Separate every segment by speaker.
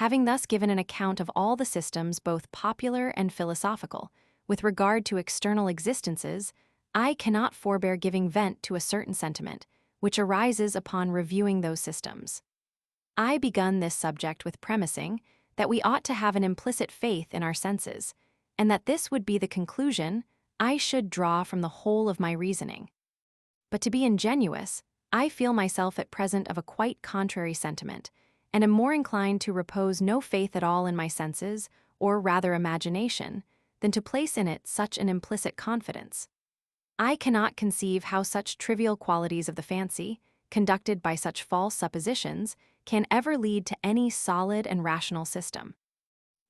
Speaker 1: Having thus given an account of all the systems, both popular and philosophical, with regard to external existences, I cannot forbear giving vent to a certain sentiment, which arises upon reviewing those systems. I begun this subject with premising that we ought to have an implicit faith in our senses, and that this would be the conclusion I should draw from the whole of my reasoning. But to be ingenuous, I feel myself at present of a quite contrary sentiment, and am more inclined to repose no faith at all in my senses, or rather imagination, than to place in it such an implicit confidence. I cannot conceive how such trivial qualities of the fancy, conducted by such false suppositions, can ever lead to any solid and rational system.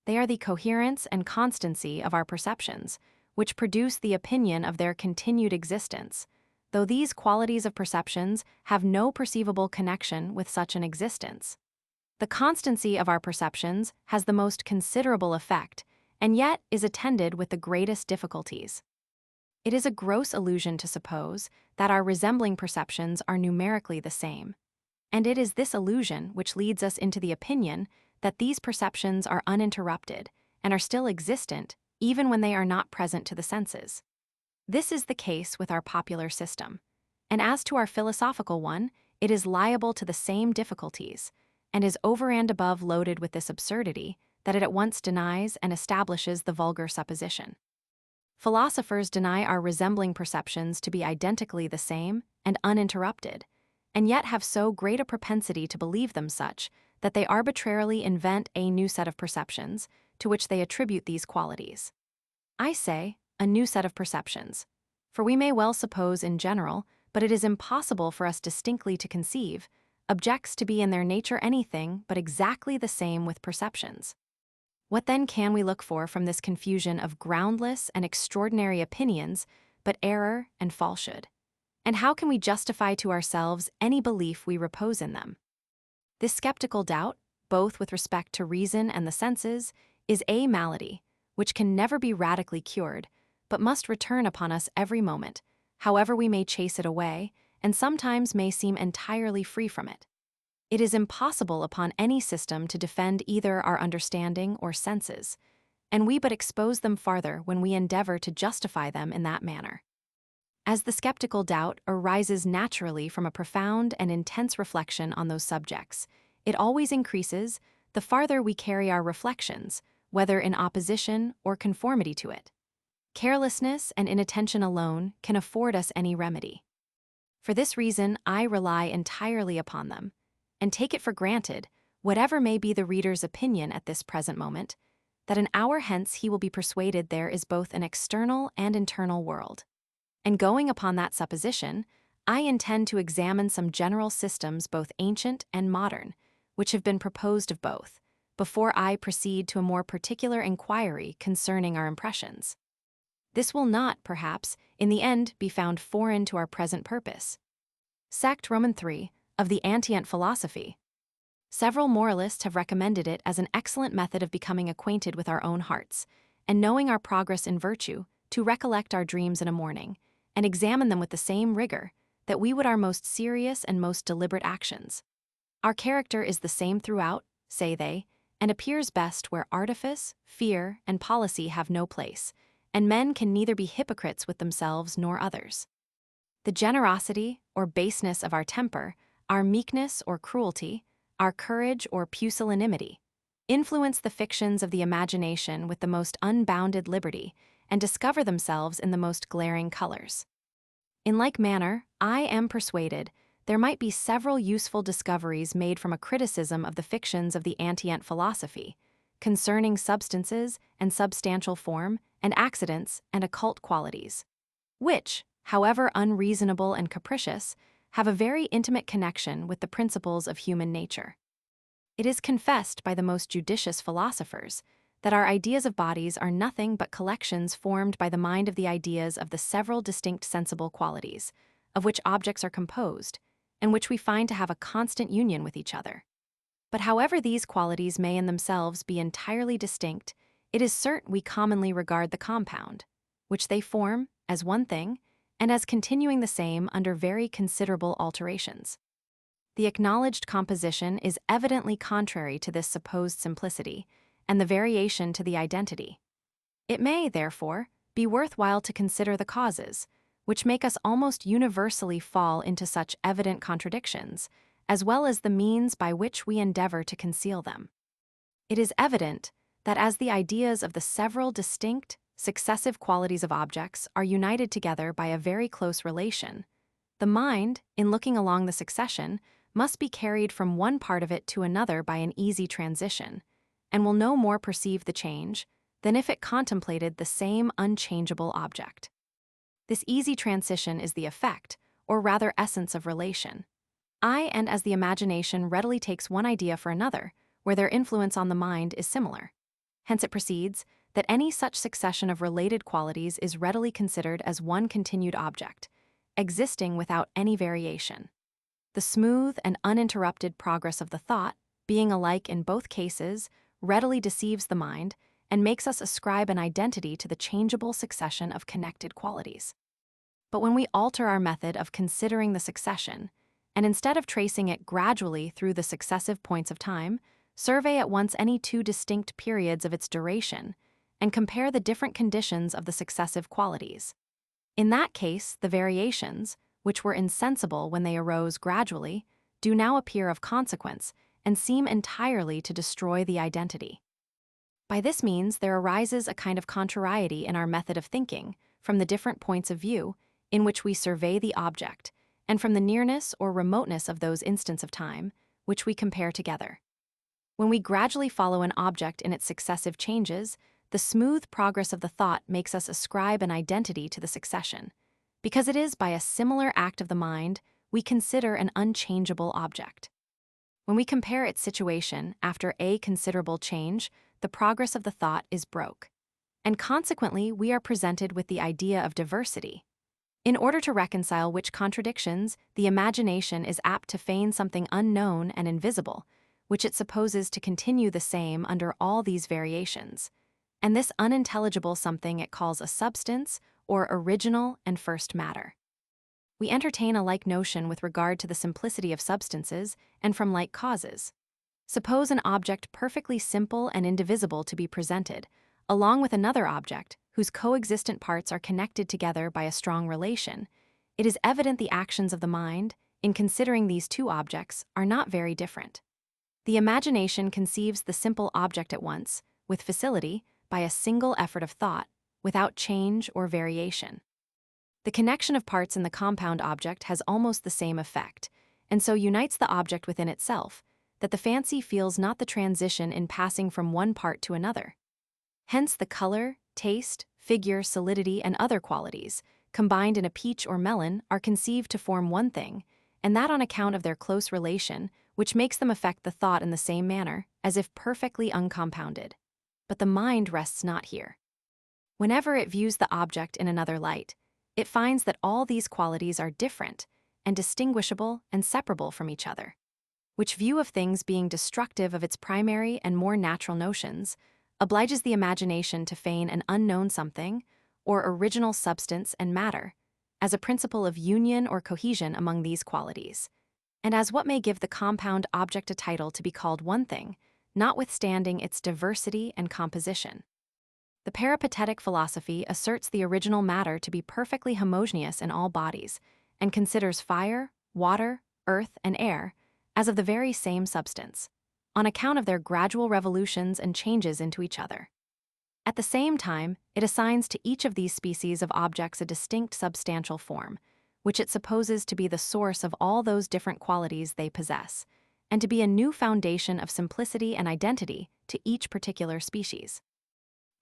Speaker 1: They are the coherence and constancy of our perceptions, which produce the opinion of their continued existence, though these qualities of perceptions have no perceivable connection with such an existence. The constancy of our perceptions has the most considerable effect, and yet is attended with the greatest difficulties. It is a gross illusion to suppose that our resembling perceptions are numerically the same, and it is this illusion which leads us into the opinion that these perceptions are uninterrupted and are still existent even when they are not present to the senses. This is the case with our popular system, and as to our philosophical one, it is liable to the same difficulties, and is over and above loaded with this absurdity that it at once denies and establishes the vulgar supposition. Philosophers deny our resembling perceptions to be identically the same and uninterrupted, and yet have so great a propensity to believe them such that they arbitrarily invent a new set of perceptions to which they attribute these qualities. I say, a new set of perceptions, for we may well suppose in general, but it is impossible for us distinctly to conceive, objects to be in their nature anything but exactly the same with perceptions. What then can we look for from this confusion of groundless and extraordinary opinions but error and falsehood? And how can we justify to ourselves any belief we repose in them? This skeptical doubt, both with respect to reason and the senses, is a malady, which can never be radically cured, but must return upon us every moment, however we may chase it away, and sometimes may seem entirely free from it. It is impossible upon any system to defend either our understanding or senses, and we but expose them farther when we endeavor to justify them in that manner. As the skeptical doubt arises naturally from a profound and intense reflection on those subjects, it always increases the farther we carry our reflections, whether in opposition or conformity to it. Carelessness and inattention alone can afford us any remedy. For this reason, I rely entirely upon them, and take it for granted, whatever may be the reader's opinion at this present moment, that an hour hence he will be persuaded there is both an external and internal world. And going upon that supposition, I intend to examine some general systems, both ancient and modern, which have been proposed of both, before I proceed to a more particular inquiry concerning our impressions. This will not, perhaps, in the end be found foreign to our present purpose. Sect Roman 3, of the Antient philosophy. Several moralists have recommended it as an excellent method of becoming acquainted with our own hearts, and knowing our progress in virtue, to recollect our dreams in a morning, and examine them with the same rigor that we would our most serious and most deliberate actions. Our character is the same throughout, say they, and appears best where artifice, fear, and policy have no place, and men can neither be hypocrites with themselves nor others. The generosity or baseness of our temper, our meekness or cruelty, our courage or pusillanimity, influence the fictions of the imagination with the most unbounded liberty, and discover themselves in the most glaring colors. In like manner, I am persuaded there might be several useful discoveries made from a criticism of the fictions of the antient philosophy, concerning substances and substantial form, and accidents and occult qualities, which, however unreasonable and capricious, have a very intimate connection with the principles of human nature. It is confessed by the most judicious philosophers that our ideas of bodies are nothing but collections formed by the mind of the ideas of the several distinct sensible qualities, of which objects are composed, and which we find to have a constant union with each other. But however these qualities may in themselves be entirely distinct, it is certain we commonly regard the compound, which they form, as one thing, and as continuing the same under very considerable alterations. The acknowledged composition is evidently contrary to this supposed simplicity, and the variation to the identity. It may, therefore, be worthwhile to consider the causes, which make us almost universally fall into such evident contradictions, as well as the means by which we endeavor to conceal them. It is evident that as the ideas of the several distinct, successive qualities of objects are united together by a very close relation, the mind, in looking along the succession, must be carried from one part of it to another by an easy transition, and will no more perceive the change than if it contemplated the same unchangeable object. This easy transition is the effect, or rather essence of relation. And as the imagination readily takes one idea for another, where their influence on the mind is similar. Hence it proceeds that any such succession of related qualities is readily considered as one continued object, existing without any variation. The smooth and uninterrupted progress of the thought, being alike in both cases, readily deceives the mind and makes us ascribe an identity to the changeable succession of connected qualities. But when we alter our method of considering the succession, and instead of tracing it gradually through the successive points of time, survey at once any two distinct periods of its duration, and compare the different conditions of the successive qualities. In that case, the variations, which were insensible when they arose gradually, do now appear of consequence and seem entirely to destroy the identity. By this means, there arises a kind of contrariety in our method of thinking from the different points of view in which we survey the object, and from the nearness or remoteness of those instants of time which we compare together. When we gradually follow an object in its successive changes, the smooth progress of the thought makes us ascribe an identity to the succession, because it is by a similar act of the mind we consider an unchangeable object. When we compare its situation after a considerable change, the progress of the thought is broke, and consequently we are presented with the idea of diversity. In order to reconcile which contradictions, the imagination is apt to feign something unknown and invisible, which it supposes to continue the same under all these variations, and this unintelligible something it calls a substance, or original and first matter. We entertain a like notion with regard to the simplicity of substances and from like causes. Suppose an object perfectly simple and indivisible to be presented, along with another object whose coexistent parts are connected together by a strong relation. It is evident the actions of the mind, in considering these two objects, are not very different. The imagination conceives the simple object at once, with facility, by a single effort of thought, without change or variation. The connection of parts in the compound object has almost the same effect, and so unites the object within itself, that the fancy feels not the transition in passing from one part to another. Hence the color, taste, figure, solidity, and other qualities, combined in a peach or melon, are conceived to form one thing, and that on account of their close relation, which makes them affect the thought in the same manner, as if perfectly uncompounded. But the mind rests not here. Whenever it views the object in another light, it finds that all these qualities are different and distinguishable and separable from each other, which view of things being destructive of its primary and more natural notions, obliges the imagination to feign an unknown something, or original substance and matter, as a principle of union or cohesion among these qualities, and as what may give the compound object a title to be called one thing, notwithstanding its diversity and composition. The peripatetic philosophy asserts the original matter to be perfectly homogeneous in all bodies, and considers fire, water, earth, and air as of the very same substance, on account of their gradual revolutions and changes into each other. At the same time, it assigns to each of these species of objects a distinct substantial form, which it supposes to be the source of all those different qualities they possess, and to be a new foundation of simplicity and identity to each particular species.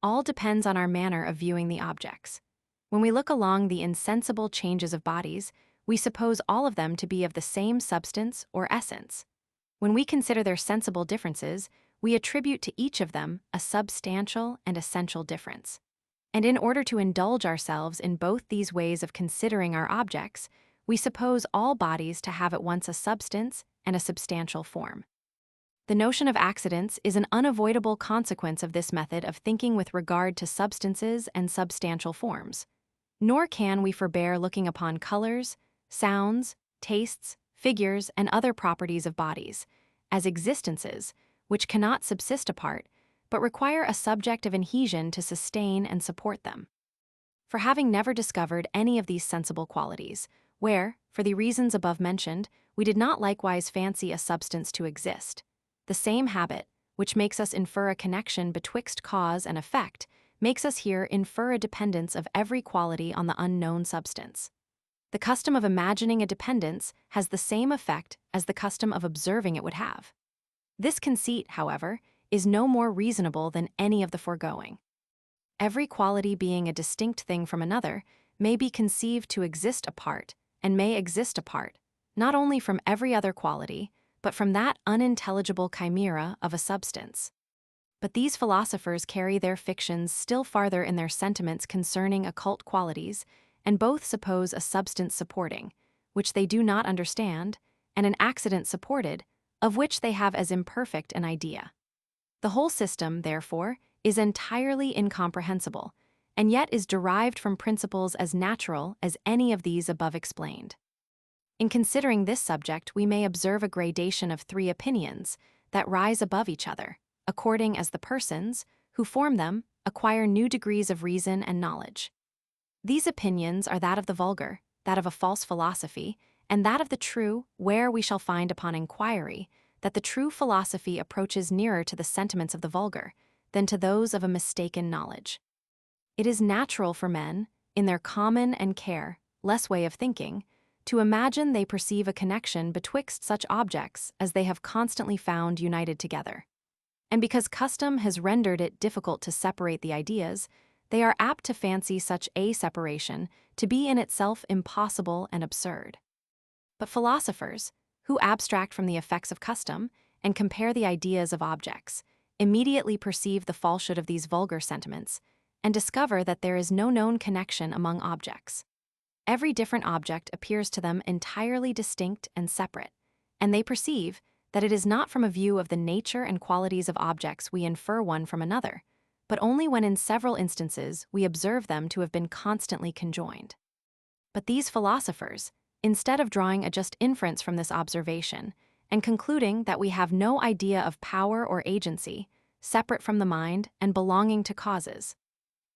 Speaker 1: All depends on our manner of viewing the objects. When we look along the insensible changes of bodies, we suppose all of them to be of the same substance or essence. When we consider their sensible differences, we attribute to each of them a substantial and essential difference. And in order to indulge ourselves in both these ways of considering our objects, we suppose all bodies to have at once a substance and a substantial form. The notion of accidents is an unavoidable consequence of this method of thinking with regard to substances and substantial forms. Nor can we forbear looking upon colors, sounds, tastes, figures, and other properties of bodies, as existences, which cannot subsist apart, but require a subject of adhesion to sustain and support them. For having never discovered any of these sensible qualities, where, for the reasons above mentioned, we did not likewise fancy a substance to exist, the same habit, which makes us infer a connection betwixt cause and effect, makes us here infer a dependence of every quality on the unknown substance. The custom of imagining a dependence has the same effect as the custom of observing it would have. This conceit, however, is no more reasonable than any of the foregoing. Every quality being a distinct thing from another may be conceived to exist apart, and may exist apart, not only from every other quality, but from that unintelligible chimera of a substance. But these philosophers carry their fictions still farther in their sentiments concerning occult qualities, and both suppose a substance supporting, which they do not understand, and an accident supported, of which they have as imperfect an idea. The whole system, therefore, is entirely incomprehensible, and yet is derived from principles as natural as any of these above explained. In considering this subject, we may observe a gradation of three opinions that rise above each other, according as the persons, who form them, acquire new degrees of reason and knowledge. These opinions are that of the vulgar, that of a false philosophy, and that of the true, where we shall find upon inquiry that the true philosophy approaches nearer to the sentiments of the vulgar than to those of a mistaken knowledge. It is natural for men, in their common and careless way of thinking, to imagine they perceive a connection betwixt such objects as they have constantly found united together. And because custom has rendered it difficult to separate the ideas, they are apt to fancy such a separation to be in itself impossible and absurd. But philosophers, who abstract from the effects of custom and compare the ideas of objects, immediately perceive the falsehood of these vulgar sentiments and discover that there is no known connection among objects. Every different object appears to them entirely distinct and separate, and they perceive that it is not from a view of the nature and qualities of objects we infer one from another, but only when in several instances we observe them to have been constantly conjoined. But these philosophers, instead of drawing a just inference from this observation, and concluding that we have no idea of power or agency, separate from the mind and belonging to causes,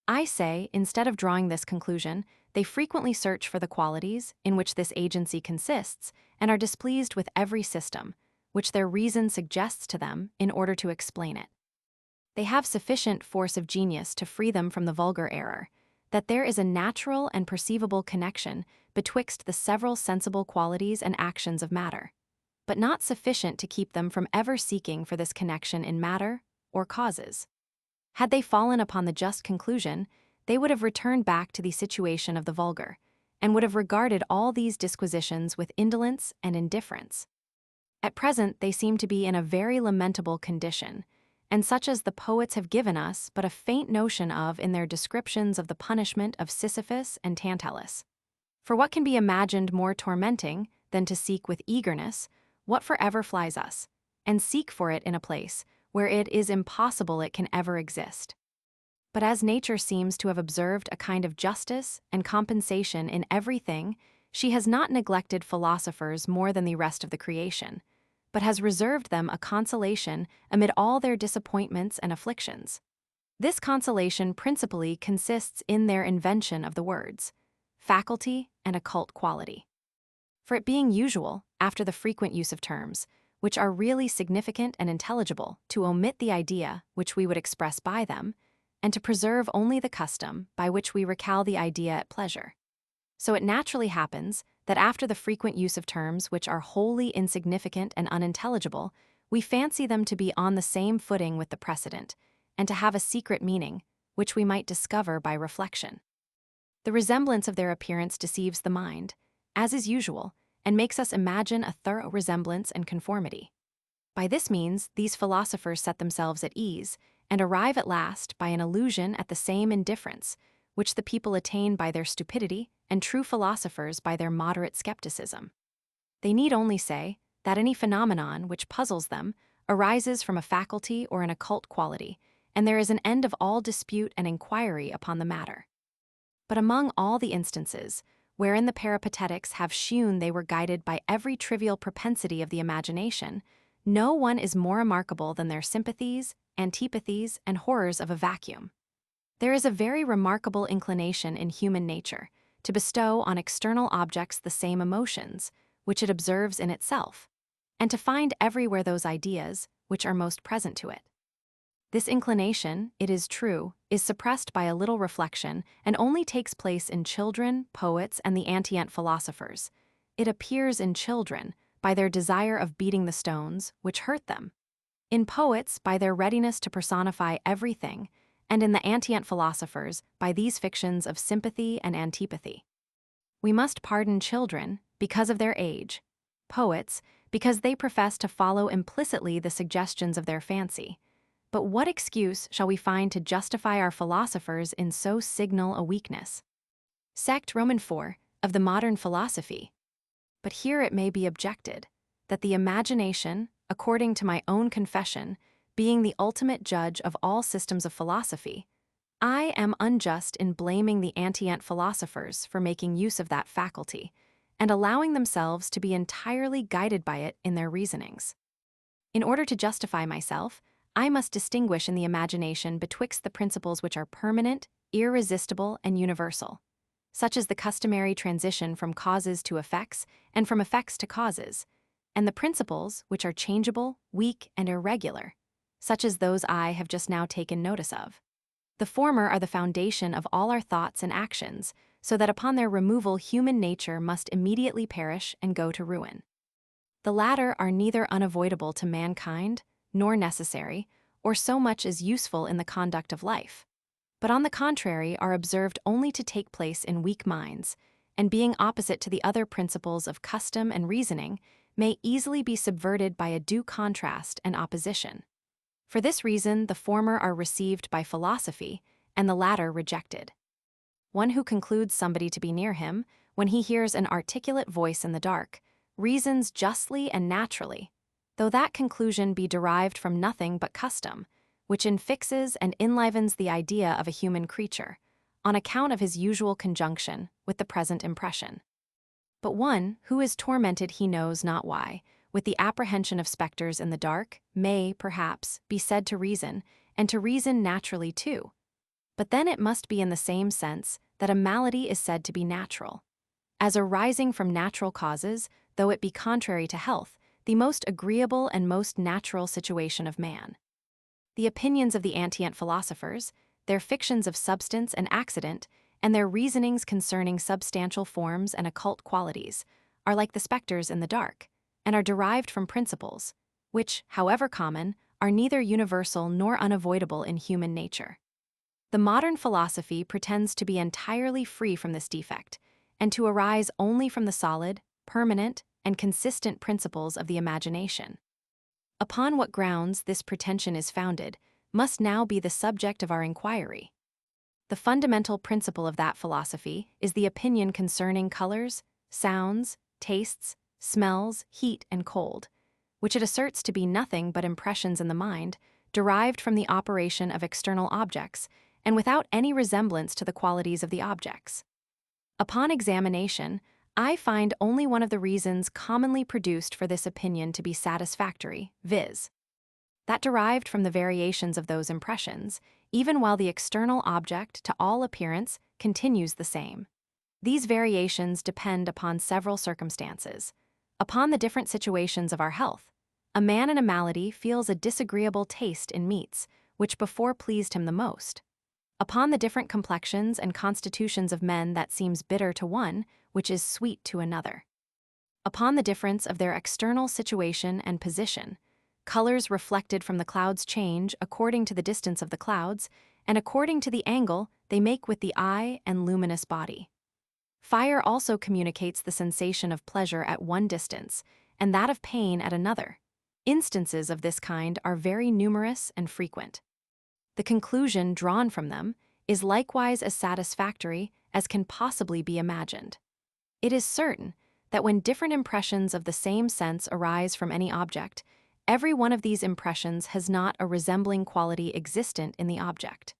Speaker 1: I say, instead of drawing this conclusion, they frequently search for the qualities in which this agency consists and are displeased with every system, which their reason suggests to them in order to explain it. They have sufficient force of genius to free them from the vulgar error, that there is a natural and perceivable connection betwixt the several sensible qualities and actions of matter, but not sufficient to keep them from ever seeking for this connection in matter or causes. Had they fallen upon the just conclusion, they would have returned back to the situation of the vulgar, and would have regarded all these disquisitions with indolence and indifference. At present they seem to be in a very lamentable condition, and such as the poets have given us but a faint notion of in their descriptions of the punishment of Sisyphus and Tantalus. For what can be imagined more tormenting than to seek with eagerness what forever flies us, and seek for it in a place where it is impossible it can ever exist? But as nature seems to have observed a kind of justice and compensation in everything, she has not neglected philosophers more than the rest of the creation, but has reserved them a consolation amid all their disappointments and afflictions. This consolation principally consists in their invention of the words, faculty and occult quality. For it being usual, after the frequent use of terms, which are really significant and intelligible, to omit the idea which we would express by them, and to preserve only the custom by which we recall the idea at pleasure. So it naturally happens that after the frequent use of terms which are wholly insignificant and unintelligible, we fancy them to be on the same footing with the precedent, and to have a secret meaning, which we might discover by reflection. The resemblance of their appearance deceives the mind, as is usual, and makes us imagine a thorough resemblance and conformity. By this means, these philosophers set themselves at ease, and arrive at last by an illusion at the same indifference, which the people attain by their stupidity, and true philosophers by their moderate skepticism. They need only say that any phenomenon which puzzles them arises from a faculty or an occult quality, and there is an end of all dispute and inquiry upon the matter. But among all the instances wherein the peripatetics have shewn they were guided by every trivial propensity of the imagination, no one is more remarkable than their sympathies, antipathies, and horrors of a vacuum. There is a very remarkable inclination in human nature to bestow on external objects the same emotions, which it observes in itself, and to find everywhere those ideas which are most present to it. This inclination, it is true, is suppressed by a little reflection and only takes place in children, poets, and the antient philosophers. It appears in children by their desire of beating the stones, which hurt them; in poets by their readiness to personify everything; and in the antient philosophers by these fictions of sympathy and antipathy. We must pardon children because of their age, poets because they profess to follow implicitly the suggestions of their fancy. But what excuse shall we find to justify our philosophers in so signal a weakness? Sect Roman 4 of the modern philosophy. But here it may be objected that the imagination, according to my own confession, being the ultimate judge of all systems of philosophy, I am unjust in blaming the antient philosophers for making use of that faculty and allowing themselves to be entirely guided by it in their reasonings. In order to justify myself, I must distinguish in the imagination betwixt the principles which are permanent, irresistible, and universal, such as the customary transition from causes to effects and from effects to causes, and the principles which are changeable, weak, and irregular, such as those I have just now taken notice of. The former are the foundation of all our thoughts and actions, so that upon their removal human nature must immediately perish and go to ruin. The latter are neither unavoidable to mankind, nor necessary, or so much as useful in the conduct of life, but on the contrary are observed only to take place in weak minds, and being opposite to the other principles of custom and reasoning, may easily be subverted by a due contrast and opposition. For this reason the former are received by philosophy, and the latter rejected. One who concludes somebody to be near him, when he hears an articulate voice in the dark, reasons justly and naturally, though that conclusion be derived from nothing but custom, which infixes and enlivens the idea of a human creature, on account of his usual conjunction with the present impression. But one, who is tormented he knows not why, with the apprehension of spectres in the dark, may, perhaps, be said to reason, and to reason naturally too. But then it must be in the same sense that a malady is said to be natural, as arising from natural causes, though it be contrary to health, the most agreeable and most natural situation of man. The opinions of the antient philosophers, their fictions of substance and accident, and their reasonings concerning substantial forms and occult qualities, are like the spectres in the dark, and are derived from principles, which, however common, are neither universal nor unavoidable in human nature. The modern philosophy pretends to be entirely free from this defect, and to arise only from the solid, permanent, and consistent principles of the imagination. Upon what grounds this pretension is founded must now be the subject of our inquiry. The fundamental principle of that philosophy is the opinion concerning colors, sounds, tastes, smells, heat, and cold, which it asserts to be nothing but impressions in the mind, derived from the operation of external objects, and without any resemblance to the qualities of the objects. Upon examination, I find only one of the reasons commonly produced for this opinion to be satisfactory, viz., that derived from the variations of those impressions, even while the external object, to all appearance, continues the same. These variations depend upon several circumstances. Upon the different situations of our health. A man in a malady feels a disagreeable taste in meats, which before pleased him the most. Upon the different complexions and constitutions of men that seems bitter to one, which is sweet to another. Upon the difference of their external situation and position, colors reflected from the clouds change according to the distance of the clouds, and according to the angle they make with the eye and luminous body. Fire also communicates the sensation of pleasure at one distance, and that of pain at another. Instances of this kind are very numerous and frequent. The conclusion drawn from them is likewise as satisfactory as can possibly be imagined. It is certain that when different impressions of the same sense arise from any object, every one of these impressions has not a resembling quality existent in the object.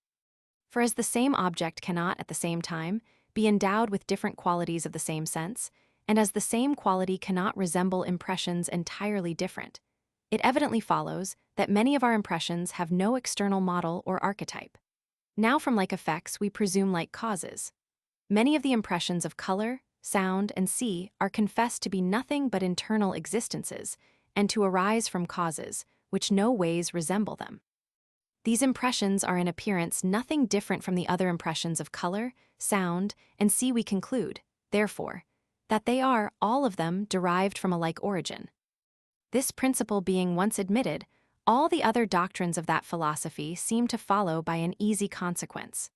Speaker 1: For as the same object cannot, at the same time, be endowed with different qualities of the same sense, and as the same quality cannot resemble impressions entirely different, it evidently follows that many of our impressions have no external model or archetype. Now from like effects we presume like causes. Many of the impressions of color, sound, and see are confessed to be nothing but internal existences, and to arise from causes, which no ways resemble them. These impressions are in appearance nothing different from the other impressions of color, sound, and see. We conclude, therefore, that they are, all of them, derived from a like origin. This principle being once admitted, all the other doctrines of that philosophy seem to follow by an easy consequence.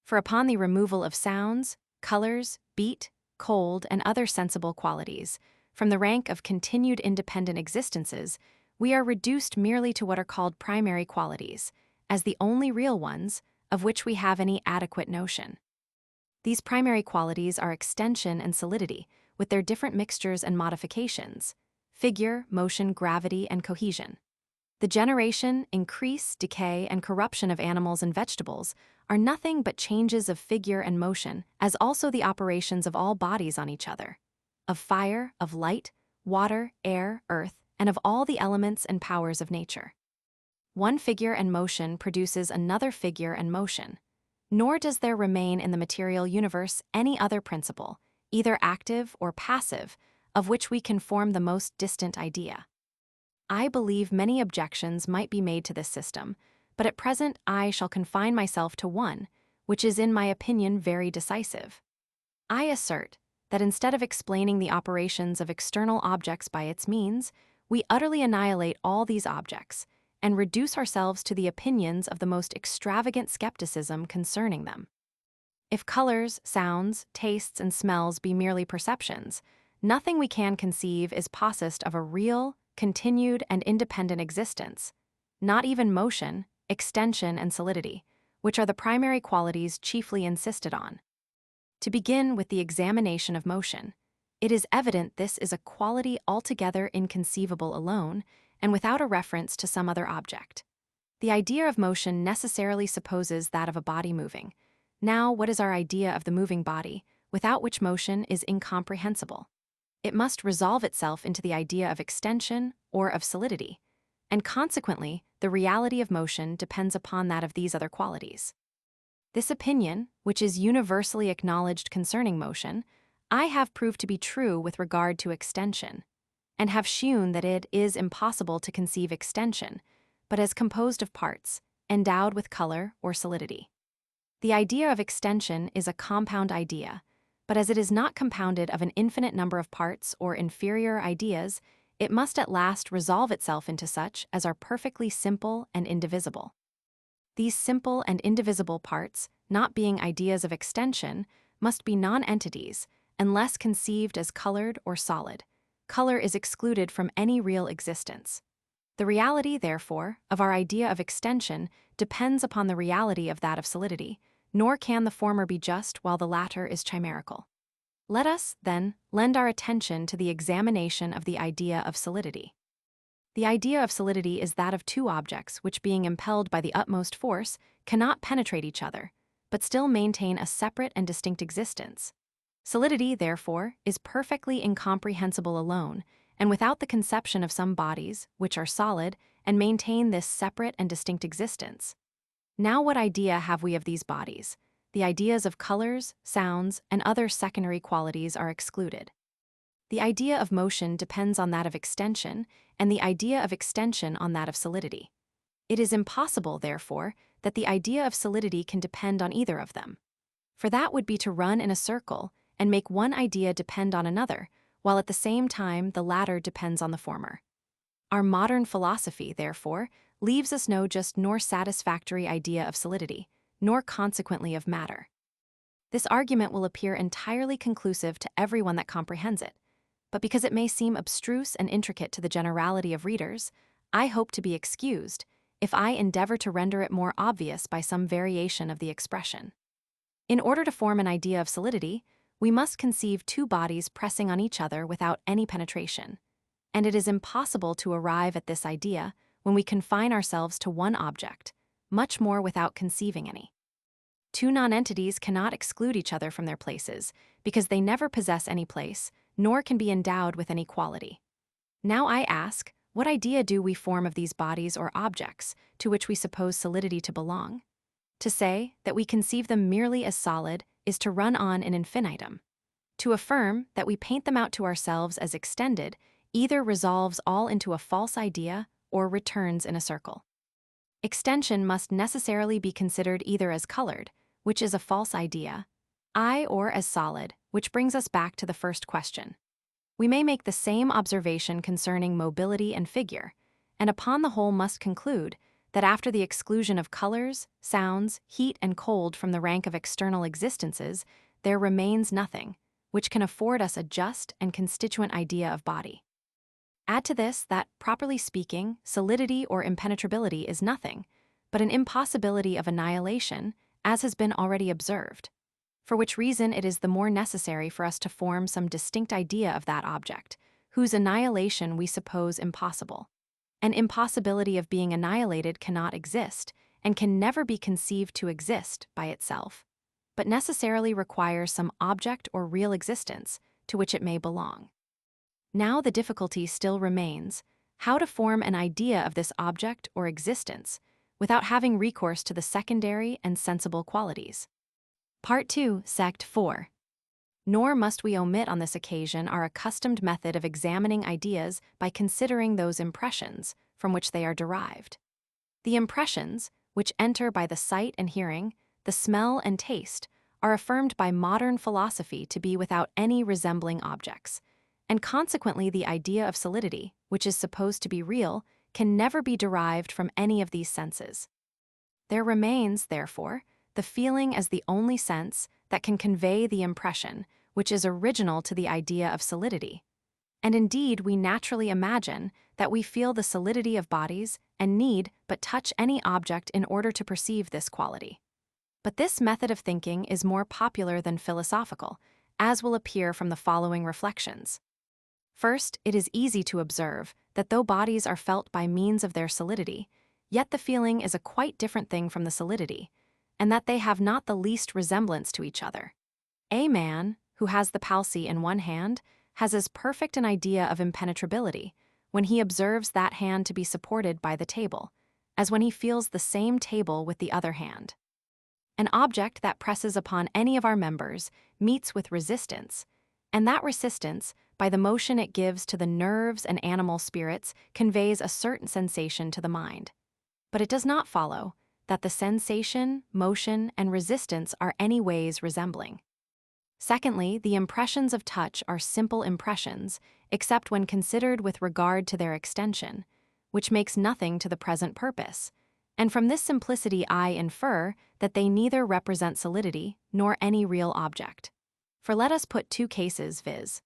Speaker 1: For upon the removal of sounds, colors, beat, cold, and other sensible qualities, from the rank of continued independent existences, we are reduced merely to what are called primary qualities, as the only real ones of which we have any adequate notion. These primary qualities are extension and solidity, with their different mixtures and modifications, figure, motion, gravity, and cohesion. The generation, increase, decay, and corruption of animals and vegetables are nothing but changes of figure and motion, as also the operations of all bodies on each other, of fire, of light, water, air, earth, and of all the elements and powers of nature. One figure and motion produces another figure and motion, nor does there remain in the material universe any other principle, either active or passive, of which we can form the most distant idea. I believe many objections might be made to this system, but at present I shall confine myself to one, which is in my opinion very decisive. I assert that instead of explaining the operations of external objects by its means, we utterly annihilate all these objects, and reduce ourselves to the opinions of the most extravagant skepticism concerning them. If colors, sounds, tastes, and smells be merely perceptions, nothing we can conceive is possessed of a real, continued, and independent existence, not even motion, extension, and solidity, which are the primary qualities chiefly insisted on. To begin with the examination of motion, it is evident this is a quality altogether inconceivable alone, and without a reference to some other object. The idea of motion necessarily supposes that of a body moving. Now, what is our idea of the moving body, without which motion is incomprehensible? It must resolve itself into the idea of extension or of solidity, and consequently, the reality of motion depends upon that of these other qualities. This opinion, which is universally acknowledged concerning motion, I have proved to be true with regard to extension, and have shewn that it is impossible to conceive extension, but as composed of parts, endowed with color or solidity. The idea of extension is a compound idea, but as it is not compounded of an infinite number of parts or inferior ideas, it must at last resolve itself into such as are perfectly simple and indivisible. These simple and indivisible parts, not being ideas of extension, must be non-entities, unless conceived as colored or solid. Color is excluded from any real existence. The reality, therefore, of our idea of extension depends upon the reality of that of solidity, nor can the former be just while the latter is chimerical. Let us, then, lend our attention to the examination of the idea of solidity. The idea of solidity is that of two objects which, being impelled by the utmost force, cannot penetrate each other, but still maintain a separate and distinct existence. Solidity, therefore, is perfectly incomprehensible alone, and without the conception of some bodies, which are solid, and maintain this separate and distinct existence. Now what idea have we of these bodies? The ideas of colors, sounds, and other secondary qualities are excluded. The idea of motion depends on that of extension, and the idea of extension on that of solidity. It is impossible, therefore, that the idea of solidity can depend on either of them, for that would be to run in a circle and make one idea depend on another, while at the same time the latter depends on the former. Our modern philosophy, therefore, leaves us no just nor satisfactory idea of solidity, nor consequently of matter. This argument will appear entirely conclusive to everyone that comprehends it, but because it may seem abstruse and intricate to the generality of readers, I hope to be excused if I endeavor to render it more obvious by some variation of the expression. In order to form an idea of solidity, we must conceive two bodies pressing on each other without any penetration, and it is impossible to arrive at this idea when we confine ourselves to one object, much more without conceiving any. Two nonentities cannot exclude each other from their places, because they never possess any place, nor can be endowed with any quality. Now I ask, what idea do we form of these bodies or objects to which we suppose solidity to belong? To say that we conceive them merely as solid is to run on in infinitum. To affirm that we paint them out to ourselves as extended either resolves all into a false idea or returns in a circle. Extension must necessarily be considered either as colored, which is a false idea, or as solid, which brings us back to the first question. We may make the same observation concerning mobility and figure, and upon the whole must conclude that after the exclusion of colors, sounds, heat, and cold from the rank of external existences, there remains nothing, which can afford us a just and constituent idea of body. Add to this that, properly speaking, solidity or impenetrability is nothing, but an impossibility of annihilation, as has been already observed, for which reason it is the more necessary for us to form some distinct idea of that object, whose annihilation we suppose impossible. An impossibility of being annihilated cannot exist, and can never be conceived to exist by itself, but necessarily requires some object or real existence to which it may belong. Now the difficulty still remains, how to form an idea of this object or existence without having recourse to the secondary and sensible qualities. Part 2, Sect 4. Nor must we omit on this occasion our accustomed method of examining ideas by considering those impressions from which they are derived. The impressions, which enter by the sight and hearing, the smell and taste, are affirmed by modern philosophy to be without any resembling objects, and consequently the idea of solidity, which is supposed to be real, can never be derived from any of these senses. There remains, therefore, the feeling as the only sense that can convey the impression, which is original to the idea of solidity. And indeed, we naturally imagine that we feel the solidity of bodies and need but touch any object in order to perceive this quality. But this method of thinking is more popular than philosophical, as will appear from the following reflections. First, it is easy to observe that though bodies are felt by means of their solidity, yet the feeling is a quite different thing from the solidity, and that they have not the least resemblance to each other. A man, who has the palsy in one hand, has as perfect an idea of impenetrability when he observes that hand to be supported by the table, as when he feels the same table with the other hand. An object that presses upon any of our members meets with resistance, and that resistance, by the motion it gives to the nerves and animal spirits, conveys a certain sensation to the mind. But it does not follow that the sensation, motion, and resistance are any ways resembling. Secondly, the impressions of touch are simple impressions, except when considered with regard to their extension, which makes nothing to the present purpose, and from this simplicity I infer that they neither represent solidity nor any real object. For let us put two cases, viz.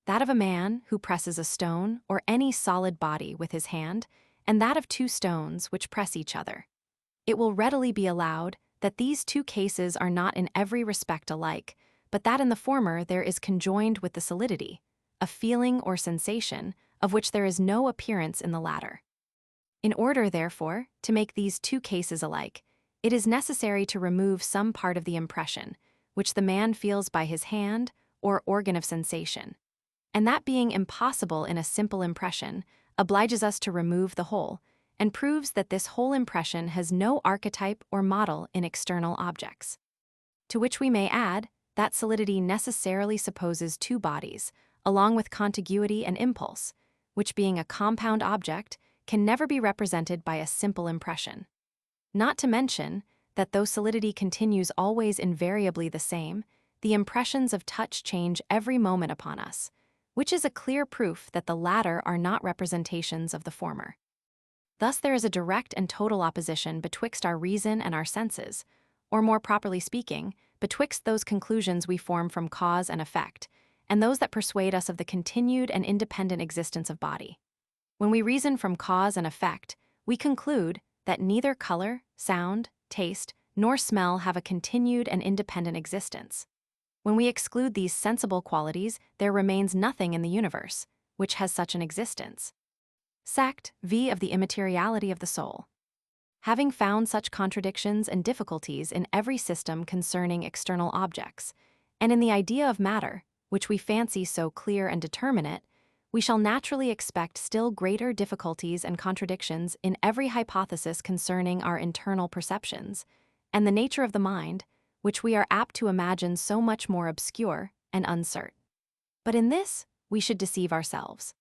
Speaker 1: that of a man who presses a stone or any solid body with his hand, and that of two stones which press each other. It will readily be allowed that these two cases are not in every respect alike, but that in the former there is conjoined with the solidity a feeling or sensation of which there is no appearance in the latter. In order, therefore, to make these two cases alike, it is necessary to remove some part of the impression, which the man feels by his hand or organ of sensation, and that being impossible in a simple impression, obliges us to remove the whole, and proves that this whole impression has no archetype or model in external objects. To which we may add that solidity necessarily supposes two bodies, along with contiguity and impulse, which being a compound object, can never be represented by a simple impression. Not to mention that though solidity continues always invariably the same, the impressions of touch change every moment upon us, which is a clear proof that the latter are not representations of the former. Thus there is a direct and total opposition betwixt our reason and our senses, or more properly speaking, betwixt those conclusions we form from cause and effect, and those that persuade us of the continued and independent existence of body. When we reason from cause and effect, we conclude that neither color, sound, taste, nor smell have a continued and independent existence. When we exclude these sensible qualities, there remains nothing in the universe which has such an existence. Sect V of the immateriality of the soul. having found such contradictions and difficulties in every system concerning external objects, and in the idea of matter, which we fancy so clear and determinate, we shall naturally expect still greater difficulties and contradictions in every hypothesis concerning our internal perceptions, and the nature of the mind, which we are apt to imagine so much more obscure and uncertain. But in this, we should deceive ourselves.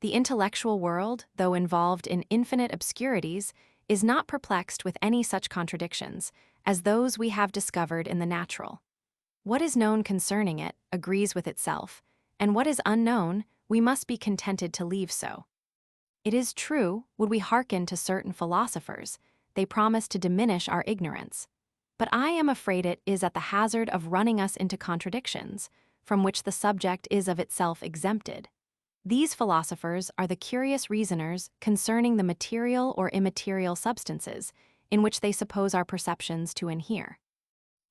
Speaker 1: The intellectual world, though involved in infinite obscurities, is not perplexed with any such contradictions as those we have discovered in the natural. What is known concerning it agrees with itself, and what is unknown we must be contented to leave so. It is true, would we hearken to certain philosophers, they promise to diminish our ignorance. But I am afraid it is at the hazard of running us into contradictions, from which the subject is of itself exempted. These philosophers are the curious reasoners concerning the material or immaterial substances in which they suppose our perceptions to inhere.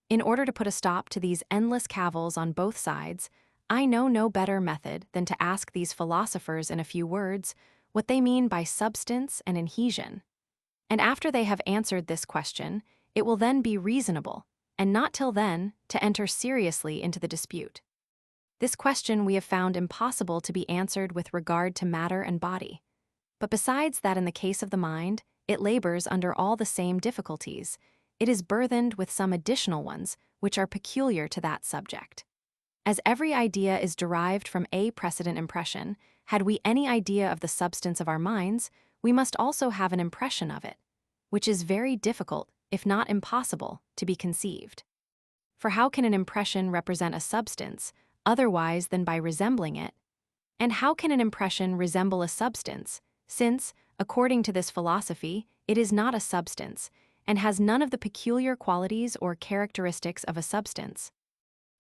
Speaker 1: In order to put a stop to these endless cavils on both sides, I know no better method than to ask these philosophers in a few words what they mean by substance and adhesion. And after they have answered this question, it will then be reasonable, and not till then, to enter seriously into the dispute. This question we have found impossible to be answered with regard to matter and body. But besides that in the case of the mind, it labors under all the same difficulties, it is burthened with some additional ones which are peculiar to that subject. As every idea is derived from a precedent impression, had we any idea of the substance of our minds, we must also have an impression of it, which is very difficult, if not impossible, to be conceived. For how can an impression represent a substance, otherwise than by resembling it? And how can an impression resemble a substance, since, according to this philosophy, it is not a substance, and has none of the peculiar qualities or characteristics of a substance?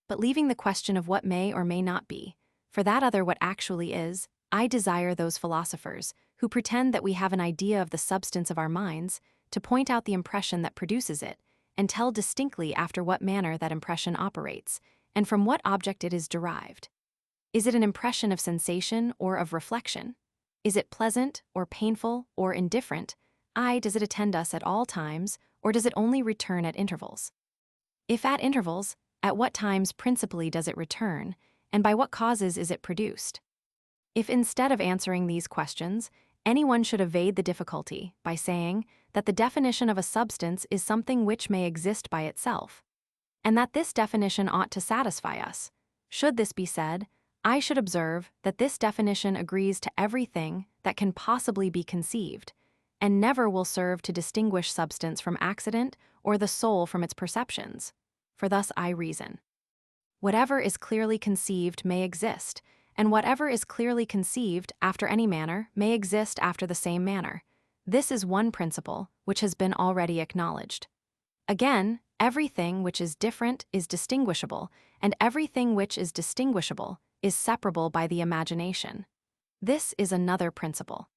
Speaker 1: But leaving the question of what may or may not be, for that other what actually is, I desire those philosophers, who pretend that we have an idea of the substance of our minds, to point out the impression that produces it, and tell distinctly after what manner that impression operates, and from what object it is derived. Is it an impression of sensation or of reflection? Is it pleasant or painful or indifferent? Does it attend us at all times, or does it only return at intervals? If at intervals, at what times principally does it return, and by what causes is it produced? If instead of answering these questions, anyone should evade the difficulty by saying that the definition of a substance is something which may exist by itself, and that this definition ought to satisfy us, should this be said, I should observe that this definition agrees to everything that can possibly be conceived, and never will serve to distinguish substance from accident or the soul from its perceptions. For thus I reason. Whatever is clearly conceived may exist, and whatever is clearly conceived after any manner may exist after the same manner. This is one principle which has been already acknowledged. Again, everything which is different is distinguishable, and everything which is distinguishable is separable by the imagination. This is another principle.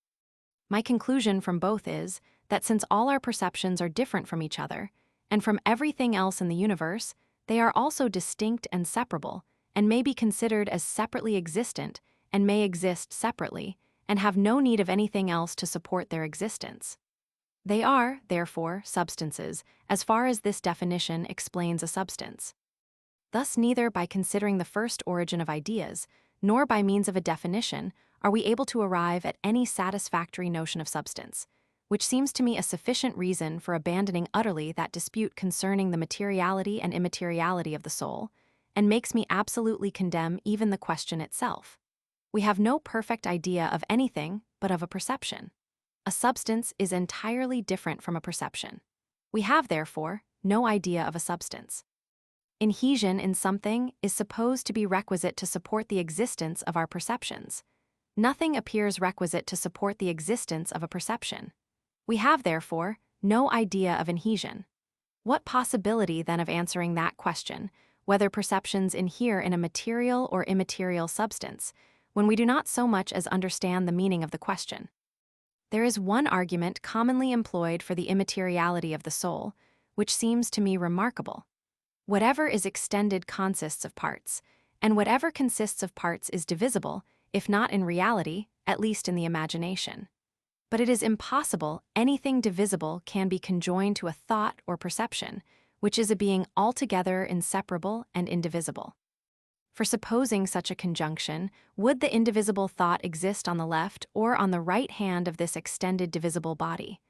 Speaker 1: My conclusion from both is that since all our perceptions are different from each other, and from everything else in the universe, they are also distinct and separable, and may be considered as separately existent, and may exist separately, and have no need of anything else to support their existence. They are, therefore, substances, as far as this definition explains a substance. Thus neither by considering the first origin of ideas, nor by means of a definition, are we able to arrive at any satisfactory notion of substance, which seems to me a sufficient reason for abandoning utterly that dispute concerning the materiality and immateriality of the soul, and makes me absolutely condemn even the question itself. We have no perfect idea of anything but of a perception. A substance is entirely different from a perception. We have, therefore, no idea of a substance. Adhesion in something is supposed to be requisite to support the existence of our perceptions. Nothing appears requisite to support the existence of a perception. We have, therefore, no idea of adhesion. What possibility, then, of answering that question, whether perceptions inhere in a material or immaterial substance, when we do not so much as understand the meaning of the question? There is one argument commonly employed for the immateriality of the soul, which seems to me remarkable. Whatever is extended consists of parts, and whatever consists of parts is divisible, if not in reality, at least in the imagination. but it is impossible anything divisible can be conjoined to a thought or perception, which is a being altogether inseparable and indivisible. For supposing such a conjunction, would the indivisible thought exist on the left or on the right hand of this extended divisible body?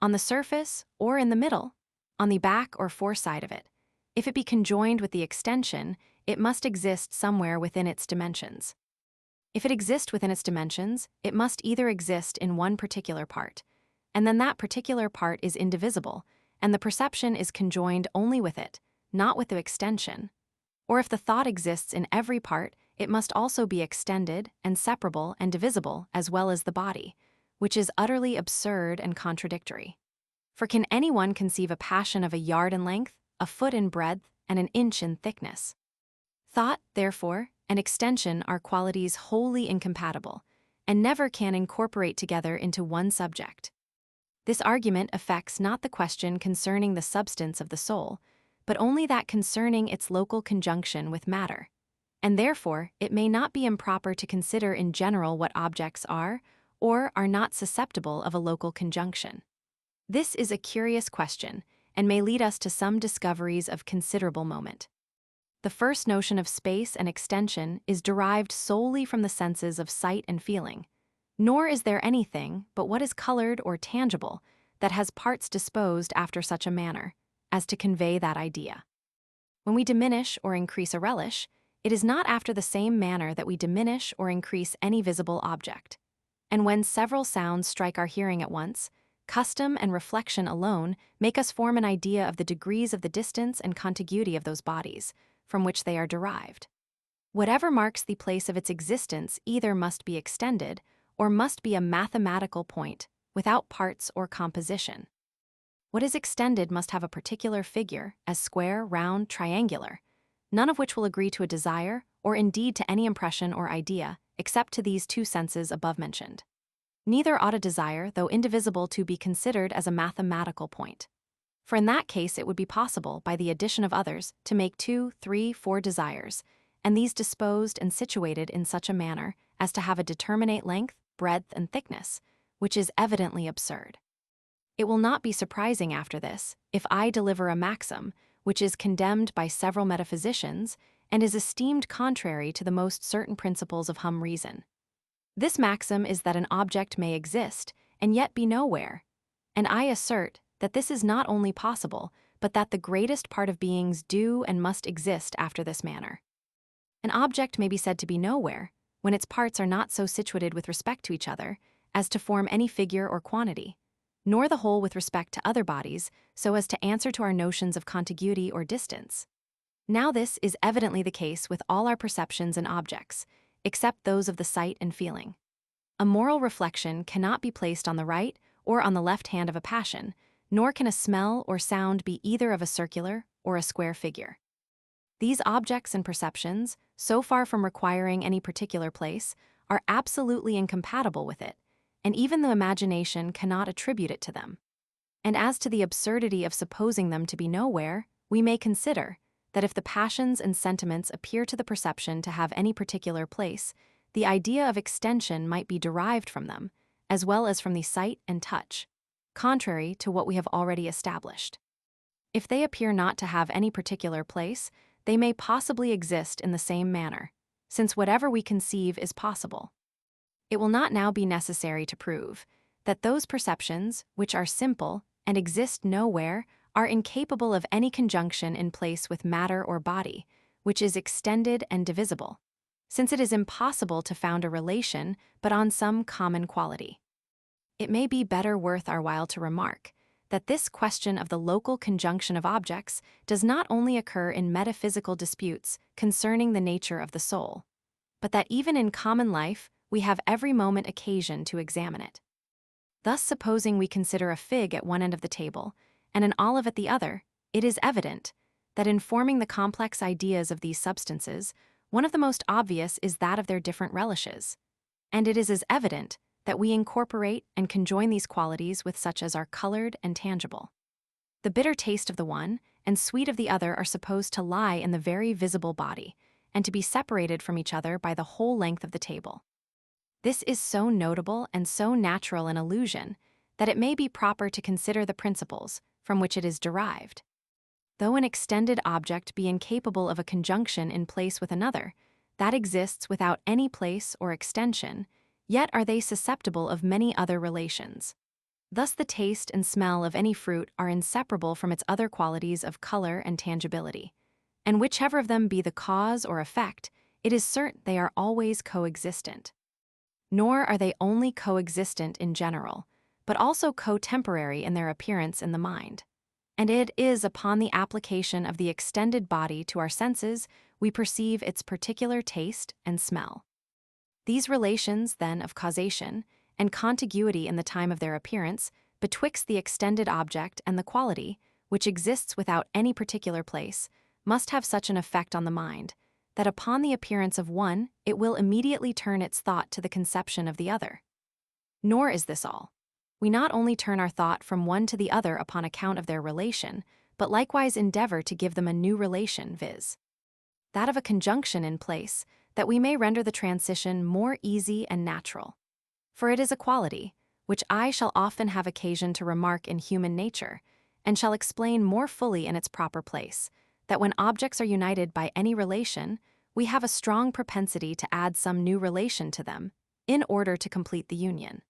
Speaker 1: On the surface or in the middle? On the back or foreside of it? If it be conjoined with the extension, it must exist somewhere within its dimensions. If it exists within its dimensions, it must either exist in one particular part, and then that particular part is indivisible, and the perception is conjoined only with it, not with the extension. Or if the thought exists in every part, it must also be extended and separable and divisible as well as the body, which is utterly absurd and contradictory. For can anyone conceive a passion of a yard in length, a foot in breadth, and an inch in thickness? Thought, therefore, and extension are qualities wholly incompatible, and never can incorporate together into one subject. This argument affects not the question concerning the substance of the soul, but only that concerning its local conjunction with matter, and therefore it may not be improper to consider in general what objects are or are not susceptible of a local conjunction. This is a curious question, and may lead us to some discoveries of considerable moment. The first notion of space and extension is derived solely from the senses of sight and feeling, nor is there anything but what is colored or tangible that has parts disposed after such a manner as to convey that idea. When we diminish or increase a relish, it is not after the same manner that we diminish or increase any visible object. And when several sounds strike our hearing at once, custom and reflection alone make us form an idea of the degrees of the distance and contiguity of those bodies from which they are derived. Whatever marks the place of its existence either must be extended or must be a mathematical point without parts or composition. What is extended must have a particular figure, as square, round, triangular, none of which will agree to a desire or indeed to any impression or idea except to these two senses above mentioned. Neither ought a desire, though indivisible, to be considered as a mathematical point. For in that case it would be possible, by the addition of others, to make 2, 3, 4 desires, and these disposed and situated in such a manner as to have a determinate length, breadth, and thickness, which is evidently absurd. It will not be surprising after this, if I deliver a maxim, which is condemned by several metaphysicians, and is esteemed contrary to the most certain principles of hum reason. This maxim is that an object may exist, and yet be nowhere, and I assert that this is not only possible, but that the greatest part of beings do and must exist after this manner. An object may be said to be nowhere, when its parts are not so situated with respect to each other, as to form any figure or quantity, nor the whole with respect to other bodies, so as to answer to our notions of contiguity or distance. Now this is evidently the case with all our perceptions and objects, except those of the sight and feeling. A moral reflection cannot be placed on the right or on the left hand of a passion, nor can a smell or sound be either of a circular or a square figure. These objects and perceptions, so far from requiring any particular place, are absolutely incompatible with it, and even the imagination cannot attribute it to them. And as to the absurdity of supposing them to be nowhere, we may consider that if the passions and sentiments appear to the perception to have any particular place, the idea of extension might be derived from them, as well as from the sight and touch, contrary to what we have already established. If they appear not to have any particular place, they may possibly exist in the same manner, since whatever we conceive is possible. It will not now be necessary to prove that those perceptions, which are simple and exist nowhere, are incapable of any conjunction in place with matter or body, which is extended and divisible, since it is impossible to found a relation but on some common quality. It may be better worth our while to remark that this question of the local conjunction of objects does not only occur in metaphysical disputes concerning the nature of the soul, but that even in common life we have every moment occasion to examine it. Thus, supposing we consider a fig at one end of the table and an olive at the other, it is evident that in forming the complex ideas of these substances, one of the most obvious is that of their different relishes, and it is as evident that we incorporate and conjoin these qualities with such as are colored and tangible. The bitter taste of the one and sweet of the other are supposed to lie in the very visible body, and to be separated from each other by the whole length of the table. This is so notable and so natural an illusion that it may be proper to consider the principles from which it is derived. Though an extended object be incapable of a conjunction in place with another, that exists without any place or extension, yet are they susceptible of many other relations. Thus the taste and smell of any fruit are inseparable from its other qualities of color and tangibility, and whichever of them be the cause or effect, it is certain they are always coexistent. Nor are they only coexistent in general, but also cotemporary in their appearance in the mind. And it is upon the application of the extended body to our senses we perceive its particular taste and smell. These relations, then, of causation and contiguity in the time of their appearance, betwixt the extended object and the quality, which exists without any particular place, must have such an effect on the mind, that upon the appearance of one it will immediately turn its thought to the conception of the other. Nor is this all. We not only turn our thought from one to the other upon account of their relation, but likewise endeavor to give them a new relation, viz. that of a conjunction in place, that we may render the transition more easy and natural. For it is a quality, which I shall often have occasion to remark in human nature, and shall explain more fully in its proper place, that when objects are united by any relation, we have a strong propensity to add some new relation to them, in order to complete the union.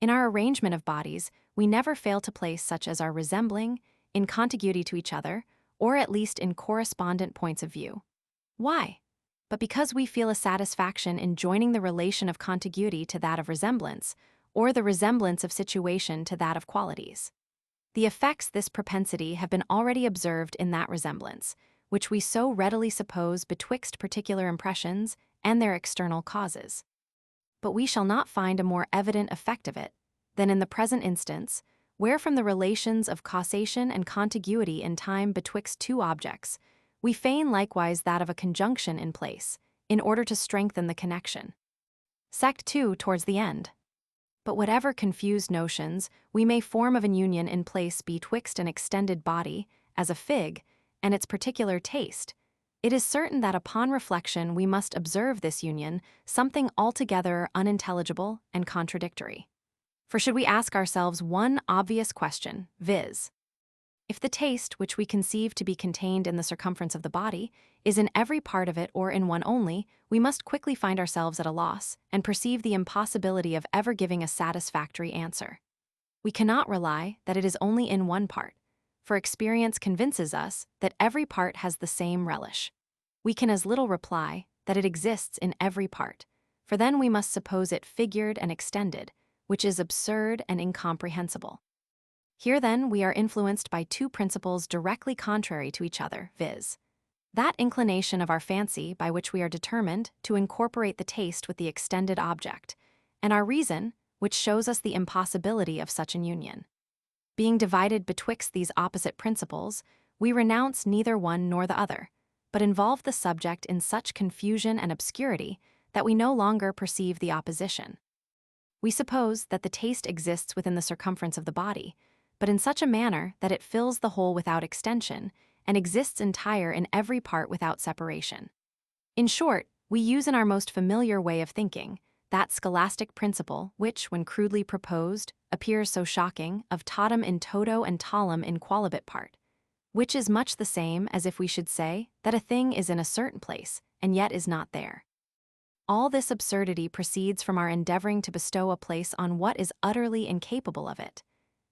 Speaker 1: In our arrangement of bodies, we never fail to place such as are resembling, in contiguity to each other, or at least in correspondent points of view. Why? But because we feel a satisfaction in joining the relation of contiguity to that of resemblance, or the resemblance of situation to that of qualities. The effects this propensity have been already observed in that resemblance, which we so readily suppose betwixt particular impressions and their external causes. But we shall not find a more evident effect of it than in the present instance, where from the relations of causation and contiguity in time betwixt two objects, we feign likewise that of a conjunction in place, in order to strengthen the connection. Sect 2 towards the end. But whatever confused notions we may form of an union in place betwixt an extended body, as a fig, and its particular taste, it is certain that upon reflection we must observe this union something altogether unintelligible and contradictory. For should we ask ourselves one obvious question, viz. If the taste which we conceive to be contained in the circumference of the body is in every part of it or in one only, we must quickly find ourselves at a loss and perceive the impossibility of ever giving a satisfactory answer. We cannot rely that it is only in one part, for experience convinces us that every part has the same relish. We can as little reply that it exists in every part, for then we must suppose it figured and extended, which is absurd and incomprehensible. Here then we are influenced by two principles directly contrary to each other, viz. that inclination of our fancy by which we are determined to incorporate the taste with the extended object, and our reason, which shows us the impossibility of such an union. Being divided betwixt these opposite principles, we renounce neither one nor the other, but involve the subject in such confusion and obscurity that we no longer perceive the opposition. We suppose that the taste exists within the circumference of the body, but in such a manner that it fills the whole without extension, and exists entire in every part without separation. In short, we use in our most familiar way of thinking that scholastic principle which, when crudely proposed, appears so shocking, of totum in toto and talem in qualibet part, which is much the same as if we should say that a thing is in a certain place, and yet is not there. All this absurdity proceeds from our endeavoring to bestow a place on what is utterly incapable of it.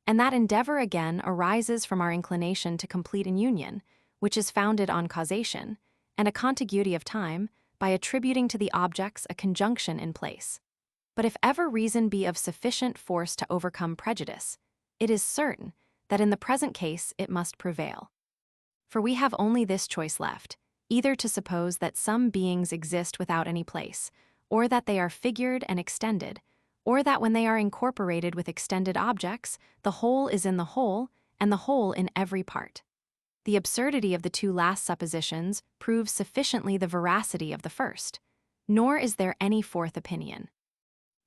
Speaker 1: And that endeavor again arises from our inclination to complete an union, which is founded on causation, and a contiguity of time, by attributing to the objects a conjunction in place. But if ever reason be of sufficient force to overcome prejudice, it is certain that in the present case it must prevail. For we have only this choice left, either to suppose that some beings exist without any place, or that they are figured and extended, or that when they are incorporated with extended objects, the whole is in the whole, and the whole in every part. The absurdity of the two last suppositions proves sufficiently the veracity of the first, nor is there any fourth opinion.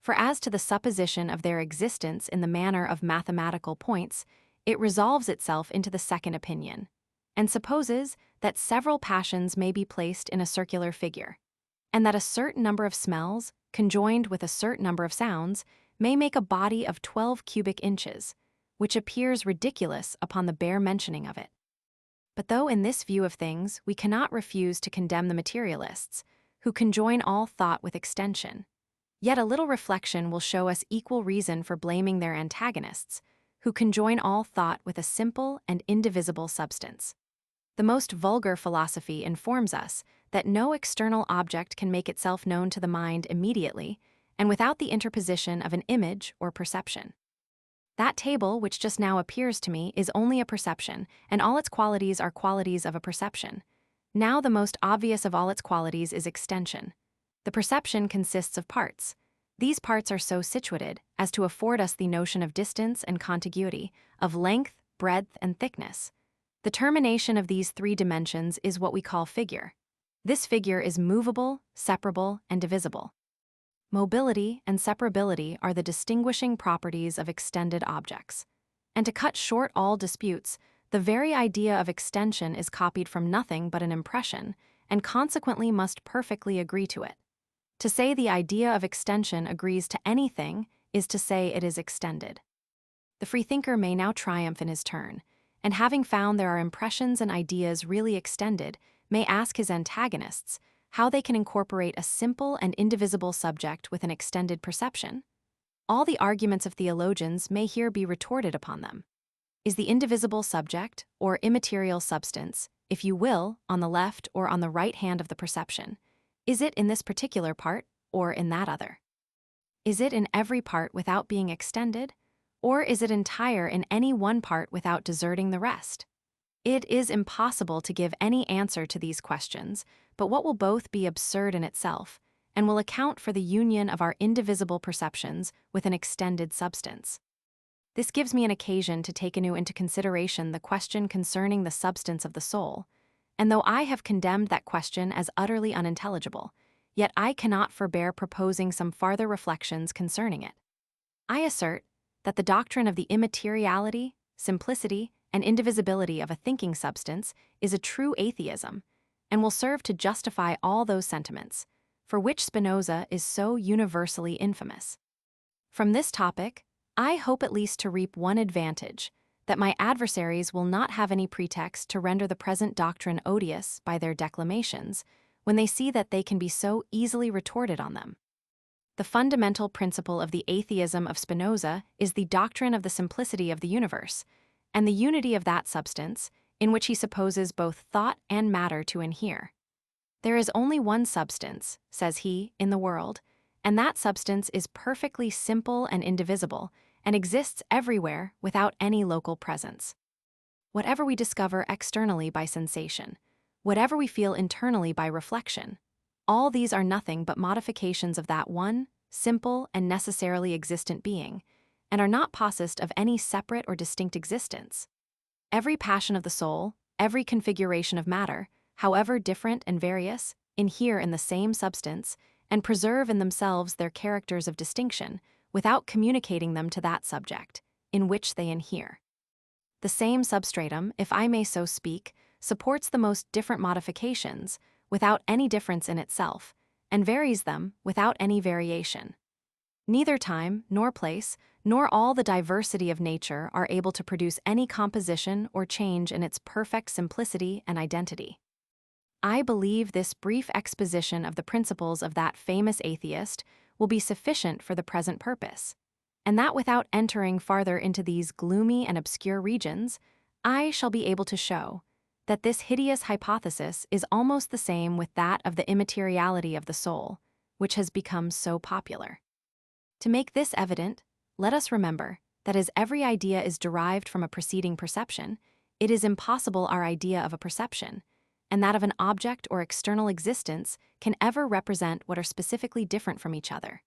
Speaker 1: For as to the supposition of their existence in the manner of mathematical points, it resolves itself into the second opinion, and supposes that several passions may be placed in a circular figure, and that a certain number of smells conjoined with a certain number of sounds, may make a body of 12 cubic inches, which appears ridiculous upon the bare mentioning of it. But though in this view of things we cannot refuse to condemn the materialists, who conjoin all thought with extension, yet a little reflection will show us equal reason for blaming their antagonists, who conjoin all thought with a simple and indivisible substance. The most vulgar philosophy informs us that no external object can make itself known to the mind immediately and without the interposition of an image or perception. That table which just now appears to me is only a perception, and all its qualities are qualities of a perception. Now the most obvious of all its qualities is extension. The perception consists of parts. These parts are so situated as to afford us the notion of distance and contiguity, of length, breadth, and thickness. The termination of these three dimensions is what we call figure. This figure is movable, separable, and divisible. Mobility and separability are the distinguishing properties of extended objects. And to cut short all disputes, the very idea of extension is copied from nothing but an impression, and consequently must perfectly agree to it. To say the idea of extension agrees to anything is to say it is extended. The freethinker may now triumph in his turn, and having found there are impressions and ideas really extended, may ask his antagonists how they can incorporate a simple and indivisible subject with an extended perception. All the arguments of theologians may here be retorted upon them. Is the indivisible subject, or immaterial substance, if you will, on the left or on the right hand of the perception? Is it in this particular part, or in that other? Is it in every part without being extended, or is it entire in any one part without deserting the rest? It is impossible to give any answer to these questions, but what will both be absurd in itself, and will account for the union of our indivisible perceptions with an extended substance. This gives me an occasion to take anew into consideration the question concerning the substance of the soul, and though I have condemned that question as utterly unintelligible, yet I cannot forbear proposing some farther reflections concerning it. I assert that the doctrine of the immateriality, simplicity, and indivisibility of a thinking substance is a true atheism, and will serve to justify all those sentiments, for which Spinoza is so universally infamous. From this topic, I hope at least to reap one advantage, that my adversaries will not have any pretext to render the present doctrine odious by their declamations, when they see that they can be so easily retorted on them. The fundamental principle of the atheism of Spinoza is the doctrine of the simplicity of the universe, and the unity of that substance, in which he supposes both thought and matter to inhere. There is only one substance, says he, in the world, and that substance is perfectly simple and indivisible, and exists everywhere without any local presence. Whatever we discover externally by sensation, whatever we feel internally by reflection, all these are nothing but modifications of that one, simple and necessarily existent being, and are not possessed of any separate or distinct existence. Every passion of the soul, every configuration of matter, however different and various, inhere in the same substance, and preserve in themselves their characters of distinction, without communicating them to that subject, in which they inhere. The same substratum, if I may so speak, supports the most different modifications, without any difference in itself, and varies them without any variation. Neither time, nor place, nor all the diversity of nature are able to produce any composition or change in its perfect simplicity and identity. I believe this brief exposition of the principles of that famous atheist will be sufficient for the present purpose, and that without entering farther into these gloomy and obscure regions, I shall be able to show that this hideous hypothesis is almost the same with that of the immateriality of the soul, which has become so popular. To make this evident, let us remember that as every idea is derived from a preceding perception, it is impossible our idea of a perception, and that of an object or external existence, can ever represent what are specifically different from each other.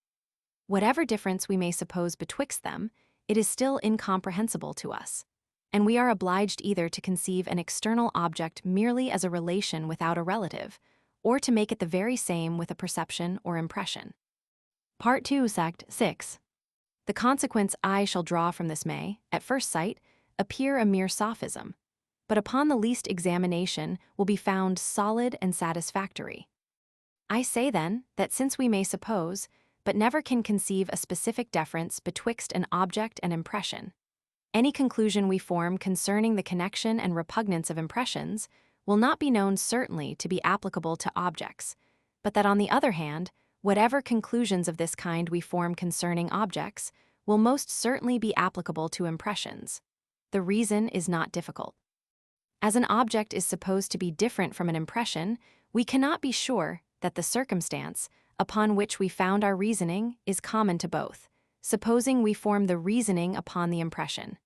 Speaker 1: Whatever difference we may suppose betwixt them, it is still incomprehensible to us, and we are obliged either to conceive an external object merely as a relation without a relative, or to make it the very same with a perception or impression. Part 2, Sect 6. The consequence I shall draw from this may, at first sight, appear a mere sophism, but upon the least examination will be found solid and satisfactory. I say then that since we may suppose but never can conceive a specific difference betwixt an object and impression. Any conclusion we form concerning the connection and repugnance of impressions will not be known certainly to be applicable to objects, but that on the other hand, whatever conclusions of this kind we form concerning objects will most certainly be applicable to impressions. The reason is not difficult. As an object is supposed to be different from an impression, we cannot be sure that the circumstance upon which we found our reasoning is common to both, supposing we form the reasoning upon the impression.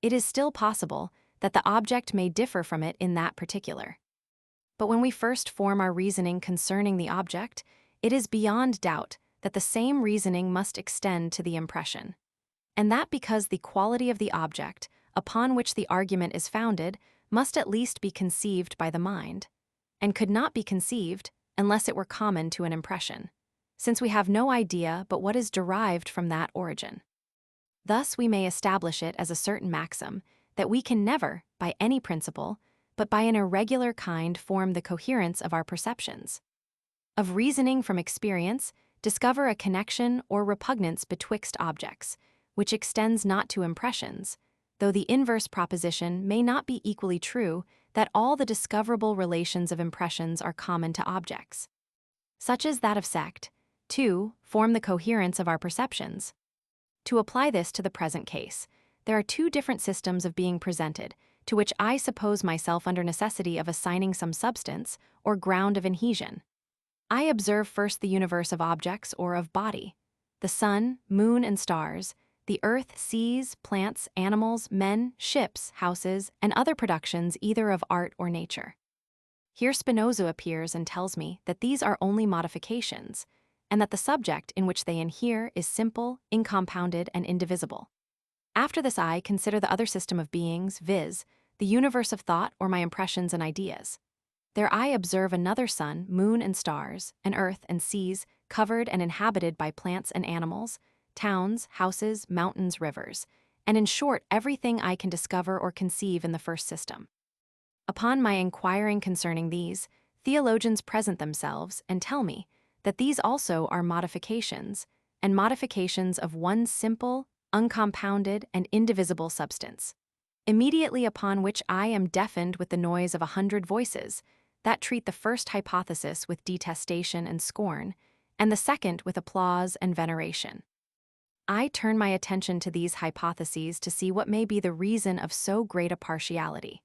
Speaker 1: It is still possible that the object may differ from it in that particular. But when we first form our reasoning concerning the object, it is beyond doubt that the same reasoning must extend to the impression. And that because the quality of the object, upon which the argument is founded, must at least be conceived by the mind, and could not be conceived unless it were common to an impression, since we have no idea but what is derived from that origin. Thus we may establish it as a certain maxim that we can never, by any principle, but by an irregular kind form the coherence of our perceptions. Of reasoning from experience, discover a connection or repugnance betwixt objects, which extends not to impressions, though the inverse proposition may not be equally true that all the discoverable relations of impressions are common to objects. Such as that of Sect, 2, form the coherence of our perceptions. To apply this to the present case, there are two different systems of being presented, to which I suppose myself under necessity of assigning some substance or ground of adhesion. I observe first the universe of objects or of body, the sun, moon, and stars, the earth, seas, plants, animals, men, ships, houses, and other productions either of art or nature. Here Spinoza appears and tells me that these are only modifications, and that the subject in which they inhere is simple, incompounded, and indivisible. After this I consider the other system of beings, viz., the universe of thought or my impressions and ideas. There I observe another sun, moon, and stars, and earth and seas, covered and inhabited by plants and animals, towns, houses, mountains, rivers, and in short everything I can discover or conceive in the first system. Upon my inquiring concerning these, theologians present themselves and tell me that these also are modifications, and modifications of one simple, uncompounded, and indivisible substance. Immediately upon which I am deafened with the noise of 100 voices, that treat the first hypothesis with detestation and scorn, and the second with applause and veneration. I turn my attention to these hypotheses to see what may be the reason of so great a partiality,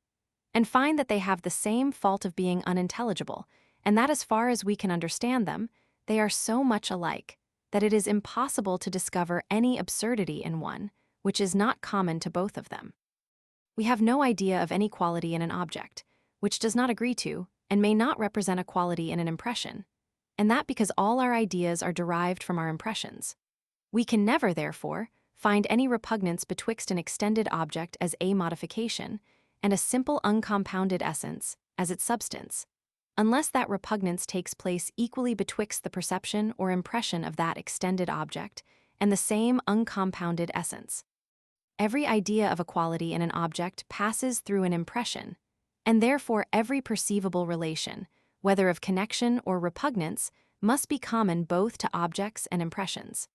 Speaker 1: and find that they have the same fault of being unintelligible, and that as far as we can understand them, they are so much alike that it is impossible to discover any absurdity in one which is not common to both of them. We have no idea of any quality in an object, which does not agree to, and may not represent a quality in an impression, and that because all our ideas are derived from our impressions. We can never, therefore, find any repugnance betwixt an extended object as a modification, and a simple uncompounded essence as its substance, unless that repugnance takes place equally betwixt the perception or impression of that extended object and the same uncompounded essence. Every idea of a quality in an object passes through an impression, and therefore every perceivable relation, whether of connection or repugnance, must be common both to objects and impressions.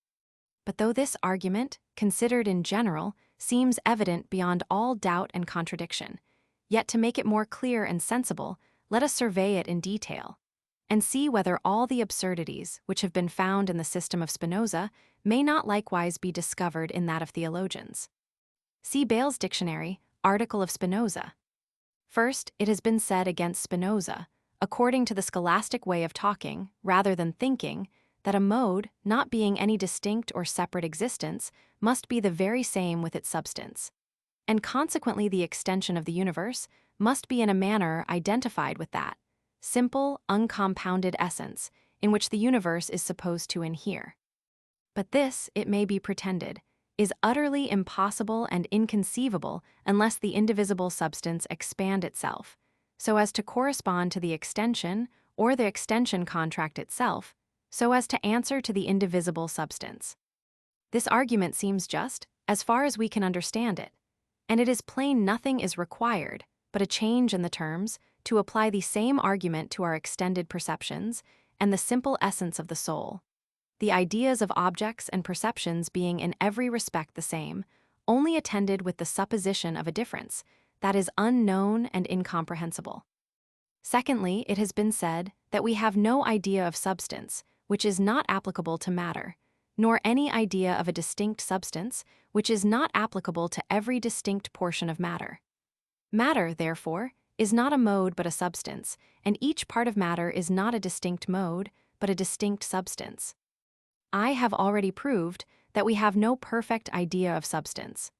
Speaker 1: But though this argument, considered in general, seems evident beyond all doubt and contradiction, yet to make it more clear and sensible, let us survey it in detail, and see whether all the absurdities which have been found in the system of Spinoza may not likewise be discovered in that of theologians. See Bayle's Dictionary, article of Spinoza. First, it has been said against Spinoza, according to the scholastic way of talking, rather than thinking, that a mode, not being any distinct or separate existence, must be the very same with its substance, and consequently the extension of the universe must be in a manner identified with that simple, uncompounded essence in which the universe is supposed to inhere. But this, it may be pretended, is utterly impossible and inconceivable unless the indivisible substance expand itself, so as to correspond to the extension, or the extension contract itself, so as to answer to the indivisible substance. This argument seems just, as far as we can understand it, and it is plain nothing is required but a change in the terms to apply the same argument to our extended perceptions and the simple essence of the soul. the ideas of objects and perceptions being in every respect the same, only attended with the supposition of a difference that is unknown and incomprehensible. Secondly, it has been said that we have no idea of substance, which is not applicable to matter, nor any idea of a distinct substance, which is not applicable to every distinct portion of matter. Matter, therefore, is not a mode but a substance, and each part of matter is not a distinct mode but a distinct substance. I have already proved that we have no perfect idea of substance,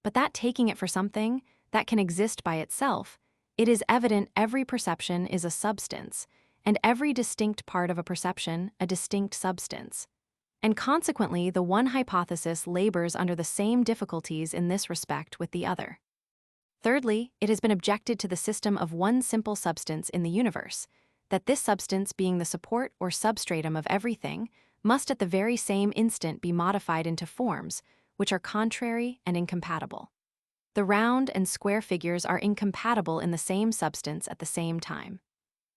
Speaker 1: but that taking it for something that can exist by itself, it is evident every perception is a substance, and every distinct part of a perception a distinct substance. And consequently, the one hypothesis labors under the same difficulties in this respect with the other. Thirdly, it has been objected to the system of one simple substance in the universe, that this substance being the support or substratum of everything, must at the very same instant be modified into forms, which are contrary and incompatible. The round and square figures are incompatible in the same substance at the same time.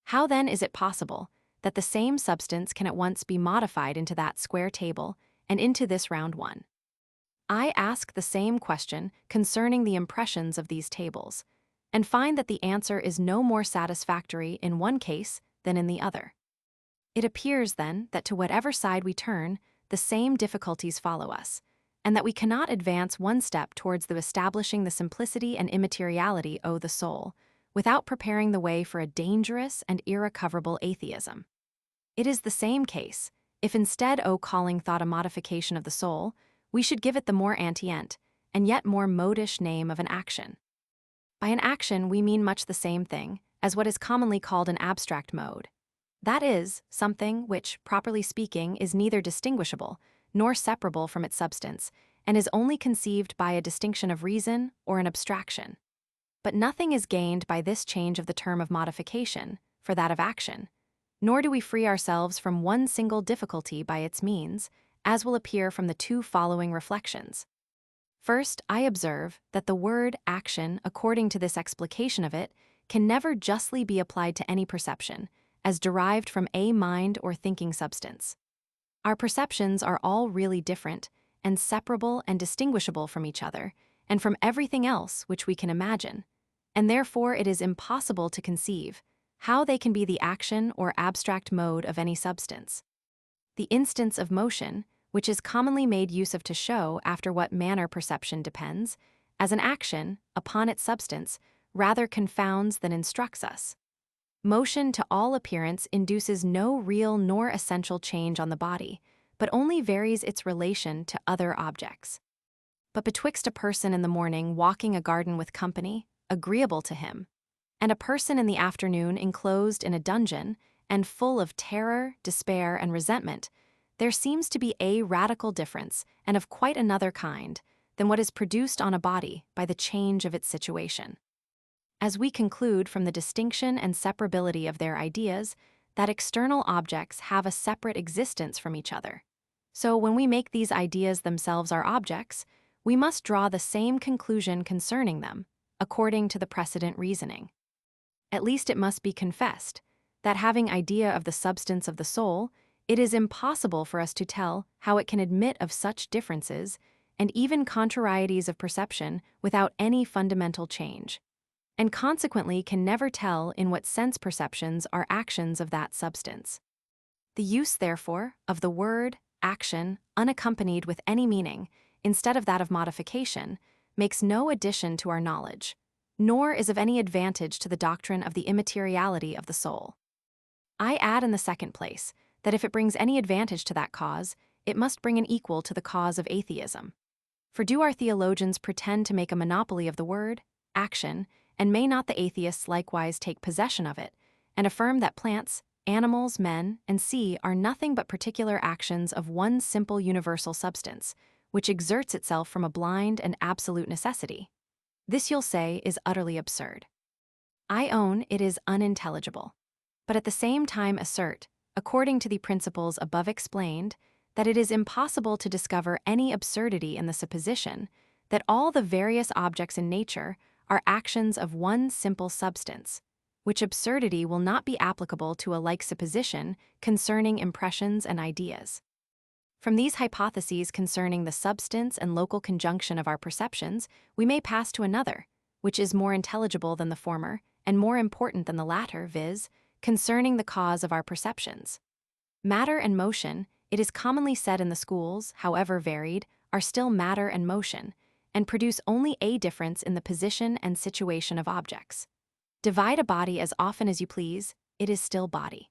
Speaker 1: How then is it possible that the same substance can at once be modified into that square table and into this round one? I ask the same question concerning the impressions of these tables, and find that the answer is no more satisfactory in one case than in the other. It appears, then, that to whatever side we turn, the same difficulties follow us, and that we cannot advance one step towards the establishing the simplicity and immateriality o' the soul, without preparing the way for a dangerous and irrecoverable atheism. It is the same case, if instead o' calling thought a modification of the soul, we should give it the more antient, and yet more modish name of an action. By an action we mean much the same thing as what is commonly called an abstract mode. That is, something which, properly speaking, is neither distinguishable nor separable from its substance, and is only conceived by a distinction of reason or an abstraction. But nothing is gained by this change of the term of modification for that of action, nor do we free ourselves from one single difficulty by its means, as will appear from the two following reflections. First, I observe that the word action, according to this explication of it, can never justly be applied to any perception, as derived from a mind or thinking substance. Our perceptions are all really different, and separable and distinguishable from each other, and from everything else which we can imagine, and therefore it is impossible to conceive how they can be the action or abstract mode of any substance. The instance of motion, which is commonly made use of to show after what manner perception depends, as an action, upon its substance, rather confounds than instructs us. Motion to all appearance induces no real nor essential change on the body, but only varies its relation to other objects. But betwixt a person in the morning walking a garden with company, agreeable to him, and a person in the afternoon enclosed in a dungeon, and full of terror, despair, and resentment, there seems to be a radical difference, and of quite another kind, than what is produced on a body by the change of its situation. As we conclude from the distinction and separability of their ideas, that external objects have a separate existence from each other. So when we make these ideas themselves our objects, we must draw the same conclusion concerning them, according to the precedent reasoning. At least it must be confessed, that having idea of the substance of the soul, it is impossible for us to tell how it can admit of such differences, and even contrarieties of perception without any fundamental change, and consequently can never tell in what sense perceptions are actions of that substance. The use, therefore, of the word action, unaccompanied with any meaning, instead of that of modification, makes no addition to our knowledge, nor is of any advantage to the doctrine of the immateriality of the soul. I add in the second place, that if it brings any advantage to that cause, it must bring an equal to the cause of atheism. For do our theologians pretend to make a monopoly of the word action, and may not the atheists likewise take possession of it, and affirm that plants, animals, men, and sea are nothing but particular actions of one simple universal substance, which exerts itself from a blind and absolute necessity? This, you'll say, is utterly absurd. I own it is unintelligible, but at the same time assert, according to the principles above explained, that it is impossible to discover any absurdity in the supposition that all the various objects in nature are actions of one simple substance, which absurdity will not be applicable to a like supposition concerning impressions and ideas. From these hypotheses concerning the substance and local conjunction of our perceptions, we may pass to another, which is more intelligible than the former, and more important than the latter, viz., concerning the cause of our perceptions. Matter and motion, it is commonly said in the schools, however varied, are still matter and motion, and produce only a difference in the position and situation of objects. Divide a body as often as you please, it is still body.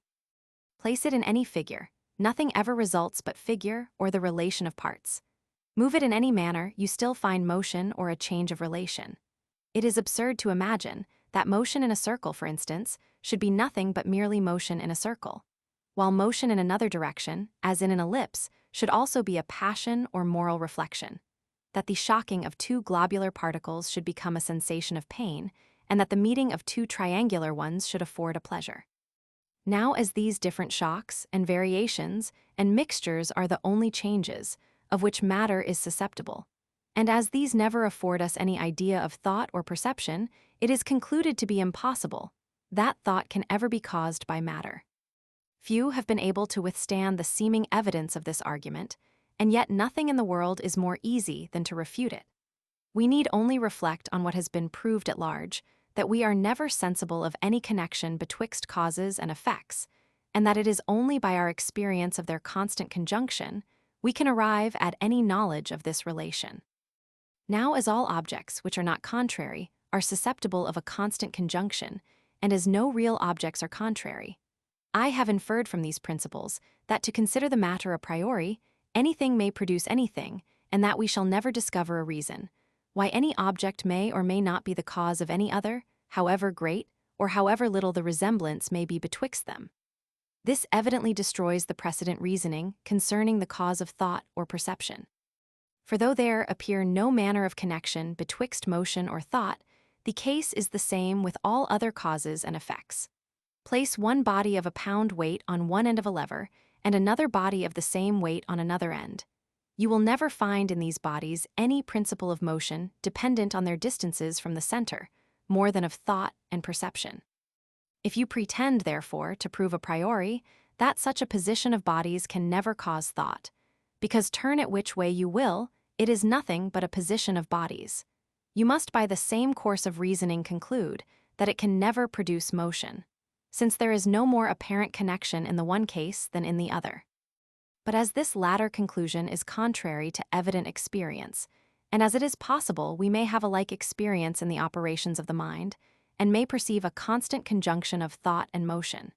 Speaker 1: Place it in any figure, nothing ever results but figure or the relation of parts. Move it in any manner, you still find motion or a change of relation. It is absurd to imagine that motion in a circle, for instance, should be nothing but merely motion in a circle, while motion in another direction, as in an ellipse, should also be a passion or moral reflection, that the shocking of two globular particles should become a sensation of pain, and that the meeting of two triangular ones should afford a pleasure. Now, as these different shocks and variations and mixtures are the only changes of which matter is susceptible, and as these never afford us any idea of thought or perception, it is concluded to be impossible that thought can ever be caused by matter. Few have been able to withstand the seeming evidence of this argument, and yet nothing in the world is more easy than to refute it. We need only reflect on what has been proved at large, that we are never sensible of any connection betwixt causes and effects, and that it is only by our experience of their constant conjunction we can arrive at any knowledge of this relation. Now, as all objects which are not contrary are susceptible of a constant conjunction, and as no real objects are contrary, I have inferred from these principles that to consider the matter a priori, anything may produce anything, and that we shall never discover a reason why any object may or may not be the cause of any other, however great or however little the resemblance may be betwixt them. This evidently destroys the precedent reasoning concerning the cause of thought or perception. For though there appear no manner of connection betwixt motion or thought, the case is the same with all other causes and effects. Place one body of a pound weight on one end of a lever, and another body of the same weight on another end. You will never find in these bodies any principle of motion dependent on their distances from the center, more than of thought and perception. If you pretend, therefore, to prove a priori that such a position of bodies can never cause thought, because turn it which way you will, it is nothing but a position of bodies, you must by the same course of reasoning conclude that it can never produce motion, since there is no more apparent connection in the one case than in the other. But as this latter conclusion is contrary to evident experience, and as it is possible we may have a like experience in the operations of the mind, and may perceive a constant conjunction of thought and motion,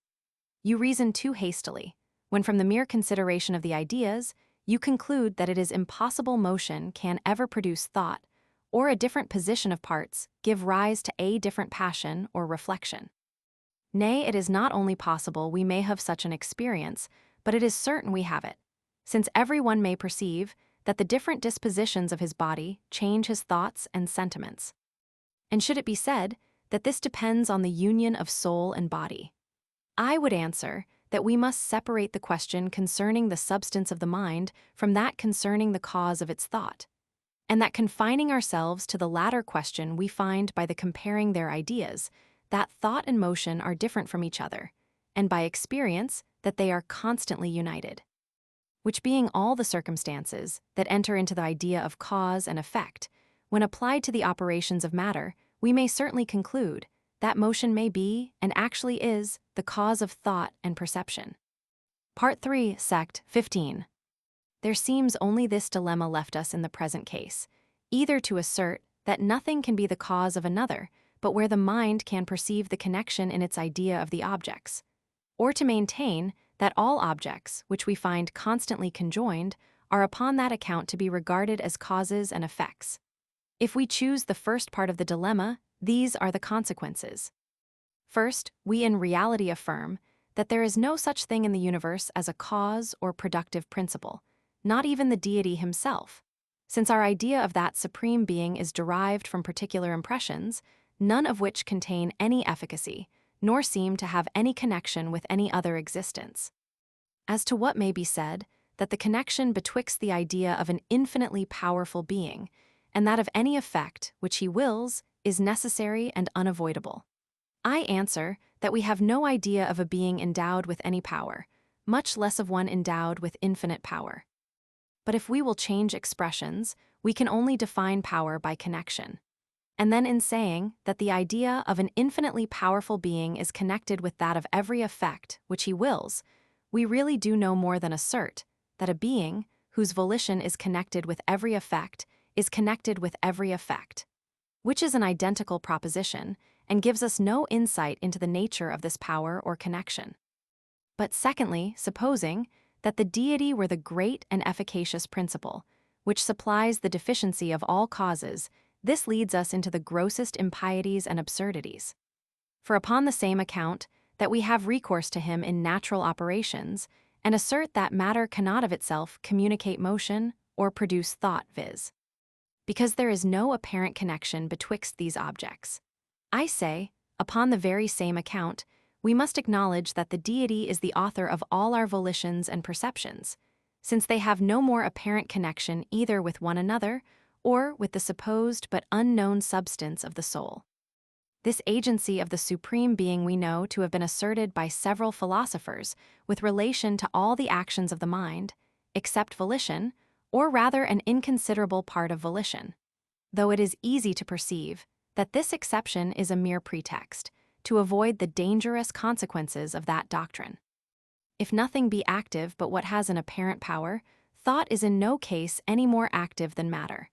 Speaker 1: you reason too hastily, when from the mere consideration of the ideas, you conclude that it is impossible motion can ever produce thought, or a different position of parts give rise to a different passion or reflection. Nay, it is not only possible we may have such an experience, but it is certain we have it, since every one may perceive that the different dispositions of his body change his thoughts and sentiments. And should it be said that this depends on the union of soul and body, I would answer that we must separate the question concerning the substance of the mind from that concerning the cause of its thought, and that confining ourselves to the latter question we find by the comparing their ideas, that thought and motion are different from each other, and by experience that they are constantly united. Which being all the circumstances that enter into the idea of cause and effect, when applied to the operations of matter, we may certainly conclude that motion may be, and actually is, the cause of thought and perception. Part 3, Sect 15. There seems only this dilemma left us in the present case, either to assert that nothing can be the cause of another, but where the mind can perceive the connection in its idea of the objects, or to maintain that all objects, which we find constantly conjoined, are upon that account to be regarded as causes and effects. If we choose the first part of the dilemma, these are the consequences. First, we in reality affirm that there is no such thing in the universe as a cause or productive principle, not even the deity himself. Since our idea of that supreme being is derived from particular impressions, none of which contain any efficacy, nor seem to have any connection with any other existence. As to what may be said, that the connection betwixt the idea of an infinitely powerful being and that of any effect which he wills is necessary and unavoidable, I answer that we have no idea of a being endowed with any power, much less of one endowed with infinite power. But if we will change expressions, we can only define power by connection. And then in saying that the idea of an infinitely powerful being is connected with that of every effect which he wills, we really do no more than assert that a being whose volition is connected with every effect is connected with every effect, which is an identical proposition and gives us no insight into the nature of this power or connection. But secondly, supposing that the deity were the great and efficacious principle, which supplies the deficiency of all causes, this leads us into the grossest impieties and absurdities. For upon the same account that we have recourse to him in natural operations, and assert that matter cannot of itself communicate motion or produce thought, viz. because there is no apparent connection betwixt these objects. I say, upon the very same account, we must acknowledge that the deity is the author of all our volitions and perceptions, since they have no more apparent connection either with one another or with the supposed but unknown substance of the soul. This agency of the Supreme Being we know to have been asserted by several philosophers with relation to all the actions of the mind, except volition, or rather an inconsiderable part of volition, though it is easy to perceive that this exception is a mere pretext to avoid the dangerous consequences of that doctrine. If nothing be active but what has an apparent power, thought is in no case any more active than matter.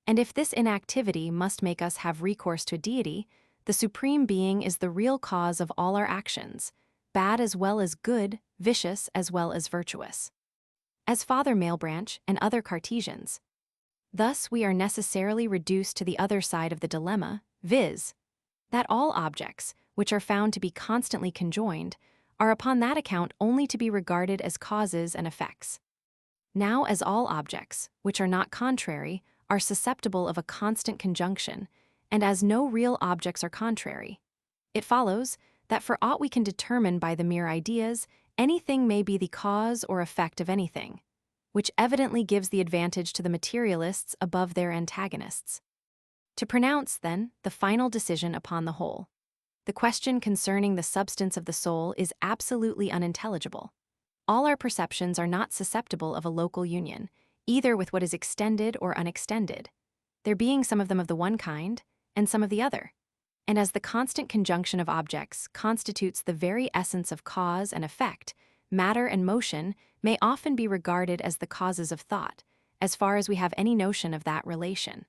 Speaker 1: And if this inactivity must make us have recourse to a deity, the Supreme Being is the real cause of all our actions, bad as well as good, vicious as well as virtuous. As Father Malebranche and other Cartesians. Thus we are necessarily reduced to the other side of the dilemma, viz. that all objects, which are found to be constantly conjoined, are upon that account only to be regarded as causes and effects. Now as all objects, which are not contrary, are susceptible of a constant conjunction, and as no real objects are contrary, it follows that for aught we can determine by the mere ideas, anything may be the cause or effect of anything, which evidently gives the advantage to the materialists above their antagonists. To pronounce, then, the final decision upon the whole, the question concerning the substance of the soul is absolutely unintelligible. All our perceptions are not susceptible of a local union, either with what is extended or unextended, there being some of them of the one kind and some of the other. And as the constant conjunction of objects constitutes the very essence of cause and effect, matter and motion may often be regarded as the causes of thought, as far as we have any notion of that relation.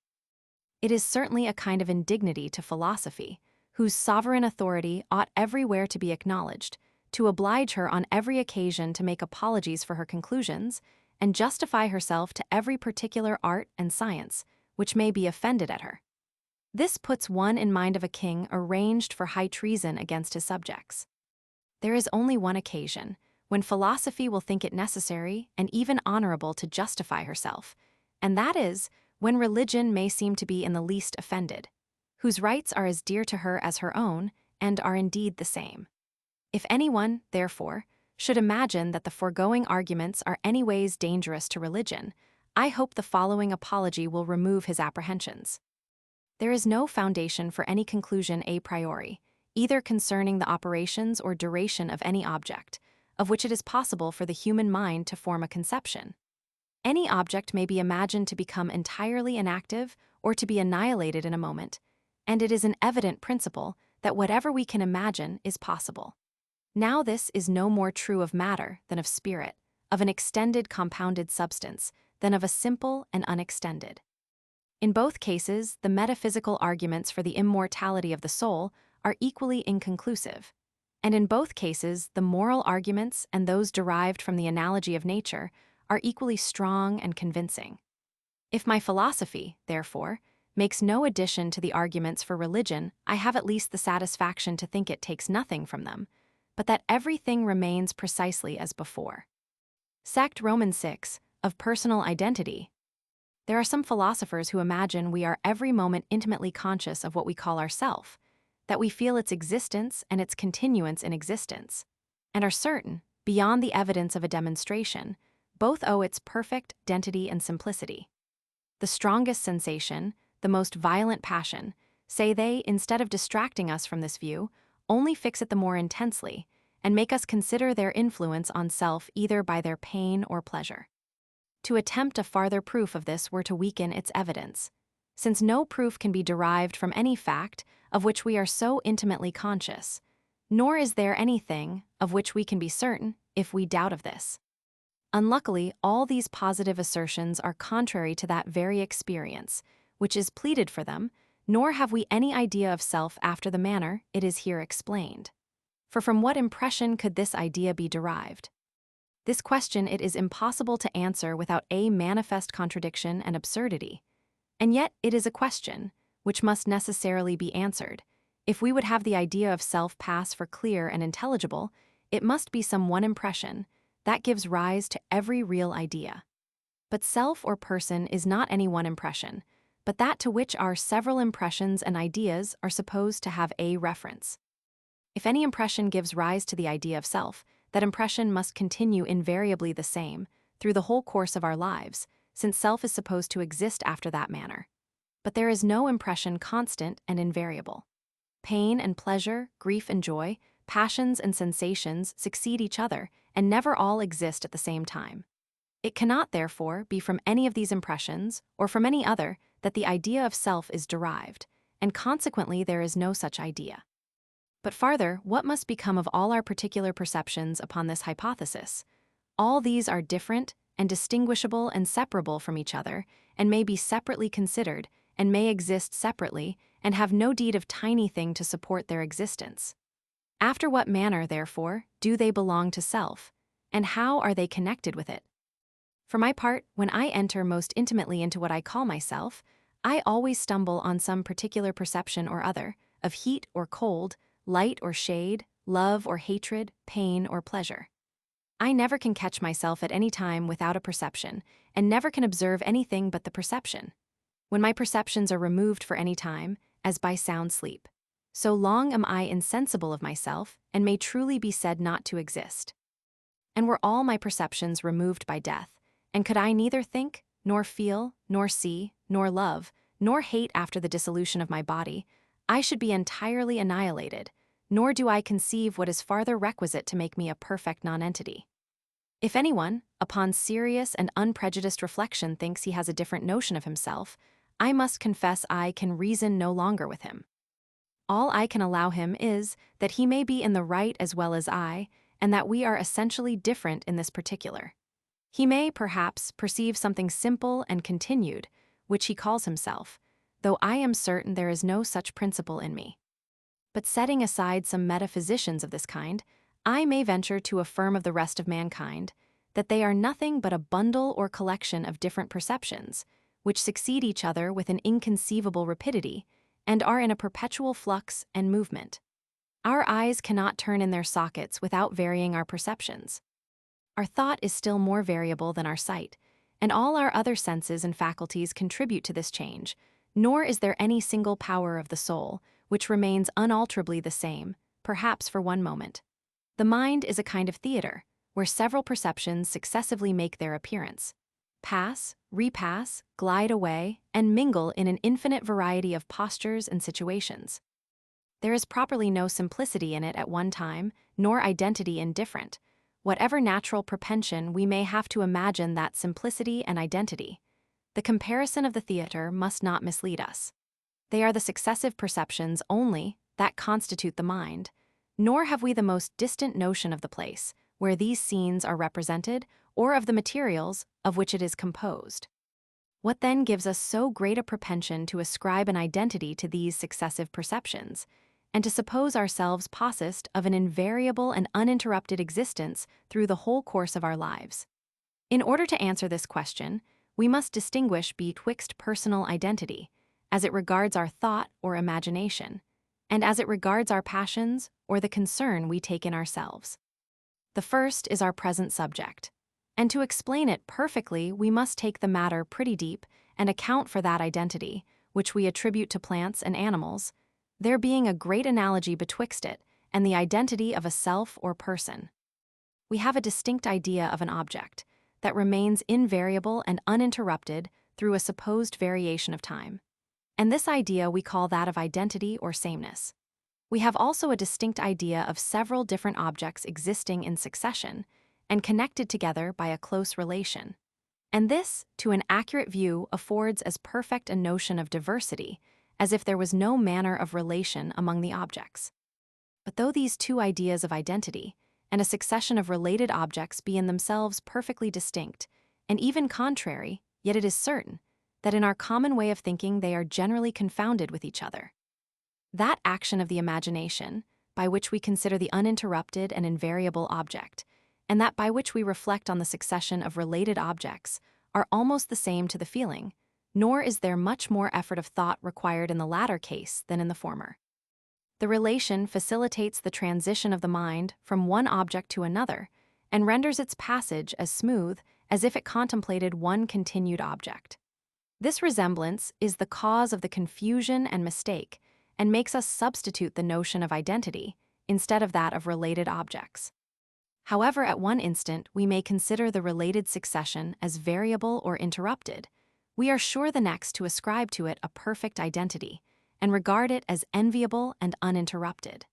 Speaker 1: It is certainly a kind of indignity to philosophy, whose sovereign authority ought everywhere to be acknowledged, to oblige her on every occasion to make apologies for her conclusions, and justify herself to every particular art and science which may be offended at her. This puts one in mind of a king arranged for high treason against his subjects. There is only one occasion when philosophy will think it necessary and even honorable to justify herself, and that is when religion may seem to be in the least offended, whose rights are as dear to her as her own, and are indeed the same. If anyone, therefore, should imagine that the foregoing arguments are anyways dangerous to religion, I hope the following apology will remove his apprehensions. There is no foundation for any conclusion a priori, either concerning the operations or duration of any object, of which it is possible for the human mind to form a conception. Any object may be imagined to become entirely inactive or to be annihilated in a moment, and it is an evident principle that whatever we can imagine is possible. Now this is no more true of matter than of spirit, of an extended compounded substance than of a simple and unextended. In both cases, the metaphysical arguments for the immortality of the soul are equally inconclusive, and in both cases the moral arguments and those derived from the analogy of nature are equally strong and convincing. If my philosophy, therefore, makes no addition to the arguments for religion, I have at least the satisfaction to think it takes nothing from them, but that everything remains precisely as before. Sect Roman 6, of personal identity. There are some philosophers who imagine we are every moment intimately conscious of what we call ourself, that we feel its existence and its continuance in existence, and are certain, beyond the evidence of a demonstration, both owe its perfect identity and simplicity. The strongest sensation, the most violent passion, say they, instead of distracting us from this view, only fix it the more intensely, and make us consider their influence on self either by their pain or pleasure. To attempt a farther proof of this were to weaken its evidence, since no proof can be derived from any fact of which we are so intimately conscious, nor is there anything of which we can be certain if we doubt of this. Unluckily, all these positive assertions are contrary to that very experience, which is pleaded for them, nor have we any idea of self after the manner it is here explained. For from what impression could this idea be derived? This question it is impossible to answer without a manifest contradiction and absurdity. And yet it is a question which must necessarily be answered. If we would have the idea of self pass for clear and intelligible, it must be some one impression that gives rise to every real idea. But self or person is not any one impression, but that to which our several impressions and ideas are supposed to have a reference. If any impression gives rise to the idea of self, that impression must continue invariably the same through the whole course of our lives, since self is supposed to exist after that manner. But there is no impression constant and invariable. Pain and pleasure, grief and joy, passions and sensations succeed each other and never all exist at the same time. It cannot, therefore, be from any of these impressions, or from any other, that the idea of self is derived, and consequently there is no such idea. But farther, what must become of all our particular perceptions upon this hypothesis? All these are different and distinguishable and separable from each other, and may be separately considered, and may exist separately, and have no deed of tiny thing to support their existence. After what manner, therefore, do they belong to self, and how are they connected with it? For my part, when I enter most intimately into what I call myself, I always stumble on some particular perception or other, of heat or cold, light or shade, love or hatred, pain or pleasure. I never can catch myself at any time without a perception, and never can observe anything but the perception. When my perceptions are removed for any time, as by sound sleep, so long am I insensible of myself, and may truly be said not to exist. And were all my perceptions removed by death, and could I neither think, nor feel, nor see, nor love, nor hate after the dissolution of my body, I should be entirely annihilated, nor do I conceive what is farther requisite to make me a perfect nonentity. If anyone, upon serious and unprejudiced reflection, thinks he has a different notion of himself, I must confess I can reason no longer with him. All I can allow him is that he may be in the right as well as I, and that we are essentially different in this particular. He may, perhaps, perceive something simple and continued, which he calls himself, though I am certain there is no such principle in me. But setting aside some metaphysicians of this kind, I may venture to affirm of the rest of mankind that they are nothing but a bundle or collection of different perceptions, which succeed each other with an inconceivable rapidity, and are in a perpetual flux and movement. Our eyes cannot turn in their sockets without varying our perceptions. Our thought is still more variable than our sight, and all our other senses and faculties contribute to this change, nor is there any single power of the soul which remains unalterably the same, perhaps for one moment. The mind is a kind of theater, where several perceptions successively make their appearance, pass, repass, glide away, and mingle in an infinite variety of postures and situations. There is properly no simplicity in it at one time, nor identity in different, whatever natural propension we may have to imagine that simplicity and identity. The comparison of the theater must not mislead us. They are the successive perceptions only that constitute the mind, nor have we the most distant notion of the place where these scenes are represented or of the materials of which it is composed. What then gives us so great a propension to ascribe an identity to these successive perceptions, and to suppose ourselves possessed of an invariable and uninterrupted existence through the whole course of our lives? In order to answer this question, we must distinguish betwixt personal identity, as it regards our thought or imagination, and as it regards our passions or the concern we take in ourselves. The first is our present subject, and to explain it perfectly we must take the matter pretty deep and account for that identity, which we attribute to plants and animals, there being a great analogy betwixt it and the identity of a self or person. We have a distinct idea of an object that remains invariable and uninterrupted through a supposed variation of time, and this idea we call that of identity or sameness. We have also a distinct idea of several different objects existing in succession and connected together by a close relation, And this, to an accurate view, affords as perfect a notion of diversity as if there was no manner of relation among the objects. But though these two ideas of identity and a succession of related objects be in themselves perfectly distinct, and even contrary, yet it is certain that in our common way of thinking they are generally confounded with each other. That action of the imagination, by which we consider the uninterrupted and invariable object, and that by which we reflect on the succession of related objects, are almost the same to the feeling, nor is there much more effort of thought required in the latter case than in the former. The relation facilitates the transition of the mind from one object to another, and renders its passage as smooth as if it contemplated one continued object. This resemblance is the cause of the confusion and mistake, and makes us substitute the notion of identity instead of that of related objects. However, at one instant we may consider the related succession as variable or interrupted, we are sure the next to ascribe to it a perfect identity, and regard it as enviable and uninterrupted.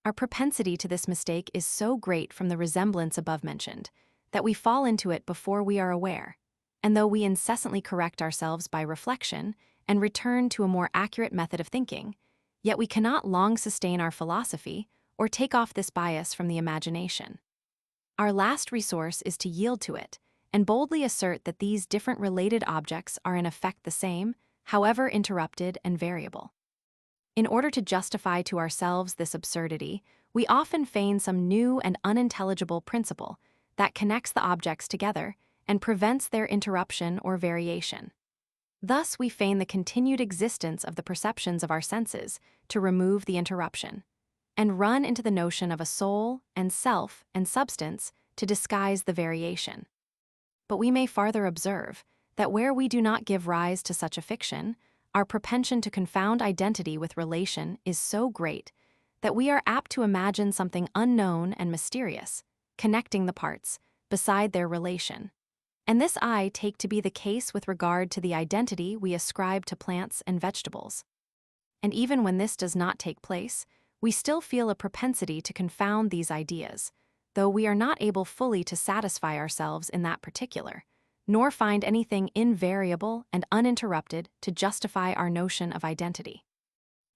Speaker 1: Our propensity to this mistake is so great from the resemblance above mentioned, that we fall into it before we are aware, and though we incessantly correct ourselves by reflection and return to a more accurate method of thinking, yet we cannot long sustain our philosophy or take off this bias from the imagination. Our last resource is to yield to it, and boldly assert that these different related objects are in effect the same, however interrupted and variable. In order to justify to ourselves this absurdity, we often feign some new and unintelligible principle that connects the objects together and prevents their interruption or variation. Thus, we feign the continued existence of the perceptions of our senses to remove the interruption, and run into the notion of a soul and self and substance to disguise the variation. But we may farther observe that where we do not give rise to such a fiction, our propension to confound identity with relation is so great that we are apt to imagine something unknown and mysterious, connecting the parts, beside their relation. And this I take to be the case with regard to the identity we ascribe to plants and vegetables. And even when this does not take place, we still feel a propensity to confound these ideas, though we are not able fully to satisfy ourselves in that particular, nor find anything invariable and uninterrupted to justify our notion of identity.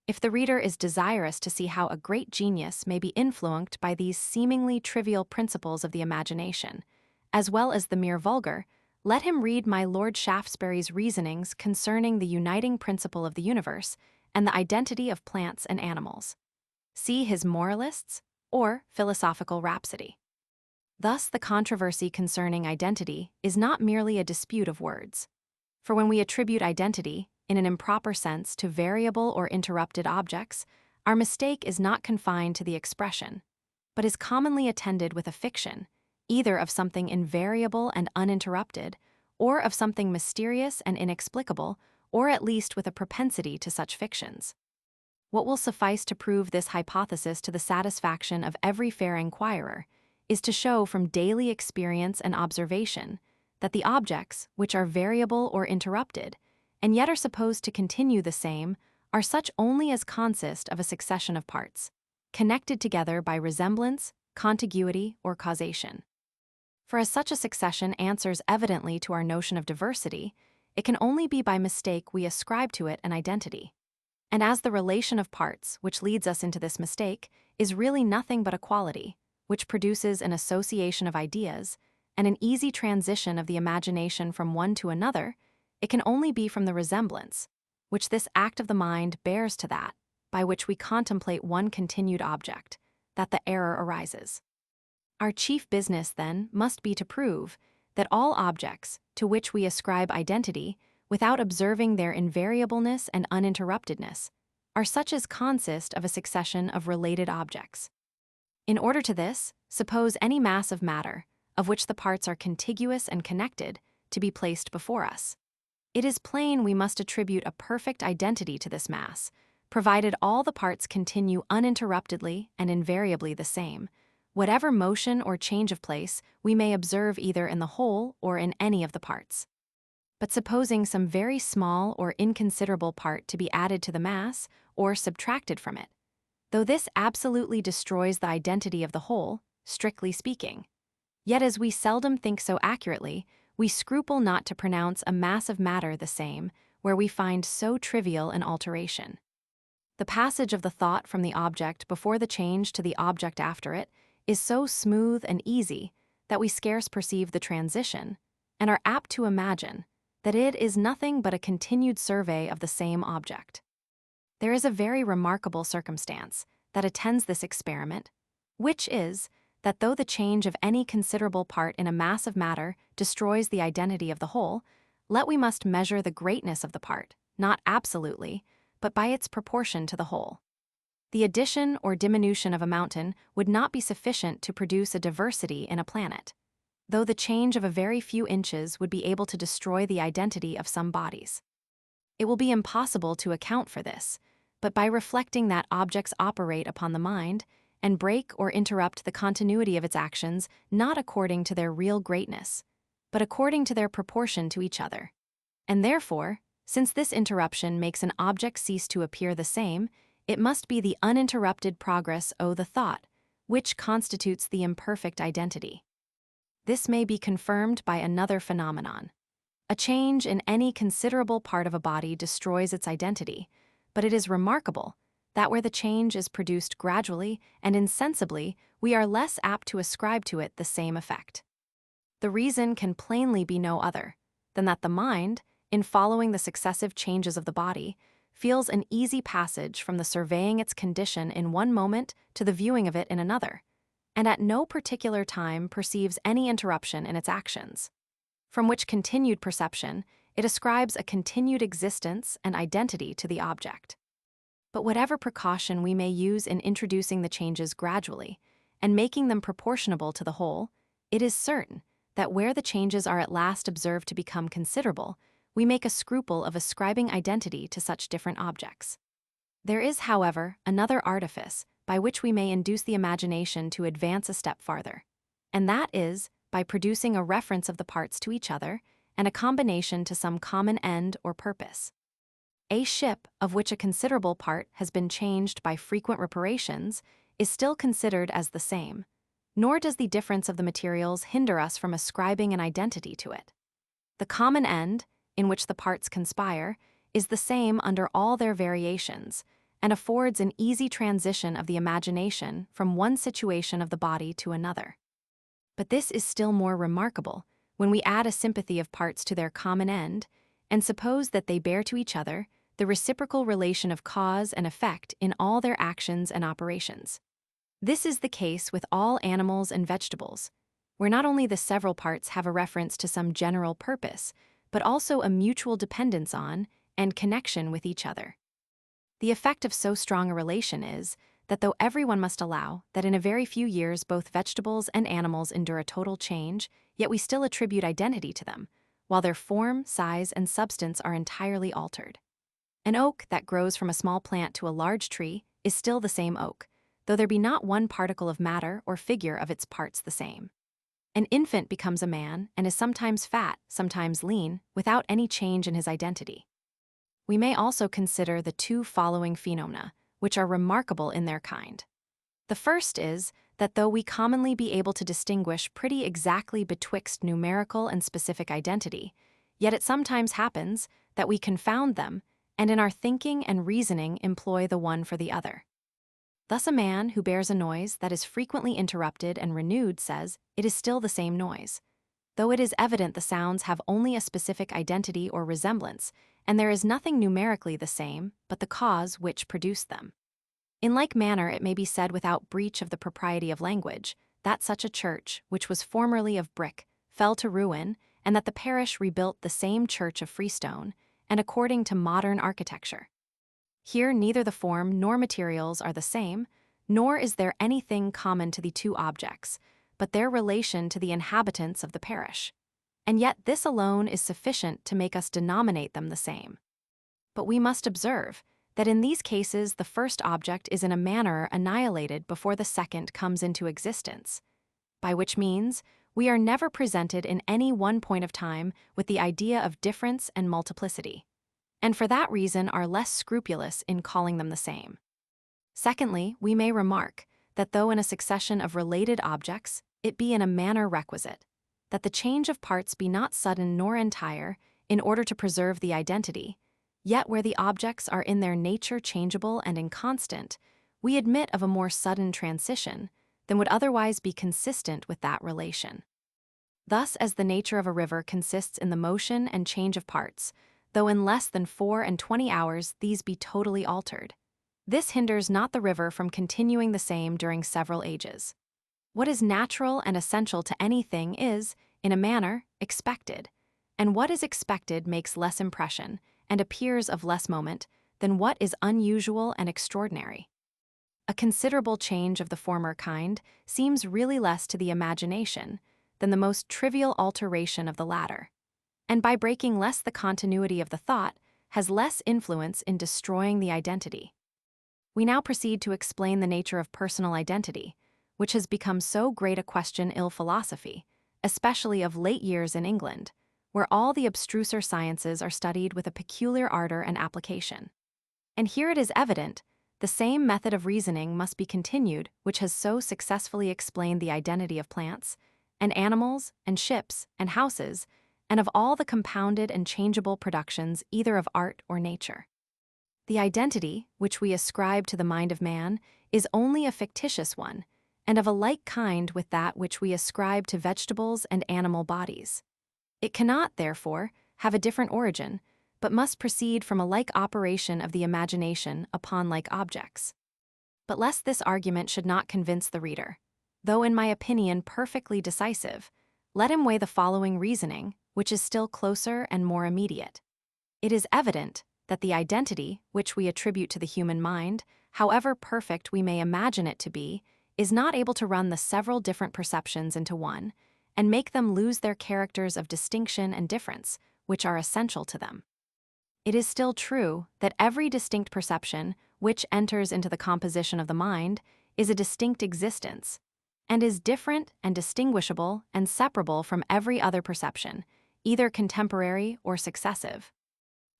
Speaker 1: If the reader is desirous to see how a great genius may be influenced by these seemingly trivial principles of the imagination, as well as the mere vulgar, let him read my Lord Shaftesbury's reasonings concerning the uniting principle of the universe and the identity of plants and animals. See his Moralists or Philosophical Rhapsody. Thus, the controversy concerning identity is not merely a dispute of words. For when we attribute identity, in an improper sense, to variable or interrupted objects, our mistake is not confined to the expression, but is commonly attended with a fiction, either of something invariable and uninterrupted, or of something mysterious and inexplicable, or at least with a propensity to such fictions. What will suffice to prove this hypothesis to the satisfaction of every fair inquirer is to show from daily experience and observation that the objects, which are variable or interrupted, and yet are supposed to continue the same, are such only as consist of a succession of parts, connected together by resemblance, contiguity, or causation. For as such a succession answers evidently to our notion of diversity, it can only be by mistake we ascribe to it an identity. And as the relation of parts, which leads us into this mistake, is really nothing but a quality, which produces an association of ideas, and an easy transition of the imagination from one to another, it can only be from the resemblance, which this act of the mind bears to that, by which we contemplate one continued object, that the error arises. Our chief business, then, must be to prove that all objects, to which we ascribe identity, without observing their invariableness and uninterruptedness, are such as consist of a succession of related objects. In order to this, suppose any mass of matter, of which the parts are contiguous and connected, to be placed before us. It is plain we must attribute a perfect identity to this mass, provided all the parts continue uninterruptedly and invariably the same, whatever motion or change of place we may observe either in the whole or in any of the parts. But supposing some very small or inconsiderable part to be added to the mass or subtracted from it, though this absolutely destroys the identity of the whole, strictly speaking, yet as we seldom think so accurately, we scruple not to pronounce a mass of matter the same, where we find so trivial an alteration. The passage of the thought from the object before the change to the object after it is so smooth and easy that we scarce perceive the transition, and are apt to imagine that it is nothing but a continued survey of the same object. There is a very remarkable circumstance that attends this experiment, which is that though the change of any considerable part in a mass of matter destroys the identity of the whole, we must measure the greatness of the part, not absolutely, but by its proportion to the whole. The addition or diminution of a mountain would not be sufficient to produce a diversity in a planet, though the change of a very few inches would be able to destroy the identity of some bodies. It will be impossible to account for this, but by reflecting that objects operate upon the mind and break or interrupt the continuity of its actions not according to their real greatness, but according to their proportion to each other. And therefore, since this interruption makes an object cease to appear the same, it must be the uninterrupted progress of the thought, which constitutes the imperfect identity. This may be confirmed by another phenomenon. A change in any considerable part of a body destroys its identity, but it is remarkable that where the change is produced gradually and insensibly, we are less apt to ascribe to it the same effect. The reason can plainly be no other than that the mind, in following the successive changes of the body, feels an easy passage from the surveying its condition in one moment to the viewing of it in another, and at no particular time perceives any interruption in its actions, from which continued perception it ascribes a continued existence and identity to the object. But whatever precaution we may use in introducing the changes gradually and making them proportionable to the whole, it is certain that where the changes are at last observed to become considerable, we make a scruple of ascribing identity to such different objects. There is, however, another artifice by which we may induce the imagination to advance a step farther, and that is by producing a reference of the parts to each other and a combination to some common end or purpose. A ship, of which a considerable part has been changed by frequent reparations, is still considered as the same, nor does the difference of the materials hinder us from ascribing an identity to it. The common end, in which the parts conspire, is the same under all their variations, and affords an easy transition of the imagination from one situation of the body to another. But this is still more remarkable when we add a sympathy of parts to their common end, and suppose that they bear to each other the reciprocal relation of cause and effect in all their actions and operations. This is the case with all animals and vegetables, where not only the several parts have a reference to some general purpose, but also a mutual dependence on and connection with each other. The effect of so strong a relation is that though everyone must allow that in a very few years both vegetables and animals endure a total change, yet we still attribute identity to them, while their form, size, and substance are entirely altered. An oak that grows from a small plant to a large tree is still the same oak, though there be not one particle of matter or figure of its parts the same. An infant becomes a man and is sometimes fat, sometimes lean, without any change in his identity. We may also consider the two following phenomena, which are remarkable in their kind. The first is that though we commonly be able to distinguish pretty exactly betwixt numerical and specific identity, yet it sometimes happens that we confound them, and in our thinking and reasoning employ the one for the other. Thus a man who bears a noise that is frequently interrupted and renewed says it is still the same noise, though it is evident the sounds have only a specific identity or resemblance, and there is nothing numerically the same but the cause which produced them. In like manner it may be said without breach of the propriety of language that such a church, which was formerly of brick, fell to ruin, and that the parish rebuilt the same church of freestone, and according to modern architecture. Here neither the form nor materials are the same, nor is there anything common to the two objects, but their relation to the inhabitants of the parish. And yet this alone is sufficient to make us denominate them the same. But we must observe that in these cases the first object is in a manner annihilated before the second comes into existence, by which means we are never presented in any one point of time with the idea of difference and multiplicity, and for that reason are less scrupulous in calling them the same. Secondly, we may remark that though in a succession of related objects, it be in a manner requisite, that the change of parts be not sudden nor entire, in order to preserve the identity, yet where the objects are in their nature changeable and inconstant, we admit of a more sudden transition than would otherwise be consistent with that relation. Thus, as the nature of a river consists in the motion and change of parts, though in less than 24 hours these be totally altered, this hinders not the river from continuing the same during several ages. What is natural and essential to anything is, in a manner, expected, and what is expected makes less impression and appears of less moment than what is unusual and extraordinary. A considerable change of the former kind seems really less to the imagination than the most trivial alteration of the latter, and by breaking less the continuity of the thought, has less influence in destroying the identity. We now proceed to explain the nature of personal identity, which has become so great a question in philosophy, especially of late years in England, where all the abstruser sciences are studied with a peculiar ardor and application. And here it is evident, the same method of reasoning must be continued which has so successfully explained the identity of plants, and animals, and ships, and houses, and of all the compounded and changeable productions either of art or nature. The identity, which we ascribe to the mind of man, is only a fictitious one, and of a like kind with that which we ascribe to vegetables and animal bodies. It cannot, therefore, have a different origin, but must proceed from a like operation of the imagination upon like objects. But lest this argument should not convince the reader, though in my opinion perfectly decisive, let him weigh the following reasoning, which is still closer and more immediate. It is evident that the identity, which we attribute to the human mind, however perfect we may imagine it to be, is not able to run the several different perceptions into one, and make them lose their characters of distinction and difference, which are essential to them. It is still true that every distinct perception, which enters into the composition of the mind, is a distinct existence, and is different and distinguishable and separable from every other perception, either contemporary or successive.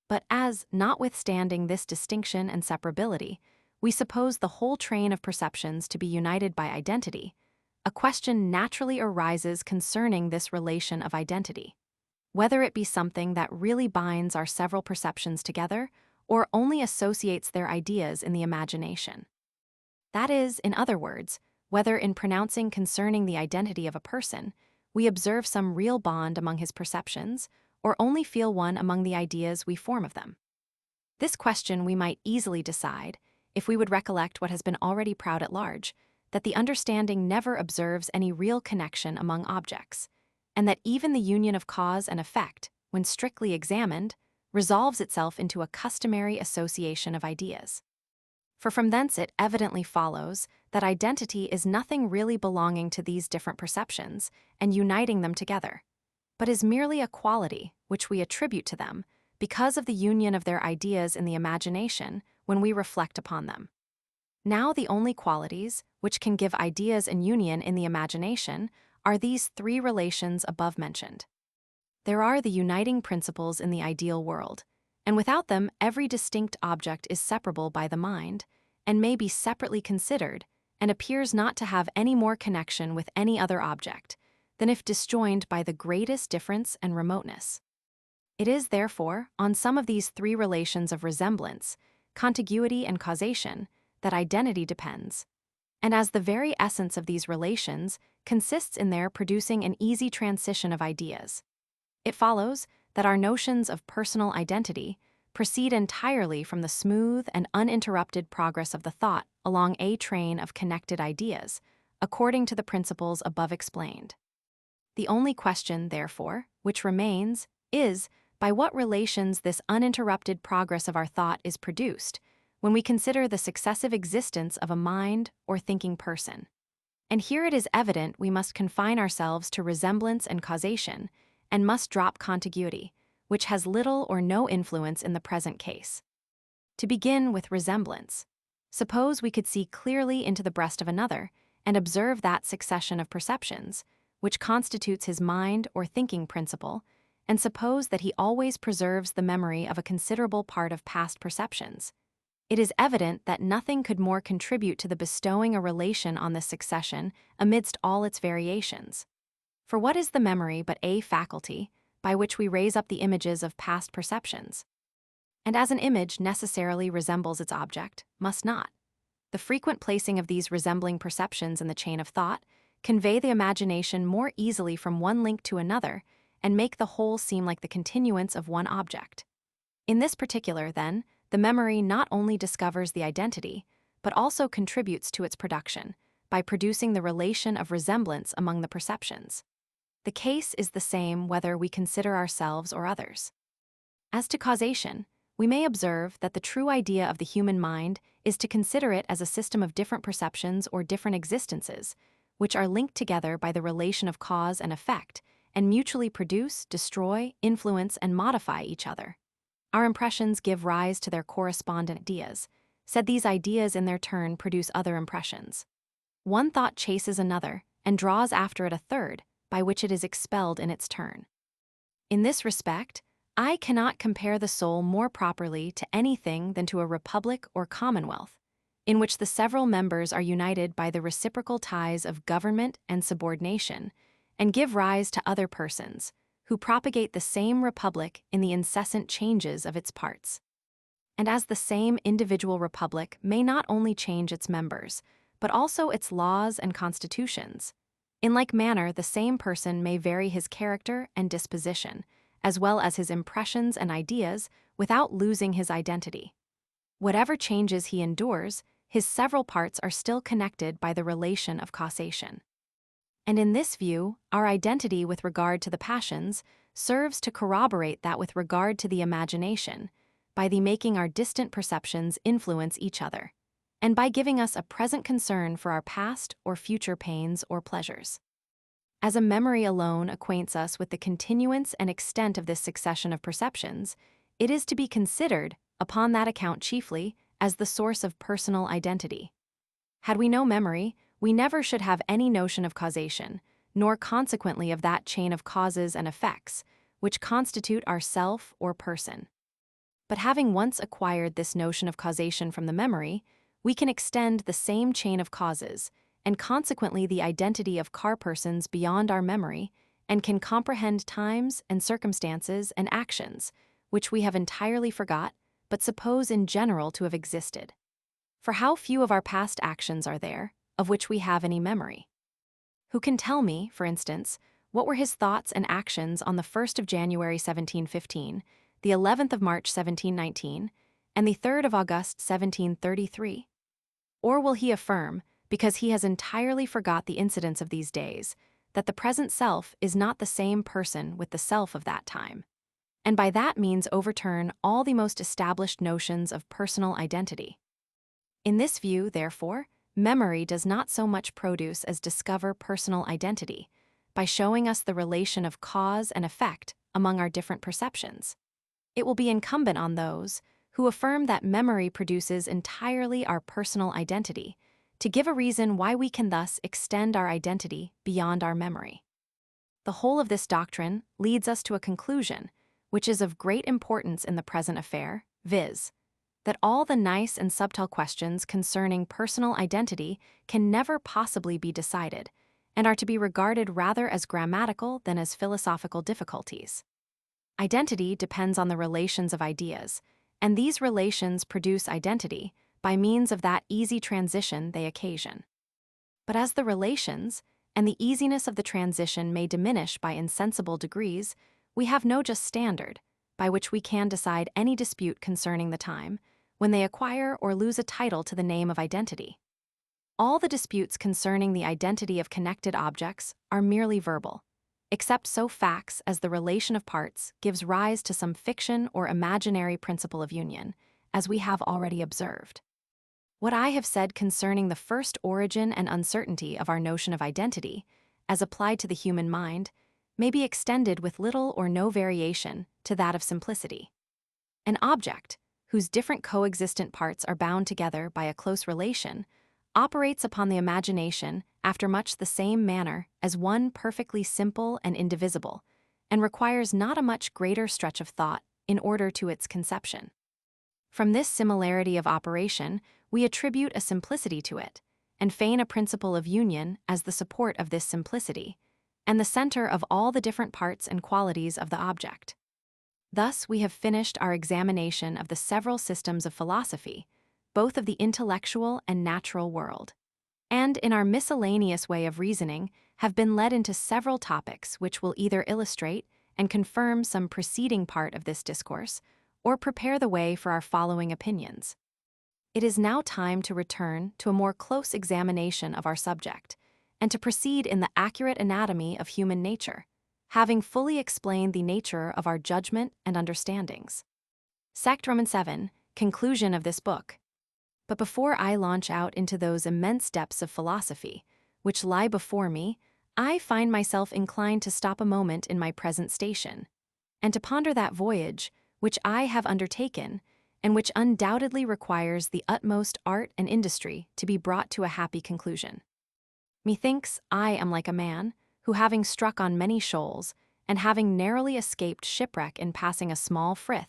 Speaker 1: But as, notwithstanding this distinction and separability, we suppose the whole train of perceptions to be united by identity, a question naturally arises concerning this relation of identity, whether it be something that really binds our several perceptions together or only associates their ideas in the imagination. That is, in other words, whether in pronouncing concerning the identity of a person, we observe some real bond among his perceptions, or only feel one among the ideas we form of them. This question we might easily decide if we would recollect what has been already proved at large, that the understanding never observes any real connection among objects, and that even the union of cause and effect, when strictly examined, resolves itself into a customary association of ideas. For from thence it evidently follows that identity is nothing really belonging to these different perceptions and uniting them together, but is merely a quality which we attribute to them because of the union of their ideas in the imagination when we reflect upon them. Now the only qualities which can give ideas an union in the imagination are these three relations above mentioned. There are the uniting principles in the ideal world, and without them every distinct object is separable by the mind, and may be separately considered, and appears not to have any more connection with any other object than if disjoined by the greatest difference and remoteness. It is, therefore, on some of these three relations of resemblance, contiguity and causation, that identity depends, and as the very essence of these relations consists in their producing an easy transition of ideas, it follows that our notions of personal identity proceed entirely from the smooth and uninterrupted progress of the thought along a train of connected ideas, according to the principles above explained. The only question, therefore, which remains is by what relations this uninterrupted progress of our thought is produced when we consider the successive existence of a mind or thinking person. And here it is evident we must confine ourselves to resemblance and causation, and must drop contiguity, which has little or no influence in the present case. To begin with resemblance, suppose we could see clearly into the breast of another and observe that succession of perceptions, which constitutes his mind or thinking principle, and suppose that he always preserves the memory of a considerable part of past perceptions. It is evident that nothing could more contribute to the bestowing a relation on this succession amidst all its variations. For what is the memory but a faculty by which we raise up the images of past perceptions? And as an image necessarily resembles its object, must not the frequent placing of these resembling perceptions in the chain of thought convey the imagination more easily from one link to another and make the whole seem like the continuance of one object. In this particular, then, the memory not only discovers the identity, but also contributes to its production by producing the relation of resemblance among the perceptions. The case is the same whether we consider ourselves or others. As to causation, we may observe that the true idea of the human mind is to consider it as a system of different perceptions or different existences, which are linked together by the relation of cause and effect, and mutually produce, destroy, influence, and modify each other. Our impressions give rise to their correspondent ideas, said these ideas in their turn produce other impressions. One thought chases another and draws after it a third, by which it is expelled in its turn. In this respect, I cannot compare the soul more properly to anything than to a republic or commonwealth, in which the several members are united by the reciprocal ties of government and subordination, and give rise to other persons, who propagate the same republic in the incessant changes of its parts. And as the same individual republic may not only change its members, but also its laws and constitutions, in like manner the same person may vary his character and disposition, as well as his impressions and ideas, without losing his identity. Whatever changes he endures, his several parts are still connected by the relation of causation. And in this view, our identity with regard to the passions serves to corroborate that with regard to the imagination, by the making our distant perceptions influence each other, and by giving us a present concern for our past or future pains or pleasures. As a memory alone acquaints us with the continuance and extent of this succession of perceptions, it is to be considered, upon that account chiefly, as the source of personal identity. Had we no memory, we never should have any notion of causation, nor consequently of that chain of causes and effects, which constitute our self or person. But having once acquired this notion of causation from the memory, we can extend the same chain of causes, and consequently the identity of persons beyond our memory, and can comprehend times and circumstances and actions, which we have entirely forgot, but suppose in general to have existed. For how few of our past actions are there, of which we have any memory? Who can tell me, for instance, what were his thoughts and actions on the 1st of January 1715, the 11th of March 1719, and the 3rd of August 1733? Or will he affirm, because he has entirely forgot the incidents of these days, that the present self is not the same person with the self of that time, and by that means overturn all the most established notions of personal identity? In this view, therefore, memory does not so much produce as discover personal identity, by showing us the relation of cause and effect among our different perceptions. It will be incumbent on those who affirm that memory produces entirely our personal identity to give a reason why we can thus extend our identity beyond our memory. The whole of this doctrine leads us to a conclusion, which is of great importance in the present affair, viz., that all the nice and subtle questions concerning personal identity can never possibly be decided, and are to be regarded rather as grammatical than as philosophical difficulties. Identity depends on the relations of ideas, and these relations produce identity by means of that easy transition they occasion. But as the relations and the easiness of the transition may diminish by insensible degrees, we have no just standard by which we can decide any dispute concerning the time when they acquire or lose a title to the name of identity. All the disputes concerning the identity of connected objects are merely verbal, except so facts as the relation of parts gives rise to some fiction or imaginary principle of union, as we have already observed. What I have said concerning the first origin and uncertainty of our notion of identity, as applied to the human mind, may be extended with little or no variation to that of simplicity. An object, whose different coexistent parts are bound together by a close relation, operates upon the imagination after much the same manner as one perfectly simple and indivisible, and requires not a much greater stretch of thought in order to its conception. From this similarity of operation, we attribute a simplicity to it, and feign a principle of union as the support of this simplicity, and the center of all the different parts and qualities of the object. Thus, we have finished our examination of the several systems of philosophy, both of the intellectual and natural world, and in our miscellaneous way of reasoning have been led into several topics which will either illustrate and confirm some preceding part of this discourse, or prepare the way for our following opinions. It is now time to return to a more close examination of our subject, and to proceed in the accurate anatomy of human nature, having fully explained the nature of our judgment and understandings. Sect Roman 7, conclusion of this book. But before I launch out into those immense depths of philosophy, which lie before me, I find myself inclined to stop a moment in my present station, and to ponder that voyage which I have undertaken, and which undoubtedly requires the utmost art and industry to be brought to a happy conclusion. Methinks I am like a man who, having struck on many shoals, and having narrowly escaped shipwreck in passing a small frith,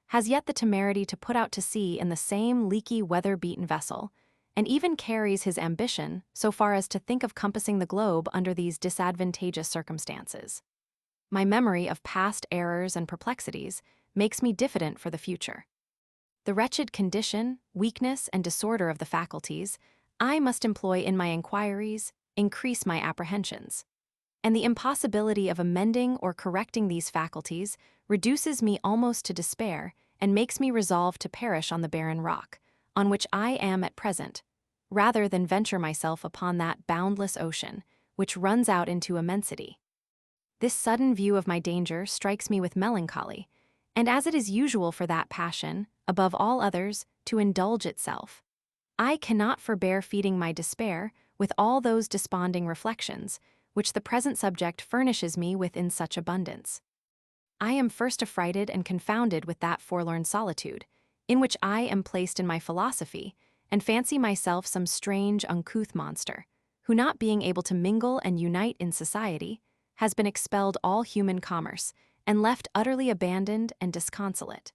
Speaker 1: has yet the temerity to put out to sea in the same leaky, weather-beaten vessel, and even carries his ambition so far as to think of compassing the globe under these disadvantageous circumstances. My memory of past errors and perplexities makes me diffident for the future. The wretched condition, weakness, and disorder of the faculties I must employ in my inquiries increase my apprehensions, and the impossibility of amending or correcting these faculties reduces me almost to despair and makes me resolve to perish on the barren rock, on which I am at present, rather than venture myself upon that boundless ocean, which runs out into immensity. This sudden view of my danger strikes me with melancholy, and as it is usual for that passion, above all others, to indulge itself, I cannot forbear feeding my despair with all those desponding reflections, which the present subject furnishes me with in such abundance. I am first affrighted and confounded with that forlorn solitude, in which I am placed in my philosophy, and fancy myself some strange, uncouth monster, who, not being able to mingle and unite in society, has been expelled all human commerce, and left utterly abandoned and disconsolate.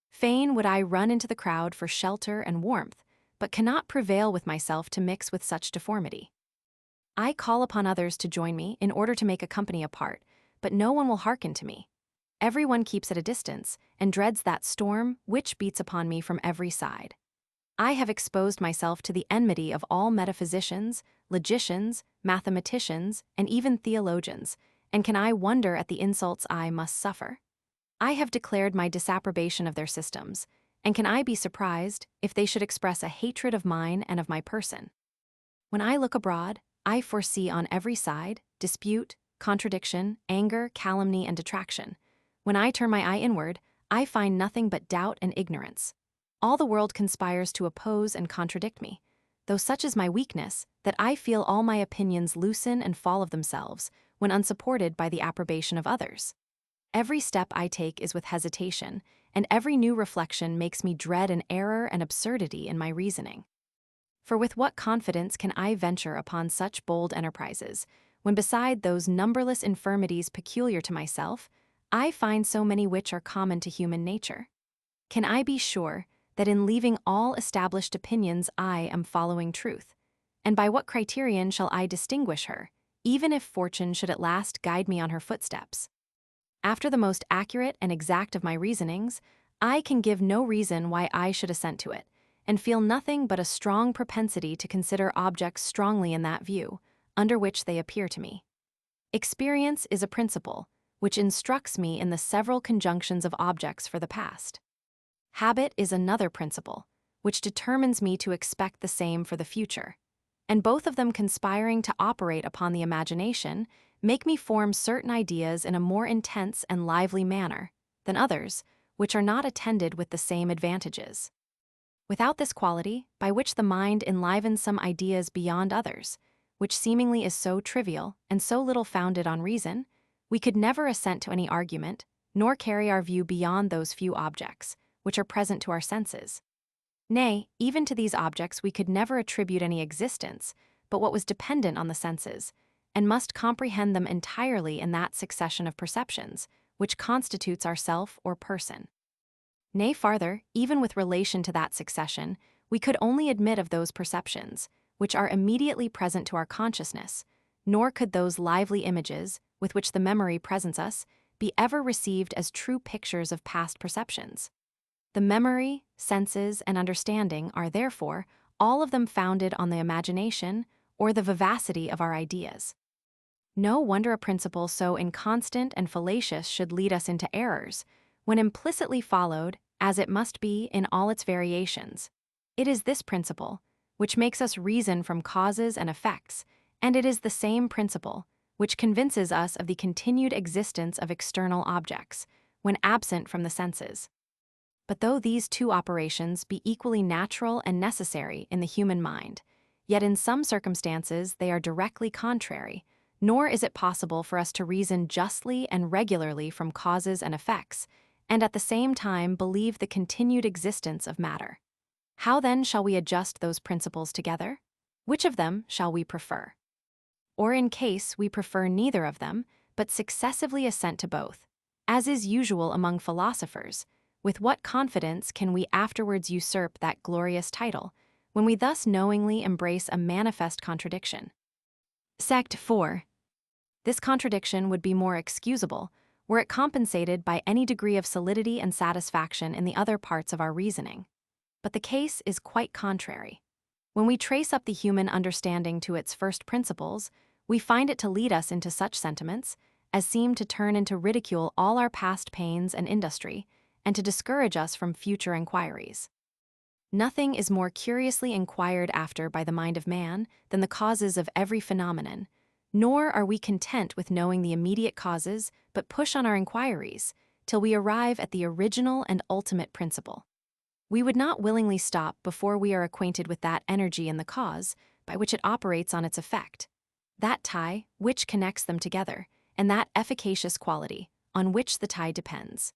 Speaker 1: Fain would I run into the crowd for shelter and warmth, but cannot prevail with myself to mix with such deformity. I call upon others to join me in order to make a company apart, but no one will hearken to me. Everyone keeps at a distance, and dreads that storm which beats upon me from every side. I have exposed myself to the enmity of all metaphysicians, logicians, mathematicians, and even theologians, and can I wonder at the insults I must suffer? I have declared my disapprobation of their systems, and can I be surprised if they should express a hatred of mine and of my person? When I look abroad, I foresee on every side dispute, contradiction, anger, calumny, and detraction. When I turn my eye inward, I find nothing but doubt and ignorance. All the world conspires to oppose and contradict me, though such is my weakness that I feel all my opinions loosen and fall of themselves when unsupported by the approbation of others. Every step I take is with hesitation, and every new reflection makes me dread an error and absurdity in my reasoning. For with what confidence can I venture upon such bold enterprises, when beside those numberless infirmities peculiar to myself, I find so many which are common to human nature? Can I be sure that in leaving all established opinions I am following truth? And by what criterion shall I distinguish her, even if fortune should at last guide me on her footsteps? After the most accurate and exact of my reasonings, I can give no reason why I should assent to it, and feel nothing but a strong propensity to consider objects strongly in that view, under which they appear to me. Experience is a principle which instructs me in the several conjunctions of objects for the past. Habit is another principle, which determines me to expect the same for the future, and both of them conspiring to operate upon the imagination, make me form certain ideas in a more intense and lively manner than others, which are not attended with the same advantages. Without this quality, by which the mind enlivens some ideas beyond others, which seemingly is so trivial and so little founded on reason, we could never assent to any argument, nor carry our view beyond those few objects, which are present to our senses. Nay, even to these objects we could never attribute any existence, but what was dependent on the senses, and must comprehend them entirely in that succession of perceptions, which constitutes our self or person. Nay, farther, even with relation to that succession, we could only admit of those perceptions, which are immediately present to our consciousness, nor could those lively images, with which the memory presents us, be ever received as true pictures of past perceptions. The memory, senses, and understanding are, therefore, all of them founded on the imagination or the vivacity of our ideas. No wonder a principle so inconstant and fallacious should lead us into errors, when implicitly followed, as it must be in all its variations. It is this principle which makes us reason from causes and effects, and it is the same principle which convinces us of the continued existence of external objects, when absent from the senses. But though these two operations be equally natural and necessary in the human mind, yet in some circumstances they are directly contrary, nor is it possible for us to reason justly and regularly from causes and effects, and at the same time believe the continued existence of matter. How then shall we adjust those principles together? Which of them shall we prefer? Or in case we prefer neither of them, but successively assent to both, as is usual among philosophers, with what confidence can we afterwards usurp that glorious title, when we thus knowingly embrace a manifest contradiction? Sect 4. This contradiction would be more excusable were it compensated by any degree of solidity and satisfaction in the other parts of our reasoning. But the case is quite contrary. When we trace up the human understanding to its first principles, we find it to lead us into such sentiments as seem to turn into ridicule all our past pains and industry, and to discourage us from future inquiries. Nothing is more curiously inquired after by the mind of man than the causes of every phenomenon, nor are we content with knowing the immediate causes, but push on our inquiries till we arrive at the original and ultimate principle. We would not willingly stop before we are acquainted with that energy in the cause by which it operates on its effect, that tie which connects them together, and that efficacious quality on which the tie depends.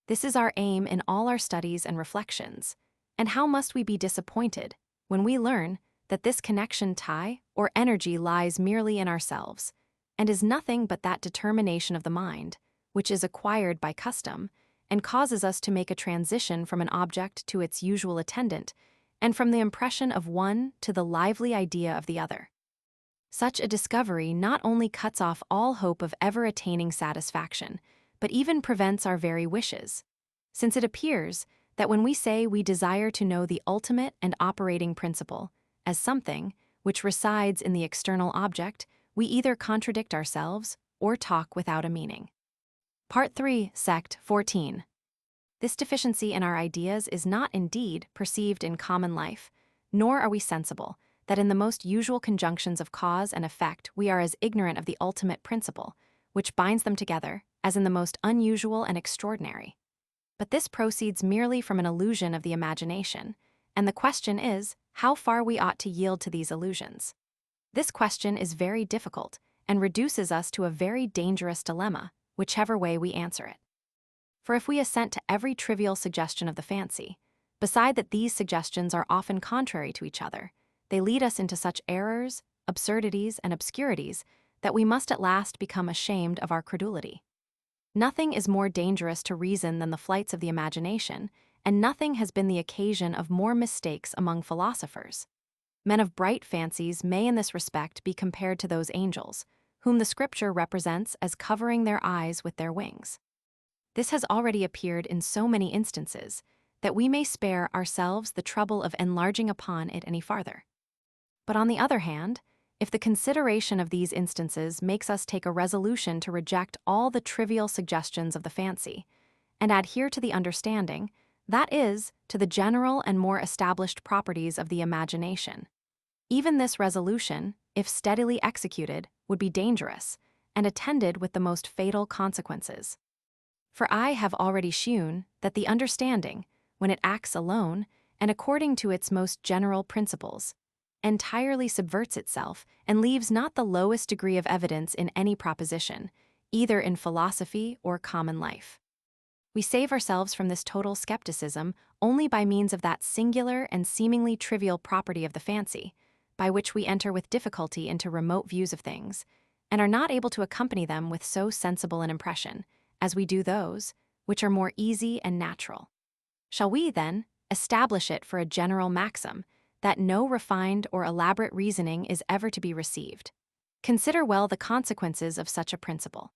Speaker 1: This is our aim in all our studies and reflections, and how must we be disappointed when we learn that this connection tie or energy lies merely in ourselves, and is nothing but that determination of the mind, which is acquired by custom, and causes us to make a transition from an object to its usual attendant, and from the impression of one to the lively idea of the other. Such a discovery not only cuts off all hope of ever attaining satisfaction, but even prevents our very wishes, since it appears that when we say we desire to know the ultimate and operating principle, as something which resides in the external object, we either contradict ourselves or talk without a meaning. Part 3, Sect 14. This deficiency in our ideas is not indeed perceived in common life, nor are we sensible that in the most usual conjunctions of cause and effect we are as ignorant of the ultimate principle, which binds them together, as in the most unusual and extraordinary. But this proceeds merely from an illusion of the imagination, and the question is how far we ought to yield to these illusions. This question is very difficult and reduces us to a very dangerous dilemma, whichever way we answer it. For if we assent to every trivial suggestion of the fancy, beside that these suggestions are often contrary to each other, they lead us into such errors, absurdities, and obscurities that we must at last become ashamed of our credulity. Nothing is more dangerous to reason than the flights of the imagination, and nothing has been the occasion of more mistakes among philosophers. Men of bright fancies may in this respect be compared to those angels, whom the Scripture represents as covering their eyes with their wings. This has already appeared in so many instances that we may spare ourselves the trouble of enlarging upon it any farther. But on the other hand, if the consideration of these instances makes us take a resolution to reject all the trivial suggestions of the fancy, and adhere to the understanding, that is, to the general and more established properties of the imagination, even this resolution, if steadily executed, would be dangerous, and attended with the most fatal consequences. For I have already shewn that the understanding, when it acts alone, and according to its most general principles, entirely subverts itself and leaves not the lowest degree of evidence in any proposition, either in philosophy or common life. We save ourselves from this total skepticism only by means of that singular and seemingly trivial property of the fancy, by which we enter with difficulty into remote views of things, and are not able to accompany them with so sensible an impression, as we do those which are more easy and natural. Shall we, then, establish it for a general maxim, that no refined or elaborate reasoning is ever to be received, Consider well the consequences of such a principle.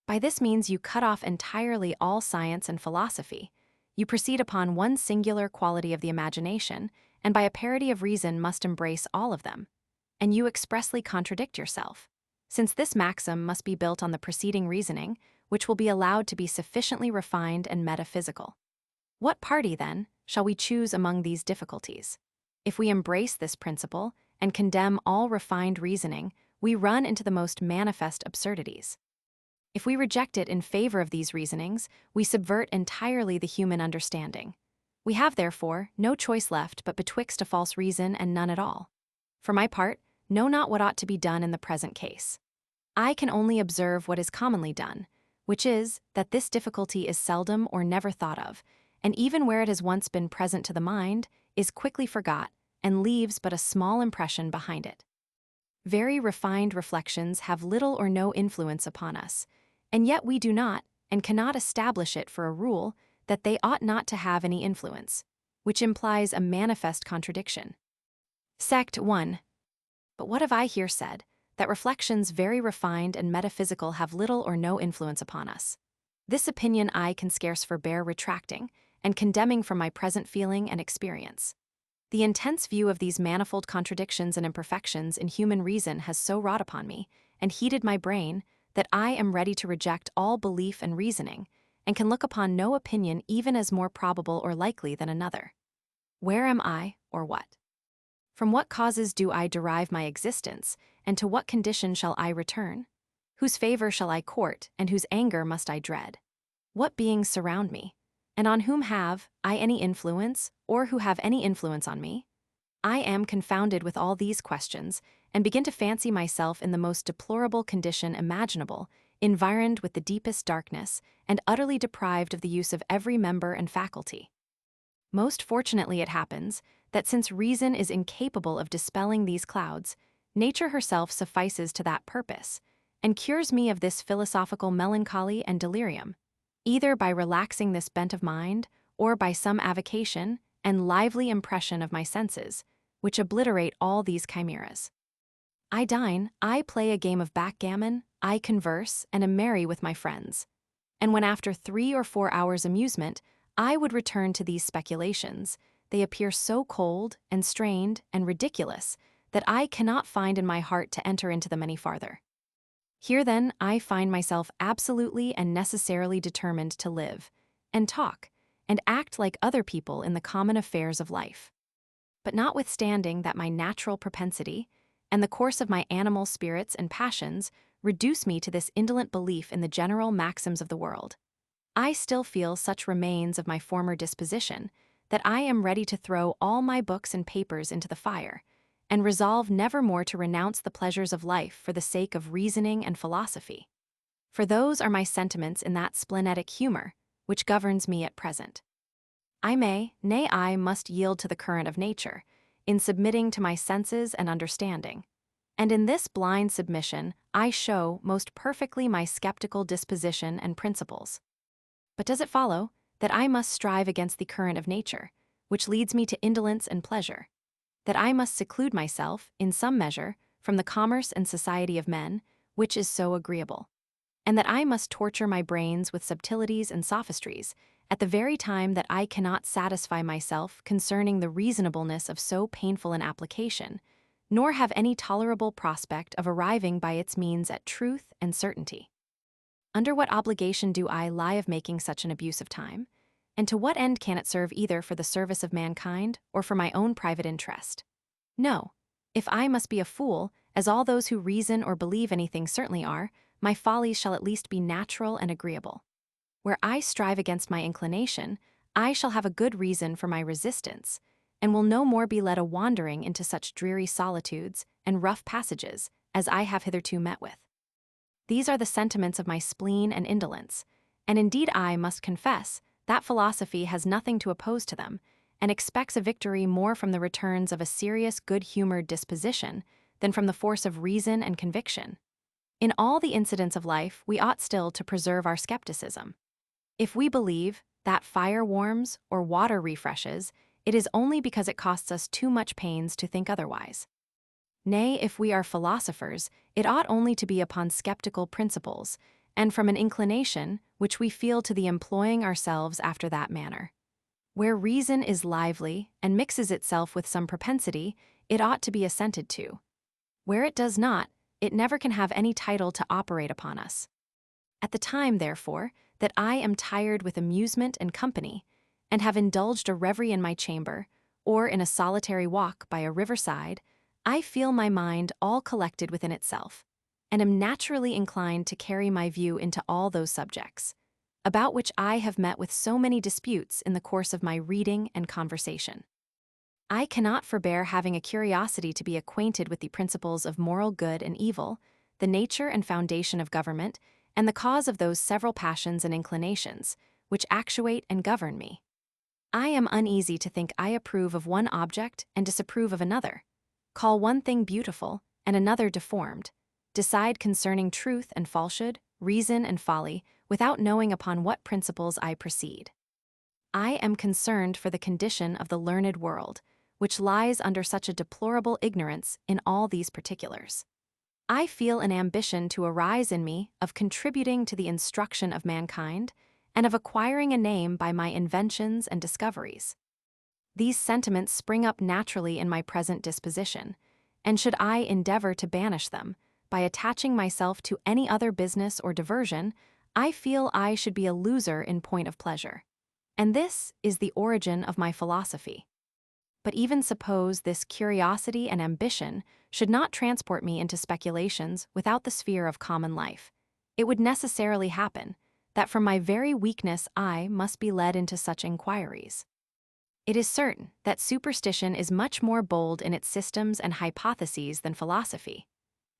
Speaker 1: By this means you cut off entirely all science and philosophy. You proceed upon one singular quality of the imagination, and by a parity of reason must embrace all of them. And you expressly contradict yourself, since this maxim must be built on the preceding reasoning, which will be allowed to be sufficiently refined and metaphysical. What party, then, shall we choose among these difficulties? If we embrace this principle and condemn all refined reasoning, we run into the most manifest absurdities. If we reject it in favor of these reasonings, we subvert entirely the human understanding. We have, therefore, no choice left but betwixt a false reason and none at all. For my part, know not what ought to be done in the present case. I can only observe what is commonly done, which is, that this difficulty is seldom or never thought of, and even where it has once been present to the mind, is quickly forgot, and leaves but a small impression behind it. Very refined reflections have little or no influence upon us, and yet we do not, and cannot establish it for a rule, that they ought not to have any influence, which implies a manifest contradiction. Sect 1. But what have I here said? That reflections very refined and metaphysical have little or no influence upon us. This opinion I can scarce forbear retracting, and condemning from my present feeling and experience. The intense view of these manifold contradictions and imperfections in human reason has so wrought upon me, and heated my brain, that I am ready to reject all belief and reasoning, and can look upon no opinion even as more probable or likely than another. Where am I, or what? From what causes do I derive my existence, and to what condition shall I return? Whose favor shall I court, and whose anger must I dread? What beings surround me, and on whom have I any influence, or who have any influence on me? I am confounded with all these questions, and begin to fancy myself in the most deplorable condition imaginable, environed with the deepest darkness, and utterly deprived of the use of every member and faculty. Most fortunately it happens that since reason is incapable of dispelling these clouds, nature herself suffices to that purpose, and cures me of this philosophical melancholy and delirium, either by relaxing this bent of mind, or by some avocation and lively impression of my senses, which obliterate all these chimeras. I dine, I play a game of backgammon, I converse, and am merry with my friends. And when after 3 or 4 hours' amusement, I would return to these speculations, they appear so cold and strained and ridiculous that I cannot find in my heart to enter into them any farther. Here then I find myself absolutely and necessarily determined to live, and talk, and act like other people in the common affairs of life. But notwithstanding that my natural propensity, and the course of my animal spirits and passions reduce me to this indolent belief in the general maxims of the world, I still feel such remains of my former disposition that I am ready to throw all my books and papers into the fire, and resolve never more to renounce the pleasures of life for the sake of reasoning and philosophy. For those are my sentiments in that splenetic humor which governs me at present. I may, nay I must yield to the current of nature, in submitting to my senses and understanding, and in this blind submission I show most perfectly my skeptical disposition and principles. But does it follow that I must strive against the current of nature, which leads me to indolence and pleasure, that I must seclude myself, in some measure, from the commerce and society of men, which is so agreeable, and that I must torture my brains with subtilities and sophistries, at the very time that I cannot satisfy myself concerning the reasonableness of so painful an application, nor have any tolerable prospect of arriving by its means at truth and certainty? Under what obligation do I lie of making such an abuse of time? And to what end can it serve either for the service of mankind or for my own private interest? No, if I must be a fool, as all those who reason or believe anything certainly are, my follies shall at least be natural and agreeable. Where I strive against my inclination, I shall have a good reason for my resistance, and will no more be led a-wandering into such dreary solitudes and rough passages as I have hitherto met with. These are the sentiments of my spleen and indolence, and indeed I must confess that philosophy has nothing to oppose to them, and expects a victory more from the returns of a serious good-humored disposition than from the force of reason and conviction. In all the incidents of life we ought still to preserve our skepticism. If we believe that fire warms or water refreshes, it is only because it costs us too much pains to think otherwise. Nay, if we are philosophers, it ought only to be upon skeptical principles, and from an inclination which we feel to the employing ourselves after that manner. Where reason is lively and mixes itself with some propensity, it ought to be assented to. Where it does not, it never can have any title to operate upon us. At the time, therefore, that I am tired with amusement and company, and have indulged a reverie in my chamber, or in a solitary walk by a riverside, I feel my mind all collected within itself, and am naturally inclined to carry my view into all those subjects, about which I have met with so many disputes in the course of my reading and conversation. I cannot forbear having a curiosity to be acquainted with the principles of moral good and evil, the nature and foundation of government, and the cause of those several passions and inclinations, which actuate and govern me. I am uneasy to think I approve of one object and disapprove of another, call one thing beautiful and another deformed, decide concerning truth and falsehood, reason and folly, without knowing upon what principles I proceed. I am concerned for the condition of the learned world, which lies under such a deplorable ignorance in all these particulars. I feel an ambition to arise in me of contributing to the instruction of mankind, and of acquiring a name by my inventions and discoveries. These sentiments spring up naturally in my present disposition, and should I endeavor to banish them, by attaching myself to any other business or diversion, I feel I should be a loser in point of pleasure. And this is the origin of my philosophy. But even suppose this curiosity and ambition should not transport me into speculations without the sphere of common life, it would necessarily happen that from my very weakness I must be led into such inquiries. It is certain that superstition is much more bold in its systems and hypotheses than philosophy,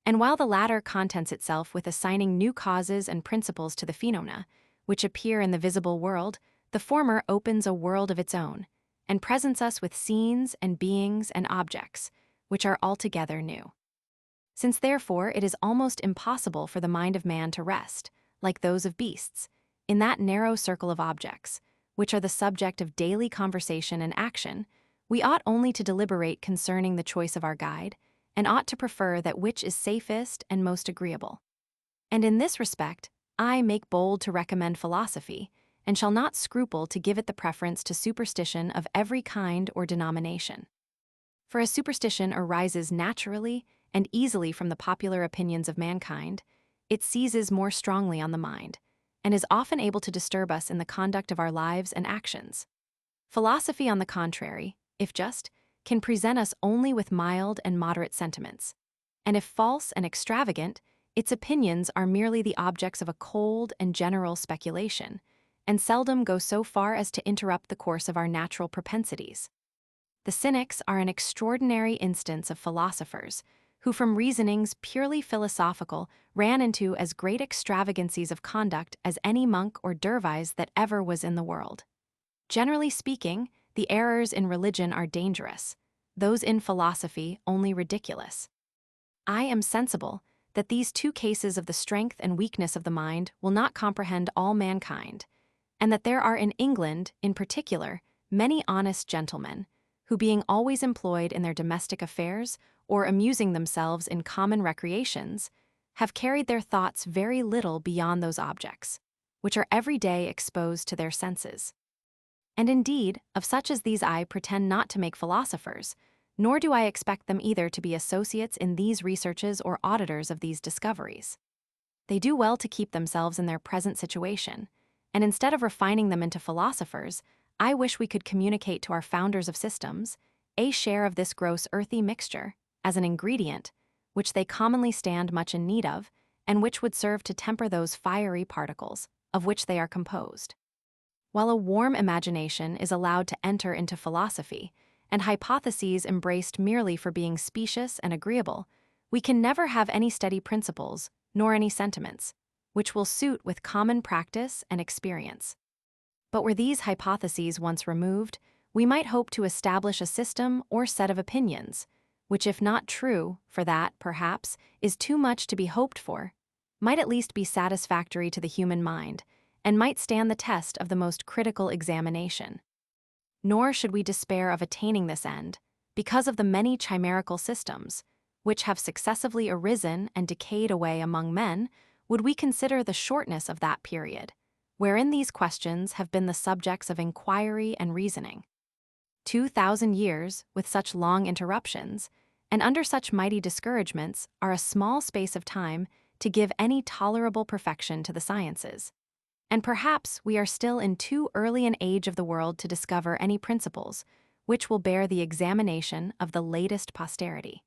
Speaker 1: and while the latter contents itself with assigning new causes and principles to the phenomena which appear in the visible world, the former opens a world of its own, and presents us with scenes and beings and objects which are altogether new. Since therefore it is almost impossible for the mind of man to rest, like those of beasts, in that narrow circle of objects, which are the subject of daily conversation and action, we ought only to deliberate concerning the choice of our guide, and ought to prefer that which is safest and most agreeable. And in this respect, I make bold to recommend philosophy, and shall not scruple to give it the preference to superstition of every kind or denomination. For as superstition arises naturally and easily from the popular opinions of mankind, it seizes more strongly on the mind, and is often able to disturb us in the conduct of our lives and actions. Philosophy, on the contrary, if just, can present us only with mild and moderate sentiments, and if false and extravagant, its opinions are merely the objects of a cold and general speculation, and seldom go so far as to interrupt the course of our natural propensities. The cynics are an extraordinary instance of philosophers, who from reasonings purely philosophical ran into as great extravagancies of conduct as any monk or dervise that ever was in the world. Generally speaking, the errors in religion are dangerous, those in philosophy only ridiculous. I am sensible that these two cases of the strength and weakness of the mind will not comprehend all mankind, and that there are in England, in particular, many honest gentlemen, who being always employed in their domestic affairs, or amusing themselves in common recreations, have carried their thoughts very little beyond those objects, which are every day exposed to their senses. And indeed, of such as these I pretend not to make philosophers, nor do I expect them either to be associates in these researches or auditors of these discoveries. They do well to keep themselves in their present situation, and instead of refining them into philosophers, I wish we could communicate to our founders of systems a share of this gross earthy mixture, as an ingredient, which they commonly stand much in need of, and which would serve to temper those fiery particles of which they are composed. While a warm imagination is allowed to enter into philosophy, and hypotheses embraced merely for being specious and agreeable, we can never have any steady principles, nor any sentiments, which will suit with common practice and experience. But were these hypotheses once removed, we might hope to establish a system or set of opinions, which if not true, for that, perhaps, is too much to be hoped for, might at least be satisfactory to the human mind, and might stand the test of the most critical examination. Nor should we despair of attaining this end, because of the many chimerical systems, which have successively arisen and decayed away among men, would we consider the shortness of that period, wherein these questions have been the subjects of inquiry and reasoning. 2,000 years, with such long interruptions, and under such mighty discouragements, are a small space of time to give any tolerable perfection to the sciences. And perhaps we are still in too early an age of the world to discover any principles which will bear the examination of the latest posterity.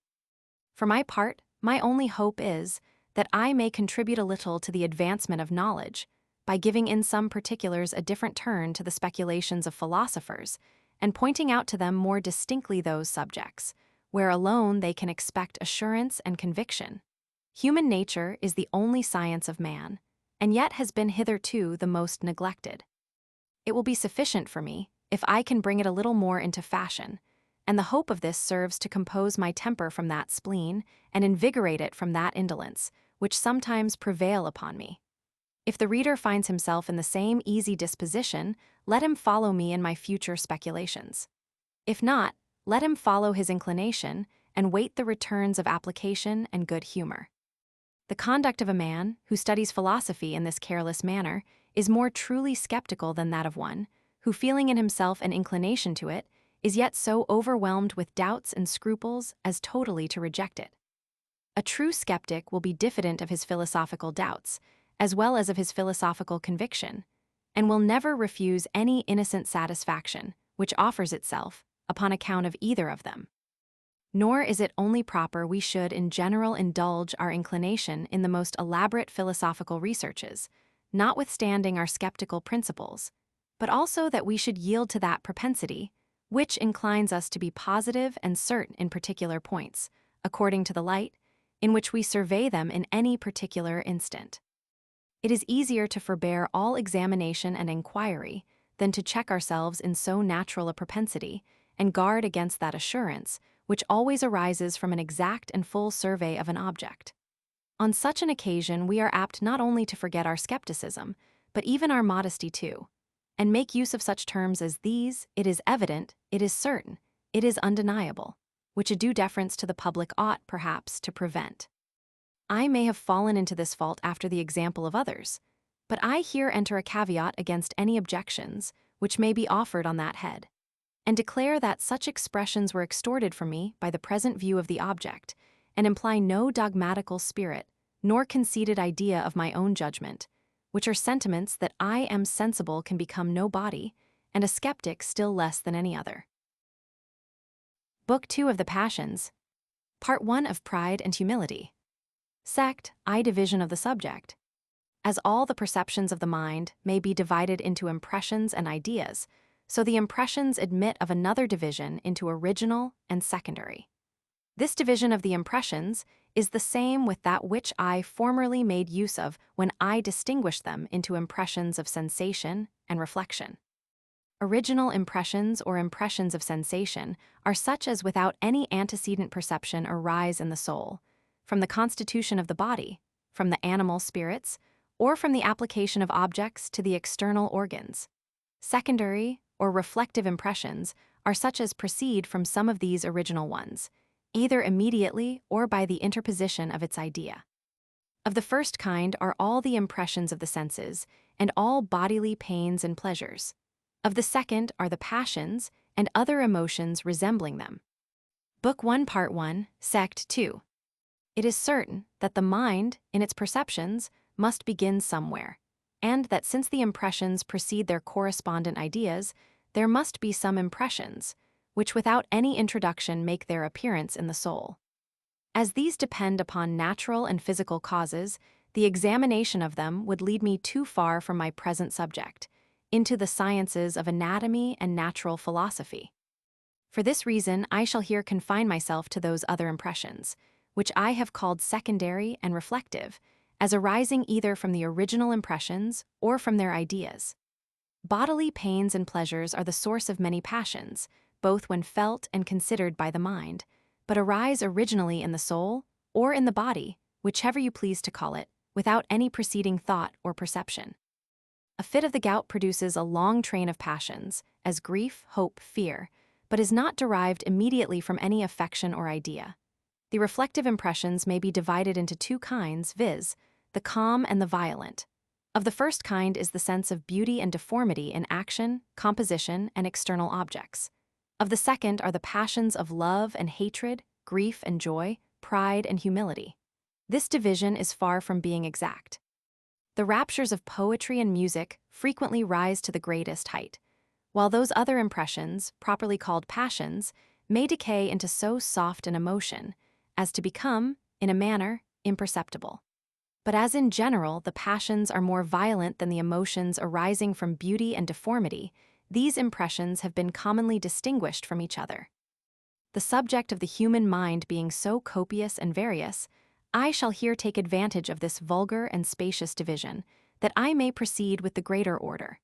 Speaker 1: For my part, my only hope is that I may contribute a little to the advancement of knowledge by giving in some particulars a different turn to the speculations of philosophers and pointing out to them more distinctly those subjects where alone they can expect assurance and conviction. Human nature is the only science of man, and yet has been hitherto the most neglected. It will be sufficient for me if I can bring it a little more into fashion, and the hope of this serves to compose my temper from that spleen and invigorate it from that indolence which sometimes prevail upon me. If the reader finds himself in the same easy disposition, let him follow me in my future speculations. If not, let him follow his inclination and wait the returns of application and good humor. The conduct of a man who studies philosophy in this careless manner is more truly skeptical than that of one who, feeling in himself an inclination to it, is yet so overwhelmed with doubts and scruples as totally to reject it. A true skeptic will be diffident of his philosophical doubts, as well as of his philosophical conviction, and will never refuse any innocent satisfaction which offers itself upon account of either of them. Nor is it only proper we should in general indulge our inclination in the most elaborate philosophical researches, notwithstanding our skeptical principles, but also that we should yield to that propensity which inclines us to be positive and certain in particular points, according to the light in which we survey them in any particular instant. It is easier to forbear all examination and inquiry than to check ourselves in so natural a propensity and guard against that assurance which always arises from an exact and full survey of an object. On such an occasion we are apt not only to forget our skepticism, but even our modesty too, and make use of such terms as these: it is evident, it is certain, it is undeniable, which a due deference to the public ought, perhaps, to prevent. I may have fallen into this fault after the example of others, but I here enter a caveat against any objections which may be offered on that head, and declare that such expressions were extorted from me by the present view of the object, and imply no dogmatical spirit, nor conceited idea of my own judgment, which are sentiments that I am sensible can become no body, and a skeptic still less than any other. Book 2 of the Passions. Part 1 of Pride and Humility. Sect, I division of the subject. As all the perceptions of the mind may be divided into impressions and ideas, so the impressions admit of another division into original and secondary. This division of the impressions is the same with that which I formerly made use of when I distinguished them into impressions of sensation and reflection. Original impressions or impressions of sensation are such as without any antecedent perception arise in the soul, from the constitution of the body, from the animal spirits, or from the application of objects to the external organs. Secondary or reflective impressions are such as proceed from some of these original ones, either immediately or by the interposition of its idea. Of the first kind are all the impressions of the senses, and all bodily pains and pleasures. Of the second are the passions and other emotions resembling them. Book 1, Part 1, Sect 2. It is certain that the mind, in its perceptions, must begin somewhere, and that since the impressions precede their correspondent ideas, there must be some impressions, which without any introduction make their appearance in the soul. As these depend upon natural and physical causes, the examination of them would lead me too far from my present subject, into the sciences of anatomy and natural philosophy. For this reason, I shall here confine myself to those other impressions, which I have called secondary and reflective, as arising either from the original impressions or from their ideas. Bodily pains and pleasures are the source of many passions, both when felt and considered by the mind, but arise originally in the soul or in the body, whichever you please to call it, without any preceding thought or perception. A fit of the gout produces a long train of passions, as grief, hope, fear, but is not derived immediately from any affection or idea. The reflective impressions may be divided into two kinds, viz., the calm and the violent. Of the first kind is the sense of beauty and deformity in action, composition, and external objects. Of the second are the passions of love and hatred, grief and joy, pride and humility. This division is far from being exact. The raptures of poetry and music frequently rise to the greatest height, while those other impressions, properly called passions, may decay into so soft an emotion as to become, in a manner, imperceptible. But as in general the passions are more violent than the emotions arising from beauty and deformity, these impressions have been commonly distinguished from each other. The subject of the human mind being so copious and various, I shall here take advantage of this vulgar and spacious division, that I may proceed with the greater order.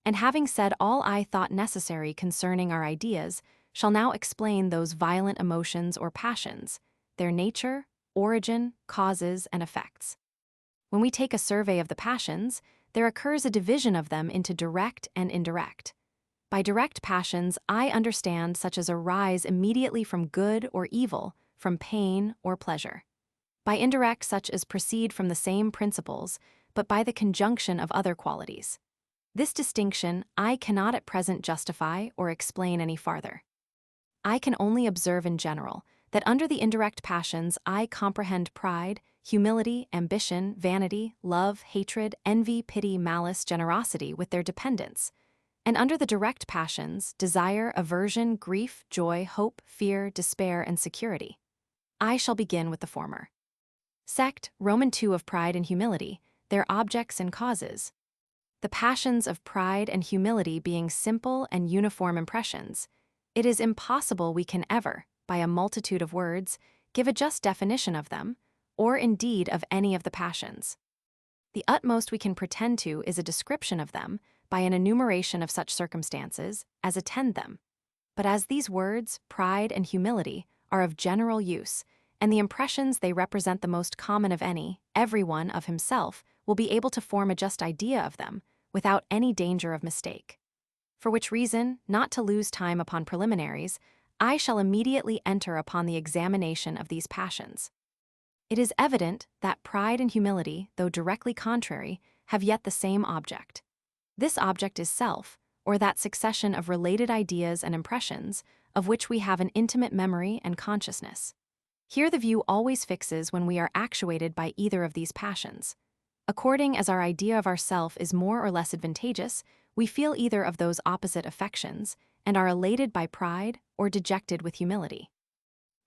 Speaker 1: And having said all I thought necessary concerning our ideas, shall now explain those violent emotions or passions, their nature, origin, causes, and effects. When we take a survey of the passions, there occurs a division of them into direct and indirect. By direct passions, I understand such as arise immediately from good or evil, from pain or pleasure. By indirect, such as proceed from the same principles, but by the conjunction of other qualities. This distinction I cannot at present justify or explain any farther. I can only observe in general that under the indirect passions I comprehend pride, humility, ambition, vanity, love, hatred, envy, pity, malice, generosity with their dependents, and under the direct passions, desire, aversion, grief, joy, hope, fear, despair, and security. I shall begin with the former. Sect, Roman II of pride and humility, their objects and causes. The passions of pride and humility being simple and uniform impressions, it is impossible we can ever, by a multitude of words, give a just definition of them, or indeed of any of the passions. The utmost we can pretend to is a description of them by an enumeration of such circumstances as attend them. But as these words, pride and humility, are of general use, and the impressions they represent the most common of any, everyone of himself will be able to form a just idea of them, without any danger of mistake. For which reason, not to lose time upon preliminaries, I shall immediately enter upon the examination of these passions. It is evident that pride and humility, though directly contrary, have yet the same object. This object is self, or that succession of related ideas and impressions, of which we have an intimate memory and consciousness. Here the view always fixes when we are actuated by either of these passions. According as our idea of ourself is more or less advantageous, we feel either of those opposite affections, and are elated by pride or dejected with humility.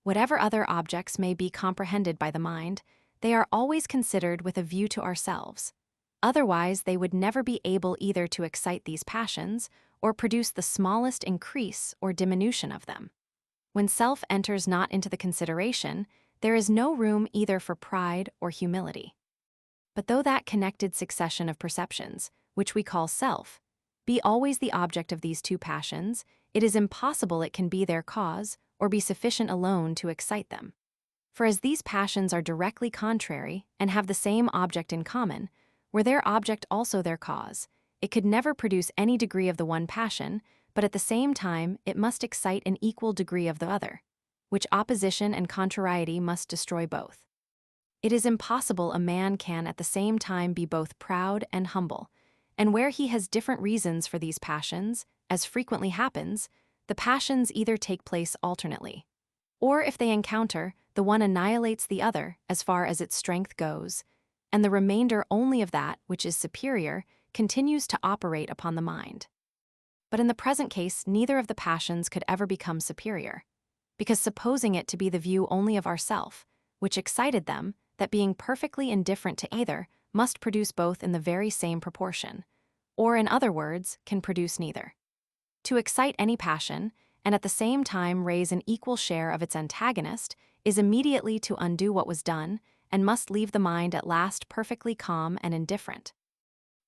Speaker 1: Whatever other objects may be comprehended by the mind, they are always considered with a view to ourselves. Otherwise, they would never be able either to excite these passions or produce the smallest increase or diminution of them. When self enters not into the consideration, there is no room either for pride or humility. But though that connected succession of perceptions, which we call self, be always the object of these two passions, it is impossible it can be their cause or be sufficient alone to excite them. For as these passions are directly contrary and have the same object in common, were their object also their cause, it could never produce any degree of the one passion, but at the same time it must excite an equal degree of the other, which opposition and contrariety must destroy both. It is impossible a man can at the same time be both proud and humble, and where he has different reasons for these passions, as frequently happens, the passions either take place alternately, or if they encounter, the one annihilates the other as far as its strength goes, and the remainder only of that which is superior continues to operate upon the mind. But in the present case, neither of the passions could ever become superior, because supposing it to be the view only of ourself, which excited them, that being perfectly indifferent to either, must produce both in the very same proportion, or in other words, can produce neither. To excite any passion, and at the same time raise an equal share of its antagonist, is immediately to undo what was done, and must leave the mind at last perfectly calm and indifferent.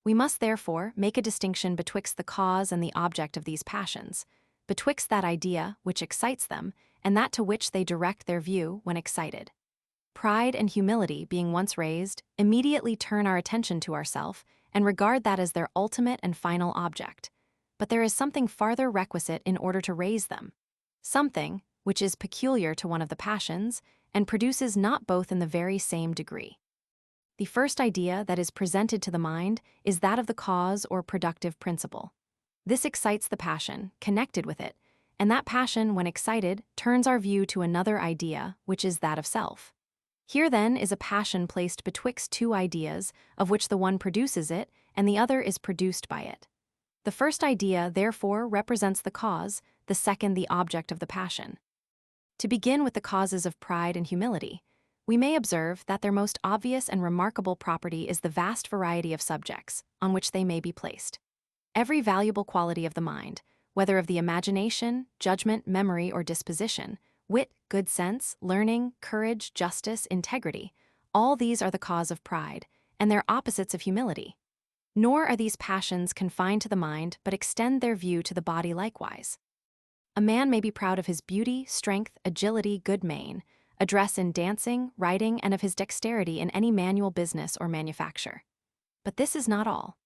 Speaker 1: We must therefore make a distinction betwixt the cause and the object of these passions, betwixt that idea which excites them and that to which they direct their view when excited. Pride and humility, being once raised, immediately turn our attention to ourself and regard that as their ultimate and final object. But there is something farther requisite in order to raise them, something which is peculiar to one of the passions, and produces not both in the very same degree. The first idea that is presented to the mind is that of the cause or productive principle. This excites the passion connected with it, and that passion, when excited, turns our view to another idea, which is that of self. Here, then, is a passion placed betwixt two ideas, of which the one produces it, and the other is produced by it. The first idea, therefore, represents the cause, the second the object of the passion. To begin with the causes of pride and humility, we may observe that their most obvious and remarkable property is the vast variety of subjects on which they may be placed. Every valuable quality of the mind, whether of the imagination, judgment, memory, or disposition, wit, good sense, learning, courage, justice, integrity, all these are the cause of pride, and their opposites of humility. Nor are these passions confined to the mind, but extend their view to the body likewise. A man may be proud of his beauty, strength, agility, good mien, address in dancing, writing, and of his dexterity in any manual business or manufacture. But this is not all.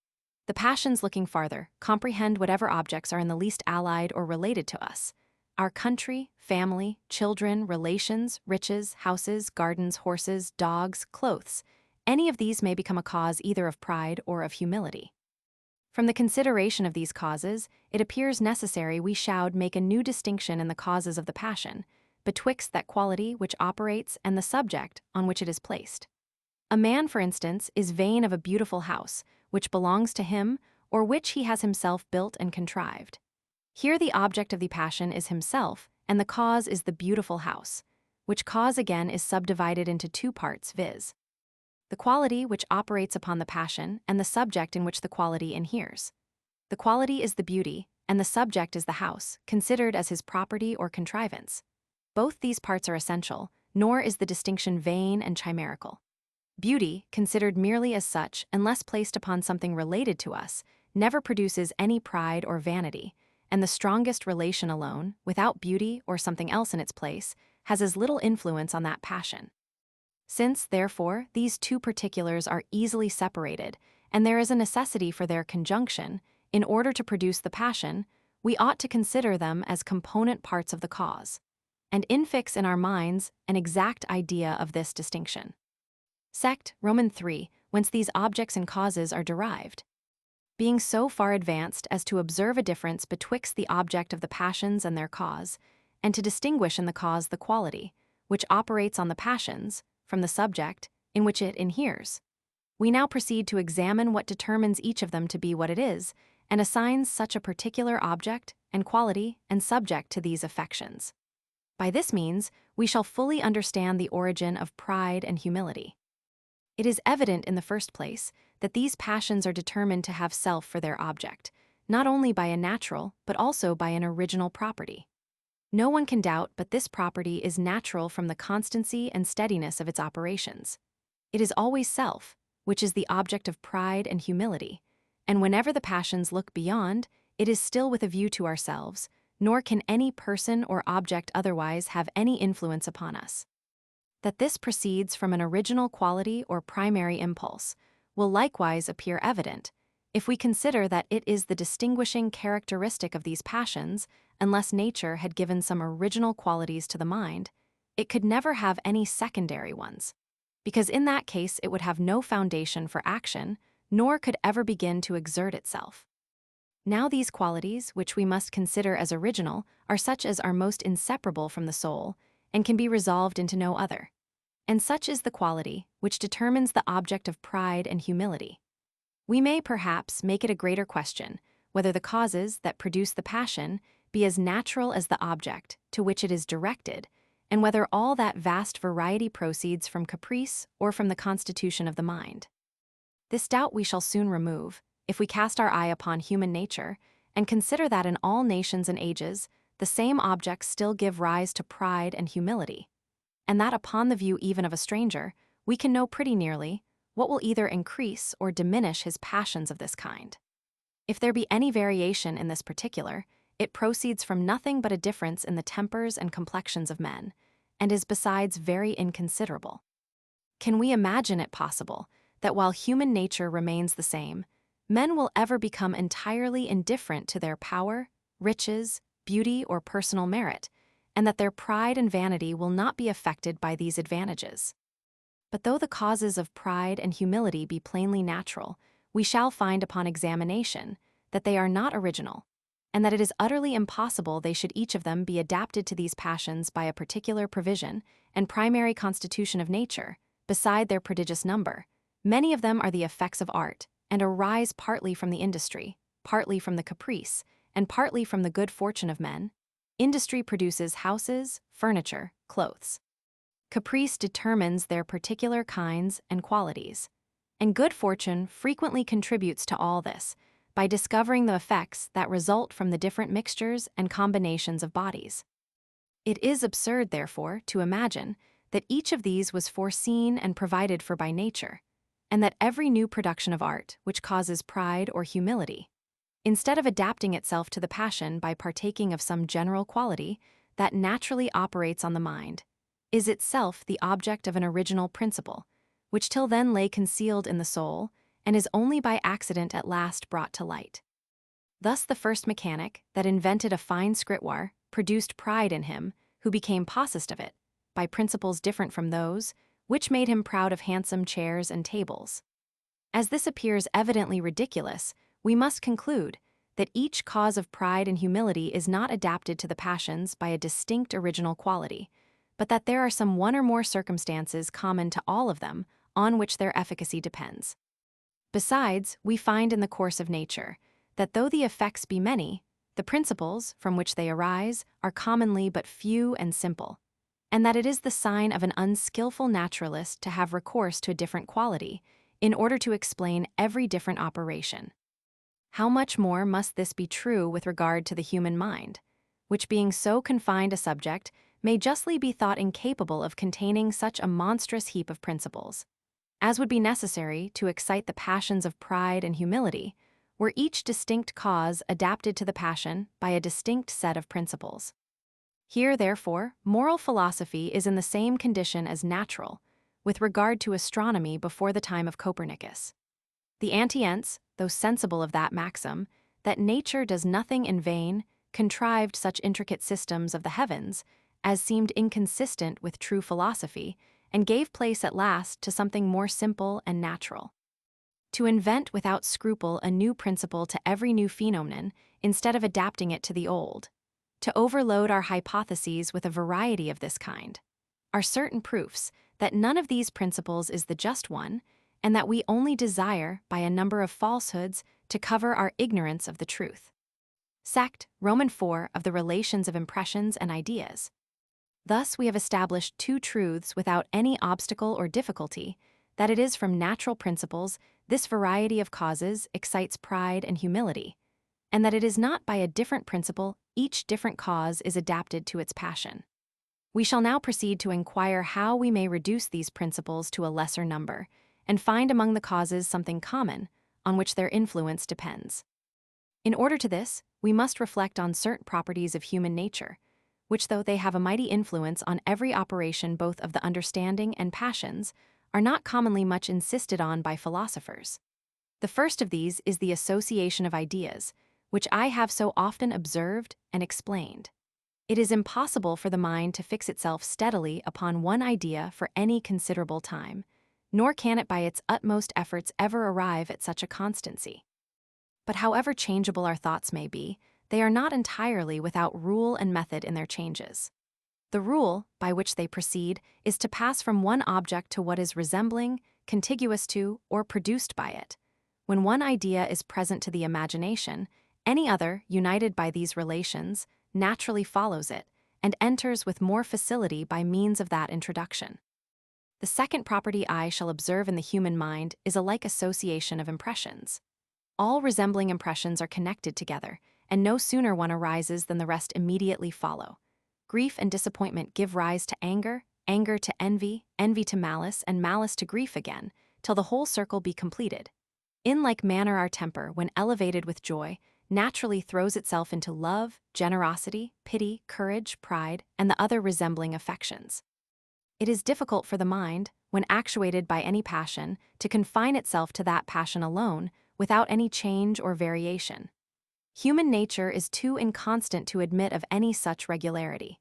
Speaker 1: The passions, looking farther, comprehend whatever objects are in the least allied or related to us. Our country, family, children, relations, riches, houses, gardens, horses, dogs, clothes. Any of these may become a cause either of pride or of humility. From the consideration of these causes, it appears necessary we should make a new distinction in the causes of the passion, betwixt that quality which operates and the subject on which it is placed. A man, for instance, is vain of a beautiful house, which belongs to him, or which he has himself built and contrived. Here the object of the passion is himself, and the cause is the beautiful house, which cause again is subdivided into two parts, viz. the quality which operates upon the passion and the subject in which the quality inheres. The quality is the beauty, and the subject is the house, considered as his property or contrivance. Both these parts are essential, nor is the distinction vain and chimerical. Beauty, considered merely as such, unless placed upon something related to us, never produces any pride or vanity, and the strongest relation alone, without beauty or something else in its place, has as little influence on that passion. Since, therefore, these two particulars are easily separated, and there is a necessity for their conjunction, in order to produce the passion, we ought to consider them as component parts of the cause, and infix in our minds an exact idea of this distinction. Sect, Roman 3, whence these objects and causes are derived. Being so far advanced as to observe a difference betwixt the object of the passions and their cause, and to distinguish in the cause the quality, which operates on the passions, from the subject, in which it inheres. We now proceed to examine what determines each of them to be what it is, and assigns such a particular object, and quality, and subject to these affections. By this means, we shall fully understand the origin of pride and humility. It is evident, in the first place, that these passions are determined to have self for their object, not only by a natural, but also by an original property. No one can doubt but this property is natural from the constancy and steadiness of its operations. It is always self, which is the object of pride and humility, and whenever the passions look beyond, it is still with a view to ourselves, nor can any person or object otherwise have any influence upon us. That this proceeds from an original quality or primary impulse will likewise appear evident, if we consider that it is the distinguishing characteristic of these passions. Unless nature had given some original qualities to the mind, it could never have any secondary ones, because in that case it would have no foundation for action, nor could ever begin to exert itself. Now these qualities, which we must consider as original, are such as are most inseparable from the soul, and can be resolved into no other. And such is the quality which determines the object of pride and humility. We may perhaps make it a greater question, whether the causes that produce the passion be as natural as the object to which it is directed, and whether all that vast variety proceeds from caprice or from the constitution of the mind. This doubt we shall soon remove, if we cast our eye upon human nature, and consider that in all nations and ages, the same objects still give rise to pride and humility, and that upon the view even of a stranger, we can know pretty nearly what will either increase or diminish his passions of this kind. If there be any variation in this particular, it proceeds from nothing but a difference in the tempers and complexions of men, and is besides very inconsiderable. Can we imagine it possible that while human nature remains the same, men will ever become entirely indifferent to their power, riches, beauty, or personal merit, and that their pride and vanity will not be affected by these advantages. But though the causes of pride and humility be plainly natural, we shall find upon examination that they are not original, and that it is utterly impossible they should each of them be adapted to these passions by a particular provision and primary constitution of nature, beside their prodigious number. Many of them are the effects of art, and arise partly from the industry, partly from the caprice, and partly from the good fortune of men. Industry produces houses, furniture, clothes. Caprice determines their particular kinds and qualities, and good fortune frequently contributes to all this by discovering the effects that result from the different mixtures and combinations of bodies. It is absurd, therefore, to imagine that each of these was foreseen and provided for by nature, and that every new production of art which causes pride or humility, instead of adapting itself to the passion by partaking of some general quality that naturally operates on the mind, is itself the object of an original principle, which till then lay concealed in the soul, and is only by accident at last brought to light. Thus the first mechanic that invented a fine scritware produced pride in him, who became possessed of it, by principles different from those, which made him proud of handsome chairs and tables. As this appears evidently ridiculous, we must conclude that each cause of pride and humility is not adapted to the passions by a distinct original quality, but that there are some one or more circumstances common to all of them on which their efficacy depends. Besides, we find in the course of nature that though the effects be many, the principles from which they arise are commonly but few and simple, and that it is the sign of an unskillful naturalist to have recourse to a different quality in order to explain every different operation. How much more must this be true with regard to the human mind, which being so confined a subject may justly be thought incapable of containing such a monstrous heap of principles, as would be necessary to excite the passions of pride and humility, were each distinct cause adapted to the passion by a distinct set of principles. Here, therefore, moral philosophy is in the same condition as natural, with regard to astronomy before the time of Copernicus. The Antients, though sensible of that maxim, that nature does nothing in vain, contrived such intricate systems of the heavens as seemed inconsistent with true philosophy, and gave place at last to something more simple and natural. To invent without scruple a new principle to every new phenomenon, instead of adapting it to the old, to overload our hypotheses with a variety of this kind, are certain proofs that none of these principles is the just one, and that we only desire, by a number of falsehoods, to cover our ignorance of the truth. Sect, Roman 4, of the relations of impressions and ideas. Thus we have established two truths without any obstacle or difficulty, that it is from natural principles this variety of causes excites pride and humility, and that it is not by a different principle each different cause is adapted to its passion. We shall now proceed to inquire how we may reduce these principles to a lesser number, and find among the causes something common, on which their influence depends. In order to this, we must reflect on certain properties of human nature, which, though they have a mighty influence on every operation both of the understanding and passions, are not commonly much insisted on by philosophers. The first of these is the association of ideas, which I have so often observed and explained. It is impossible for the mind to fix itself steadily upon one idea for any considerable time, nor can it by its utmost efforts ever arrive at such a constancy. But however changeable our thoughts may be, they are not entirely without rule and method in their changes. The rule by which they proceed is to pass from one object to what is resembling, contiguous to, or produced by it. When one idea is present to the imagination, any other, united by these relations, naturally follows it, and enters with more facility by means of that introduction. The second property I shall observe in the human mind is a like association of impressions. All resembling impressions are connected together, and no sooner one arises than the rest immediately follow. Grief and disappointment give rise to anger, anger to envy, envy to malice, and malice to grief again, till the whole circle be completed. In like manner our temper, when elevated with joy, naturally throws itself into love, generosity, pity, courage, pride, and the other resembling affections. It is difficult for the mind, when actuated by any passion, to confine itself to that passion alone, without any change or variation. Human nature is too inconstant to admit of any such regularity.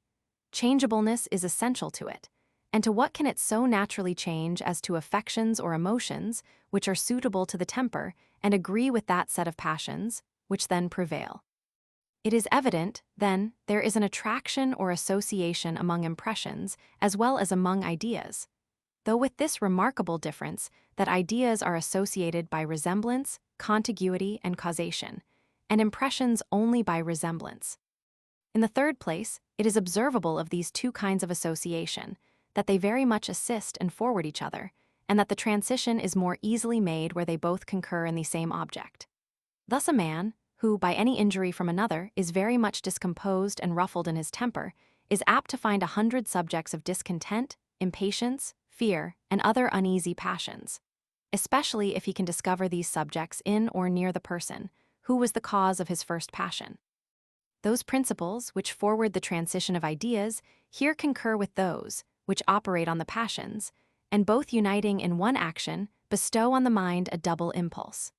Speaker 1: Changeableness is essential to it. And to what can it so naturally change as to affections or emotions which are suitable to the temper and agree with that set of passions, which then prevail? It is evident, then, there is an attraction or association among impressions as well as among ideas, though with this remarkable difference that ideas are associated by resemblance, contiguity, and causation, and impressions only by resemblance. In the third place, it is observable of these two kinds of association that they very much assist and forward each other, and that the transition is more easily made where they both concur in the same object. Thus a man, who, by any injury from another, is very much discomposed and ruffled in his temper, is apt to find 100 subjects of discontent, impatience, fear, and other uneasy passions, especially if he can discover these subjects in or near the person, who was the cause of his first passion. Those principles which forward the transition of ideas here concur with those which operate on the passions, and both uniting in one action, bestow on the mind a double impulse.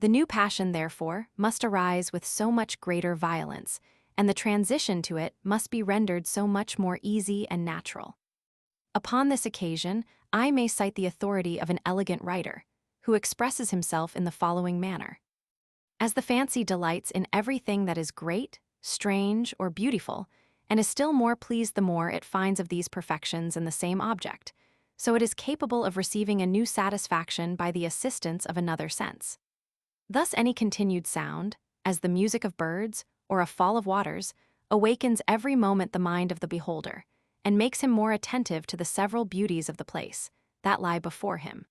Speaker 1: The new passion, therefore, must arise with so much greater violence, and the transition to it must be rendered so much more easy and natural. Upon this occasion, I may cite the authority of an elegant writer, who expresses himself in the following manner. As the fancy delights in everything that is great, strange, or beautiful, and is still more pleased the more it finds of these perfections in the same object, so it is capable of receiving a new satisfaction by the assistance of another sense. Thus any continued sound, as the music of birds or a fall of waters, awakens every moment the mind of the beholder, and makes him more attentive to the several beauties of the place that lie before him.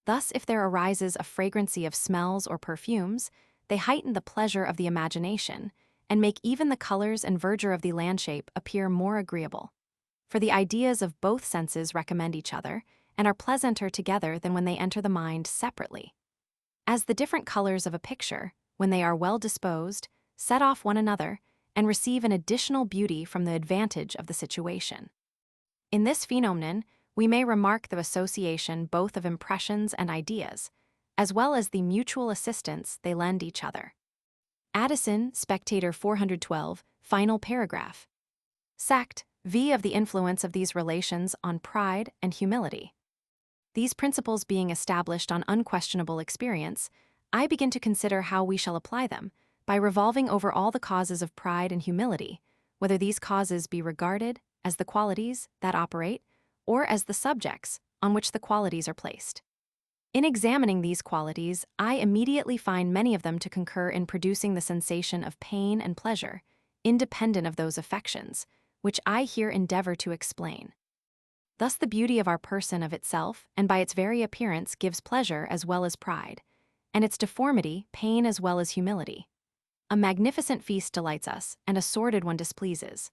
Speaker 1: Thus, if there arises a fragrancy of smells or perfumes, they heighten the pleasure of the imagination, and make even the colors and verdure of the landscape appear more agreeable. For the ideas of both senses recommend each other, and are pleasanter together than when they enter the mind separately. As the different colors of a picture, when they are well disposed, set off one another, and receive an additional beauty from the advantage of the situation. In this phenomenon, we may remark the association both of impressions and ideas, as well as the mutual assistance they lend each other. Addison, Spectator 412, final paragraph. Sect, v. of the influence of these relations on pride and humility. These principles being established on unquestionable experience, I begin to consider how we shall apply them, by revolving over all the causes of pride and humility, whether these causes be regarded as the qualities that operate, or as the subjects on which the qualities are placed. In examining these qualities, I immediately find many of them to concur in producing the sensation of pain and pleasure, independent of those affections, which I here endeavor to explain. Thus the beauty of our person of itself, and by its very appearance, gives pleasure as well as pride, and its deformity pain as well as humility. A magnificent feast delights us, and a sordid one displeases.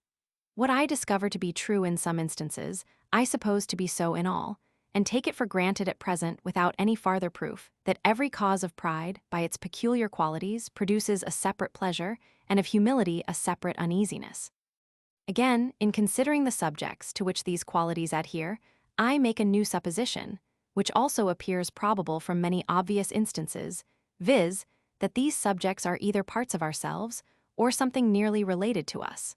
Speaker 1: What I discover to be true in some instances, I suppose to be so in all, and take it for granted at present without any farther proof that every cause of pride, by its peculiar qualities, produces a separate pleasure, and of humility a separate uneasiness. Again, in considering the subjects to which these qualities adhere, I make a new supposition, which also appears probable from many obvious instances, viz., that these subjects are either parts of ourselves or something nearly related to us.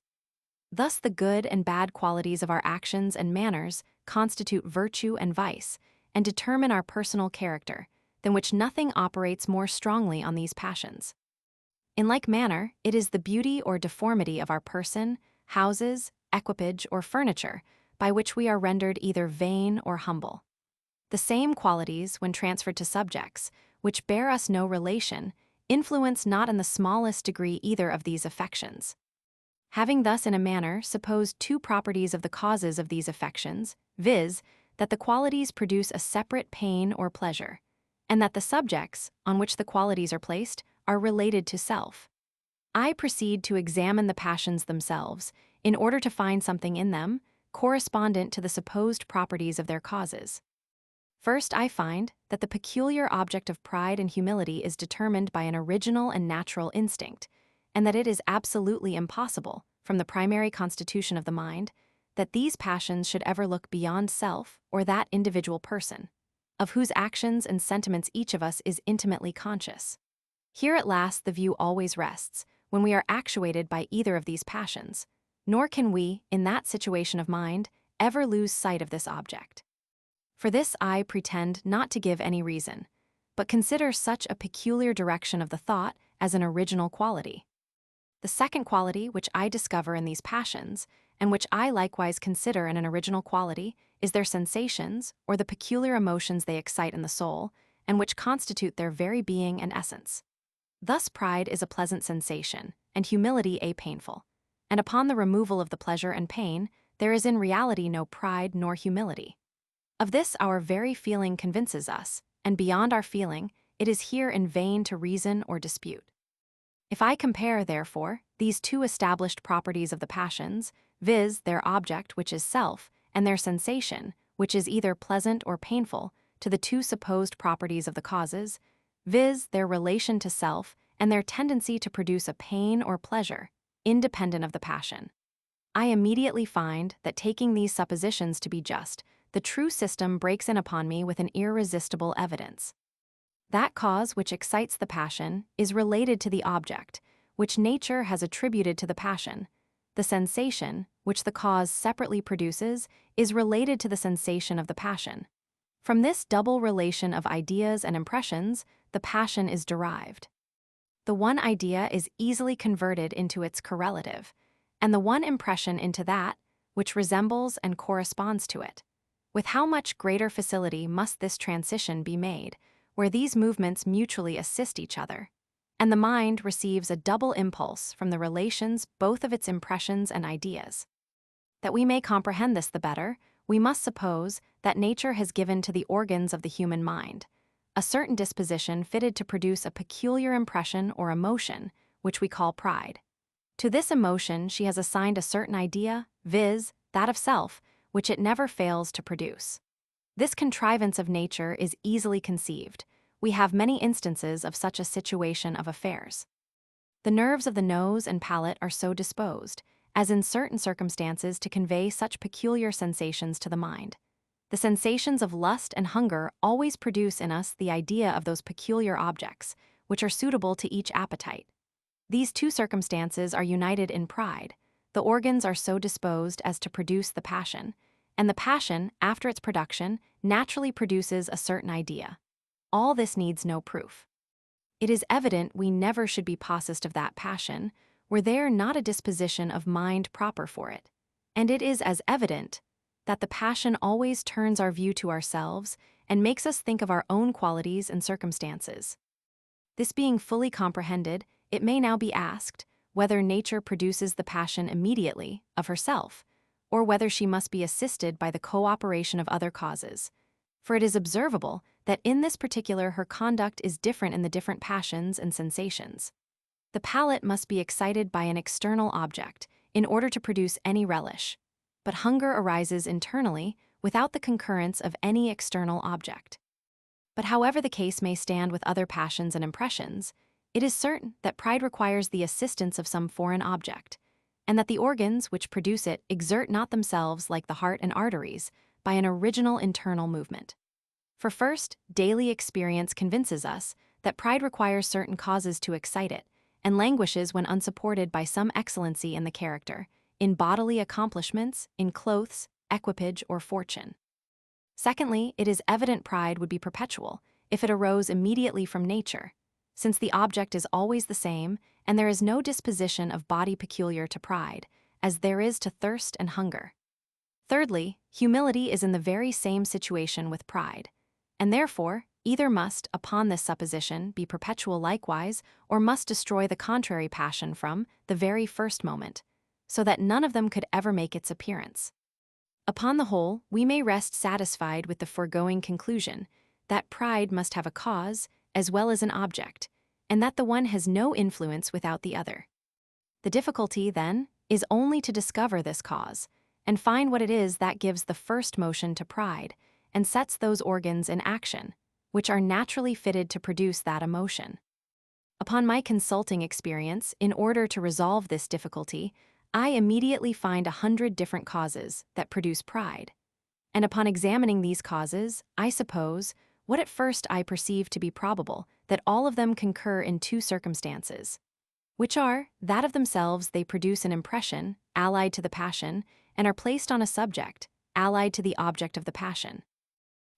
Speaker 1: Thus the good and bad qualities of our actions and manners constitute virtue and vice, and determine our personal character, than which nothing operates more strongly on these passions. In like manner, it is the beauty or deformity of our person, houses, equipage, or furniture, by which we are rendered either vain or humble. The same qualities, when transferred to subjects, which bear us no relation, influence not in the smallest degree either of these affections. Having thus in a manner supposed two properties of the causes of these affections, viz., that the qualities produce a separate pain or pleasure, and that the subjects, on which the qualities are placed, are related to self, I proceed to examine the passions themselves, in order to find something in them correspondent to the supposed properties of their causes. First, I find that the peculiar object of pride and humility is determined by an original and natural instinct, and that it is absolutely impossible, from the primary constitution of the mind, that these passions should ever look beyond self or that individual person, of whose actions and sentiments each of us is intimately conscious. Here at last the view always rests, when we are actuated by either of these passions, nor can we, in that situation of mind, ever lose sight of this object. For this I pretend not to give any reason, but consider such a peculiar direction of the thought as an original quality. The second quality which I discover in these passions, and which I likewise consider in an original quality, is their sensations, or the peculiar emotions they excite in the soul, and which constitute their very being and essence. Thus pride is a pleasant sensation, and humility a painful. And upon the removal of the pleasure and pain, there is in reality no pride nor humility. Of this our very feeling convinces us, and beyond our feeling, it is here in vain to reason or dispute. If I compare, therefore, these two established properties of the passions, viz., their object, which is self, and their sensation, which is either pleasant or painful, to the two supposed properties of the causes, viz., their relation to self and their tendency to produce a pain or pleasure, independent of the passion, I immediately find that, taking these suppositions to be just, the true system breaks in upon me with an irresistible evidence. That cause which excites the passion is related to the object, which nature has attributed to the passion. The sensation, which the cause separately produces, is related to the sensation of the passion. From this double relation of ideas and impressions, the passion is derived. The one idea is easily converted into its correlative, and the one impression into that which resembles and corresponds to it. With how much greater facility must this transition be made, where these movements mutually assist each other, and the mind receives a double impulse from the relations both of its impressions and ideas. That we may comprehend this the better, we must suppose that nature has given to the organs of the human mind a certain disposition fitted to produce a peculiar impression or emotion, which we call pride. To this emotion she has assigned a certain idea, viz., that of self, which it never fails to produce. This contrivance of nature is easily conceived. We have many instances of such a situation of affairs. The nerves of the nose and palate are so disposed, as in certain circumstances to convey such peculiar sensations to the mind. The sensations of lust and hunger always produce in us the idea of those peculiar objects, which are suitable to each appetite. These two circumstances are united in pride. The organs are so disposed as to produce the passion, and the passion, after its production, naturally produces a certain idea. All this needs no proof. It is evident we never should be possessed of that passion, were there not a disposition of mind proper for it. And it is as evident that the passion always turns our view to ourselves and makes us think of our own qualities and circumstances. This being fully comprehended, it may now be asked whether nature produces the passion immediately, of herself, or whether she must be assisted by the cooperation of other causes. For it is observable that in this particular her conduct is different in the different passions and sensations. The palate must be excited by an external object in order to produce any relish, but hunger arises internally without the concurrence of any external object. But however the case may stand with other passions and impressions, it is certain that pride requires the assistance of some foreign object, and that the organs which produce it exert not themselves like the heart and arteries by an original internal movement. For first, daily experience convinces us that pride requires certain causes to excite it, and languishes when unsupported by some excellency in the character, in bodily accomplishments, in clothes, equipage, or fortune. Secondly, it is evident pride would be perpetual if it arose immediately from nature, since the object is always the same, and there is no disposition of body peculiar to pride, as there is to thirst and hunger. Thirdly, humility is in the very same situation with pride, and therefore either must, upon this supposition, be perpetual likewise, or must destroy the contrary passion from the very first moment, so that none of them could ever make its appearance. Upon the whole, we may rest satisfied with the foregoing conclusion, that pride must have a cause as well as an object, and that the one has no influence without the other. The difficulty, then, is only to discover this cause, and find what it is that gives the first motion to pride, and sets those organs in action, which are naturally fitted to produce that emotion. Upon my consulting experience, in order to resolve this difficulty, I immediately find 100 different causes that produce pride, and upon examining these causes, I suppose, what at first I perceive to be probable, that all of them concur in two circumstances. which are that of themselves they produce an impression, allied to the passion, and are placed on a subject, allied to the object of the passion.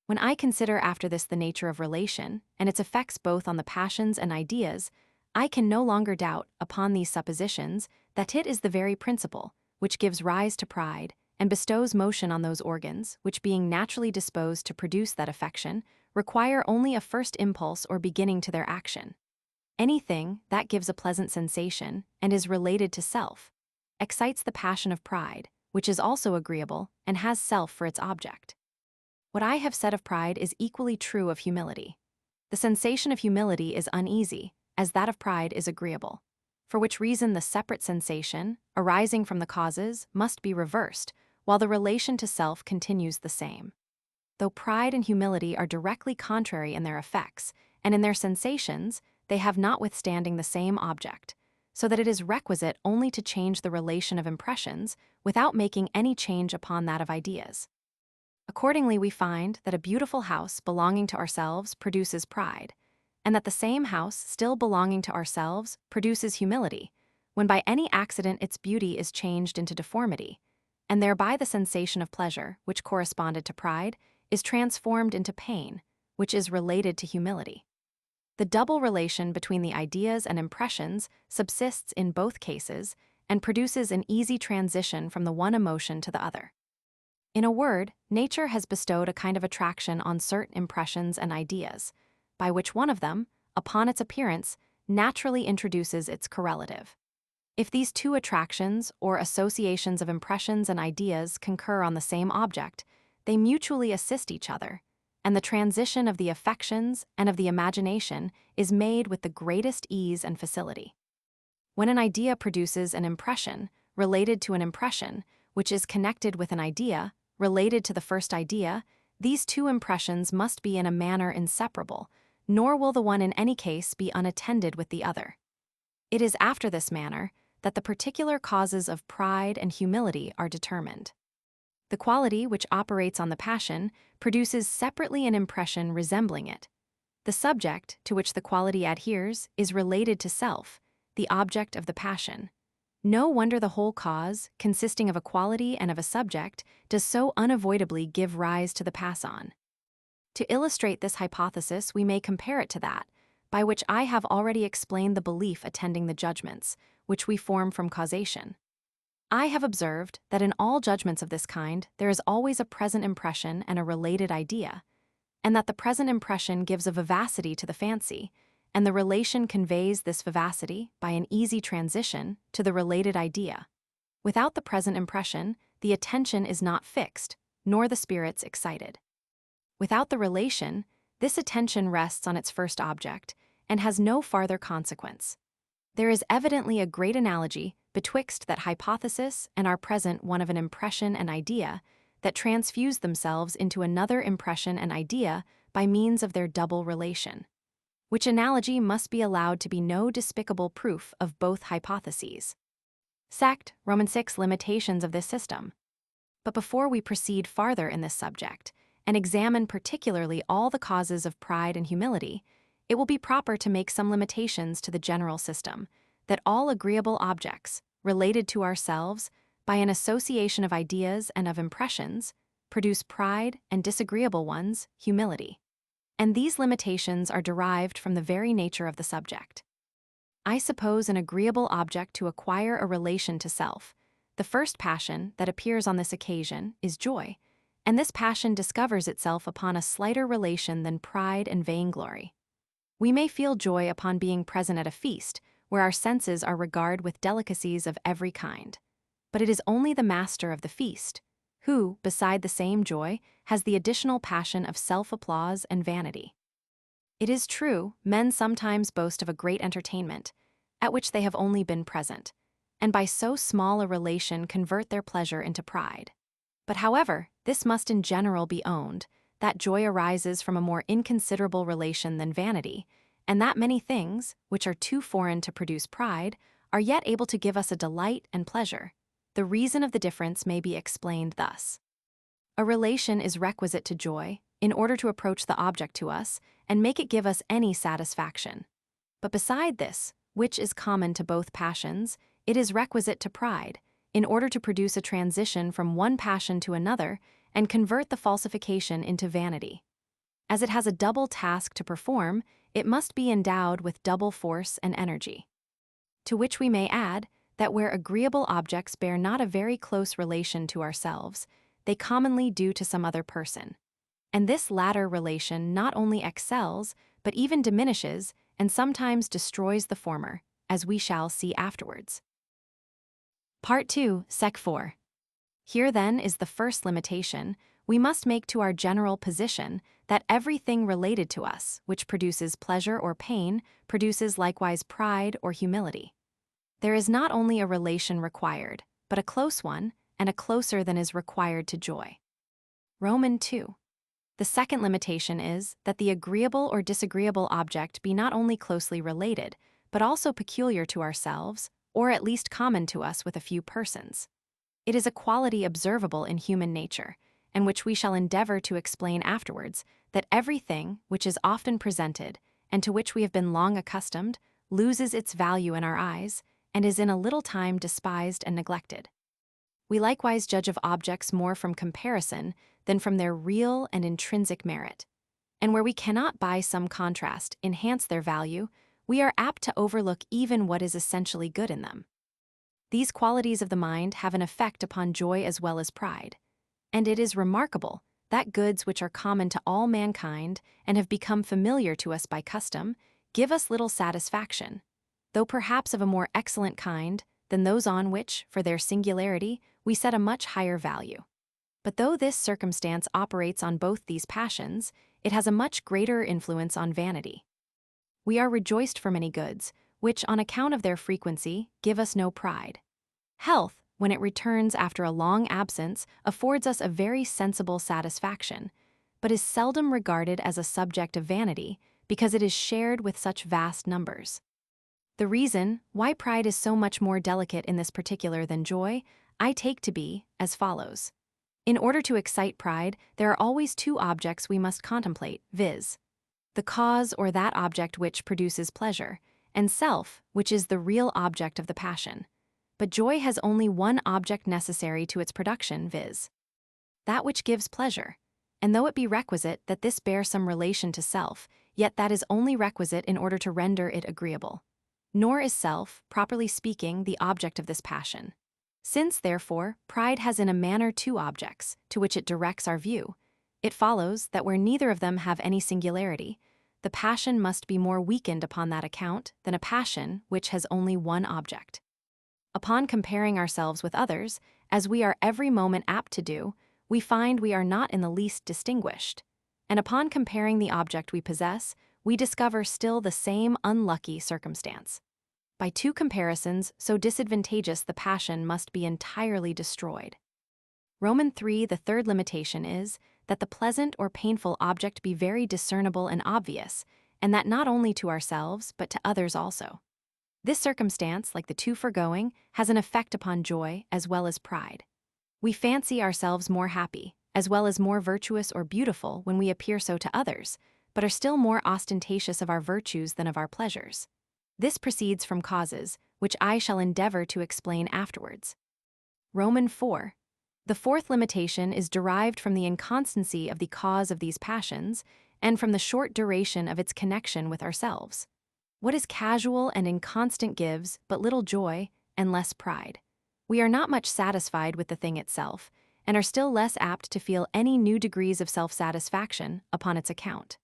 Speaker 1: When I consider after this the nature of relation, and its effects both on the passions and ideas, I can no longer doubt, upon these suppositions, that it is the very principle, which gives rise to pride, and bestows motion on those organs, which being naturally disposed to produce that affection, require only a first impulse or beginning to their action. Anything that gives a pleasant sensation, and is related to self, excites the passion of pride, which is also agreeable, and has self for its object. What I have said of pride is equally true of humility. The sensation of humility is uneasy, as that of pride is agreeable, for which reason the separate sensation, arising from the causes, must be reversed, while the relation to self continues the same. Though pride and humility are directly contrary in their effects, and in their sensations, they have notwithstanding the same object, so that it is requisite only to change the relation of impressions without making any change upon that of ideas. Accordingly, we find that a beautiful house belonging to ourselves produces pride, and that the same house still belonging to ourselves produces humility, when by any accident its beauty is changed into deformity, and thereby the sensation of pleasure, which corresponded to pride, is transformed into pain, which is related to humility. The double relation between the ideas and impressions subsists in both cases and produces an easy transition from the one emotion to the other. In a word, nature has bestowed a kind of attraction on certain impressions and ideas, by which one of them, upon its appearance, naturally introduces its correlative. If these two attractions or associations of impressions and ideas concur on the same object, they mutually assist each other, and the transition of the affections and of the imagination is made with the greatest ease and facility. When an idea produces an impression related to an impression, which is connected with an idea related to the first idea, these two impressions must be in a manner inseparable, nor will the one in any case be unattended with the other. It is after this manner that the particular causes of pride and humility are determined. The quality which operates on the passion produces separately an impression resembling it. The subject to which the quality adheres is related to self, the object of the passion. No wonder the whole cause, consisting of a quality and of a subject, does so unavoidably give rise to the pass-on. To illustrate this hypothesis, we may compare it to that, by which I have already explained the belief attending the judgments, which we form from causation. I have observed that in all judgments of this kind there is always a present impression and a related idea, and that the present impression gives a vivacity to the fancy, and the relation conveys this vivacity by an easy transition to the related idea. Without the present impression, the attention is not fixed, nor the spirits excited. Without the relation, this attention rests on its first object and has no farther consequence. There is evidently a great analogy betwixt that hypothesis and our present one of an impression and idea that transfuse themselves into another impression and idea by means of their double relation, which analogy must be allowed to be no despicable proof of both hypotheses. Sect, Roman 6 limitations of this system. But before we proceed farther in this subject, and examine particularly all the causes of pride and humility, it will be proper to make some limitations to the general system, that all agreeable objects, related to ourselves, by an association of ideas and of impressions, produce pride, and disagreeable ones, humility. And these limitations are derived from the very nature of the subject. I suppose an agreeable object to acquire a relation to self. The first passion that appears on this occasion is joy, and this passion discovers itself upon a slighter relation than pride and vainglory. We may feel joy upon being present at a feast, where our senses are regarded with delicacies of every kind. But it is only the master of the feast, who, beside the same joy, has the additional passion of self-applause and vanity. It is true, men sometimes boast of a great entertainment, at which they have only been present, and by so small a relation convert their pleasure into pride. But however, this must in general be owned, that joy arises from a more inconsiderable relation than vanity, and that many things, which are too foreign to produce pride, are yet able to give us a delight and pleasure. The reason of the difference may be explained thus. A relation is requisite to joy in order to approach the object to us and make it give us any satisfaction. But beside this, which is common to both passions, it is requisite to pride, in order to produce a transition from one passion to another and convert the falsification into vanity. As it has a double task to perform, it must be endowed with double force and energy. To which we may add that where agreeable objects bear not a very close relation to ourselves, they commonly do to some other person. And this latter relation not only excels, but even diminishes and sometimes destroys the former, as we shall see afterwards. Part 2, Sec 4. Here then is the first limitation we must make to our general position that everything related to us, which produces pleasure or pain, produces likewise pride or humility. There is not only a relation required, but a close one, and a closer than is required to joy. Roman 2. The second limitation is that the agreeable or disagreeable object be not only closely related, but also peculiar to ourselves, or at least common to us with a few persons. It is a quality observable in human nature, and which we shall endeavor to explain afterwards, that everything which is often presented, and to which we have been long accustomed, loses its value in our eyes, and is in a little time despised and neglected. We likewise judge of objects more from comparison than from their real and intrinsic merit. And where we cannot by some contrast enhance their value, we are apt to overlook even what is essentially good in them. These qualities of the mind have an effect upon joy as well as pride. And it is remarkable that goods which are common to all mankind and have become familiar to us by custom give us little satisfaction, though perhaps of a more excellent kind than those on which, for their singularity, we set a much higher value. But though this circumstance operates on both these passions, it has a much greater influence on vanity. We are rejoiced for many goods, which, on account of their frequency, give us no pride. Health, when it returns after a long absence, affords us a very sensible satisfaction, but is seldom regarded as a subject of vanity because it is shared with such vast numbers. The reason why pride is so much more delicate in this particular than joy, I take to be as follows. In order to excite pride, there are always two objects we must contemplate, viz. The cause or that object which produces pleasure, and self, which is the real object of the passion. But joy has only one object necessary to its production, viz. that which gives pleasure, and though it be requisite that this bear some relation to self, yet that is only requisite in order to render it agreeable. Nor is self, properly speaking, the object of this passion. Since, therefore, pride has in a manner two objects, to which it directs our view, it follows that where neither of them have any singularity, the passion must be more weakened upon that account than a passion which has only one object. Upon comparing ourselves with others, as we are every moment apt to do, we find we are not in the least distinguished, and upon comparing the object we possess, we discover still the same unlucky circumstance. By two comparisons so disadvantageous the passion must be entirely destroyed. Roman 3, the third limitation is that the pleasant or painful object be very discernible and obvious, and that not only to ourselves but to others also. This circumstance, like the two foregoing, has an effect upon joy as well as pride. We fancy ourselves more happy, as well as more virtuous or beautiful when we appear so to others, but are still more ostentatious of our virtues than of our pleasures. This proceeds from causes, which I shall endeavor to explain afterwards. Roman 4. The fourth limitation is derived from the inconstancy of the cause of these passions, and from the short duration of its connection with ourselves. What is casual and inconstant gives but little joy and less pride. We are not much satisfied with the thing itself, and are still less apt to feel any new degrees of self-satisfaction upon its account.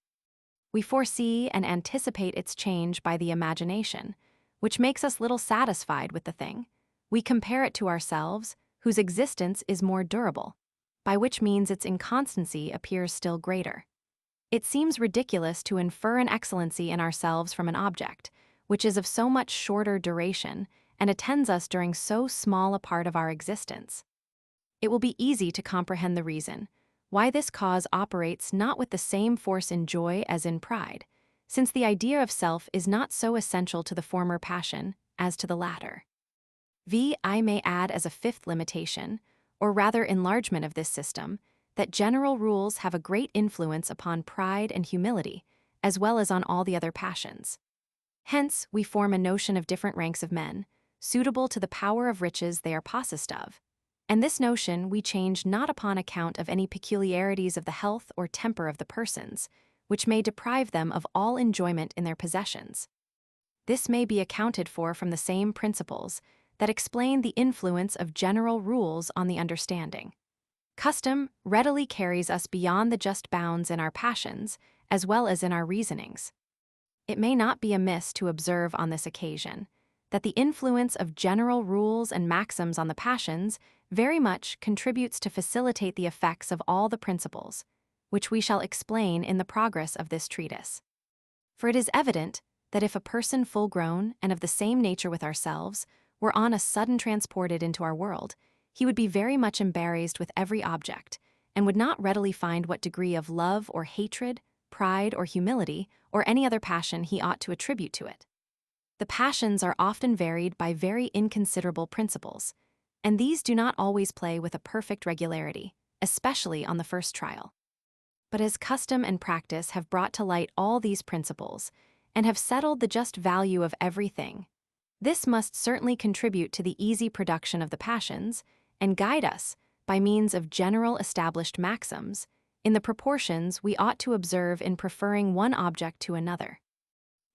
Speaker 1: We foresee and anticipate its change by the imagination, which makes us little satisfied with the thing. We compare it to ourselves, whose existence is more durable, by which means its inconstancy appears still greater. It seems ridiculous to infer an excellency in ourselves from an object, which is of so much shorter duration, and attends us during so small a part of our existence. It will be easy to comprehend the reason why this cause operates not with the same force in joy as in pride, since the idea of self is not so essential to the former passion as to the latter. I may add as a fifth limitation, or rather enlargement of this system, that general rules have a great influence upon pride and humility, as well as on all the other passions. Hence, we form a notion of different ranks of men, suitable to the power of riches they are possessed of. And this notion we change not upon account of any peculiarities of the health or temper of the persons, which may deprive them of all enjoyment in their possessions. This may be accounted for from the same principles that explain the influence of general rules on the understanding. Custom readily carries us beyond the just bounds in our passions, as well as in our reasonings. It may not be amiss to observe on this occasion that the influence of general rules and maxims on the passions very much contributes to facilitate the effects of all the principles, which we shall explain in the progress of this treatise. For it is evident that if a person full-grown and of the same nature with ourselves were on a sudden transported into our world, he would be very much embarrassed with every object, and would not readily find what degree of love or hatred, pride or humility, or any other passion he ought to attribute to it. The passions are often varied by very inconsiderable principles, and these do not always play with a perfect regularity, especially on the first trial. But as custom and practice have brought to light all these principles, and have settled the just value of everything, this must certainly contribute to the easy production of the passions, and guide us, by means of general established maxims, in the proportions we ought to observe in preferring one object to another.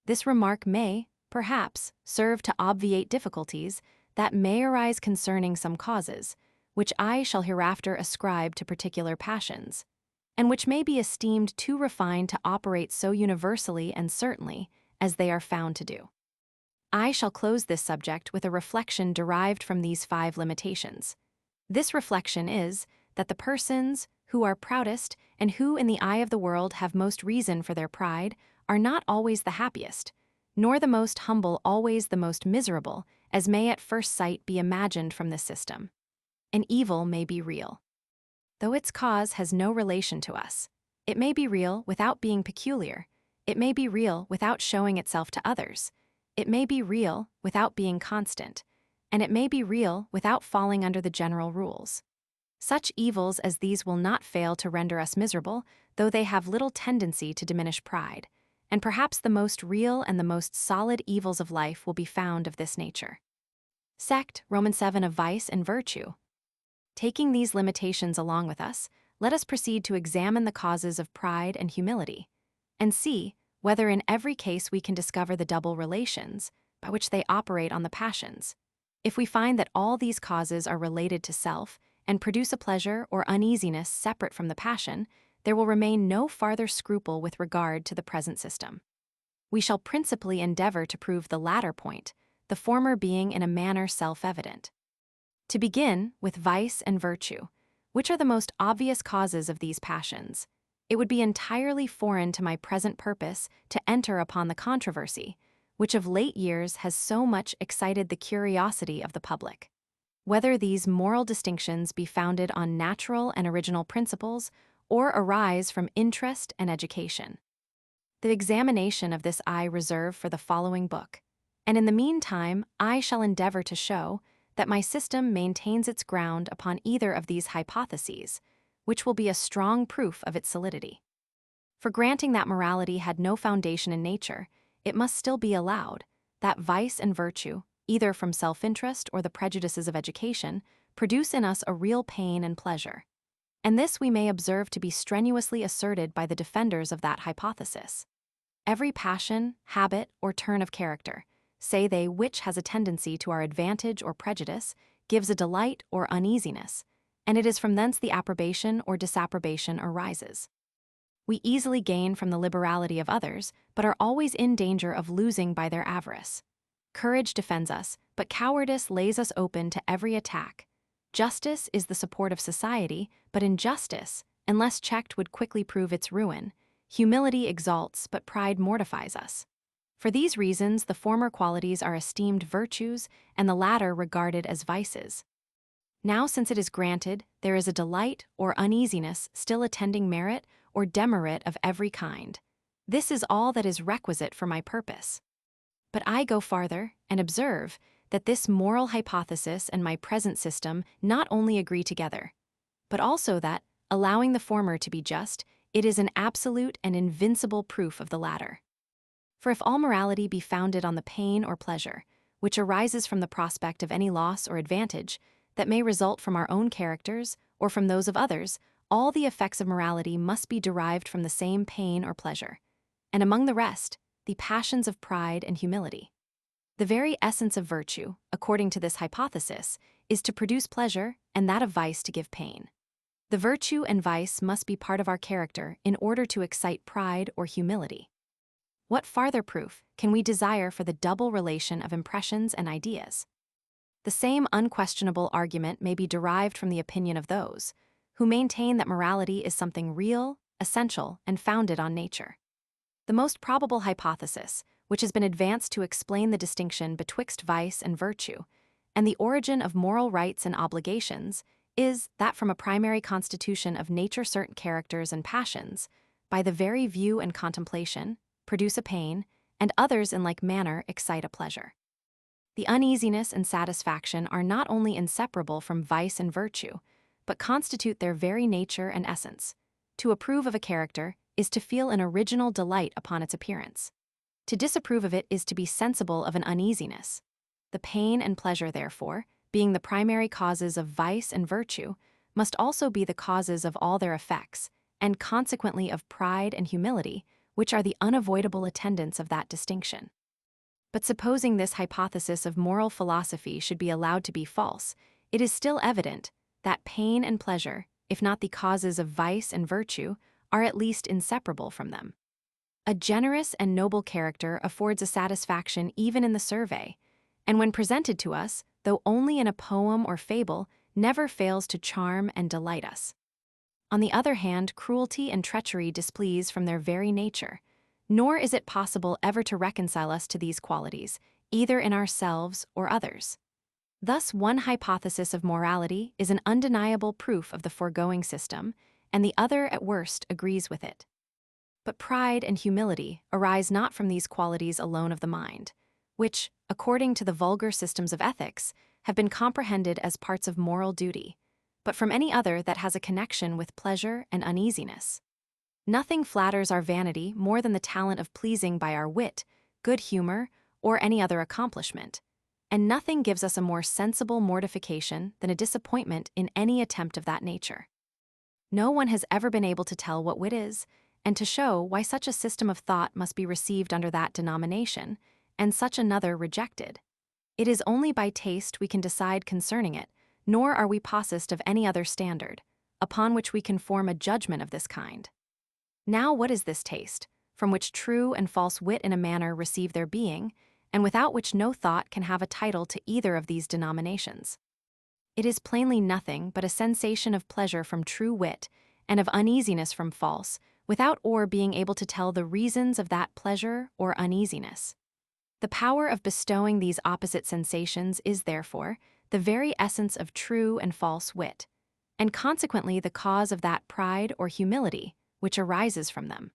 Speaker 1: This remark may, perhaps, serve to obviate difficulties that may arise concerning some causes, which I shall hereafter ascribe to particular passions, and which may be esteemed too refined to operate so universally and certainly as they are found to do. I shall close this subject with a reflection derived from these 5 limitations. This reflection is that the persons who are proudest and who in the eye of the world have most reason for their pride are not always the happiest, nor the most humble always the most miserable, as may at first sight be imagined from this system. An evil may be real, though its cause has no relation to us. It may be real without being peculiar. It may be real without showing itself to others. It may be real without being constant, and it may be real without falling under the general rules. Such evils as these will not fail to render us miserable, though they have little tendency to diminish pride, and perhaps the most real and the most solid evils of life will be found of this nature. Sect, Roman 7, of vice and virtue. Taking these limitations along with us, let us proceed to examine the causes of pride and humility, and see whether in every case we can discover the double relations by which they operate on the passions. If we find that all these causes are related to self and produce a pleasure or uneasiness separate from the passion, there will remain no farther scruple with regard to the present system. We shall principally endeavor to prove the latter point, the former being in a manner self-evident. To begin with vice and virtue, which are the most obvious causes of these passions, it would be entirely foreign to my present purpose to enter upon the controversy, which of late years has so much excited the curiosity of the public. Whether these moral distinctions be founded on natural and original principles or arise from interest and education. The examination of this I reserve for the following book, and in the meantime I shall endeavor to show that my system maintains its ground upon either of these hypotheses, which will be a strong proof of its solidity. For granting that morality had no foundation in nature, it must still be allowed that vice and virtue, either from self-interest or the prejudices of education, produce in us a real pain and pleasure. And this we may observe to be strenuously asserted by the defenders of that hypothesis. Every passion, habit, or turn of character, say they, which has a tendency to our advantage or prejudice, gives a delight or uneasiness, and it is from thence the approbation or disapprobation arises. We easily gain from the liberality of others, but are always in danger of losing by their avarice. Courage defends us, but cowardice lays us open to every attack. Justice is the support of society, but injustice, unless checked, would quickly prove its ruin. Humility exalts, but pride mortifies us. For these reasons, the former qualities are esteemed virtues, and the latter regarded as vices. Now, since it is granted, there is a delight or uneasiness still attending merit or demerit of every kind. This is all that is requisite for my purpose. But I go farther and observe that this moral hypothesis and my present system not only agree together, but also that, allowing the former to be just, it is an absolute and invincible proof of the latter. For if all morality be founded on the pain or pleasure, which arises from the prospect of any loss or advantage that may result from our own characters or from those of others, all the effects of morality must be derived from the same pain or pleasure, and among the rest, the passions of pride and humility. The very essence of virtue, according to this hypothesis, is to produce pleasure, and that of vice to give pain. The virtue and vice must be part of our character in order to excite pride or humility. What farther proof can we desire for the double relation of impressions and ideas? The same unquestionable argument may be derived from the opinion of those who maintain that morality is something real, essential, and founded on nature. The most probable hypothesis, which has been advanced to explain the distinction betwixt vice and virtue, and the origin of moral rights and obligations, is that from a primary constitution of nature certain characters and passions, by the very view and contemplation, produce a pain, and others in like manner excite a pleasure. The uneasiness and satisfaction are not only inseparable from vice and virtue, but constitute their very nature and essence. To approve of a character is to feel an original delight upon its appearance. To disapprove of it is to be sensible of an uneasiness. The pain and pleasure, therefore, being the primary causes of vice and virtue, must also be the causes of all their effects, and consequently of pride and humility, which are the unavoidable attendants of that distinction. But supposing this hypothesis of moral philosophy should be allowed to be false, it is still evident that pain and pleasure, if not the causes of vice and virtue, are at least inseparable from them. A generous and noble character affords a satisfaction even in the survey, and when presented to us, though only in a poem or fable, never fails to charm and delight us. On the other hand, cruelty and treachery displease from their very nature, nor is it possible ever to reconcile us to these qualities, either in ourselves or others. Thus, one hypothesis of morality is an undeniable proof of the foregoing system, and the other, at worst, agrees with it. But pride and humility arise not from these qualities alone of the mind, which, according to the vulgar systems of ethics, have been comprehended as parts of moral duty, but from any other that has a connection with pleasure and uneasiness. Nothing flatters our vanity more than the talent of pleasing by our wit, good humor, or any other accomplishment, and nothing gives us a more sensible mortification than a disappointment in any attempt of that nature. No one has ever been able to tell what wit is, and to show why such a system of thought must be received under that denomination, and such another rejected. It is only by taste we can decide concerning it, nor are we possessed of any other standard, upon which we can form a judgment of this kind. Now what is this taste, from which true and false wit in a manner receive their being, and without which no thought can have a title to either of these denominations? It is plainly nothing but a sensation of pleasure from true wit, and of uneasiness from false, without or being able to tell the reasons of that pleasure or uneasiness. The power of bestowing these opposite sensations is, therefore, the very essence of true and false wit, and consequently the cause of that pride or humility which arises from them.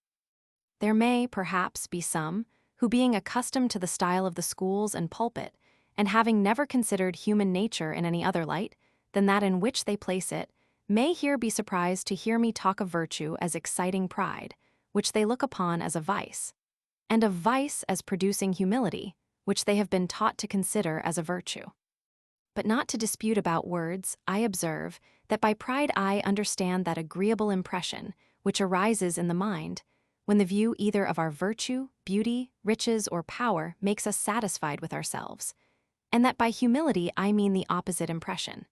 Speaker 1: There may, perhaps, be some who, being accustomed to the style of the schools and pulpit, and having never considered human nature in any other light than that in which they place it, may here be surprised to hear me talk of virtue as exciting pride, which they look upon as a vice, and of vice as producing humility, which they have been taught to consider as a virtue. But not to dispute about words, I observe that by pride I understand that agreeable impression which arises in the mind when the view either of our virtue, beauty, riches, or power makes us satisfied with ourselves, and that by humility I mean the opposite impression.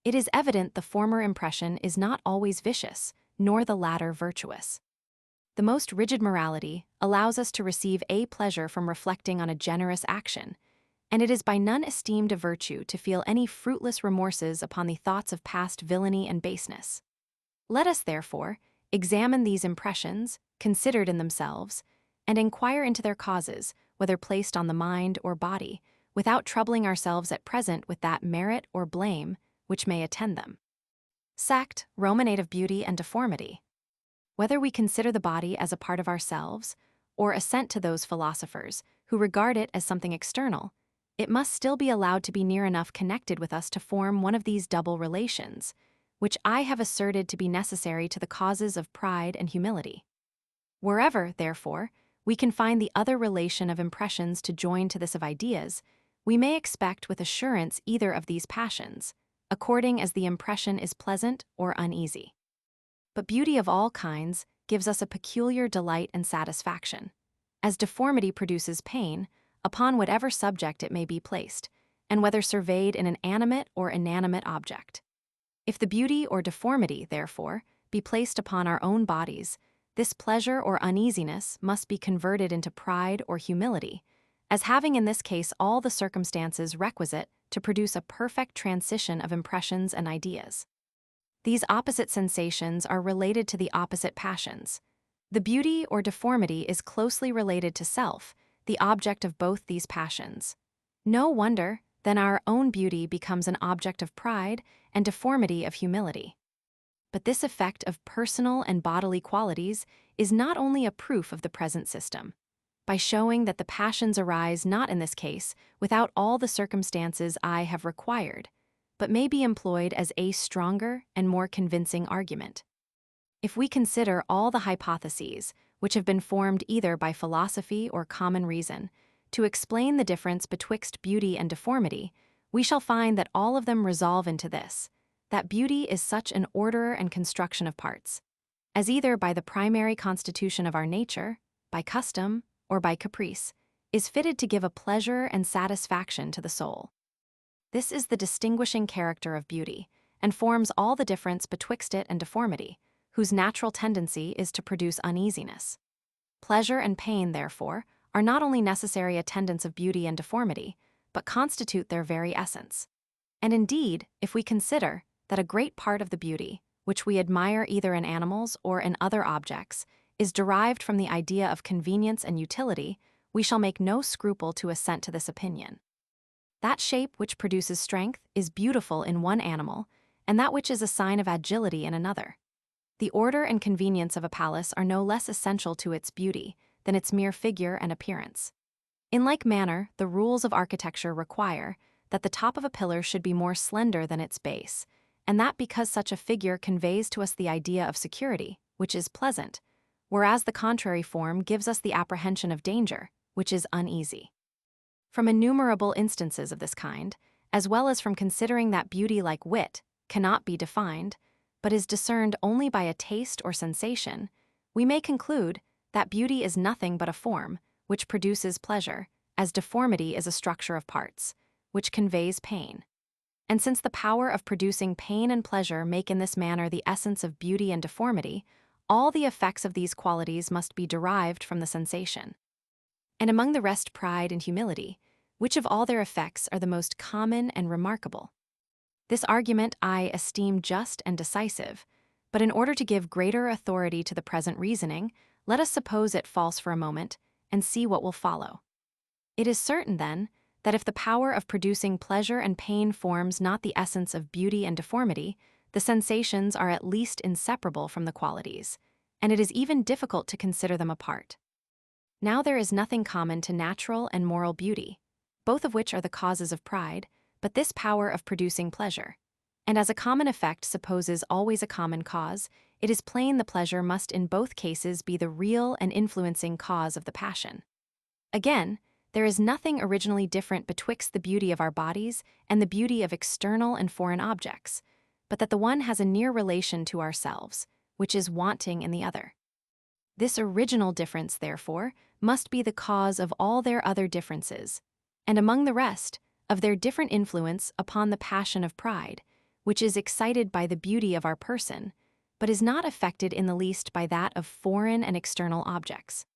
Speaker 1: It is evident the former impression is not always vicious, nor the latter virtuous. The most rigid morality allows us to receive a pleasure from reflecting on a generous action, and it is by none esteemed a virtue to feel any fruitless remorses upon the thoughts of past villainy and baseness. Let us, therefore, examine these impressions, considered in themselves, and inquire into their causes, whether placed on the mind or body, without troubling ourselves at present with that merit or blame which may attend them. Sect, Romanate of beauty and deformity. Whether we consider the body as a part of ourselves, or assent to those philosophers who regard it as something external, it must still be allowed to be near enough connected with us to form one of these double relations, which I have asserted to be necessary to the causes of pride and humility. Wherever, therefore, we can find the other relation of impressions to join to this of ideas, we may expect with assurance either of these passions, according as the impression is pleasant or uneasy. But beauty of all kinds gives us a peculiar delight and satisfaction, as deformity produces pain upon whatever subject it may be placed, and whether surveyed in an animate or inanimate object. If the beauty or deformity, therefore, be placed upon our own bodies, this pleasure or uneasiness must be converted into pride or humility, as having in this case all the circumstances requisite to produce a perfect transition of impressions and ideas. These opposite sensations are related to the opposite passions. The beauty or deformity is closely related to self, the object of both these passions. No wonder, then, our own beauty becomes an object of pride and deformity of humility. But this effect of personal and bodily qualities is not only a proof of the present system, by showing that the passions arise not in this case without all the circumstances I have required, but may be employed as a stronger and more convincing argument. If we consider all the hypotheses which have been formed either by philosophy or common reason to explain the difference betwixt beauty and deformity, we shall find that all of them resolve into this, that beauty is such an order and construction of parts, as either by the primary constitution of our nature, by custom, or by caprice, is fitted to give a pleasure and satisfaction to the soul. This is the distinguishing character of beauty, and forms all the difference betwixt it and deformity, whose natural tendency is to produce uneasiness. Pleasure and pain, therefore, are not only necessary attendants of beauty and deformity, but constitute their very essence. And indeed, if we consider that a great part of the beauty, which we admire either in animals or in other objects, is derived from the idea of convenience and utility, we shall make no scruple to assent to this opinion. That shape which produces strength is beautiful in one animal, and that which is a sign of agility in another. The order and convenience of a palace are no less essential to its beauty than its mere figure and appearance. In like manner, the rules of architecture require that the top of a pillar should be more slender than its base, and that because such a figure conveys to us the idea of security, which is pleasant, whereas the contrary form gives us the apprehension of danger, which is uneasy. From innumerable instances of this kind, as well as from considering that beauty, like wit, cannot be defined, but is discerned only by a taste or sensation, we may conclude that beauty is nothing but a form, which produces pleasure, as deformity is a structure of parts, which conveys pain. And since the power of producing pain and pleasure make in this manner the essence of beauty and deformity, all the effects of these qualities must be derived from the sensation. And among the rest pride and humility, which of all their effects are the most common and remarkable? This argument I esteem just and decisive, but in order to give greater authority to the present reasoning, let us suppose it false for a moment, and see what will follow. It is certain, then, that if the power of producing pleasure and pain forms not the essence of beauty and deformity, the sensations are at least inseparable from the qualities, and it is even difficult to consider them apart. Now there is nothing common to natural and moral beauty, both of which are the causes of pride, but this power of producing pleasure. And as a common effect supposes always a common cause, it is plain the pleasure must in both cases be the real and influencing cause of the passion. Again, there is nothing originally different betwixt the beauty of our bodies and the beauty of external and foreign objects, but that the one has a near relation to ourselves, which is wanting in the other. This original difference, therefore, must be the cause of all their other differences, and among the rest, of their different influence upon the passion of pride, which is excited by the beauty of our person, but is not affected in the least by that of foreign and external objects.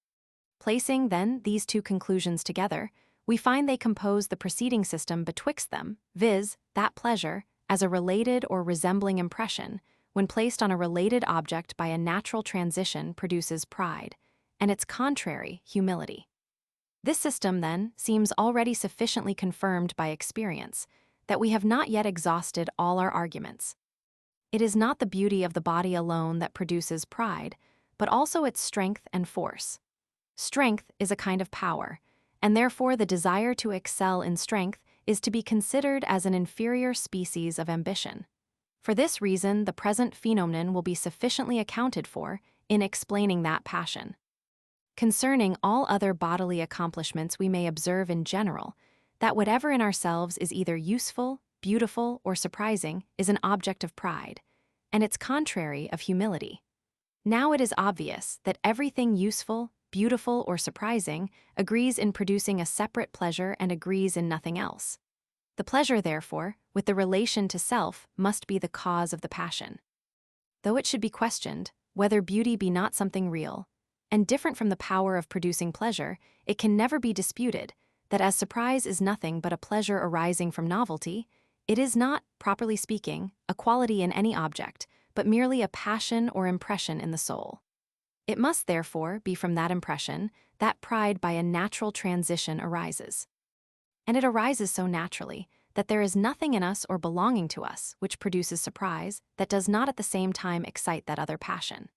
Speaker 1: Placing, then, these two conclusions together, we find they compose the preceding system betwixt them, viz., that pleasure, as a related or resembling impression, when placed on a related object by a natural transition, produces pride, and its contrary, humility. This system, then, seems already sufficiently confirmed by experience, that we have not yet exhausted all our arguments. It is not the beauty of the body alone that produces pride, but also its strength and force. Strength is a kind of power, and therefore the desire to excel in strength is to be considered as an inferior species of ambition. For this reason, the present phenomenon will be sufficiently accounted for in explaining that passion. concerning all other bodily accomplishments we may observe in general, that whatever in ourselves is either useful, beautiful, or surprising is an object of pride, and its contrary of humility. Now it is obvious that everything useful, beautiful, or surprising agrees in producing a separate pleasure and agrees in nothing else. The pleasure, therefore, with the relation to self, must be the cause of the passion. Though it should be questioned whether beauty be not something real, and different from the power of producing pleasure, it can never be disputed that as surprise is nothing but a pleasure arising from novelty, it is not, properly speaking, a quality in any object, but merely a passion or impression in the soul. It must therefore be from that impression that pride by a natural transition arises. And it arises so naturally that there is nothing in us or belonging to us which produces surprise that does not at the same time excite that other passion.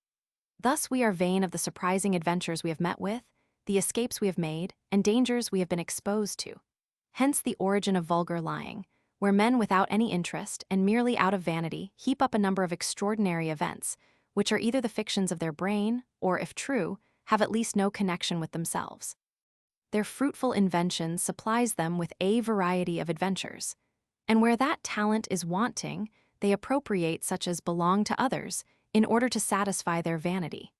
Speaker 1: Thus we are vain of the surprising adventures we have met with, the escapes we have made, and dangers we have been exposed to. Hence the origin of vulgar lying, where men without any interest and merely out of vanity heap up a number of extraordinary events, which are either the fictions of their brain, or, if true, have at least no connection with themselves. Their fruitful invention supplies them with a variety of adventures, and where that talent is wanting, they appropriate such as belong to others in order to satisfy their vanity.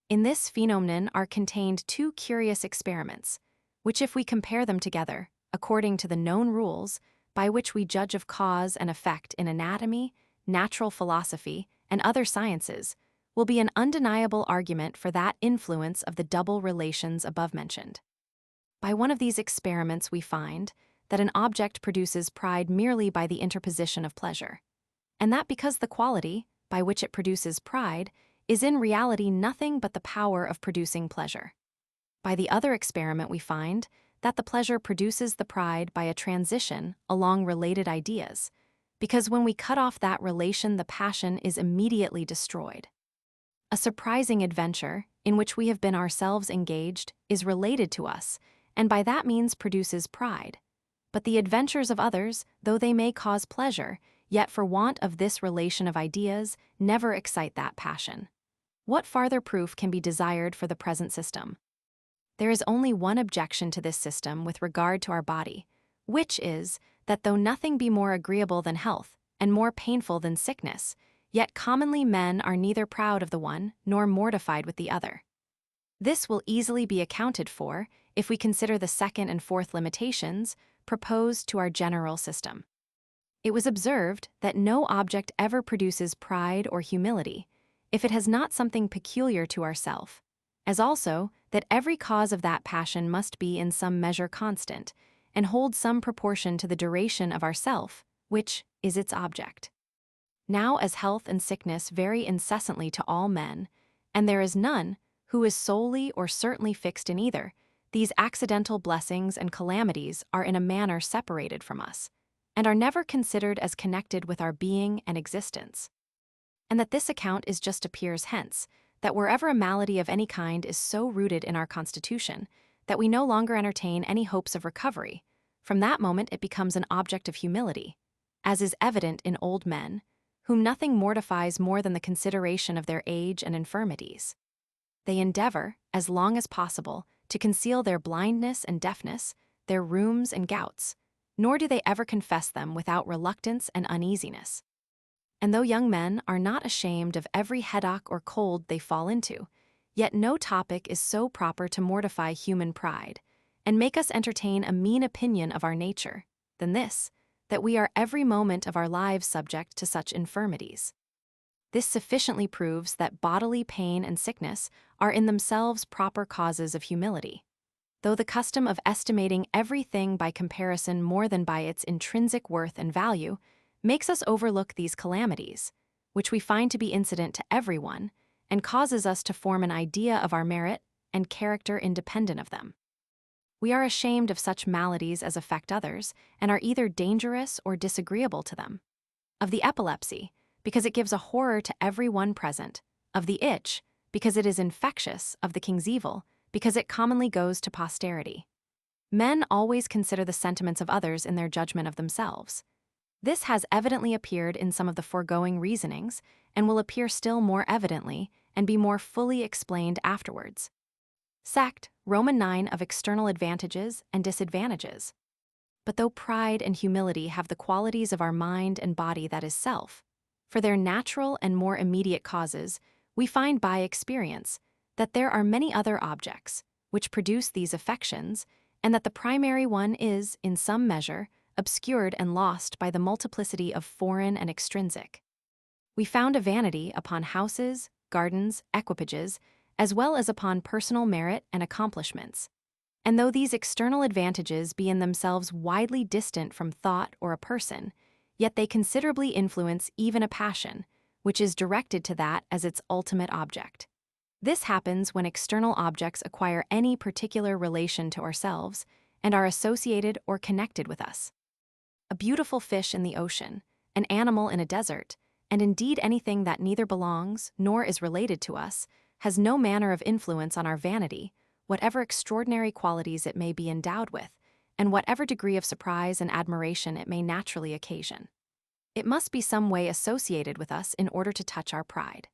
Speaker 1: In this phenomenon are contained two curious experiments, which if we compare them together, according to the known rules, by which we judge of cause and effect in anatomy, natural philosophy, and other sciences, will be an undeniable argument for that influence of the double relations above mentioned. By one of these experiments we find that an object produces pride merely by the interposition of pleasure, and that because the quality, by which it produces pride, is in reality nothing but the power of producing pleasure. By the other experiment we find that the pleasure produces the pride by a transition along related ideas, because when we cut off that relation the passion is immediately destroyed. A surprising adventure, in which we have been ourselves engaged, is related to us, and by that means produces pride. But the adventures of others, though they may cause pleasure, yet for want of this relation of ideas, never excite that passion. What farther proof can be desired for the present system? There is only one objection to this system with regard to our body, which is that though nothing be more agreeable than health, and more painful than sickness, yet commonly men are neither proud of the one nor mortified with the other. This will easily be accounted for if we consider the second and fourth limitations proposed to our general system. It was observed that no object ever produces pride or humility if it has not something peculiar to ourself, as also that every cause of that passion must be in some measure constant, and hold some proportion to the duration of ourself, which is its object. Now as health and sickness vary incessantly to all men, and there is none who is solely or certainly fixed in either, these accidental blessings and calamities are in a manner separated from us, and are never considered as connected with our being and existence. And that this account is just appears hence, that wherever a malady of any kind is so rooted in our constitution, that we no longer entertain any hopes of recovery, from that moment it becomes an object of humility, as is evident in old men, whom nothing mortifies more than the consideration of their age and infirmities. They endeavor, as long as possible, to conceal their blindness and deafness, their rheums and gouts, nor do they ever confess them without reluctance and uneasiness. And though young men are not ashamed of every headache or cold they fall into, yet no topic is so proper to mortify human pride, and make us entertain a mean opinion of our nature, than this, that we are every moment of our lives subject to such infirmities. This sufficiently proves that bodily pain and sickness are in themselves proper causes of humility, though the custom of estimating everything by comparison more than by its intrinsic worth and value makes us overlook these calamities, which we find to be incident to everyone, and causes us to form an idea of our merit and character independent of them. We are ashamed of such maladies as affect others, and are either dangerous or disagreeable to them. Of the epilepsy, because it gives a horror to every one present; of the itch, because it is infectious; of the king's evil, because it commonly goes to posterity. Men always consider the sentiments of others in their judgment of themselves. This has evidently appeared in some of the foregoing reasonings, and will appear still more evidently and be more fully explained afterwards. Sect, Roman 9 of external advantages and disadvantages. But though pride and humility have the qualities of our mind and body that is self, for their natural and more immediate causes, we find by experience that there are many other objects which produce these affections, and that the primary one is, in some measure, obscured and lost by the multiplicity of foreign and extrinsic. We found a vanity upon houses, gardens, equipages, as well as upon personal merit and accomplishments. And though these external advantages be in themselves widely distant from thought or a person, yet they considerably influence even a passion, which is directed to that as its ultimate object. This happens when external objects acquire any particular relation to ourselves and are associated or connected with us. A beautiful fish in the ocean, an animal in a desert, and indeed anything that neither belongs nor is related to us, has no manner of influence on our vanity, whatever extraordinary qualities it may be endowed with, and whatever degree of surprise and admiration it may naturally occasion. It must be some way associated with us in order to touch our pride.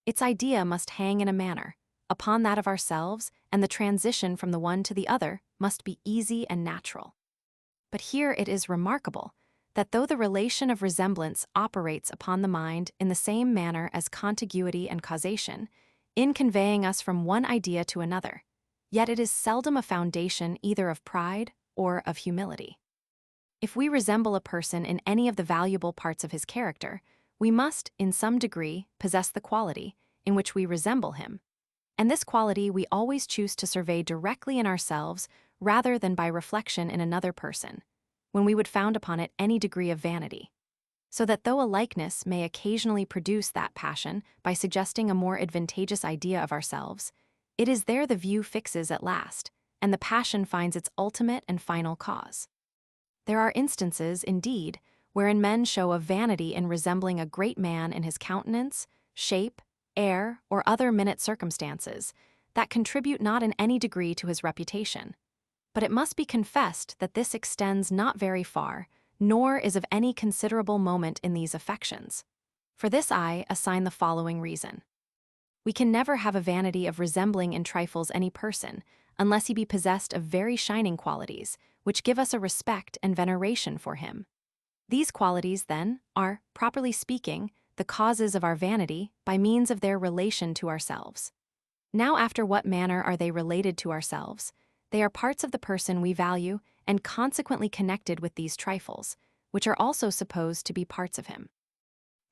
Speaker 1: Its idea must hang in a manner upon that of ourselves, and the transition from the one to the other must be easy and natural. But here it is remarkable that though the relation of resemblance operates upon the mind in the same manner as contiguity and causation, in conveying us from one idea to another, yet it is seldom a foundation either of pride or of humility. If we resemble a person in any of the valuable parts of his character, we must, in some degree, possess the quality in which we resemble him, and this quality we always choose to survey directly in ourselves rather than by reflection in another person, when we would found upon it any degree of vanity. So that though a likeness may occasionally produce that passion by suggesting a more advantageous idea of ourselves, it is there the view fixes at last, and the passion finds its ultimate and final cause. There are instances, indeed, wherein men show a vanity in resembling a great man in his countenance, shape, air, or other minute circumstances, that contribute not in any degree to his reputation. But it must be confessed that this extends not very far, nor is of any considerable moment in these affections. For this I assign the following reason. We can never have a vanity of resembling in trifles any person, unless he be possessed of very shining qualities, which give us a respect and veneration for him. These qualities, then, are, properly speaking, the causes of our vanity by means of their relation to ourselves. Now, after what manner are they related to ourselves? They are parts of the person we value and consequently connected with these trifles, which are also supposed to be parts of him.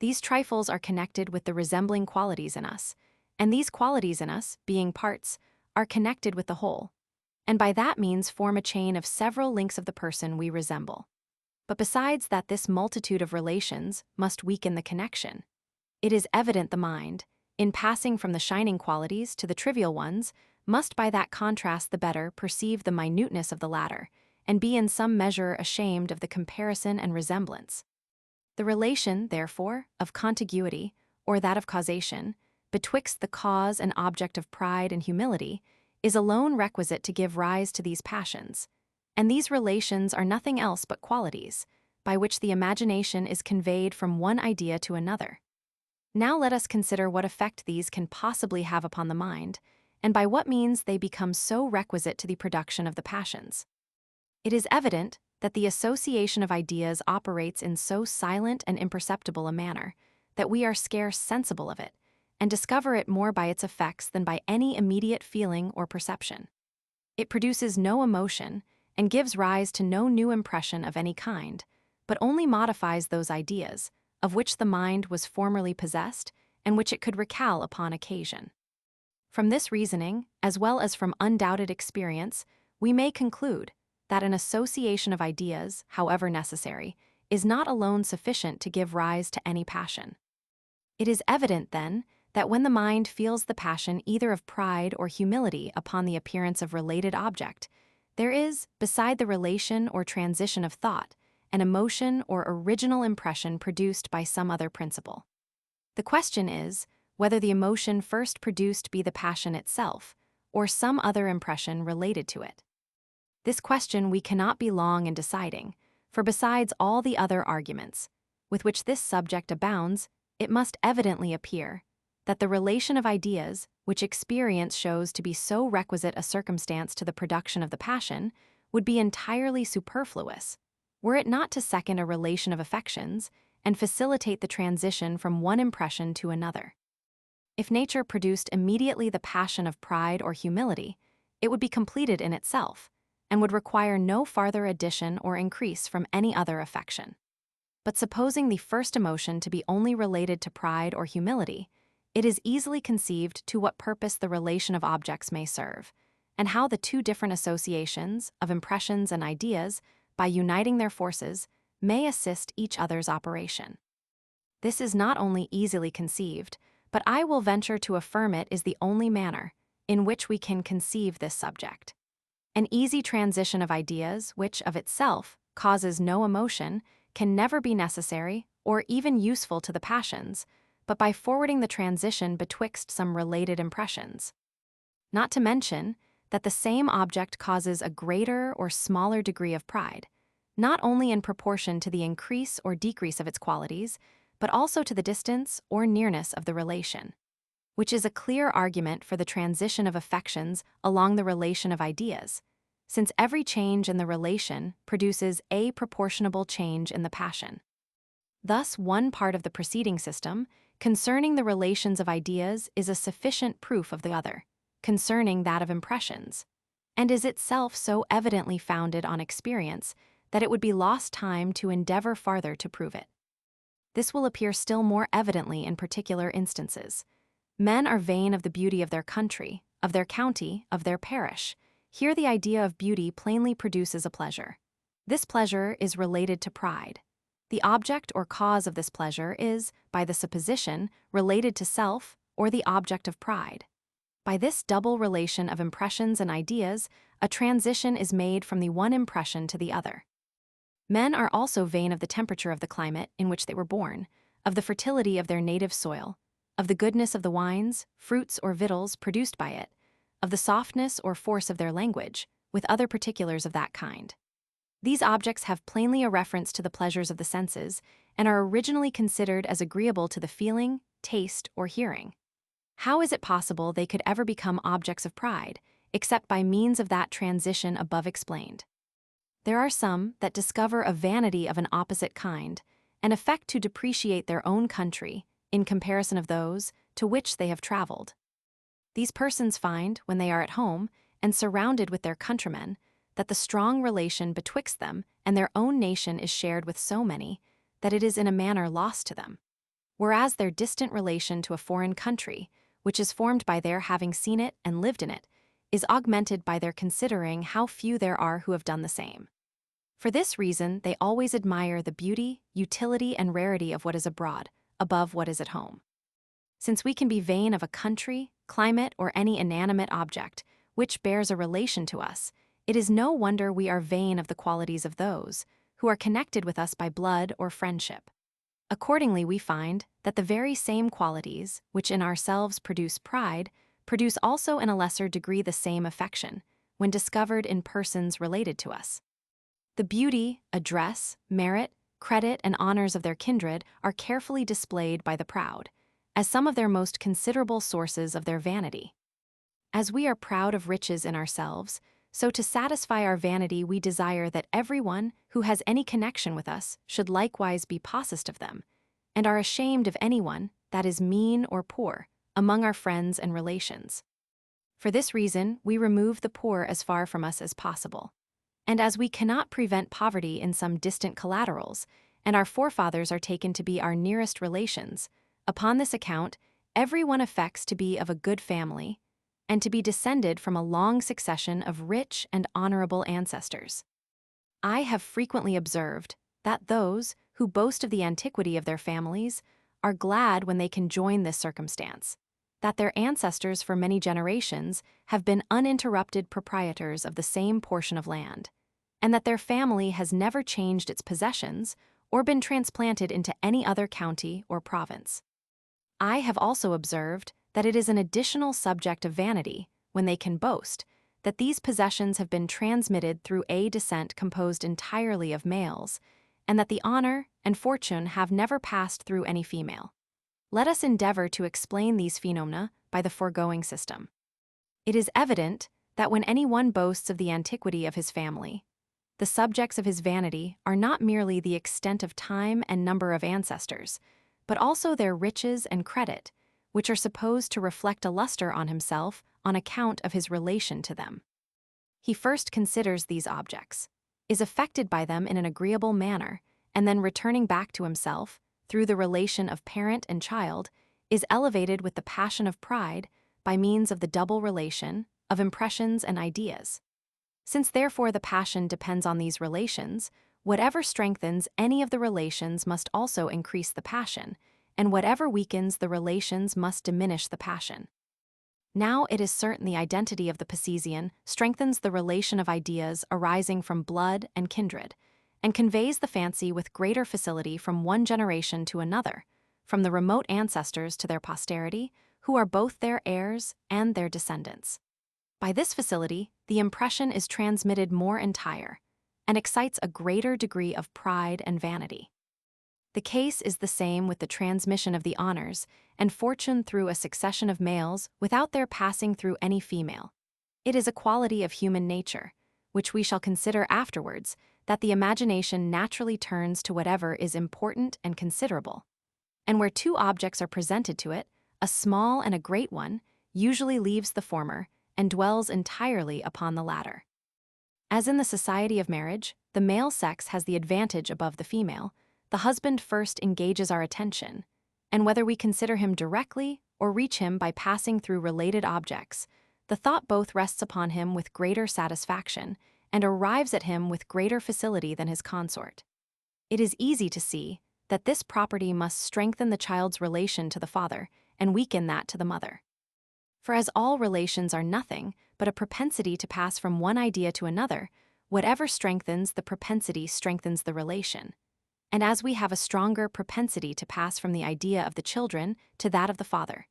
Speaker 1: These trifles are connected with the resembling qualities in us, and these qualities in us, being parts, are connected with the whole, and by that means form a chain of several links of the person we resemble. But besides that this multitude of relations must weaken the connection, it is evident the mind, in passing from the shining qualities to the trivial ones, must by that contrast the better perceive the minuteness of the latter, and be in some measure ashamed of the comparison and resemblance. The relation, therefore, of contiguity, or that of causation, betwixt the cause and object of pride and humility, is alone requisite to give rise to these passions, and these relations are nothing else but qualities, by which the imagination is conveyed from one idea to another. Now let us consider what effect these can possibly have upon the mind, and by what means they become so requisite to the production of the passions. It is evident that the association of ideas operates in so silent and imperceptible a manner that we are scarce sensible of it, and discover it more by its effects than by any immediate feeling or perception. It produces no emotion, and gives rise to no new impression of any kind, but only modifies those ideas, of which the mind was formerly possessed, and which it could recall upon occasion. From this reasoning, as well as from undoubted experience, we may conclude that an association of ideas, however necessary, is not alone sufficient to give rise to any passion. It is evident, then, that when the mind feels the passion either of pride or humility upon the appearance of related object, there is, beside the relation or transition of thought, an emotion or original impression produced by some other principle. The question is, whether the emotion first produced be the passion itself, or some other impression related to it. This question we cannot be long in deciding, for besides all the other arguments, with which this subject abounds, it must evidently appear that the relation of ideas, which experience shows to be so requisite a circumstance to the production of the passion, would be entirely superfluous, were it not to second a relation of affections and facilitate the transition from one impression to another. If nature produced immediately the passion of pride or humility, it would be completed in itself, and would require no farther addition or increase from any other affection. But supposing the first emotion to be only related to pride or humility, it is easily conceived to what purpose the relation of objects may serve, and how the two different associations of impressions and ideas, by uniting their forces, may assist each other's operation. This is not only easily conceived, but I will venture to affirm it is the only manner in which we can conceive this subject. An easy transition of ideas, which of itself causes no emotion, can never be necessary or even useful to the passions, but by forwarding the transition betwixt some related impressions. Not to mention that the same object causes a greater or smaller degree of pride, not only in proportion to the increase or decrease of its qualities, but also to the distance or nearness of the relation, which is a clear argument for the transition of affections along the relation of ideas, since every change in the relation produces a proportionable change in the passion. Thus, one part of the preceding system, concerning the relations of ideas, is a sufficient proof of the other, concerning that of impressions, and is itself so evidently founded on experience that it would be lost time to endeavor farther to prove it. This will appear still more evidently in particular instances. Men are vain of the beauty of their country, of their county, of their parish. Here the idea of beauty plainly produces a pleasure. This pleasure is related to pride. The object or cause of this pleasure is, by the supposition, related to self or the object of pride. By this double relation of impressions and ideas, a transition is made from the one impression to the other. Men are also vain of the temperature of the climate in which they were born, of the fertility of their native soil, of the goodness of the wines, fruits, or victuals produced by it, of the softness or force of their language, with other particulars of that kind. These objects have plainly a reference to the pleasures of the senses, and are originally considered as agreeable to the feeling, taste, or hearing. How is it possible they could ever become objects of pride, except by means of that transition above explained? There are some that discover a vanity of an opposite kind, and affect to depreciate their own country in comparison of those to which they have traveled. These persons find, when they are at home and surrounded with their countrymen, that the strong relation betwixt them and their own nation is shared with so many that it is in a manner lost to them, whereas their distant relation to a foreign country, which is formed by their having seen it and lived in it, is augmented by their considering how few there are who have done the same. For this reason, they always admire the beauty, utility, and rarity of what is abroad, above what is at home. Since we can be vain of a country, climate, or any inanimate object which bears a relation to us, it is no wonder we are vain of the qualities of those who are connected with us by blood or friendship. Accordingly, we find that the very same qualities which in ourselves produce pride produce also in a lesser degree the same affection, when discovered in persons related to us. The beauty, address, merit, credit, and honors of their kindred are carefully displayed by the proud, as some of their most considerable sources of their vanity. As we are proud of riches in ourselves, so to satisfy our vanity we desire that everyone who has any connection with us should likewise be possessed of them, and are ashamed of anyone that is mean or poor among our friends and relations. For this reason, we remove the poor as far from us as possible. And as we cannot prevent poverty in some distant collaterals, and our forefathers are taken to be our nearest relations, upon this account, everyone affects to be of a good family, and to be descended from a long succession of rich and honorable ancestors. I have frequently observed that those who boast of the antiquity of their families are glad when they can join this circumstance, that their ancestors for many generations have been uninterrupted proprietors of the same portion of land, and that their family has never changed its possessions or been transplanted into any other county or province. I have also observed that it is an additional subject of vanity, when they can boast, that these possessions have been transmitted through a descent composed entirely of males, and that the honor and fortune have never passed through any female. Let us endeavor to explain these phenomena by the foregoing system. It is evident that when any one boasts of the antiquity of his family, the subjects of his vanity are not merely the extent of time and number of ancestors, but also their riches and credit, which are supposed to reflect a luster on himself on account of his relation to them. He first considers these objects, is affected by them in an agreeable manner, and then returning back to himself, through the relation of parent and child, is elevated with the passion of pride by means of the double relation of impressions and ideas. Since therefore the passion depends on these relations, whatever strengthens any of the relations must also increase the passion, and whatever weakens the relations must diminish the passion. Now it is certain the identity of the Piscean strengthens the relation of ideas arising from blood and kindred, and conveys the fancy with greater facility from one generation to another, from the remote ancestors to their posterity, who are both their heirs and their descendants. By this facility, the impression is transmitted more entire, and excites a greater degree of pride and vanity. The case is the same with the transmission of the honors and fortune through a succession of males without their passing through any female. It is a quality of human nature, which we shall consider afterwards, that the imagination naturally turns to whatever is important and considerable. And where two objects are presented to it, a small and a great one usually leaves the former and dwells entirely upon the latter. As in the society of marriage, the male sex has the advantage above the female. The husband first engages our attention, and whether we consider him directly or reach him by passing through related objects, the thought both rests upon him with greater satisfaction and arrives at him with greater facility than his consort. It is easy to see that this property must strengthen the child's relation to the father and weaken that to the mother. For as all relations are nothing but a propensity to pass from one idea to another, whatever strengthens the propensity strengthens the relation. And as we have a stronger propensity to pass from the idea of the children to that of the father,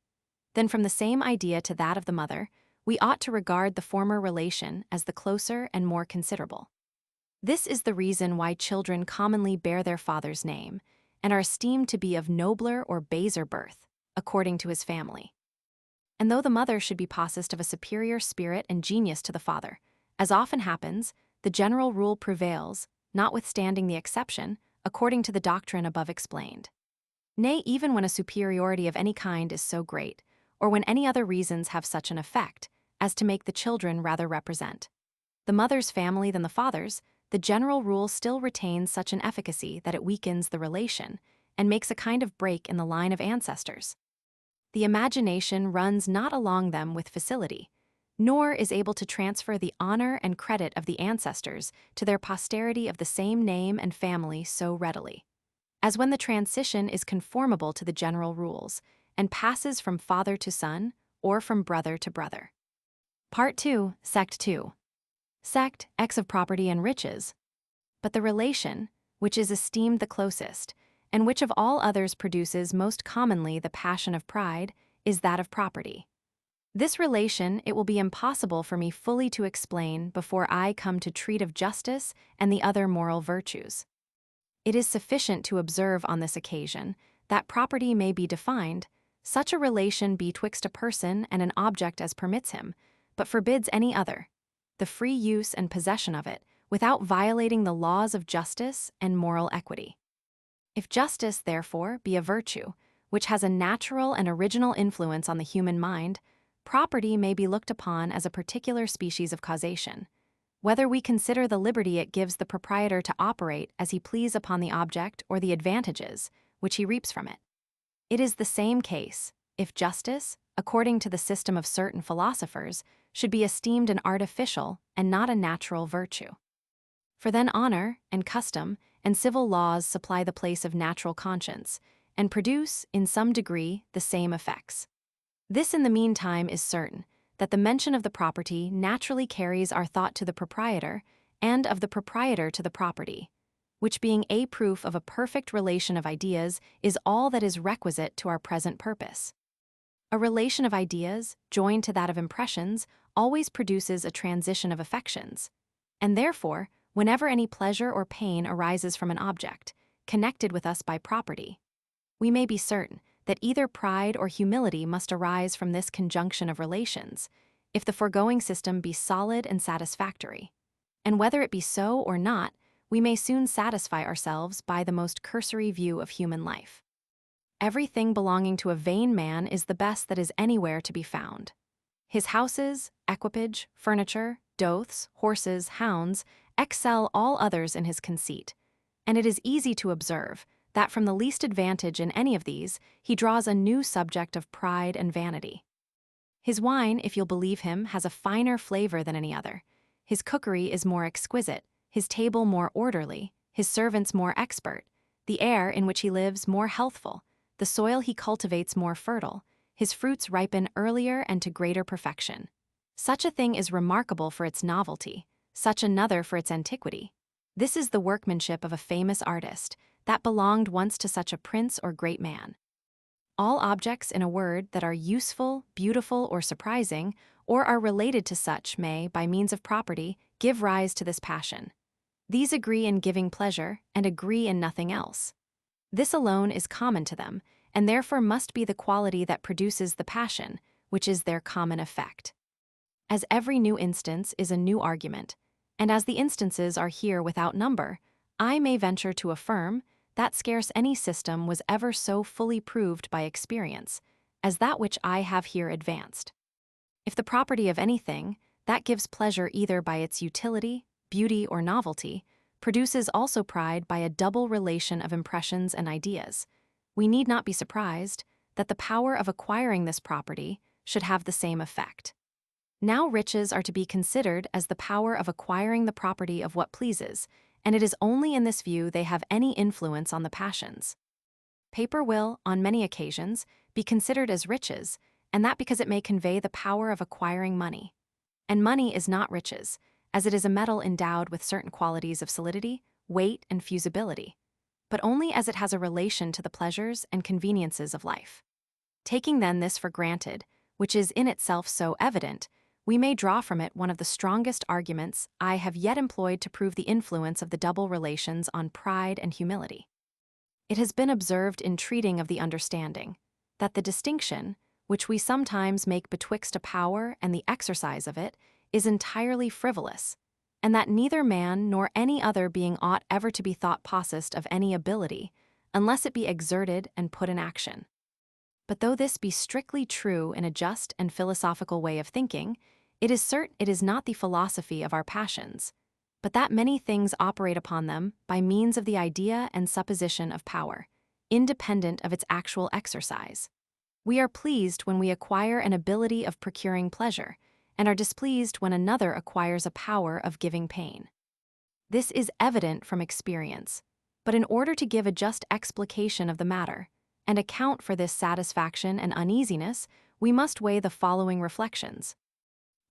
Speaker 1: then from the same idea to that of the mother, we ought to regard the former relation as the closer and more considerable. This is the reason why children commonly bear their father's name, and are esteemed to be of nobler or baser birth, according to his family. And though the mother should be possessed of a superior spirit and genius to the father, as often happens, the general rule prevails, notwithstanding the exception, according to the doctrine above explained. Nay, even when a superiority of any kind is so great, or when any other reasons have such an effect, as to make the children rather represent the mother's family than the father's, the general rule still retains such an efficacy that it weakens the relation, and makes a kind of break in the line of ancestors. The imagination runs not along them with facility, nor is able to transfer the honor and credit of the ancestors to their posterity of the same name and family so readily, as when the transition is conformable to the general rules, and passes from father to son, or from brother to brother. Part 2, Sect 2. Sect, X of property and riches. But the relation, which is esteemed the closest, and which of all others produces most commonly the passion of pride, is that of property. This relation it will be impossible for me fully to explain before I come to treat of justice and the other moral virtues. It is sufficient to observe on this occasion that property may be defined, such a relation betwixt a person and an object as permits him, but forbids any other, the free use and possession of it, without violating the laws of justice and moral equity. If justice, therefore, be a virtue, which has a natural and original influence on the human mind, property may be looked upon as a particular species of causation, whether we consider the liberty it gives the proprietor to operate as he please upon the object or the advantages which he reaps from it. It is the same case, if justice, according to the system of certain philosophers, should be esteemed an artificial and not a natural virtue. For then honor and custom and civil laws supply the place of natural conscience, and produce, in some degree, the same effects. This in the meantime is certain, that the mention of the property naturally carries our thought to the proprietor, and of the proprietor to the property, which being a proof of a perfect relation of ideas is all that is requisite to our present purpose. A relation of ideas, joined to that of impressions, always produces a transition of affections, and therefore, whenever any pleasure or pain arises from an object, connected with us by property, we may be certain that either pride or humility must arise from this conjunction of relations, if the foregoing system be solid and satisfactory. And whether it be so or not, we may soon satisfy ourselves by the most cursory view of human life. Everything belonging to a vain man is the best that is anywhere to be found. His houses, equipage, furniture, doths, horses, hounds, excel all others in his conceit, and it is easy to observe that from the least advantage in any of these, he draws a new subject of pride and vanity. His wine, if you'll believe him, has a finer flavor than any other. His cookery is more exquisite, his table more orderly, his servants more expert, the air in which he lives more healthful, the soil he cultivates more fertile, his fruits ripen earlier and to greater perfection. Such a thing is remarkable for its novelty, such another for its antiquity. This is the workmanship of a famous artist, that belonged once to such a prince or great man. All objects, in a word, that are useful, beautiful, or surprising, or are related to such may, by means of property, give rise to this passion. These agree in giving pleasure, and agree in nothing else. This alone is common to them, and therefore must be the quality that produces the passion, which is their common effect. As every new instance is a new argument, and as the instances are here without number, I may venture to affirm that scarce any system was ever so fully proved by experience as that which I have here advanced. If the property of anything, that gives pleasure either by its utility, beauty, or novelty, produces also pride by a double relation of impressions and ideas, we need not be surprised that the power of acquiring this property should have the same effect. Now riches are to be considered as the power of acquiring the property of what pleases, and it is only in this view they have any influence on the passions. Paper will, on many occasions, be considered as riches, and that because it may convey the power of acquiring money. And money is not riches, as it is a metal endowed with certain qualities of solidity, weight, and fusibility, but only as it has a relation to the pleasures and conveniences of life. Taking then this for granted, which is in itself so evident, we may draw from it one of the strongest arguments I have yet employed to prove the influence of the double relations on pride and humility. It has been observed in treating of the understanding that the distinction, which we sometimes make betwixt a power and the exercise of it, is entirely frivolous, and that neither man nor any other being ought ever to be thought possessed of any ability, unless it be exerted and put in action. But though this be strictly true in a just and philosophical way of thinking, it is certain it is not the philosophy of our passions, but that many things operate upon them by means of the idea and supposition of power, independent of its actual exercise. We are pleased when we acquire an ability of procuring pleasure, and are displeased when another acquires a power of giving pain. This is evident from experience, but in order to give a just explication of the matter, and account for this satisfaction and uneasiness, we must weigh the following reflections.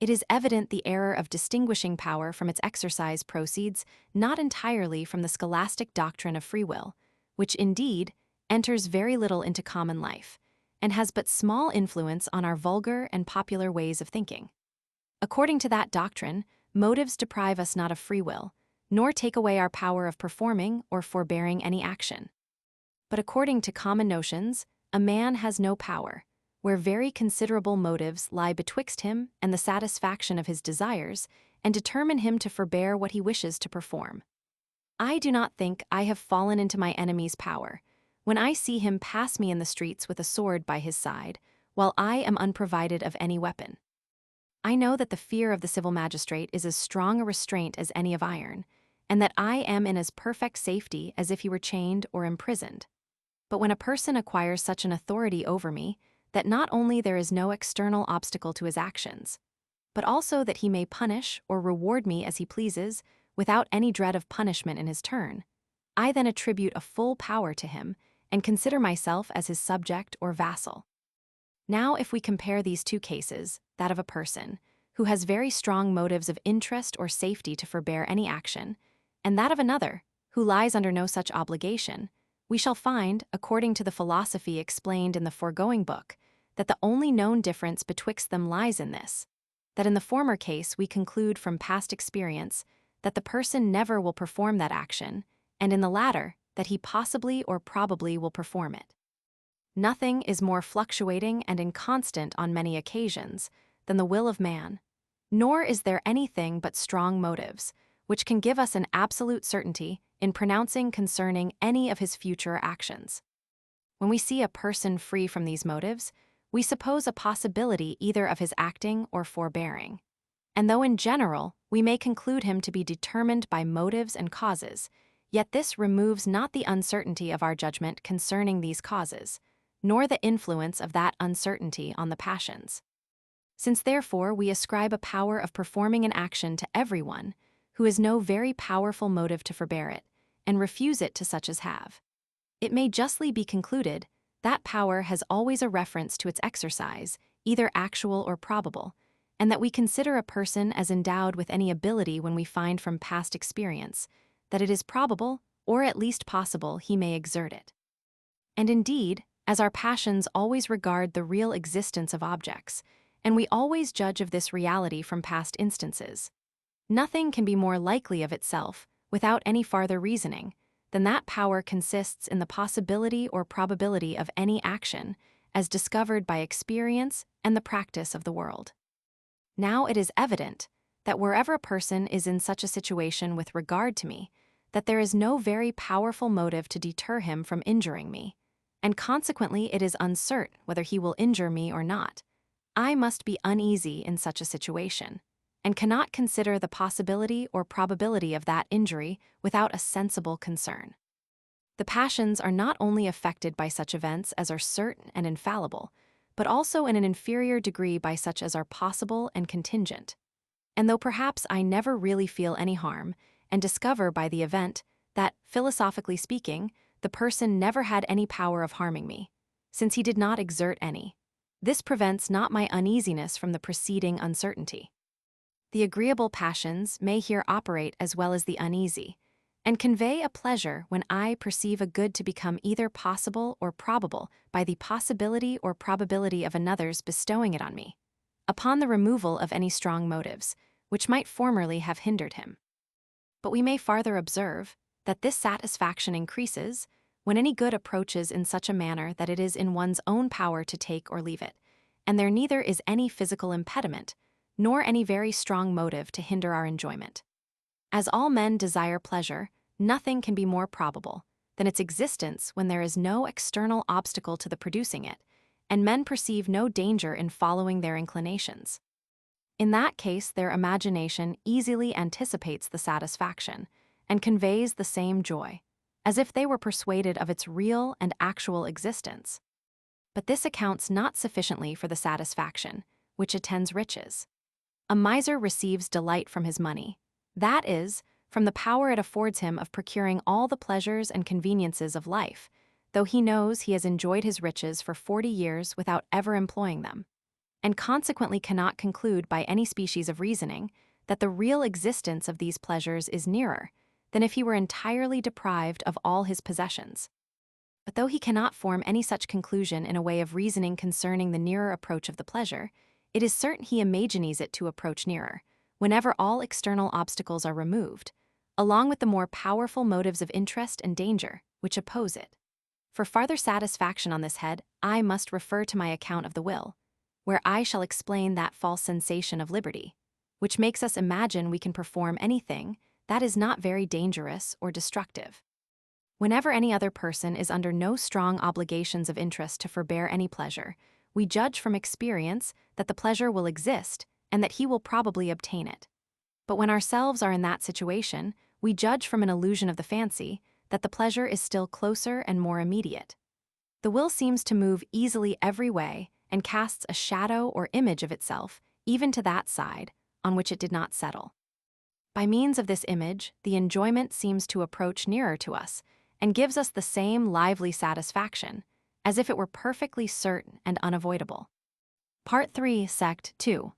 Speaker 1: It is evident the error of distinguishing power from its exercise proceeds not entirely from the scholastic doctrine of free will, which indeed enters very little into common life, and has but small influence on our vulgar and popular ways of thinking. According to that doctrine, motives deprive us not of free will, nor take away our power of performing or forbearing any action. But according to common notions, a man has no power, where very considerable motives lie betwixt him and the satisfaction of his desires, and determine him to forbear what he wishes to perform. I do not think I have fallen into my enemy's power, when I see him pass me in the streets with a sword by his side, while I am unprovided of any weapon. I know that the fear of the civil magistrate is as strong a restraint as any of iron, and that I am in as perfect safety as if he were chained or imprisoned. But when a person acquires such an authority over me, that not only there is no external obstacle to his actions, but also that he may punish or reward me as he pleases, without any dread of punishment in his turn, I then attribute a full power to him, and consider myself as his subject or vassal. Now if we compare these two cases, that of a person who has very strong motives of interest or safety to forbear any action, and that of another who lies under no such obligation, we shall find, according to the philosophy explained in the foregoing book, that the only known difference betwixt them lies in this, that in the former case we conclude from past experience that the person never will perform that action, and in the latter that he possibly or probably will perform it. Nothing is more fluctuating and inconstant on many occasions than the will of man, nor is there anything but strong motives, which can give us an absolute certainty in pronouncing concerning any of his future actions. When we see a person free from these motives, we suppose a possibility either of his acting or forbearing. And though in general we may conclude him to be determined by motives and causes, yet this removes not the uncertainty of our judgment concerning these causes, nor the influence of that uncertainty on the passions. Since therefore we ascribe a power of performing an action to everyone who has no very powerful motive to forbear it, and refuse it to such as have, it may justly be concluded that power has always a reference to its exercise, either actual or probable, and that we consider a person as endowed with any ability when we find from past experience that it is probable, or at least possible, he may exert it. And indeed, as our passions always regard the real existence of objects, and we always judge of this reality from past instances, nothing can be more likely of itself, without any farther reasoning, than that power consists in the possibility or probability of any action, as discovered by experience and the practice of the world. Now it is evident that wherever a person is in such a situation with regard to me, that there is no very powerful motive to deter him from injuring me, and consequently it is uncertain whether he will injure me or not, I must be uneasy in such a situation, and cannot consider the possibility or probability of that injury without a sensible concern. The passions are not only affected by such events as are certain and infallible, but also in an inferior degree by such as are possible and contingent. And though perhaps I never really feel any harm, and discover by the event that, philosophically speaking, the person never had any power of harming me, since he did not exert any, this prevents not my uneasiness from the preceding uncertainty. The agreeable passions may here operate as well as the uneasy, and convey a pleasure when I perceive a good to become either possible or probable by the possibility or probability of another's bestowing it on me, upon the removal of any strong motives, which might formerly have hindered him. But we may farther observe that this satisfaction increases when any good approaches in such a manner that it is in one's own power to take or leave it, and there neither is any physical impediment, nor any very strong motive to hinder our enjoyment. As all men desire pleasure, nothing can be more probable than its existence when there is no external obstacle to the producing it, and men perceive no danger in following their inclinations. In that case, their imagination easily anticipates the satisfaction, and conveys the same joy, as if they were persuaded of its real and actual existence. But this accounts not sufficiently for the satisfaction which attends riches. A miser receives delight from his money, that is, from the power it affords him of procuring all the pleasures and conveniences of life, though he knows he has enjoyed his riches for 40 years without ever employing them, and consequently cannot conclude by any species of reasoning that the real existence of these pleasures is nearer than if he were entirely deprived of all his possessions. But though he cannot form any such conclusion in a way of reasoning concerning the nearer approach of the pleasure, it is certain he imagines it to approach nearer, whenever all external obstacles are removed, along with the more powerful motives of interest and danger which oppose it. For farther satisfaction on this head, I must refer to my account of the will, where I shall explain that false sensation of liberty, which makes us imagine we can perform anything that is not very dangerous or destructive. Whenever any other person is under no strong obligations of interest to forbear any pleasure, we judge from experience that the pleasure will exist and that he will probably obtain it. But when ourselves are in that situation, we judge from an illusion of the fancy that the pleasure is still closer and more immediate. The will seems to move easily every way and casts a shadow or image of itself even to that side on which it did not settle. By means of this image, the enjoyment seems to approach nearer to us and gives us the same lively satisfaction, as if it were perfectly certain and unavoidable. Part 3, Sect 2.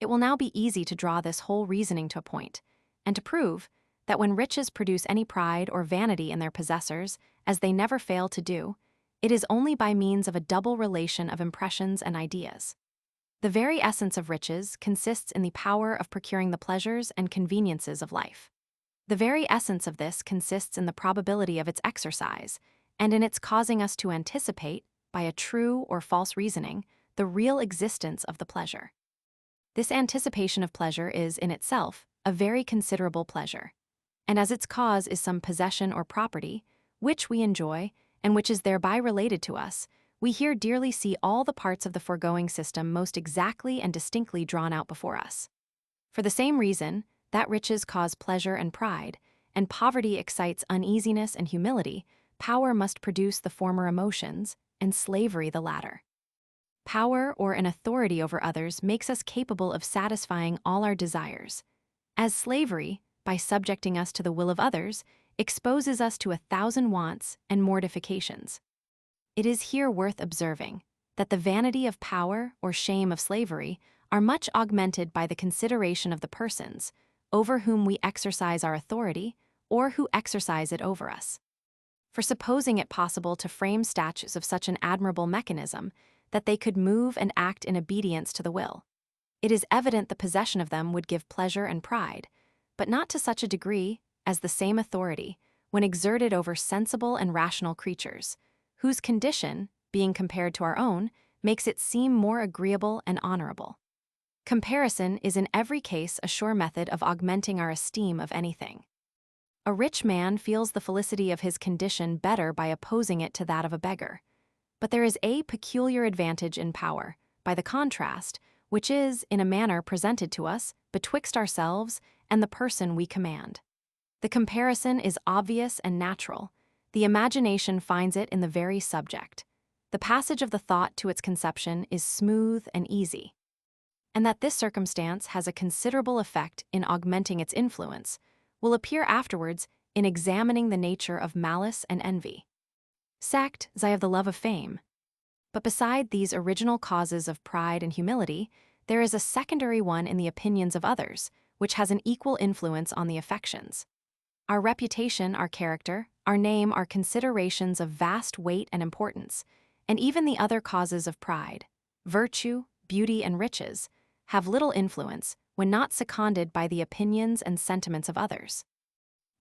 Speaker 1: It will now be easy to draw this whole reasoning to a point, and to prove that when riches produce any pride or vanity in their possessors, as they never fail to do, it is only by means of a double relation of impressions and ideas. The very essence of riches consists in the power of procuring the pleasures and conveniences of life. The very essence of this consists in the probability of its exercise, and in its causing us to anticipate, by a true or false reasoning, the real existence of the pleasure. This anticipation of pleasure is, in itself, a very considerable pleasure. And as its cause is some possession or property, which we enjoy, and which is thereby related to us, we here dearly see all the parts of the foregoing system most exactly and distinctly drawn out before us. For the same reason, that riches cause pleasure and pride, and poverty excites uneasiness and humility, power must produce the former emotions, and slavery the latter. Power or an authority over others makes us capable of satisfying all our desires, as slavery, by subjecting us to the will of others, exposes us to 1,000 wants and mortifications. It is here worth observing that the vanity of power or shame of slavery are much augmented by the consideration of the persons over whom we exercise our authority or who exercise it over us. For supposing it possible to frame statues of such an admirable mechanism that they could move and act in obedience to the will, it is evident the possession of them would give pleasure and pride, but not to such a degree as the same authority, when exerted over sensible and rational creatures, whose condition, being compared to our own, makes it seem more agreeable and honorable. Comparison is in every case a sure method of augmenting our esteem of anything. A rich man feels the felicity of his condition better by opposing it to that of a beggar. But there is a peculiar advantage in power, by the contrast, which is, in a manner presented to us, betwixt ourselves and the person we command. The comparison is obvious and natural. The imagination finds it in the very subject. The passage of the thought to its conception is smooth and easy. And that this circumstance has a considerable effect in augmenting its influence will appear afterwards in examining the nature of malice and envy. Sect, I have the love of fame. But beside these original causes of pride and humility, there is a secondary one in the opinions of others, which has an equal influence on the affections. Our reputation, our character, our name are considerations of vast weight and importance, and even the other causes of pride, virtue, beauty, and riches, have little influence when not seconded by the opinions and sentiments of others.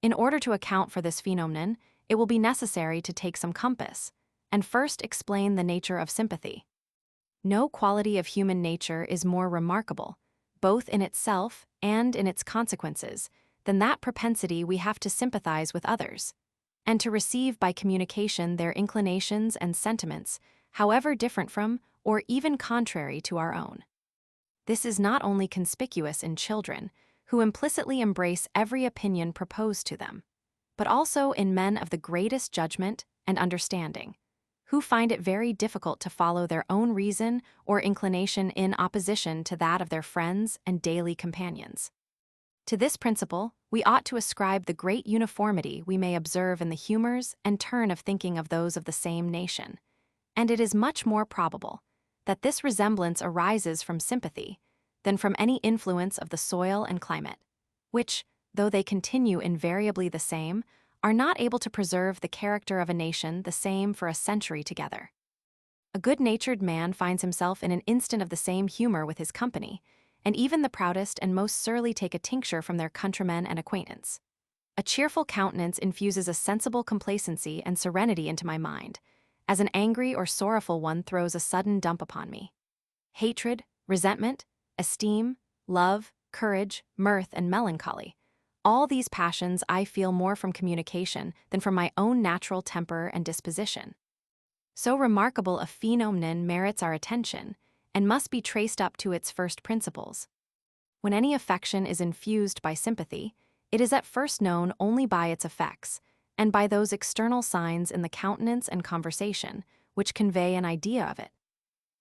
Speaker 1: In order to account for this phenomenon, it will be necessary to take some compass, and first explain the nature of sympathy. No quality of human nature is more remarkable, both in itself and in its consequences, than that propensity we have to sympathize with others, and to receive by communication their inclinations and sentiments, however different from or even contrary to our own. This is not only conspicuous in children, who implicitly embrace every opinion proposed to them, but also in men of the greatest judgment and understanding, who find it very difficult to follow their own reason or inclination in opposition to that of their friends and daily companions. To this principle, we ought to ascribe the great uniformity we may observe in the humors and turn of thinking of those of the same nation, and it is much more probable that this resemblance arises from sympathy than from any influence of the soil and climate, which, though they continue invariably the same, are not able to preserve the character of a nation the same for a century together. A good-natured man finds himself in an instant of the same humor with his company, and even the proudest and most surly take a tincture from their countrymen and acquaintance. A cheerful countenance infuses a sensible complacency and serenity into my mind, as an angry or sorrowful one throws a sudden dump upon me. Hatred, resentment, esteem, love, courage, mirth, and melancholy, all these passions I feel more from communication than from my own natural temper and disposition. So remarkable a phenomenon merits our attention, and must be traced up to its first principles. When any affection is infused by sympathy, it is at first known only by its effects, and by those external signs in the countenance and conversation, which convey an idea of it.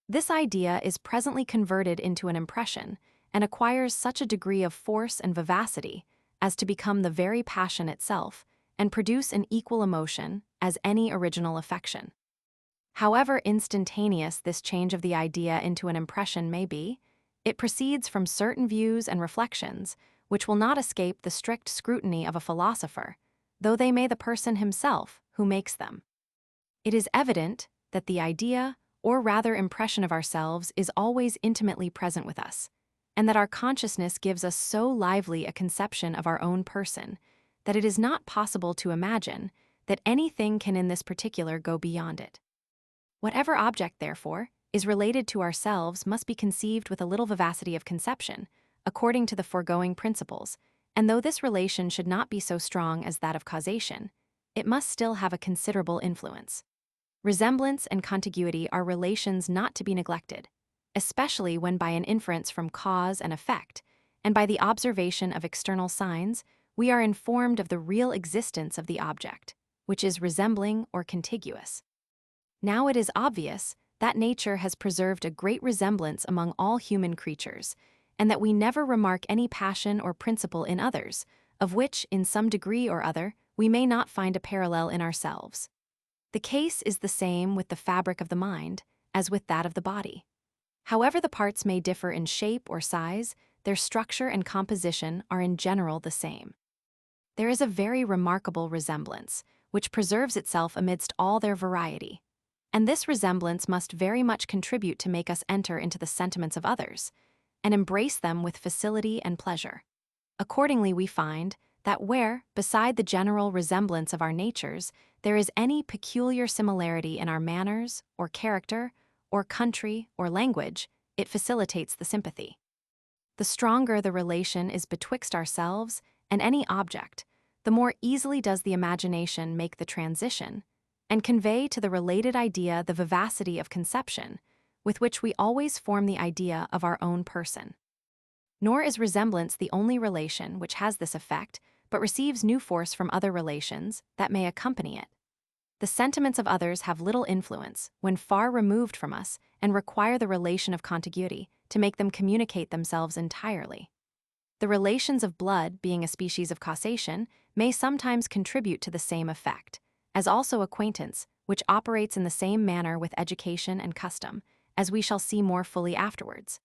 Speaker 1: This idea is presently converted into an impression, and acquires such a degree of force and vivacity as to become the very passion itself, and produce an equal emotion as any original affection. However instantaneous this change of the idea into an impression may be, it proceeds from certain views and reflections which will not escape the strict scrutiny of a philosopher, though they may the person himself who makes them. It is evident that the idea, or rather impression of ourselves, is always intimately present with us, and that our consciousness gives us so lively a conception of our own person that it is not possible to imagine that anything can in this particular go beyond it. Whatever object, therefore, is related to ourselves must be conceived with a little vivacity of conception, according to the foregoing principles, and though this relation should not be so strong as that of causation, it must still have a considerable influence. Resemblance and contiguity are relations not to be neglected, especially when by an inference from cause and effect, and by the observation of external signs, we are informed of the real existence of the object, which is resembling or contiguous. Now it is obvious that nature has preserved a great resemblance among all human creatures, and that we never remark any passion or principle in others, of which, in some degree or other, we may not find a parallel in ourselves. The case is the same with the fabric of the mind as with that of the body. However the parts may differ in shape or size, their structure and composition are in general the same. There is a very remarkable resemblance, which preserves itself amidst all their variety. And this resemblance must very much contribute to make us enter into the sentiments of others, and embrace them with facility and pleasure. Accordingly, we find that where, beside the general resemblance of our natures, there is any peculiar similarity in our manners, or character, or country, or language, it facilitates the sympathy. The stronger the relation is betwixt ourselves and any object, the more easily does the imagination make the transition, and convey to the related idea the vivacity of conception, with which we always form the idea of our own person. Nor is resemblance the only relation which has this effect, but receives new force from other relations that may accompany it. The sentiments of others have little influence when far removed from us and require the relation of contiguity to make them communicate themselves entirely. The relations of blood, being a species of causation, may sometimes contribute to the same effect, as also acquaintance, which operates in the same manner with education and custom, as we shall see more fully afterwards.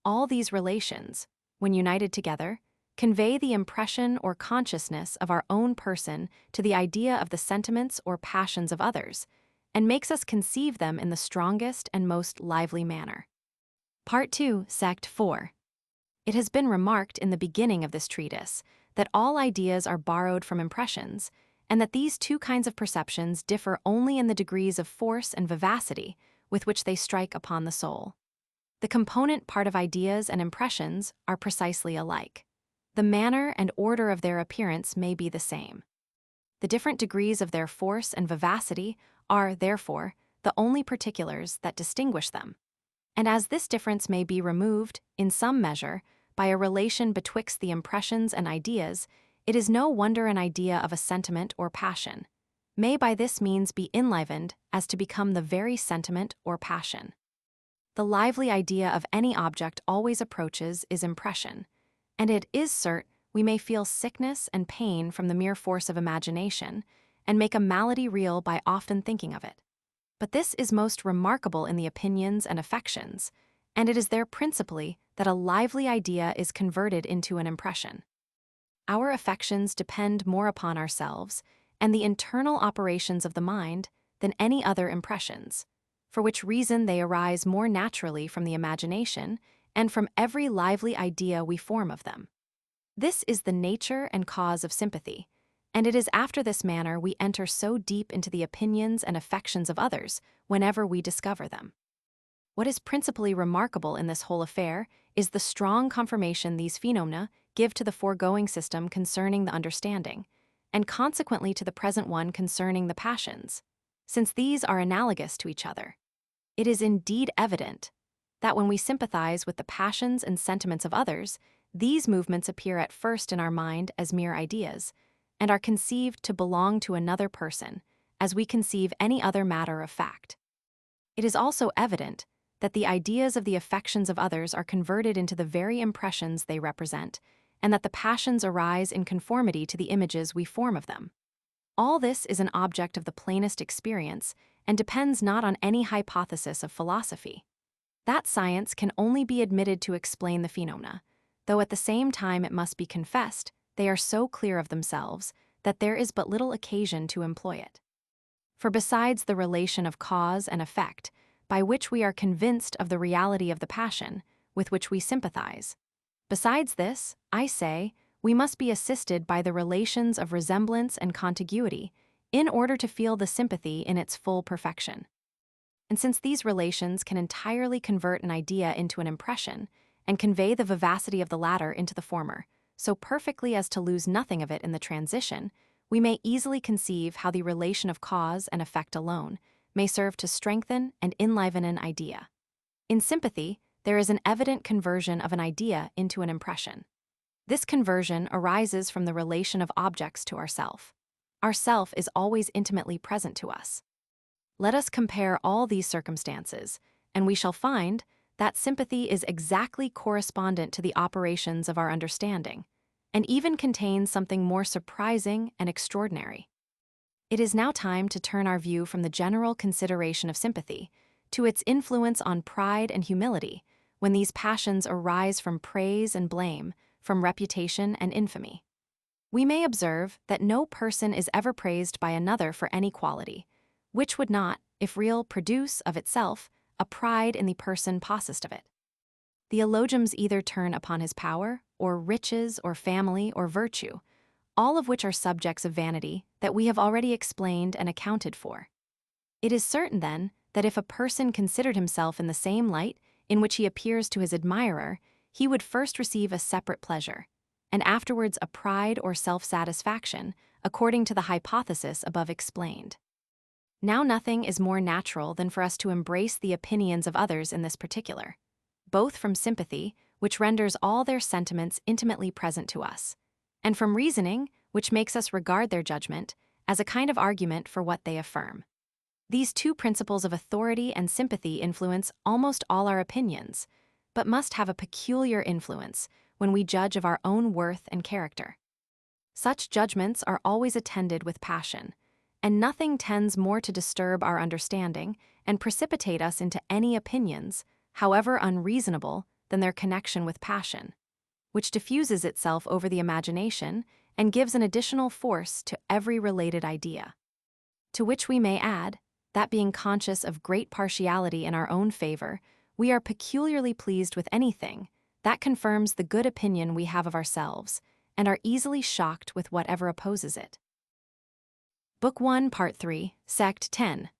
Speaker 1: All these relations, when united together, convey the impression or consciousness of our own person to the idea of the sentiments or passions of others, and makes us conceive them in the strongest and most lively manner. Part 2, Sect 4. It has been remarked in the beginning of this treatise that all ideas are borrowed from impressions, and that these two kinds of perceptions differ only in the degrees of force and vivacity with which they strike upon the soul. The component part of ideas and impressions are precisely alike. The manner and order of their appearance may be the same. The different degrees of their force and vivacity are, therefore, the only particulars that distinguish them. And as this difference may be removed, in some measure, by a relation betwixt the impressions and ideas, it is no wonder an idea of a sentiment or passion may by this means be enlivened as to become the very sentiment or passion. The lively idea of any object always approaches is impression, and it is cert we may feel sickness and pain from the mere force of imagination, and make a malady real by often thinking of it. But this is most remarkable in the opinions and affections, and it is there principally that a lively idea is converted into an impression. Our affections depend more upon ourselves and the internal operations of the mind than any other impressions, for which reason they arise more naturally from the imagination and from every lively idea we form of them. This is the nature and cause of sympathy, and it is after this manner we enter so deep into the opinions and affections of others whenever we discover them. What is principally remarkable in this whole affair is the strong confirmation these phenomena give to the foregoing system concerning the understanding, and consequently to the present one concerning the passions, since these are analogous to each other. It is indeed evident that when we sympathize with the passions and sentiments of others, these movements appear at first in our mind as mere ideas, and are conceived to belong to another person, as we conceive any other matter of fact. It is also evident that the ideas of the affections of others are converted into the very impressions they represent, and that the passions arise in conformity to the images we form of them. All this is an object of the plainest experience, and depends not on any hypothesis of philosophy. That science can only be admitted to explain the phenomena, though at the same time it must be confessed they are so clear of themselves that there is but little occasion to employ it. For besides the relation of cause and effect, by which we are convinced of the reality of the passion with which we sympathize, besides this, I say, we must be assisted by the relations of resemblance and contiguity in order to feel the sympathy in its full perfection. And since these relations can entirely convert an idea into an impression and convey the vivacity of the latter into the former, so perfectly as to lose nothing of it in the transition, we may easily conceive how the relation of cause and effect alone may serve to strengthen and enliven an idea. In sympathy, there is an evident conversion of an idea into an impression. This conversion arises from the relation of objects to ourself. Our self is always intimately present to us. Let us compare all these circumstances, and we shall find that sympathy is exactly correspondent to the operations of our understanding, and even contains something more surprising and extraordinary. It is now time to turn our view from the general consideration of sympathy to its influence on pride and humility when these passions arise from praise and blame, from reputation and infamy. We may observe that no person is ever praised by another for any quality, which would not, if real, produce of itself a pride in the person possessed of it. The eulogiums either turn upon his power, or riches, or family, or virtue, all of which are subjects of vanity that we have already explained and accounted for. It is certain, then, that if a person considered himself in the same light in which he appears to his admirer, he would first receive a separate pleasure, and afterwards a pride or self-satisfaction, according to the hypothesis above explained. Now nothing is more natural than for us to embrace the opinions of others in this particular, both from sympathy, which renders all their sentiments intimately present to us, and from reasoning, which makes us regard their judgment as a kind of argument for what they affirm. These two principles of authority and sympathy influence almost all our opinions, but must have a peculiar influence when we judge of our own worth and character. Such judgments are always attended with passion, and nothing tends more to disturb our understanding and precipitate us into any opinions, however unreasonable, than their connection with passion, which diffuses itself over the imagination and gives an additional force to every related idea. To which we may add, that being conscious of great partiality in our own favor, we are peculiarly pleased with anything that confirms the good opinion we have of ourselves, and are easily shocked with whatever opposes it. Book 1, Part 3, Sect 10.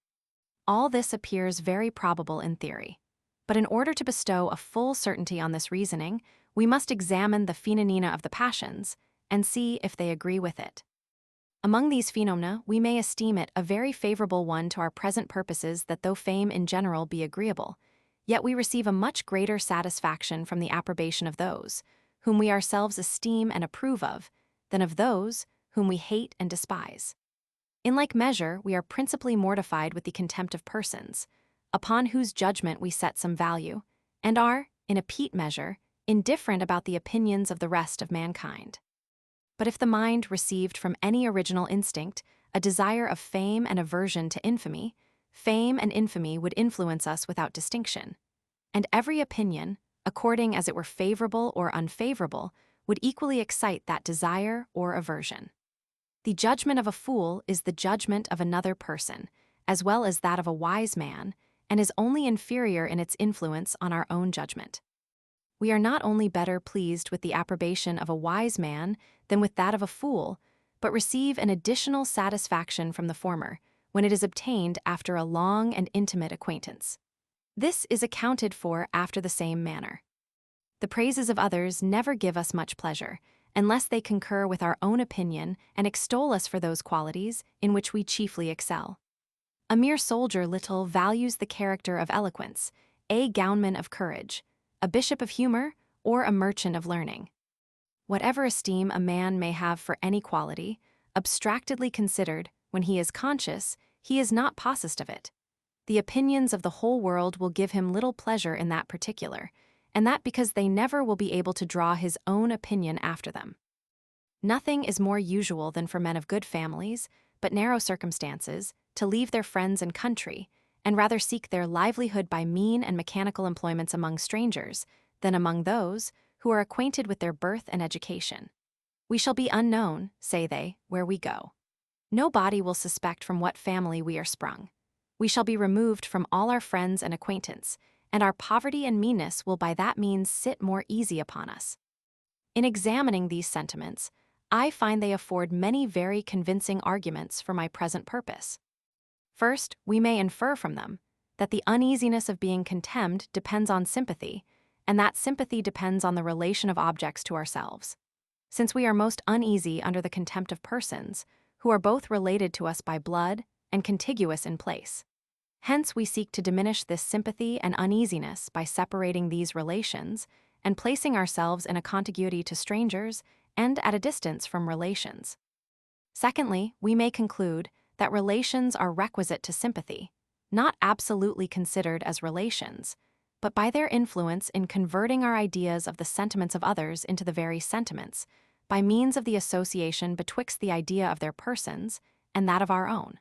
Speaker 1: All this appears very probable in theory, but in order to bestow a full certainty on this reasoning, we must examine the phenomena of the passions and see if they agree with it. Among these phenomena, we may esteem it a very favorable one to our present purposes that though fame in general be agreeable, yet we receive a much greater satisfaction from the approbation of those whom we ourselves esteem and approve of than of those whom we hate and despise. In like measure, we are principally mortified with the contempt of persons, upon whose judgment we set some value, and are, in a peat measure, indifferent about the opinions of the rest of mankind. But if the mind received from any original instinct a desire of fame and aversion to infamy, fame and infamy would influence us without distinction, and every opinion, according as it were favorable or unfavorable, would equally excite that desire or aversion. The judgment of a fool is the judgment of another person, as well as that of a wise man, and is only inferior in its influence on our own judgment. We are not only better pleased with the approbation of a wise man than with that of a fool, but receive an additional satisfaction from the former, when it is obtained after a long and intimate acquaintance. This is accounted for after the same manner. The praises of others never give us much pleasure, unless they concur with our own opinion and extol us for those qualities in which we chiefly excel. A mere soldier little values the character of eloquence, a gownsman of courage, a bishop of humor, or a merchant of learning. Whatever esteem a man may have for any quality, abstractedly considered, when he is conscious, he is not possessed of it. The opinions of the whole world will give him little pleasure in that particular, and that because they never will be able to draw his own opinion after them. Nothing is more usual than for men of good families, but narrow circumstances, to leave their friends and country, and rather seek their livelihood by mean and mechanical employments among strangers, than among those who are acquainted with their birth and education. We shall be unknown, say they, where we go. No body will suspect from what family we are sprung. We shall be removed from all our friends and acquaintance, and our poverty and meanness will by that means sit more easy upon us. In examining these sentiments, I find they afford many very convincing arguments for my present purpose. First, we may infer from them that the uneasiness of being contemned depends on sympathy, and that sympathy depends on the relation of objects to ourselves. Since we are most uneasy under the contempt of persons, who are both related to us by blood and contiguous in place. Hence, we seek to diminish this sympathy and uneasiness by separating these relations and placing ourselves in a contiguity to strangers and at a distance from relations. Secondly, we may conclude that relations are requisite to sympathy, not absolutely considered as relations, but by their influence in converting our ideas of the sentiments of others into the very sentiments, by means of the association betwixt the idea of their persons and that of our own.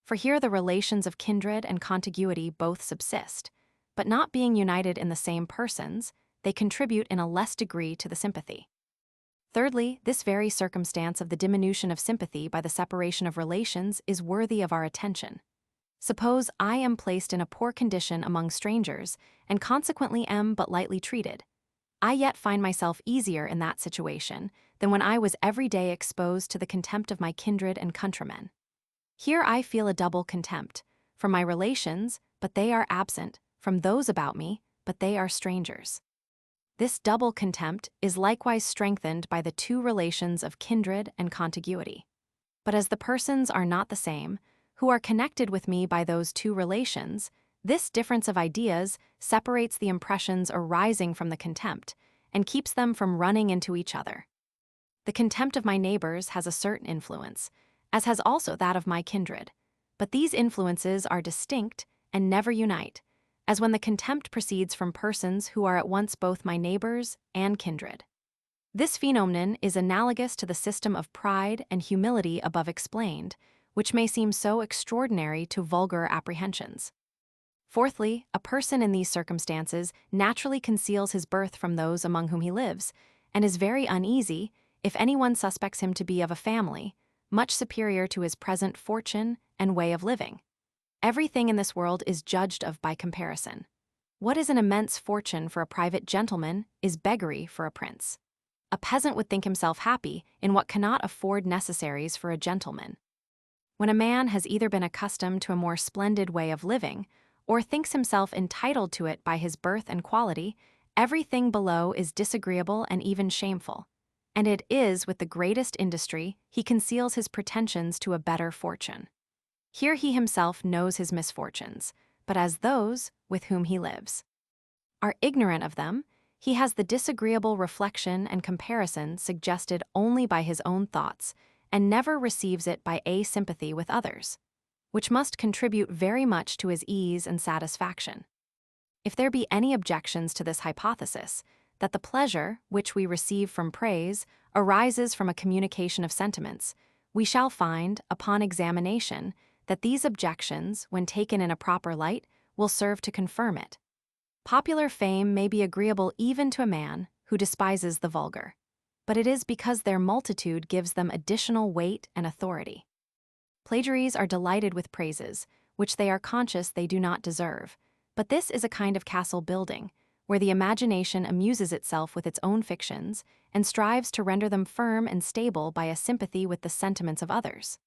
Speaker 1: For here the relations of kindred and contiguity both subsist, but not being united in the same persons, they contribute in a less degree to the sympathy. Thirdly, this very circumstance of the diminution of sympathy by the separation of relations is worthy of our attention. Suppose I am placed in a poor condition among strangers, and consequently am but lightly treated. I yet find myself easier in that situation than when I was every day exposed to the contempt of my kindred and countrymen. Here I feel a double contempt, from my relations, but they are absent, from those about me, but they are strangers. This double contempt is likewise strengthened by the two relations of kindred and contiguity. But as the persons are not the same, who are connected with me by those two relations, this difference of ideas separates the impressions arising from the contempt and keeps them from running into each other. The contempt of my neighbors has a certain influence, as has also that of my kindred, but these influences are distinct and never unite, as when the contempt proceeds from persons who are at once both my neighbors and kindred. This phenomenon is analogous to the system of pride and humility above explained, which may seem so extraordinary to vulgar apprehensions. Fourthly, a person in these circumstances naturally conceals his birth from those among whom he lives, and is very uneasy if anyone suspects him to be of a family much superior to his present fortune and way of living. Everything in this world is judged of by comparison. What is an immense fortune for a private gentleman is beggary for a prince. A peasant would think himself happy in what cannot afford necessaries for a gentleman. When a man has either been accustomed to a more splendid way of living, or thinks himself entitled to it by his birth and quality, everything below is disagreeable and even shameful, and it is with the greatest industry he conceals his pretensions to a better fortune. Here he himself knows his misfortunes, but as those with whom he lives are ignorant of them, he has the disagreeable reflection and comparison suggested only by his own thoughts, and never receives it by a sympathy with others, which must contribute very much to his ease and satisfaction. If there be any objections to this hypothesis, that the pleasure which we receive from praise arises from a communication of sentiments, we shall find, upon examination, that these objections, when taken in a proper light, will serve to confirm it. Popular fame may be agreeable even to a man who despises the vulgar, but it is because their multitude gives them additional weight and authority. Plagiaries are delighted with praises, which they are conscious they do not deserve, but this is a kind of castle building, where the imagination amuses itself with its own fictions and strives to render them firm and stable by a sympathy with the sentiments of others.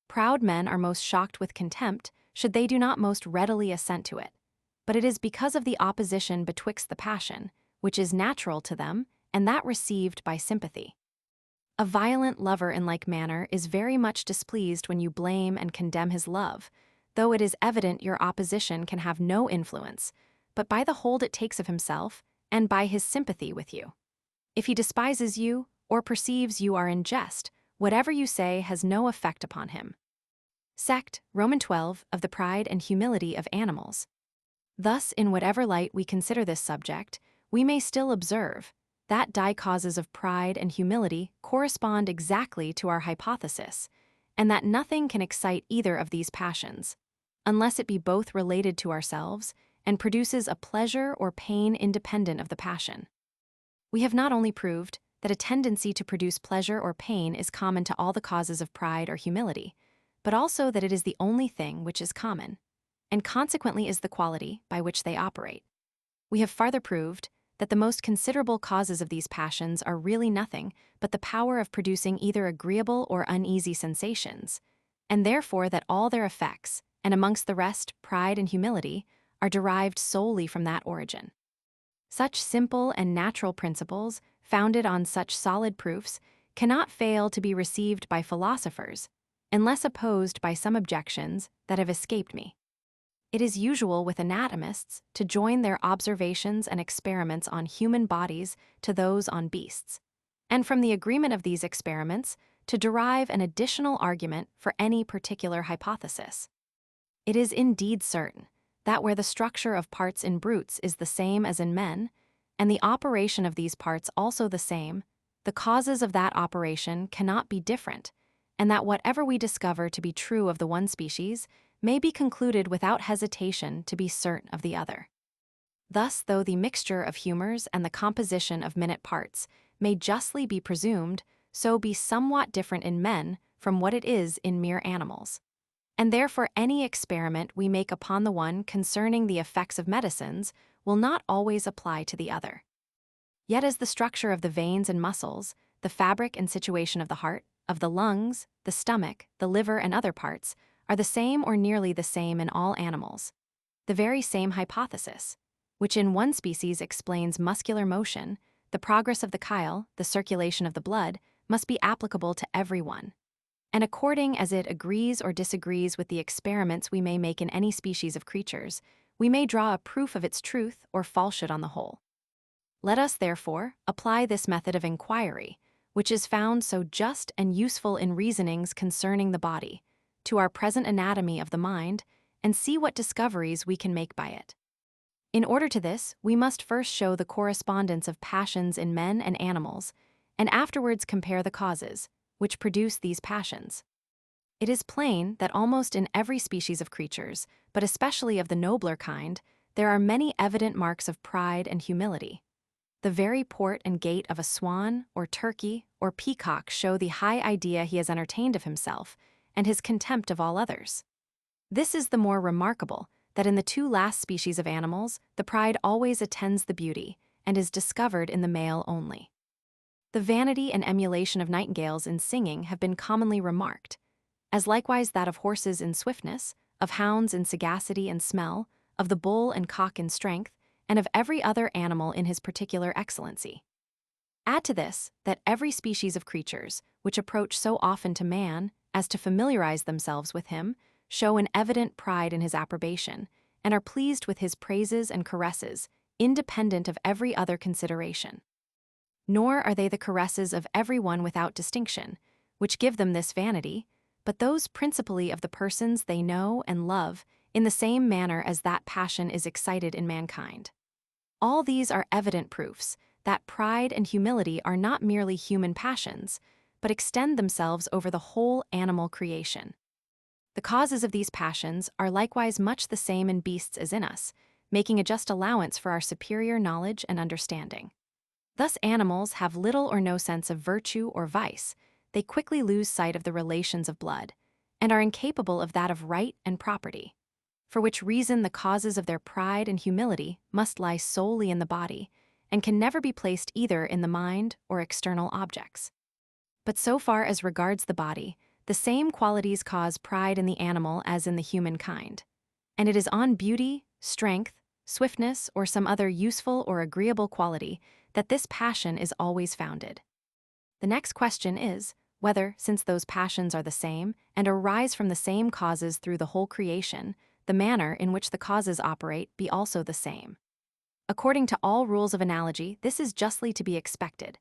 Speaker 1: Proud men are most shocked with contempt should they do not most readily assent to it, but it is because of the opposition betwixt the passion, which is natural to them, and that received by sympathy. A violent lover in like manner is very much displeased when you blame and condemn his love, though it is evident your opposition can have no influence, but by the hold it takes of himself, and by his sympathy with you. If he despises you, or perceives you are in jest, whatever you say has no effect upon him. Sect, Roman 12, of the pride and humility of animals. Thus, in whatever light we consider this subject, we may still observe that causes of pride and humility correspond exactly to our hypothesis, and that nothing can excite either of these passions, unless it be both related to ourselves and produces a pleasure or pain independent of the passion. We have not only proved that a tendency to produce pleasure or pain is common to all the causes of pride or humility, but also that it is the only thing which is common, and consequently is the quality by which they operate. We have farther proved that the most considerable causes of these passions are really nothing but the power of producing either agreeable or uneasy sensations, and therefore that all their effects, and amongst the rest, pride and humility, are derived solely from that origin. Such simple and natural principles, founded on such solid proofs, cannot fail to be received by philosophers, unless opposed by some objections that have escaped me. It is usual with anatomists to join their observations and experiments on human bodies to those on beasts, and from the agreement of these experiments to derive an additional argument for any particular hypothesis. It is indeed certain that where the structure of parts in brutes is the same as in men, and the operation of these parts also the same, the causes of that operation cannot be different, and that whatever we discover to be true of the one species may be concluded without hesitation to be certain of the other. Thus, though the mixture of humors and the composition of minute parts may justly be presumed, so be somewhat different in men from what it is in mere animals. And therefore any experiment we make upon the one concerning the effects of medicines will not always apply to the other. Yet as the structure of the veins and muscles, the fabric and situation of the heart, of the lungs, the stomach, the liver, and other parts, are the same or nearly the same in all animals, the very same hypothesis, which in one species explains muscular motion, the progress of the chyle, the circulation of the blood, must be applicable to every one. And according as it agrees or disagrees with the experiments we may make in any species of creatures, we may draw a proof of its truth or falsehood on the whole. Let us, therefore, apply this method of inquiry, which is found so just and useful in reasonings concerning the body, to our present anatomy of the mind, and see what discoveries we can make by it. In order to this, we must first show the correspondence of passions in men and animals, and afterwards compare the causes which produce these passions. It is plain that almost in every species of creatures, but especially of the nobler kind, there are many evident marks of pride and humility. The very port and gait of a swan, or turkey, or peacock show the high idea he has entertained of himself, and his contempt of all others. This is the more remarkable, that in the two last species of animals, the pride always attends the beauty, and is discovered in the male only. The vanity and emulation of nightingales in singing have been commonly remarked, as likewise that of horses in swiftness, of hounds in sagacity and smell, of the bull and cock in strength, and of every other animal in his particular excellency. Add to this, that every species of creatures, which approach so often to man as to familiarize themselves with him, show an evident pride in his approbation, and are pleased with his praises and caresses, independent of every other consideration. Nor are they the caresses of every one without distinction, which give them this vanity, but those principally of the persons they know and love, in the same manner as that passion is excited in mankind. All these are evident proofs that pride and humility are not merely human passions, but extend themselves over the whole animal creation. The causes of these passions are likewise much the same in beasts as in us, making a just allowance for our superior knowledge and understanding. Thus animals have little or no sense of virtue or vice, they quickly lose sight of the relations of blood, and are incapable of that of right and property, for which reason the causes of their pride and humility must lie solely in the body, and can never be placed either in the mind or external objects. But so far as regards the body, the same qualities cause pride in the animal as in the human kind, and it is on beauty, strength, swiftness, or some other useful or agreeable quality that this passion is always founded. The next question is, whether, since those passions are the same, and arise from the same causes through the whole creation, the manner in which the causes operate be also the same. According to all rules of analogy, this is justly to be expected,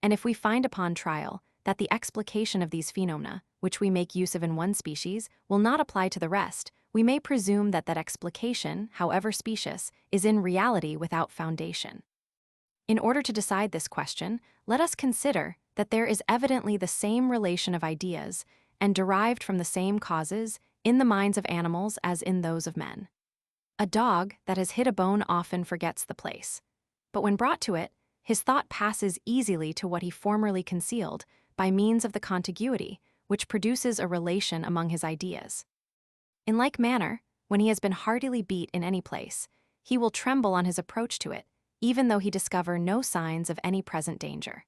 Speaker 1: and if we find upon trial that the explication of these phenomena, which we make use of in one species, will not apply to the rest, we may presume that that explication, however specious, is in reality without foundation. In order to decide this question, let us consider that there is evidently the same relation of ideas, and derived from the same causes, in the minds of animals as in those of men. A dog that has hit a bone often forgets the place, but when brought to it, his thought passes easily to what he formerly concealed by means of the contiguity, which produces a relation among his ideas. In like manner, when he has been heartily beat in any place, he will tremble on his approach to it, even though he discover no signs of any present danger.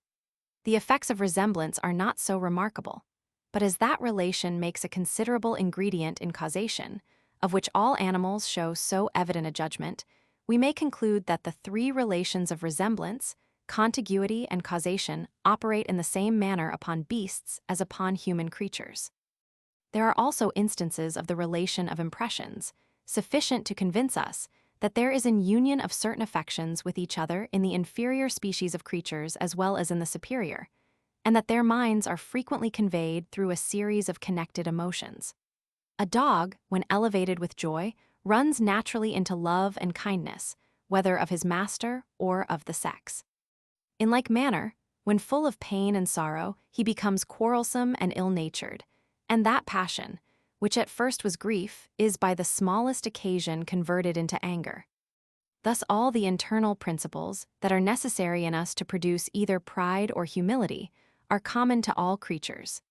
Speaker 1: The effects of resemblance are not so remarkable, but as that relation makes a considerable ingredient in causation, of which all animals show so evident a judgment, we may conclude that the three relations of resemblance, contiguity, and causation operate in the same manner upon beasts as upon human creatures. There are also instances of the relation of impressions, sufficient to convince us that there is an union of certain affections with each other in the inferior species of creatures as well as in the superior, and that their minds are frequently conveyed through a series of connected emotions. A dog, when elevated with joy, runs naturally into love and kindness, whether of his master or of the sex. In like manner, when full of pain and sorrow, he becomes quarrelsome and ill-natured, and that passion, which at first was grief, is by the smallest occasion converted into anger. Thus all the internal principles that are necessary in us to produce either pride or humility are common to all creatures.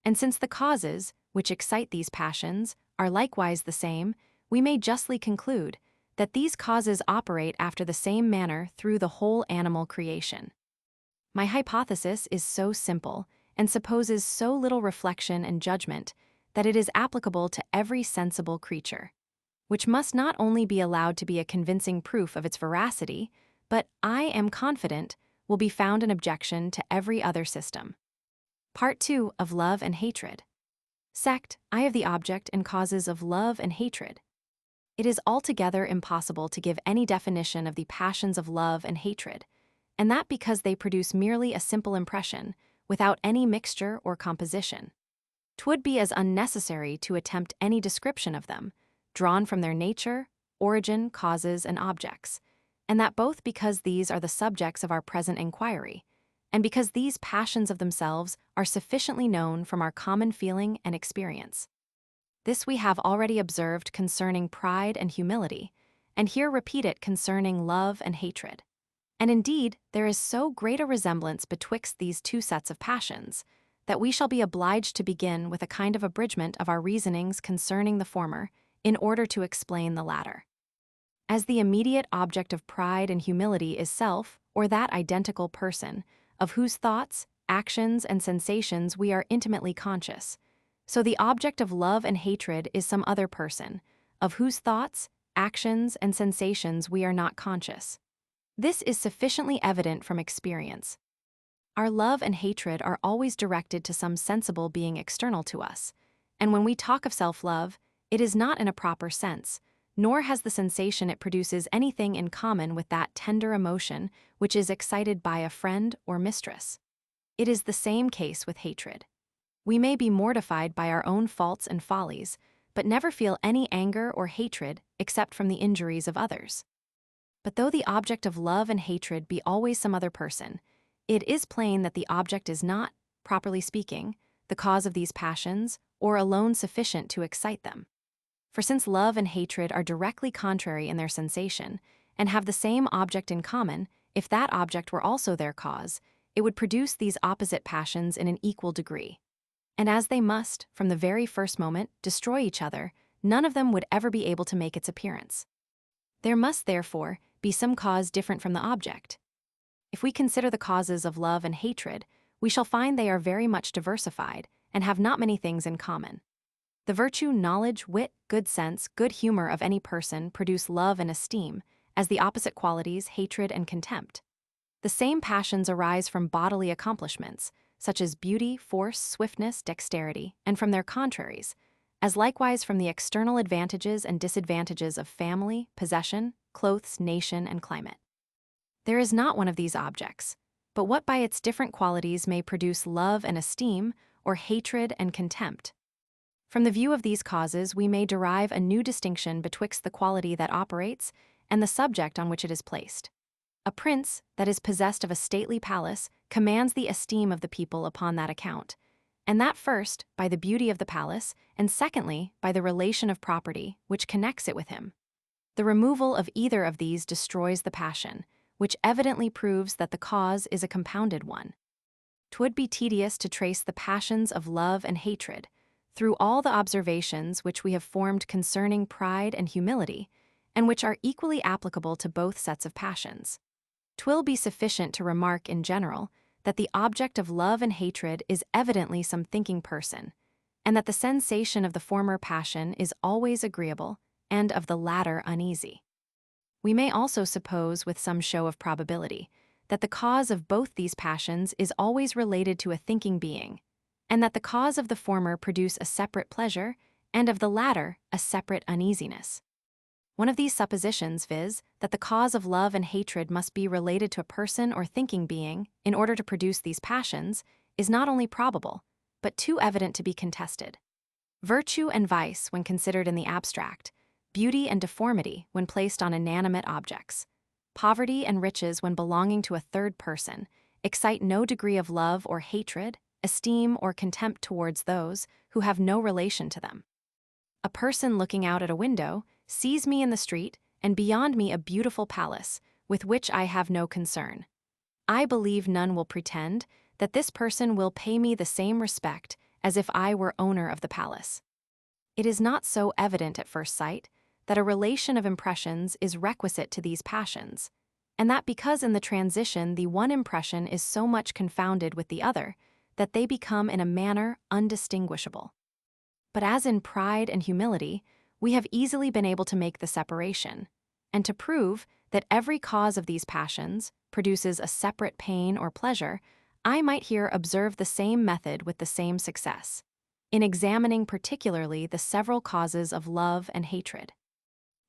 Speaker 1: And since the causes, which excite these passions, are likewise the same, we may justly conclude that these causes operate after the same manner through the whole animal creation. My hypothesis is so simple and supposes so little reflection and judgment that it is applicable to every sensible creature, which must not only be allowed to be a convincing proof of its veracity, but, I am confident, will be found an objection to every other system. Part 2 of Love and Hatred. Sect, I have the object and causes of love and hatred. It is altogether impossible to give any definition of the passions of love and hatred, and that because they produce merely a simple impression, without any mixture or composition. 'Twould be as unnecessary to attempt any description of them, drawn from their nature, origin, causes, and objects, and that both because these are the subjects of our present inquiry, and because these passions of themselves are sufficiently known from our common feeling and experience. This we have already observed concerning pride and humility, and here repeat it concerning love and hatred. And indeed, there is so great a resemblance betwixt these two sets of passions, that we shall be obliged to begin with a kind of abridgment of our reasonings concerning the former, in order to explain the latter. As the immediate object of pride and humility is self, or that identical person, of whose thoughts, actions, and sensations we are intimately conscious, so the object of love and hatred is some other person, of whose thoughts, actions, and sensations we are not conscious. This is sufficiently evident from experience. Our love and hatred are always directed to some sensible being external to us, and when we talk of self-love, it is not in a proper sense, nor has the sensation it produces anything in common with that tender emotion which is excited by a friend or mistress. It is the same case with hatred. We may be mortified by our own faults and follies, but never feel any anger or hatred except from the injuries of others. But though the object of love and hatred be always some other person, it is plain that the object is not, properly speaking, the cause of these passions, or alone sufficient to excite them. For since love and hatred are directly contrary in their sensation, and have the same object in common, if that object were also their cause, it would produce these opposite passions in an equal degree. And as they must, from the very first moment, destroy each other, none of them would ever be able to make its appearance. There must, therefore, be some cause different from the object. If we consider the causes of love and hatred, we shall find they are very much diversified, and have not many things in common. The virtue, knowledge, wit, good sense, good humor of any person produce love and esteem, as the opposite qualities, hatred and contempt. The same passions arise from bodily accomplishments, such as beauty, force, swiftness, dexterity, and from their contraries, as likewise from the external advantages and disadvantages of family, possession, clothes, nation, and climate. There is not one of these objects, but what by its different qualities may produce love and esteem, or hatred and contempt. From the view of these causes, we may derive a new distinction betwixt the quality that operates and the subject on which it is placed. A prince that is possessed of a stately palace commands the esteem of the people upon that account, and that first by the beauty of the palace, and secondly by the relation of property which connects it with him. The removal of either of these destroys the passion, which evidently proves that the cause is a compounded one. 'Twould be tedious to trace the passions of love and hatred through all the observations which we have formed concerning pride and humility, and which are equally applicable to both sets of passions. 'Twill be sufficient to remark in general that the object of love and hatred is evidently some thinking person, and that the sensation of the former passion is always agreeable and of the latter uneasy. We may also suppose with some show of probability that the cause of both these passions is always related to a thinking being, and that the cause of the former produce a separate pleasure and of the latter a separate uneasiness. One of these suppositions, viz., that the cause of love and hatred must be related to a person or thinking being in order to produce these passions, is not only probable, but too evident to be contested. Virtue and vice, when considered in the abstract, beauty and deformity when placed on inanimate objects, poverty and riches when belonging to a third person, excite no degree of love or hatred, esteem or contempt towards those who have no relation to them. A person looking out at a window sees me in the street and beyond me a beautiful palace, with which I have no concern. I believe none will pretend that this person will pay me the same respect as if I were owner of the palace. It is not so evident at first sight that a relation of impressions is requisite to these passions, and that because in the transition the one impression is so much confounded with the other, that they become in a manner undistinguishable. But as in pride and humility, we have easily been able to make the separation, and to prove that every cause of these passions produces a separate pain or pleasure, I might here observe the same method with the same success, in examining particularly the several causes of love and hatred.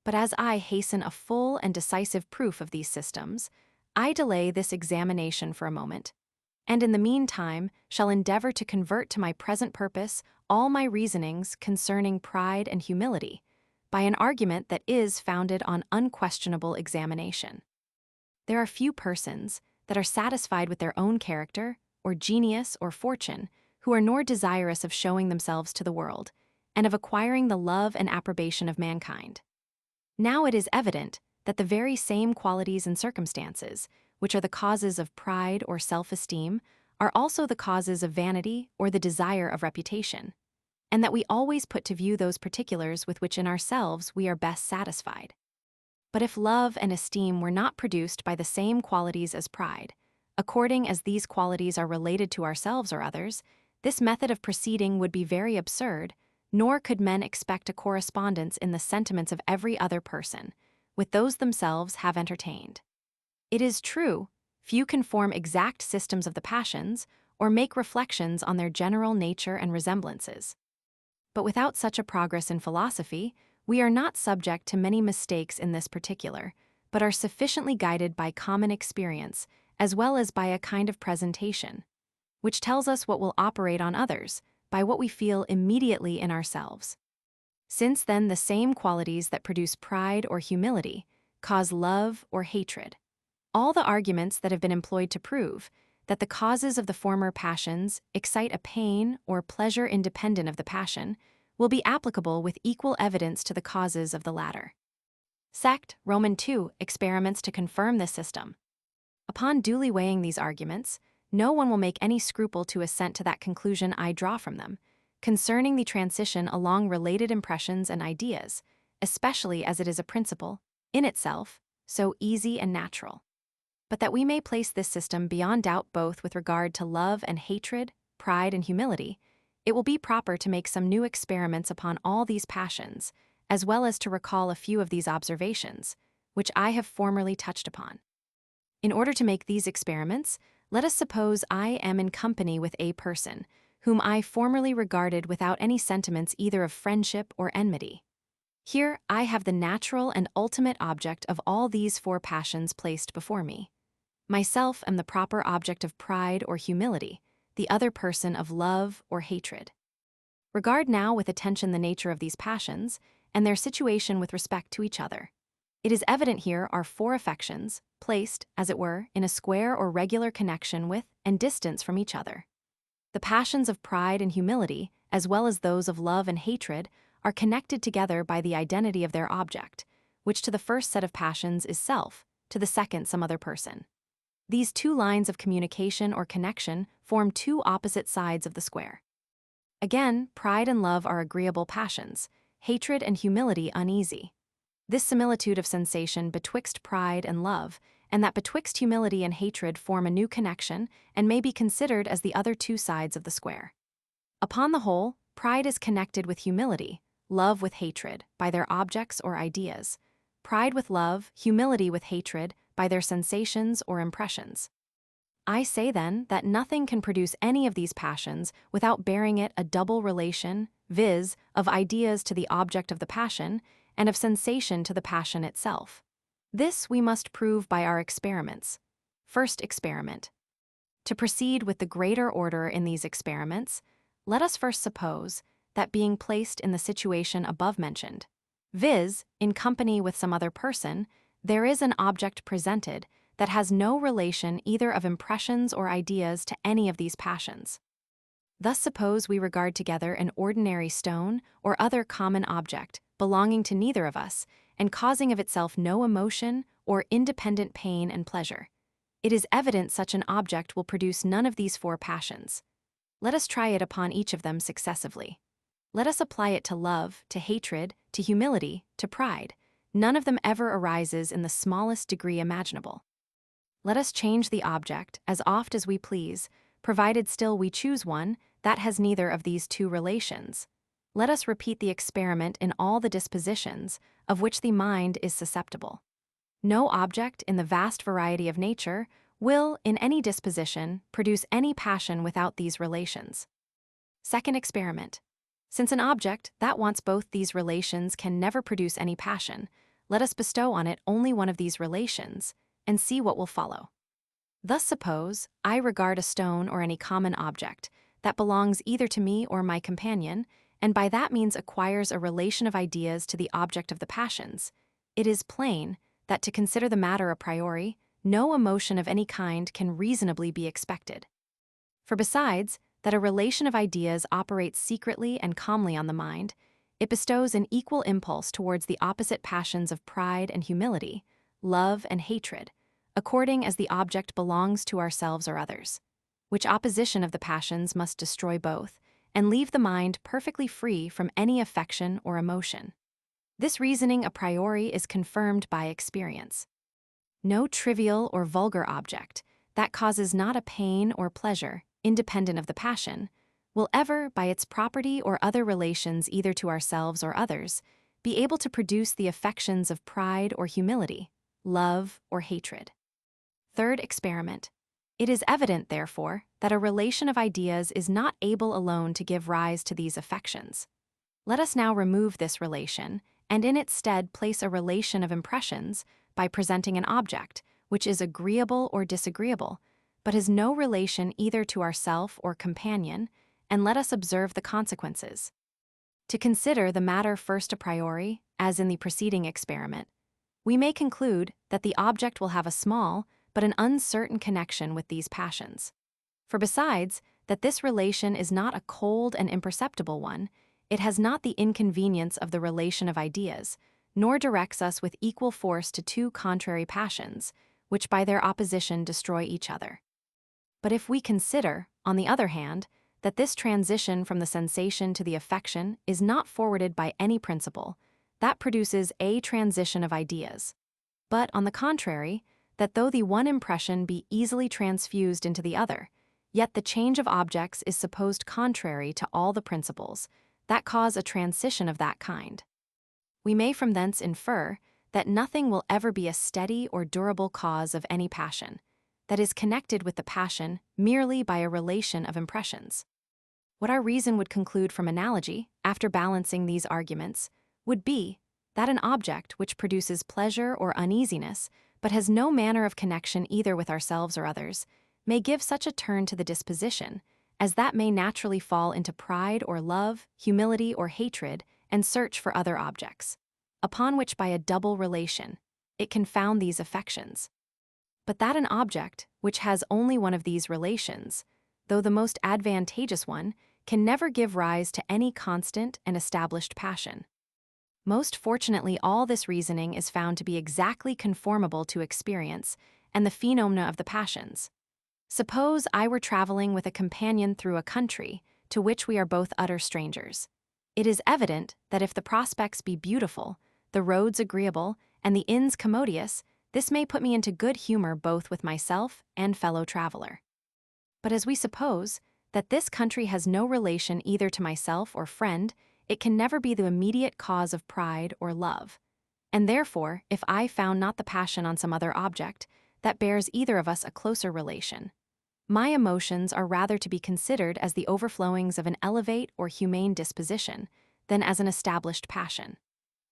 Speaker 1: But as I hasten a full and decisive proof of these systems, I delay this examination for a moment, and in the meantime shall endeavor to convert to my present purpose all my reasonings concerning pride and humility by an argument that is founded on unquestionable examination. There are few persons that are satisfied with their own character, or genius, or fortune, who are nor desirous of showing themselves to the world, and of acquiring the love and approbation of mankind. Now it is evident that the very same qualities and circumstances, which are the causes of pride or self-esteem, are also the causes of vanity or the desire of reputation, and that we always put to view those particulars with which in ourselves we are best satisfied. But if love and esteem were not produced by the same qualities as pride, according as these qualities are related to ourselves or others, this method of proceeding would be very absurd, nor could men expect a correspondence in the sentiments of every other person with those themselves have entertained. It is true, few can form exact systems of the passions or make reflections on their general nature and resemblances. But without such a progress in philosophy, we are not subject to many mistakes in this particular, but are sufficiently guided by common experience as well as by a kind of presentation, which tells us what will operate on others by what we feel immediately in ourselves. Since then the same qualities that produce pride or humility cause love or hatred, all the arguments that have been employed to prove that the causes of the former passions excite a pain or pleasure independent of the passion will be applicable with equal evidence to the causes of the latter. Sect, Roman 2, experiments to confirm this system. Upon duly weighing these arguments, no one will make any scruple to assent to that conclusion I draw from them, concerning the transition along related impressions and ideas, especially as it is a principle, in itself, so easy and natural. But that we may place this system beyond doubt both with regard to love and hatred, pride and humility, it will be proper to make some new experiments upon all these passions, as well as to recall a few of these observations, which I have formerly touched upon. In order to make these experiments, let us suppose I am in company with a person, whom I formerly regarded without any sentiments either of friendship or enmity. Here I have the natural and ultimate object of all these four passions placed before me. Myself am the proper object of pride or humility, the other person of love or hatred. Regard now with attention the nature of these passions, and their situation with respect to each other. It is evident here are four affections, placed, as it were, in a square or regular connection with and distance from each other. The passions of pride and humility, as well as those of love and hatred, are connected together by the identity of their object, which to the first set of passions is self, to the second some other person. These two lines of communication or connection form two opposite sides of the square. Again, pride and love are agreeable passions, hatred and humility uneasy. This similitude of sensation betwixt pride and love, and that betwixt humility and hatred form a new connection and may be considered as the other two sides of the square. Upon the whole, Pride is connected with humility, love with hatred, by their objects or ideas. Pride with love, humility with hatred, by their sensations or impressions. I say then that nothing can produce any of these passions without bearing it a double relation, viz., of ideas to the object of the passion, and of sensation to the passion itself. This we must prove by our experiments. First experiment. To proceed with the greater order in these experiments, let us first suppose that being placed in the situation above mentioned, viz., in company with some other person, there is an object presented that has no relation either of impressions or ideas to any of these passions. Thus suppose we regard together an ordinary stone or other common object belonging to neither of us and causing of itself no emotion or independent pain and pleasure. It is evident such an object will produce none of these four passions. Let us try it upon each of them successively. Let us apply it to love, to hatred, to humility, to pride. None of them ever arises in the smallest degree imaginable. Let us change the object as oft as we please, provided still we choose one that has neither of these two relations. Let us repeat the experiment in all the dispositions of which the mind is susceptible. No object in the vast variety of nature will, in any disposition, produce any passion without these relations. Second experiment. Since an object that wants both these relations can never produce any passion, let us bestow on it only one of these relations, and see what will follow. Thus suppose I regard a stone or any common object that belongs either to me or my companion, and by that means acquires a relation of ideas to the object of the passions. It is plain that to consider the matter a priori, no emotion of any kind can reasonably be expected. For besides that a relation of ideas operates secretly and calmly on the mind, it bestows an equal impulse towards the opposite passions of pride and humility, love and hatred, according as the object belongs to ourselves or others, which opposition of the passions must destroy both, and leave the mind perfectly free from any affection or emotion. This reasoning a priori is confirmed by experience. No trivial or vulgar object that causes not a pain or pleasure, independent of the passion, will ever, by its property or other relations either to ourselves or others, be able to produce the affections of pride or humility, love or hatred. Third experiment. It is evident, therefore, that a relation of ideas is not able alone to give rise to these affections. Let us now remove this relation, and in its stead place a relation of impressions by presenting an object which is agreeable or disagreeable, but has no relation either to ourself or companion, and let us observe the consequences. To consider the matter first a priori, as in the preceding experiment, we may conclude that the object will have a small but an uncertain connection with these passions. For besides that this relation is not a cold and imperceptible one, it has not the inconvenience of the relation of ideas, nor directs us with equal force to two contrary passions, which by their opposition destroy each other. But if we consider, on the other hand, that this transition from the sensation to the affection is not forwarded by any principle, that produces a transition of ideas. But, on the contrary, that though the one impression be easily transfused into the other, yet the change of objects is supposed contrary to all the principles that cause a transition of that kind. We may from thence infer that nothing will ever be a steady or durable cause of any passion, that is connected with the passion merely by a relation of impressions. What our reason would conclude from analogy, after balancing these arguments, would be that an object which produces pleasure or uneasiness, but has no manner of connection either with ourselves or others, may give such a turn to the disposition, as that may naturally fall into pride or love, humility or hatred, and search for other objects, upon which by a double relation, it can found these affections. But that an object, which has only one of these relations, though the most advantageous one, can never give rise to any constant and established passion. Most fortunately, all this reasoning is found to be exactly conformable to experience and the phenomena of the passions. Suppose I were traveling with a companion through a country to which we are both utter strangers. It is evident that if the prospects be beautiful, the roads agreeable, and the inns commodious, this may put me into good humor both with myself and fellow traveler. But as we suppose that this country has no relation either to myself or friend, it can never be the immediate cause of pride or love. And therefore, if I found not the passion on some other object, that bears either of us a closer relation, my emotions are rather to be considered as the overflowings of an elevate or humane disposition than as an established passion.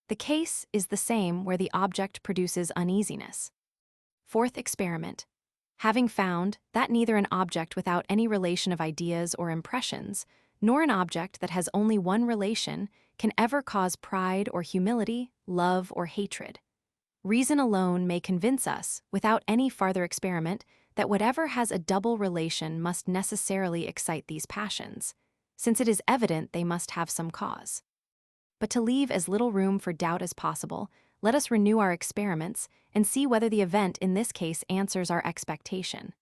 Speaker 1: The case is the same where the object produces uneasiness. Fourth experiment. Having found that neither an object without any relation of ideas or impressions, nor an object that has only one relation, can ever cause pride or humility, love or hatred. Reason alone may convince us, without any farther experiment, that whatever has a double relation must necessarily excite these passions, since it is evident they must have some cause. But to leave as little room for doubt as possible, let us renew our experiments and see whether the event in this case answers our expectation.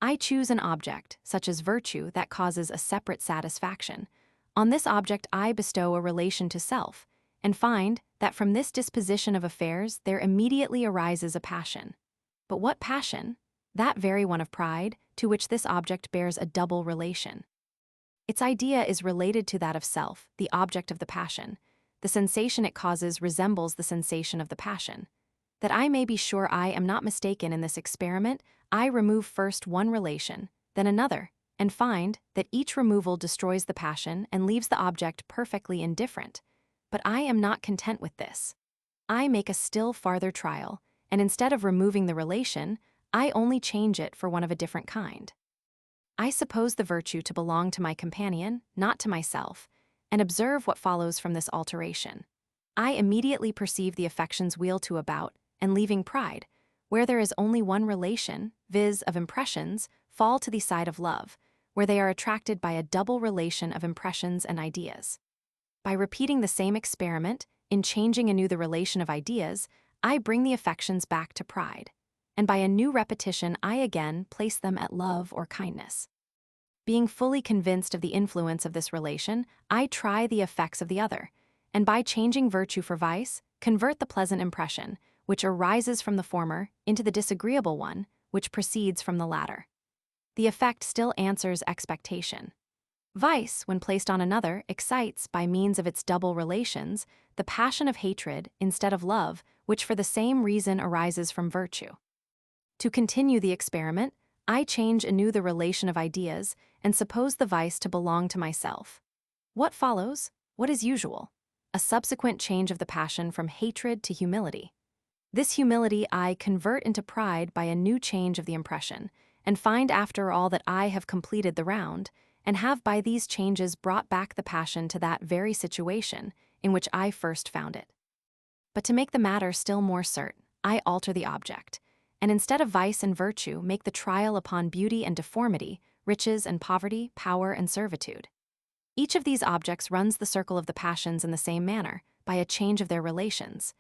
Speaker 1: I choose an object, such as virtue, that causes a separate satisfaction. On this object I bestow a relation to self, and find that from this disposition of affairs there immediately arises a passion. But what passion? That very one of pride, to which this object bears a double relation. Its idea is related to that of self, the object of the passion. The sensation it causes resembles the sensation of the passion. That I may be sure I am not mistaken in this experiment, I remove first one relation, then another, and find that each removal destroys the passion and leaves the object perfectly indifferent. But I am not content with this. I make a still farther trial, and instead of removing the relation, I only change it for one of a different kind. I suppose the virtue to belong to my companion, not to myself, and observe what follows from this alteration. I immediately perceive the affections wheel to about, and leaving pride, where there is only one relation, viz. Of impressions, fall to the side of love, where they are attracted by a double relation of impressions and ideas. By repeating the same experiment, in changing anew the relation of ideas, I bring the affections back to pride, and by a new repetition I again place them at love or kindness. Being fully convinced of the influence of this relation, I try the effects of the other, and by changing virtue for vice, convert the pleasant impression, which arises from the former, into the disagreeable one, which proceeds from the latter. The effect still answers expectation. Vice, when placed on another, excites, by means of its double relations, the passion of hatred instead of love, which for the same reason arises from virtue. To continue the experiment, I change anew the relation of ideas and suppose the vice to belong to myself. What follows? What is usual? A subsequent change of the passion from hatred to humility. This humility I convert into pride by a new change of the impression, and find after all that I have completed the round, and have by these changes brought back the passion to that very situation in which I first found it. But to make the matter still more certain, I alter the object, and instead of vice and virtue make the trial upon beauty and deformity, riches and poverty, power and servitude. Each of these objects runs the circle of the passions in the same manner, by a change of their relations,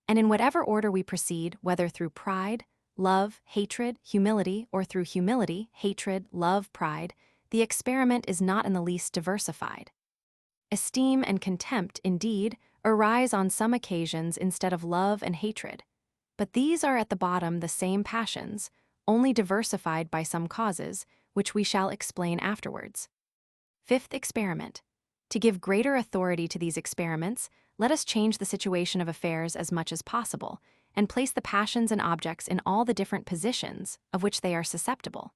Speaker 1: and in whatever order we proceed, whether through pride, love, hatred, humility, or through humility, hatred, love, pride, the experiment is not in the least diversified. Esteem and contempt, indeed, arise on some occasions instead of love and hatred, but these are at the bottom the same passions, only diversified by some causes, which we shall explain afterwards. Fifth experiment. To give greater authority to these experiments, let us change the situation of affairs as much as possible, and place the passions and objects in all the different positions of which they are susceptible.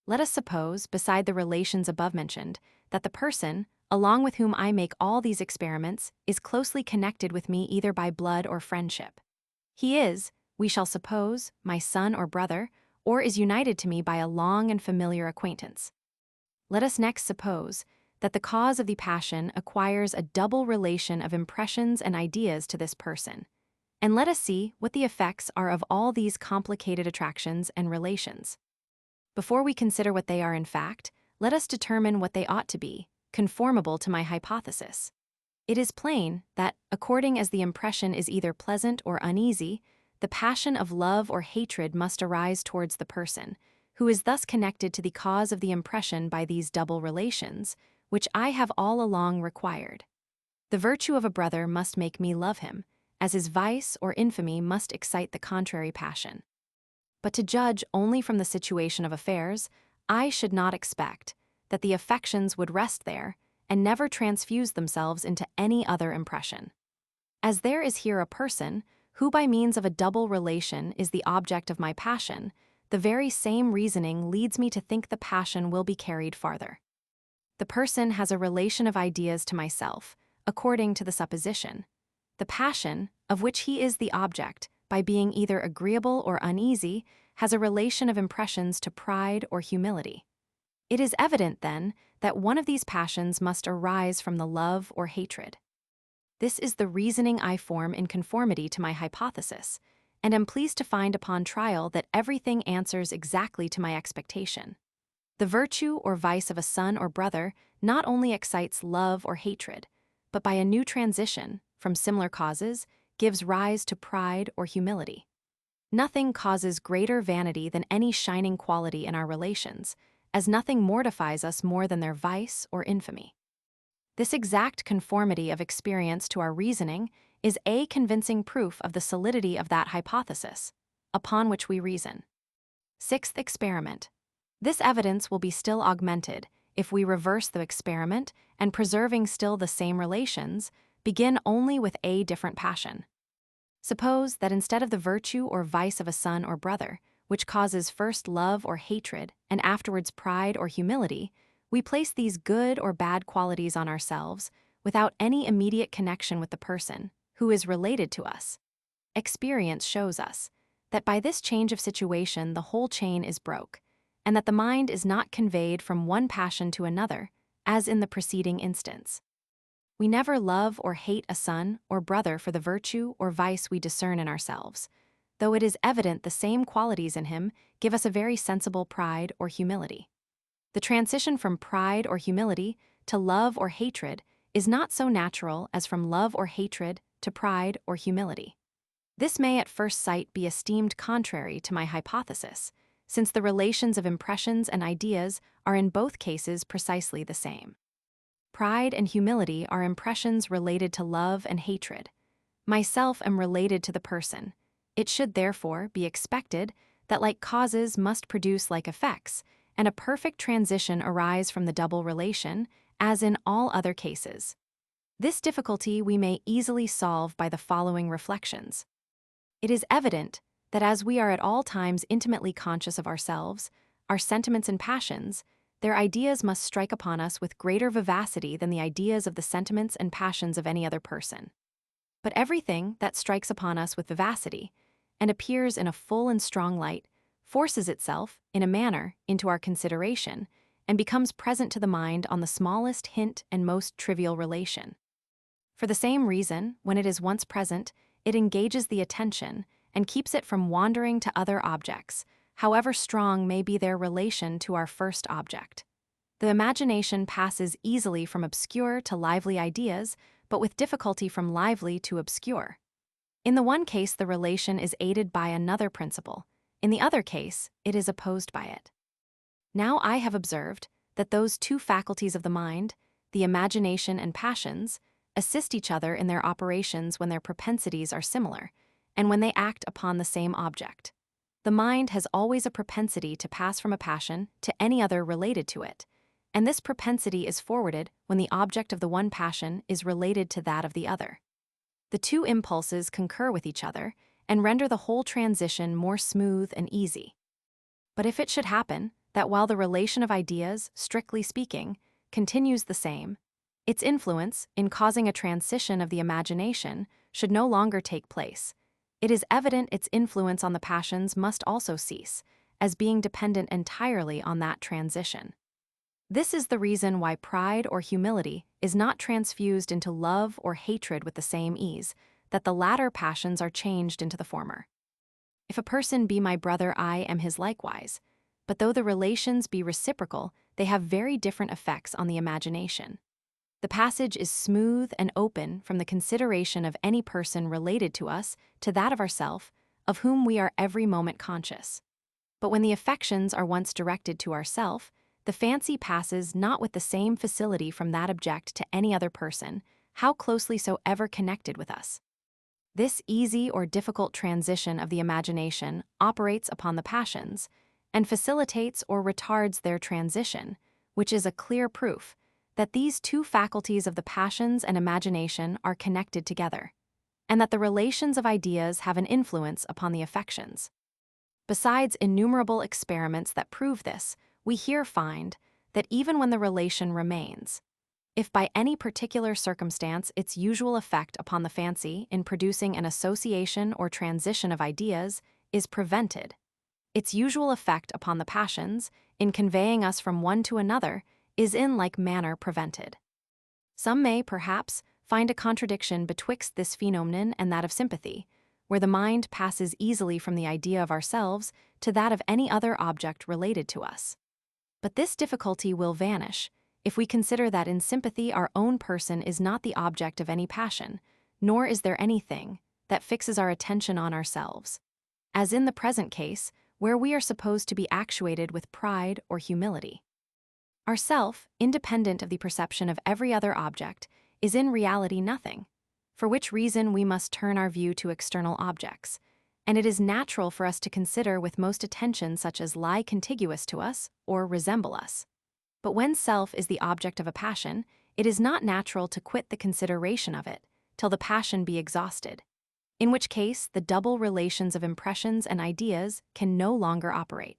Speaker 1: Let us suppose, beside the relations above mentioned, that the person, along with whom I make all these experiments, is closely connected with me either by blood or friendship. He is, we shall suppose, my son or brother, or is united to me by a long and familiar acquaintance. Let us next suppose that the cause of the passion acquires a double relation of impressions and ideas to this person, and let us see what the effects are of all these complicated attractions and relations. Before we consider what they are in fact, let us determine what they ought to be, conformable to my hypothesis. It is plain that, according as the impression is either pleasant or uneasy, the passion of love or hatred must arise towards the person, who is thus connected to the cause of the impression by these double relations, which I have all along required. The virtue of a brother must make me love him, as his vice or infamy must excite the contrary passion. But to judge only from the situation of affairs, I should not expect that the affections would rest there and never transfuse themselves into any other impression. As there is here a person, who by means of a double relation is the object of my passion, the very same reasoning leads me to think the passion will be carried farther. The person has a relation of ideas to myself, according to the supposition. The passion, of which he is the object, by being either agreeable or uneasy, has a relation of impressions to pride or humility. It is evident, then, that one of these passions must arise from the love or hatred. This is the reasoning I form in conformity to my hypothesis, and am pleased to find upon trial that everything answers exactly to my expectation. The virtue or vice of a son or brother not only excites love or hatred, but by a new transition, from similar causes, gives rise to pride or humility. Nothing causes greater vanity than any shining quality in our relations, as nothing mortifies us more than their vice or infamy. This exact conformity of experience to our reasoning is a convincing proof of the solidity of that hypothesis, upon which we reason. Sixth experiment. This evidence will be still augmented if we reverse the experiment and, preserving still the same relations, begin only with a different passion. Suppose that instead of the virtue or vice of a son or brother, which causes first love or hatred and afterwards pride or humility, we place these good or bad qualities on ourselves without any immediate connection with the person who is related to us. Experience shows us that by this change of situation the whole chain is broke, and that the mind is not conveyed from one passion to another, as in the preceding instance. We never love or hate a son or brother for the virtue or vice we discern in ourselves, though it is evident the same qualities in him give us a very sensible pride or humility. The transition from pride or humility to love or hatred is not so natural as from love or hatred to pride or humility. This may at first sight be esteemed contrary to my hypothesis, since the relations of impressions and ideas are in both cases precisely the same. Pride and humility are impressions related to love and hatred. Myself am related to the person. It should therefore be expected that like causes must produce like effects, and a perfect transition arise from the double relation, as in all other cases. This difficulty we may easily solve by the following reflections. It is evident that as we are at all times intimately conscious of ourselves, our sentiments and passions, their ideas must strike upon us with greater vivacity than the ideas of the sentiments and passions of any other person. But everything that strikes upon us with vivacity, and appears in a full and strong light, forces itself, in a manner, into our consideration, and becomes present to the mind on the smallest hint and most trivial relation. For the same reason, when it is once present, it engages the attention, and keeps it from wandering to other objects, however strong may be their relation to our first object. The imagination passes easily from obscure to lively ideas, but with difficulty from lively to obscure. In the one case the relation is aided by another principle, in the other case it is opposed by it. Now I have observed that those two faculties of the mind, the imagination and passions, assist each other in their operations when their propensities are similar, and when they act upon the same object. The mind has always a propensity to pass from a passion to any other related to it, and this propensity is forwarded when the object of the one passion is related to that of the other. The two impulses concur with each other and render the whole transition more smooth and easy. But if it should happen that while the relation of ideas, strictly speaking, continues the same, its influence, in causing a transition of the imagination, should no longer take place, it is evident its influence on the passions must also cease, as being dependent entirely on that transition. This is the reason why pride or humility is not transfused into love or hatred with the same ease, that the latter passions are changed into the former. If a person be my brother, I am his likewise, but though the relations be reciprocal, they have very different effects on the imagination. The passage is smooth and open from the consideration of any person related to us to that of ourself, of whom we are every moment conscious. But when the affections are once directed to ourself, the fancy passes not with the same facility from that object to any other person, how closely soever connected with us. This easy or difficult transition of the imagination operates upon the passions, and facilitates or retards their transition, which is a clear proof that these two faculties of the passions and imagination are connected together, and that the relations of ideas have an influence upon the affections. Besides innumerable experiments that prove this, we here find that even when the relation remains, if by any particular circumstance its usual effect upon the fancy in producing an association or transition of ideas is prevented, its usual effect upon the passions in conveying us from one to another is in like manner prevented. Some may, perhaps, find a contradiction betwixt this phenomenon and that of sympathy, where the mind passes easily from the idea of ourselves to that of any other object related to us. But this difficulty will vanish if we consider that in sympathy our own person is not the object of any passion, nor is there anything that fixes our attention on ourselves, as in the present case, where we are supposed to be actuated with pride or humility. Our self, independent of the perception of every other object, is in reality nothing, for which reason we must turn our view to external objects, and it is natural for us to consider with most attention such as lie contiguous to us or resemble us. But when self is the object of a passion, it is not natural to quit the consideration of it till the passion be exhausted, in which case the double relations of impressions and ideas can no longer operate.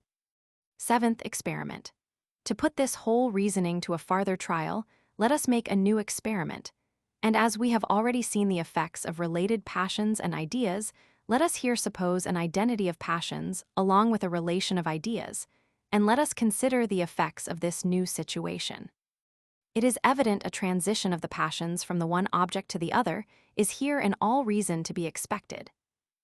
Speaker 1: Seventh experiment. To put this whole reasoning to a farther trial, let us make a new experiment, and as we have already seen the effects of related passions and ideas, let us here suppose an identity of passions along with a relation of ideas, and let us consider the effects of this new situation. It is evident a transition of the passions from the one object to the other is here in all reason to be expected.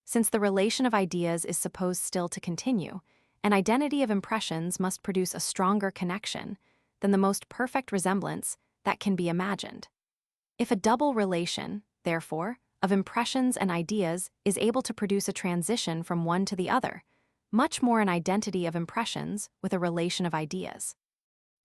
Speaker 1: Since the relation of ideas is supposed still to continue, an identity of impressions must produce a stronger connection than the most perfect resemblance that can be imagined. If a double relation, therefore, of impressions and ideas is able to produce a transition from one to the other, much more an identity of impressions with a relation of ideas.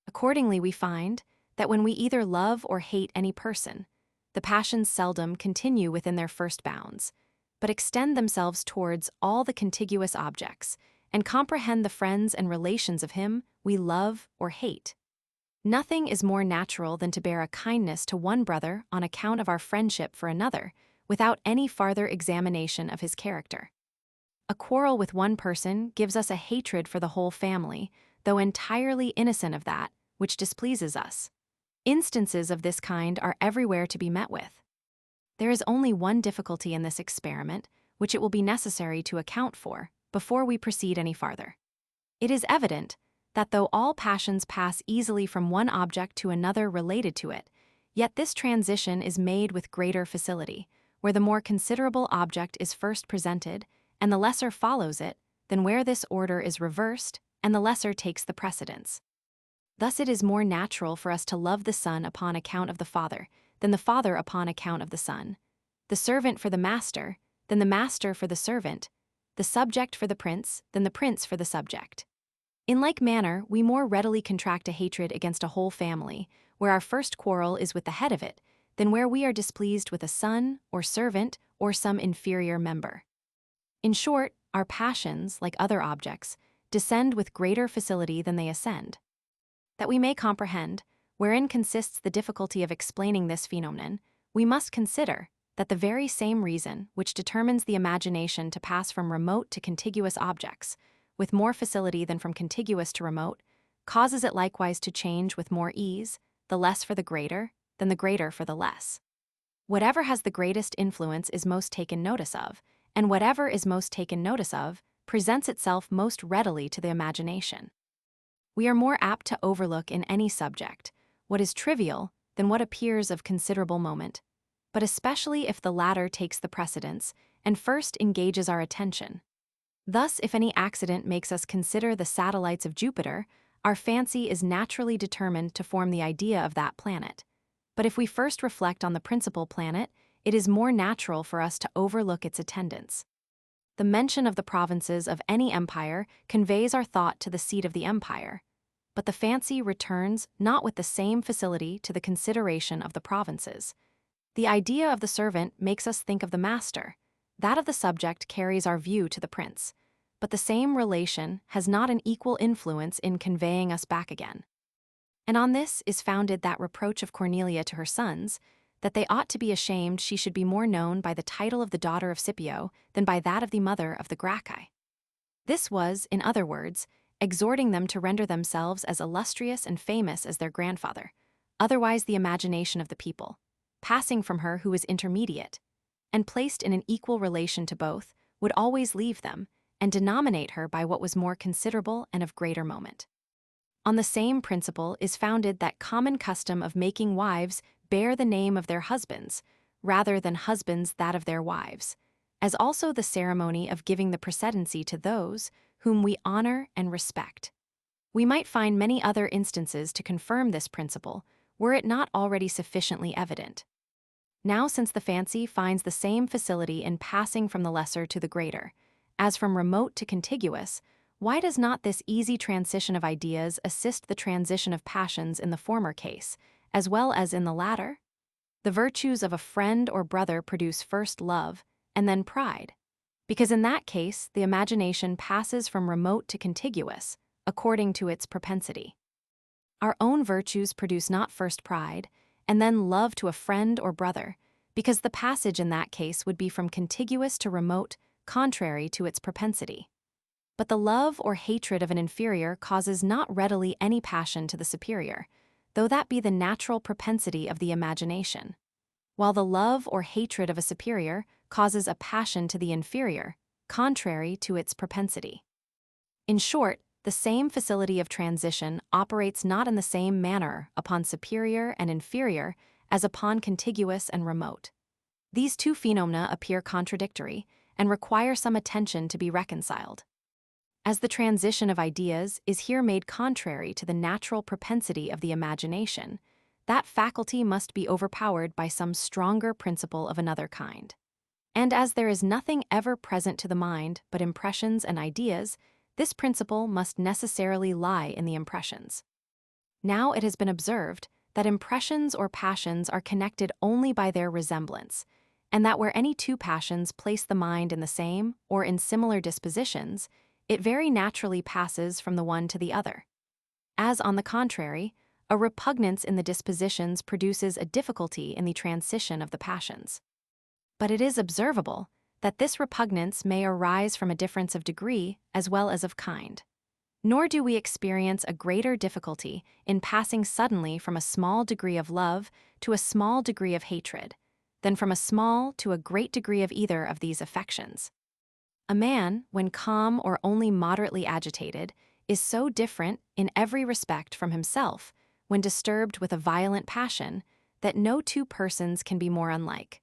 Speaker 1: Accordingly, we find that when we either love or hate any person, the passions seldom continue within their first bounds, but extend themselves towards all the contiguous objects and comprehend the friends and relations of him we love or hate. Nothing is more natural than to bear a kindness to one brother on account of our friendship for another, without any farther examination of his character. A quarrel with one person gives us a hatred for the whole family, though entirely innocent of that which displeases us. Instances of this kind are everywhere to be met with. There is only one difficulty in this experiment, which it will be necessary to account for before we proceed any farther. It is evident that though all passions pass easily from one object to another related to it, yet this transition is made with greater facility, where the more considerable object is first presented and the lesser follows it, than where this order is reversed and the lesser takes the precedence. Thus it is more natural for us to love the son upon account of the father than the father upon account of the son, the servant for the master than the master for the servant, the subject for the prince than the prince for the subject. In like manner, we more readily contract a hatred against a whole family, where our first quarrel is with the head of it, than where we are displeased with a son or servant or some inferior member. In short, our passions, like other objects, descend with greater facility than they ascend. That we may comprehend wherein consists the difficulty of explaining this phenomenon, we must consider that the very same reason which determines the imagination to pass from remote to contiguous objects, with more facility than from contiguous to remote, causes it likewise to change with more ease, the less for the greater, than the greater for the less. Whatever has the greatest influence is most taken notice of, and whatever is most taken notice of presents itself most readily to the imagination. We are more apt to overlook in any subject what is trivial than what appears of considerable moment, but especially if the latter takes the precedence and first engages our attention. Thus, if any accident makes us consider the satellites of Jupiter, our fancy is naturally determined to form the idea of that planet. But if we first reflect on the principal planet, it is more natural for us to overlook its attendants. The mention of the provinces of any empire conveys our thought to the seat of the empire, but the fancy returns not with the same facility to the consideration of the provinces. The idea of the servant makes us think of the master, that of the subject carries our view to the prince, but the same relation has not an equal influence in conveying us back again. And on this is founded that reproach of Cornelia to her sons, that they ought to be ashamed she should be more known by the title of the daughter of Scipio than by that of the mother of the Gracchi. This was, in other words, exhorting them to render themselves as illustrious and famous as their grandfather, otherwise the imagination of the people, passing from her who was intermediate, and placed in an equal relation to both, would always leave them, and denominate her by what was more considerable and of greater moment. On the same principle is founded that common custom of making wives bear the name of their husbands, rather than husbands that of their wives, as also the ceremony of giving the precedency to those whom we honor and respect. We might find many other instances to confirm this principle, were it not already sufficiently evident. Now, since the fancy finds the same facility in passing from the lesser to the greater, as from remote to contiguous, why does not this easy transition of ideas assist the transition of passions in the former case, as well as in the latter? The virtues of a friend or brother produce first love, and then pride, because in that case the imagination passes from remote to contiguous, according to its propensity. Our own virtues produce not first pride, and then love to a friend or brother, because the passage in that case would be from contiguous to remote, contrary to its propensity. But the love or hatred of an inferior causes not readily any passion to the superior, though that be the natural propensity of the imagination, while the love or hatred of a superior causes a passion to the inferior, contrary to its propensity. In short, the same facility of transition operates not in the same manner upon superior and inferior as upon contiguous and remote. These two phenomena appear contradictory and require some attention to be reconciled. As the transition of ideas is here made contrary to the natural propensity of the imagination, that faculty must be overpowered by some stronger principle of another kind. And as there is nothing ever present to the mind but impressions and ideas, this principle must necessarily lie in the impressions. Now it has been observed that impressions or passions are connected only by their resemblance, and that where any two passions place the mind in the same or in similar dispositions, it very naturally passes from the one to the other. As, on the contrary, a repugnance in the dispositions produces a difficulty in the transition of the passions. But it is observable that this repugnance may arise from a difference of degree as well as of kind. Nor do we experience a greater difficulty in passing suddenly from a small degree of love to a small degree of hatred, than from a small to a great degree of either of these affections. A man, when calm or only moderately agitated, is so different in every respect from himself, when disturbed with a violent passion, that no two persons can be more unlike.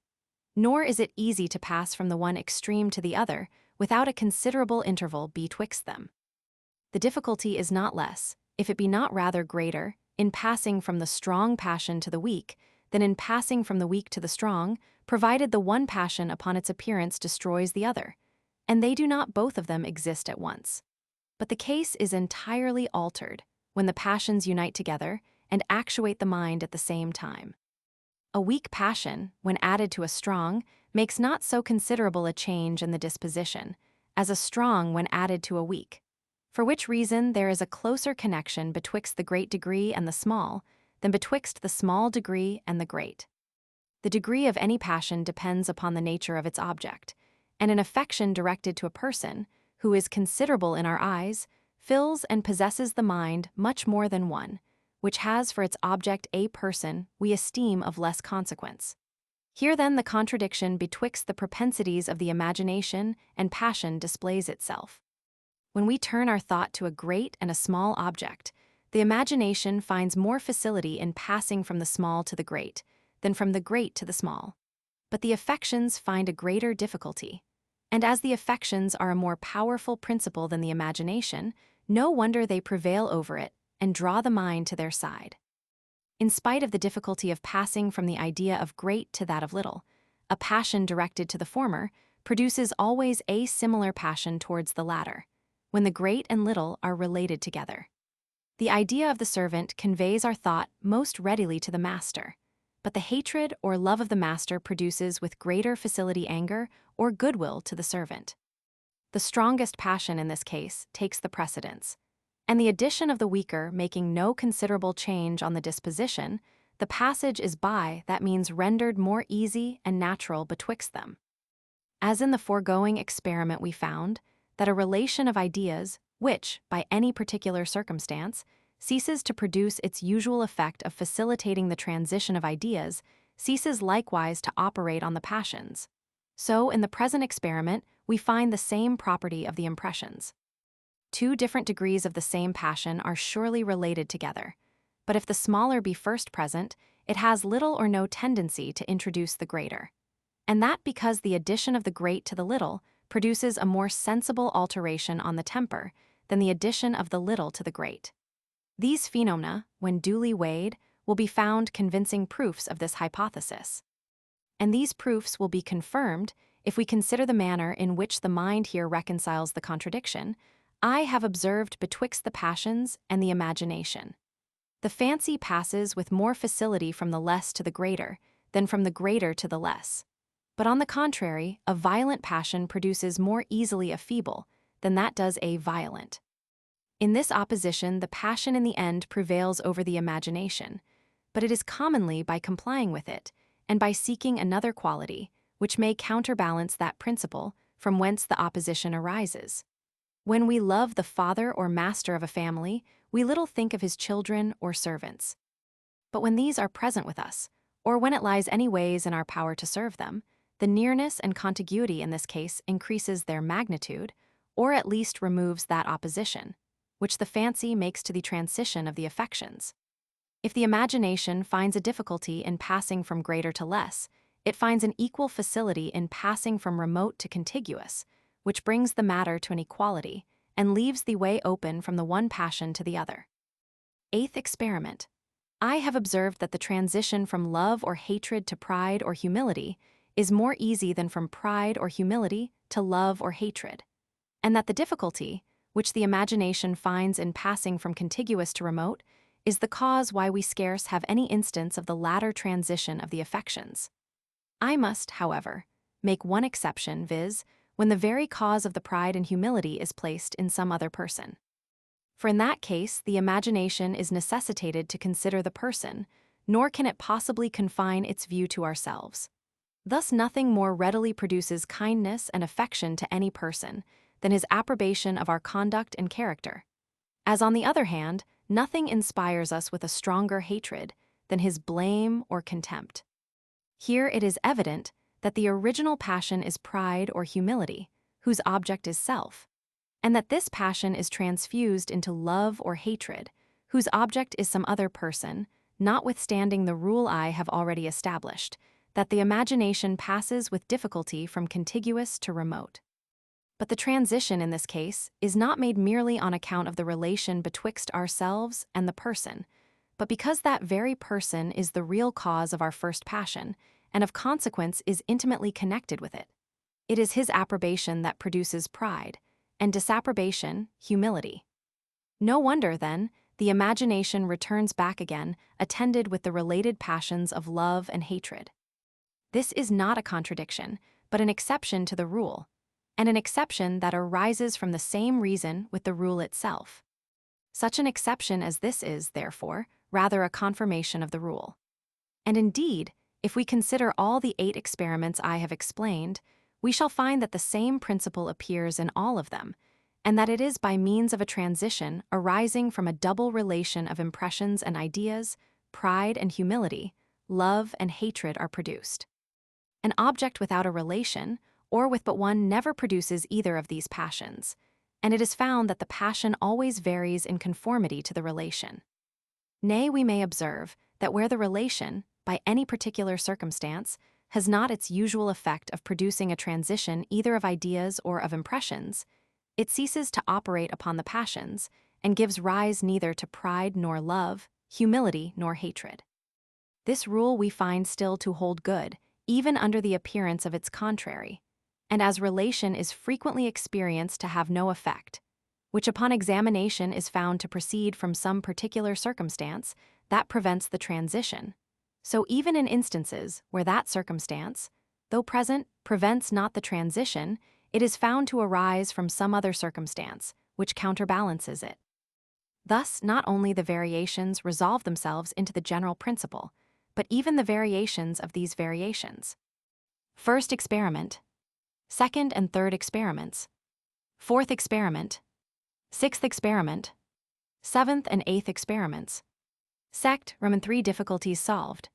Speaker 1: Nor is it easy to pass from the one extreme to the other without a considerable interval betwixt them. The difficulty is not less, if it be not rather greater, in passing from the strong passion to the weak, than in passing from the weak to the strong, provided the one passion upon its appearance destroys the other, and they do not both of them exist at once. But the case is entirely altered when the passions unite together and actuate the mind at the same time. A weak passion, when added to a strong, makes not so considerable a change in the disposition, as a strong when added to a weak, for which reason there is a closer connection betwixt the great degree and the small, than betwixt the small degree and the great. The degree of any passion depends upon the nature of its object, and an affection directed to a person, who is considerable in our eyes, fills and possesses the mind much more than one, which has for its object a person we esteem of less consequence. Here then the contradiction betwixt the propensities of the imagination and passion displays itself. When we turn our thought to a great and a small object, the imagination finds more facility in passing from the small to the great than from the great to the small. But the affections find a greater difficulty, and as the affections are a more powerful principle than the imagination, no wonder they prevail over it and draw the mind to their side. In spite of the difficulty of passing from the idea of great to that of little, a passion directed to the former produces always a similar passion towards the latter, when the great and little are related together. The idea of the servant conveys our thought most readily to the master, but the hatred or love of the master produces with greater facility anger or goodwill to the servant. The strongest passion in this case takes the precedence, and the addition of the weaker making no considerable change on the disposition, the passage is by that means rendered more easy and natural betwixt them. As in the foregoing experiment we found, that a relation of ideas, which, by any particular circumstance, ceases to produce its usual effect of facilitating the transition of ideas, ceases likewise to operate on the passions. So, in the present experiment, we find the same property of the impressions. Two different degrees of the same passion are surely related together, but if the smaller be first present, it has little or no tendency to introduce the greater. And that because the addition of the great to the little produces a more sensible alteration on the temper than the addition of the little to the great. These phenomena, when duly weighed, will be found convincing proofs of this hypothesis. And these proofs will be confirmed if we consider the manner in which the mind here reconciles the contradiction I have observed betwixt the passions and the imagination. The fancy passes with more facility from the less to the greater than from the greater to the less. But on the contrary, a violent passion produces more easily a feeble than that does a violent. In this opposition, the passion in the end prevails over the imagination, but it is commonly by complying with it, and by seeking another quality, which may counterbalance that principle from whence the opposition arises. When we love the father or master of a family, we little think of his children or servants. But when these are present with us, or when it lies any ways in our power to serve them, the nearness and contiguity in this case increases their magnitude, or at least removes that opposition, which the fancy makes to the transition of the affections. If the imagination finds a difficulty in passing from greater to less, it finds an equal facility in passing from remote to contiguous, which brings the matter to an equality, and leaves the way open from the one passion to the other. Eighth experiment. I have observed that the transition from love or hatred to pride or humility is more easy than from pride or humility to love or hatred, and that the difficulty, which the imagination finds in passing from contiguous to remote, is the cause why we scarce have any instance of the latter transition of the affections. I must, however, make one exception, viz., when the very cause of the pride and humility is placed in some other person. For in that case, the imagination is necessitated to consider the person, nor can it possibly confine its view to ourselves. Thus nothing more readily produces kindness and affection to any person than his approbation of our conduct and character, as on the other hand, nothing inspires us with a stronger hatred than his blame or contempt. Here it is evident that the original passion is pride or humility, whose object is self, and that this passion is transfused into love or hatred, whose object is some other person, notwithstanding the rule I have already established, that the imagination passes with difficulty from contiguous to remote. But the transition in this case is not made merely on account of the relation betwixt ourselves and the person, but because that very person is the real cause of our first passion, and of consequence is intimately connected with it. It is his approbation that produces pride, and disapprobation, humility. No wonder, then, the imagination returns back again, attended with the related passions of love and hatred. This is not a contradiction, but an exception to the rule, and an exception that arises from the same reason with the rule itself. Such an exception as this is, therefore, rather a confirmation of the rule. And indeed, if we consider all the 8 experiments I have explained, we shall find that the same principle appears in all of them, and that it is by means of a transition arising from a double relation of impressions and ideas, pride and humility, love and hatred are produced. An object without a relation, or with but one, never produces either of these passions, and it is found that the passion always varies in conformity to the relation. Nay, we may observe that where the relation, by any particular circumstance, has not its usual effect of producing a transition either of ideas or of impressions, it ceases to operate upon the passions, and gives rise neither to pride nor love, humility nor hatred. This rule we find still to hold good, even under the appearance of its contrary, and as relation is frequently experienced to have no effect, which upon examination is found to proceed from some particular circumstance that prevents the transition. So even in instances where that circumstance, though present, prevents not the transition, it is found to arise from some other circumstance which counterbalances it. Thus, not only the variations resolve themselves into the general principle, but even the variations of these variations. First experiment, second and third experiments, fourth experiment, sixth experiment, seventh and eighth experiments. Sect, Roman 3 difficulties solved.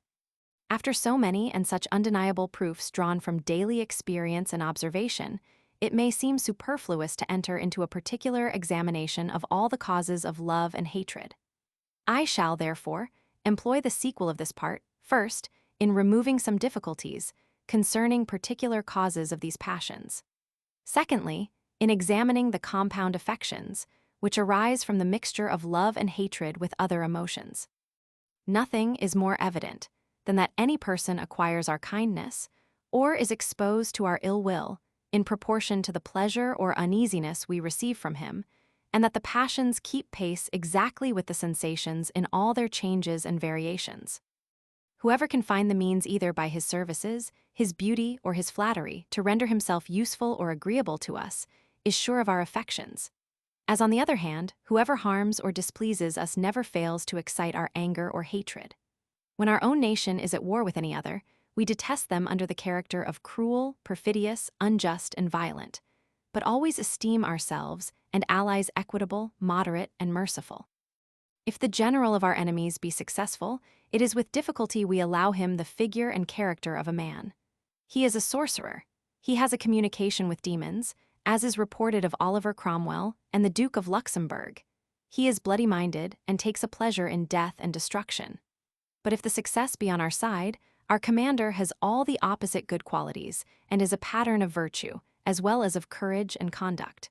Speaker 1: After so many and such undeniable proofs drawn from daily experience and observation, it may seem superfluous to enter into a particular examination of all the causes of love and hatred. I shall, therefore, employ the sequel of this part, first, in removing some difficulties concerning particular causes of these passions. Secondly, in examining the compound affections, which arise from the mixture of love and hatred with other emotions. Nothing is more evident than that any person acquires our kindness or is exposed to our ill will in proportion to the pleasure or uneasiness we receive from him, and that the passions keep pace exactly with the sensations in all their changes and variations. Whoever can find the means either by his services, his beauty, or his flattery to render himself useful or agreeable to us is sure of our affections. As on the other hand, whoever harms or displeases us never fails to excite our anger or hatred. When our own nation is at war with any other, we detest them under the character of cruel, perfidious, unjust, and violent, but always esteem ourselves and allies equitable, moderate, and merciful. If the general of our enemies be successful, it is with difficulty we allow him the figure and character of a man. He is a sorcerer. He has a communication with demons, as is reported of Oliver Cromwell and the Duke of Luxembourg. He is bloody-minded and takes a pleasure in death and destruction. But if the success be on our side, our commander has all the opposite good qualities and is a pattern of virtue, as well as of courage and conduct.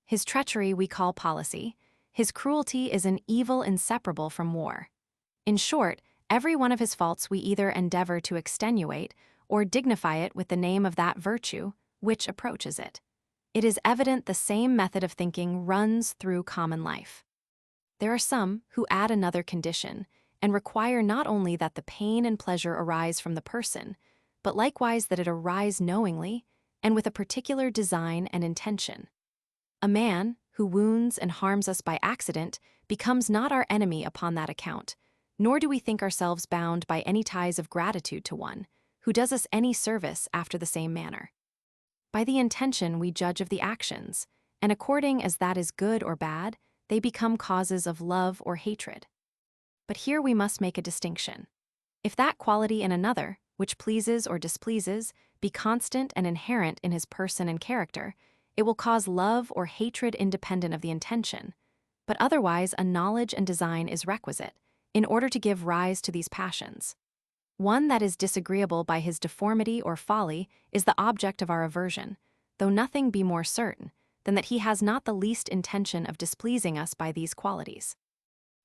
Speaker 1: His treachery we call policy. His cruelty is an evil inseparable from war. In short, every one of his faults we either endeavor to extenuate or dignify it with the name of that virtue which approaches it. It is evident the same method of thinking runs through common life. There are some who add another condition and require not only that the pain and pleasure arise from the person, but likewise that it arise knowingly and with a particular design and intention. A man who wounds and harms us by accident becomes not our enemy upon that account, nor do we think ourselves bound by any ties of gratitude to one who does us any service after the same manner. By the intention we judge of the actions, and according as that is good or bad, they become causes of love or hatred. But here we must make a distinction. If that quality in another, which pleases or displeases, be constant and inherent in his person and character, it will cause love or hatred independent of the intention, but otherwise a knowledge and design is requisite in order to give rise to these passions. One that is disagreeable by his deformity or folly is the object of our aversion, though nothing be more certain than that he has not the least intention of displeasing us by these qualities.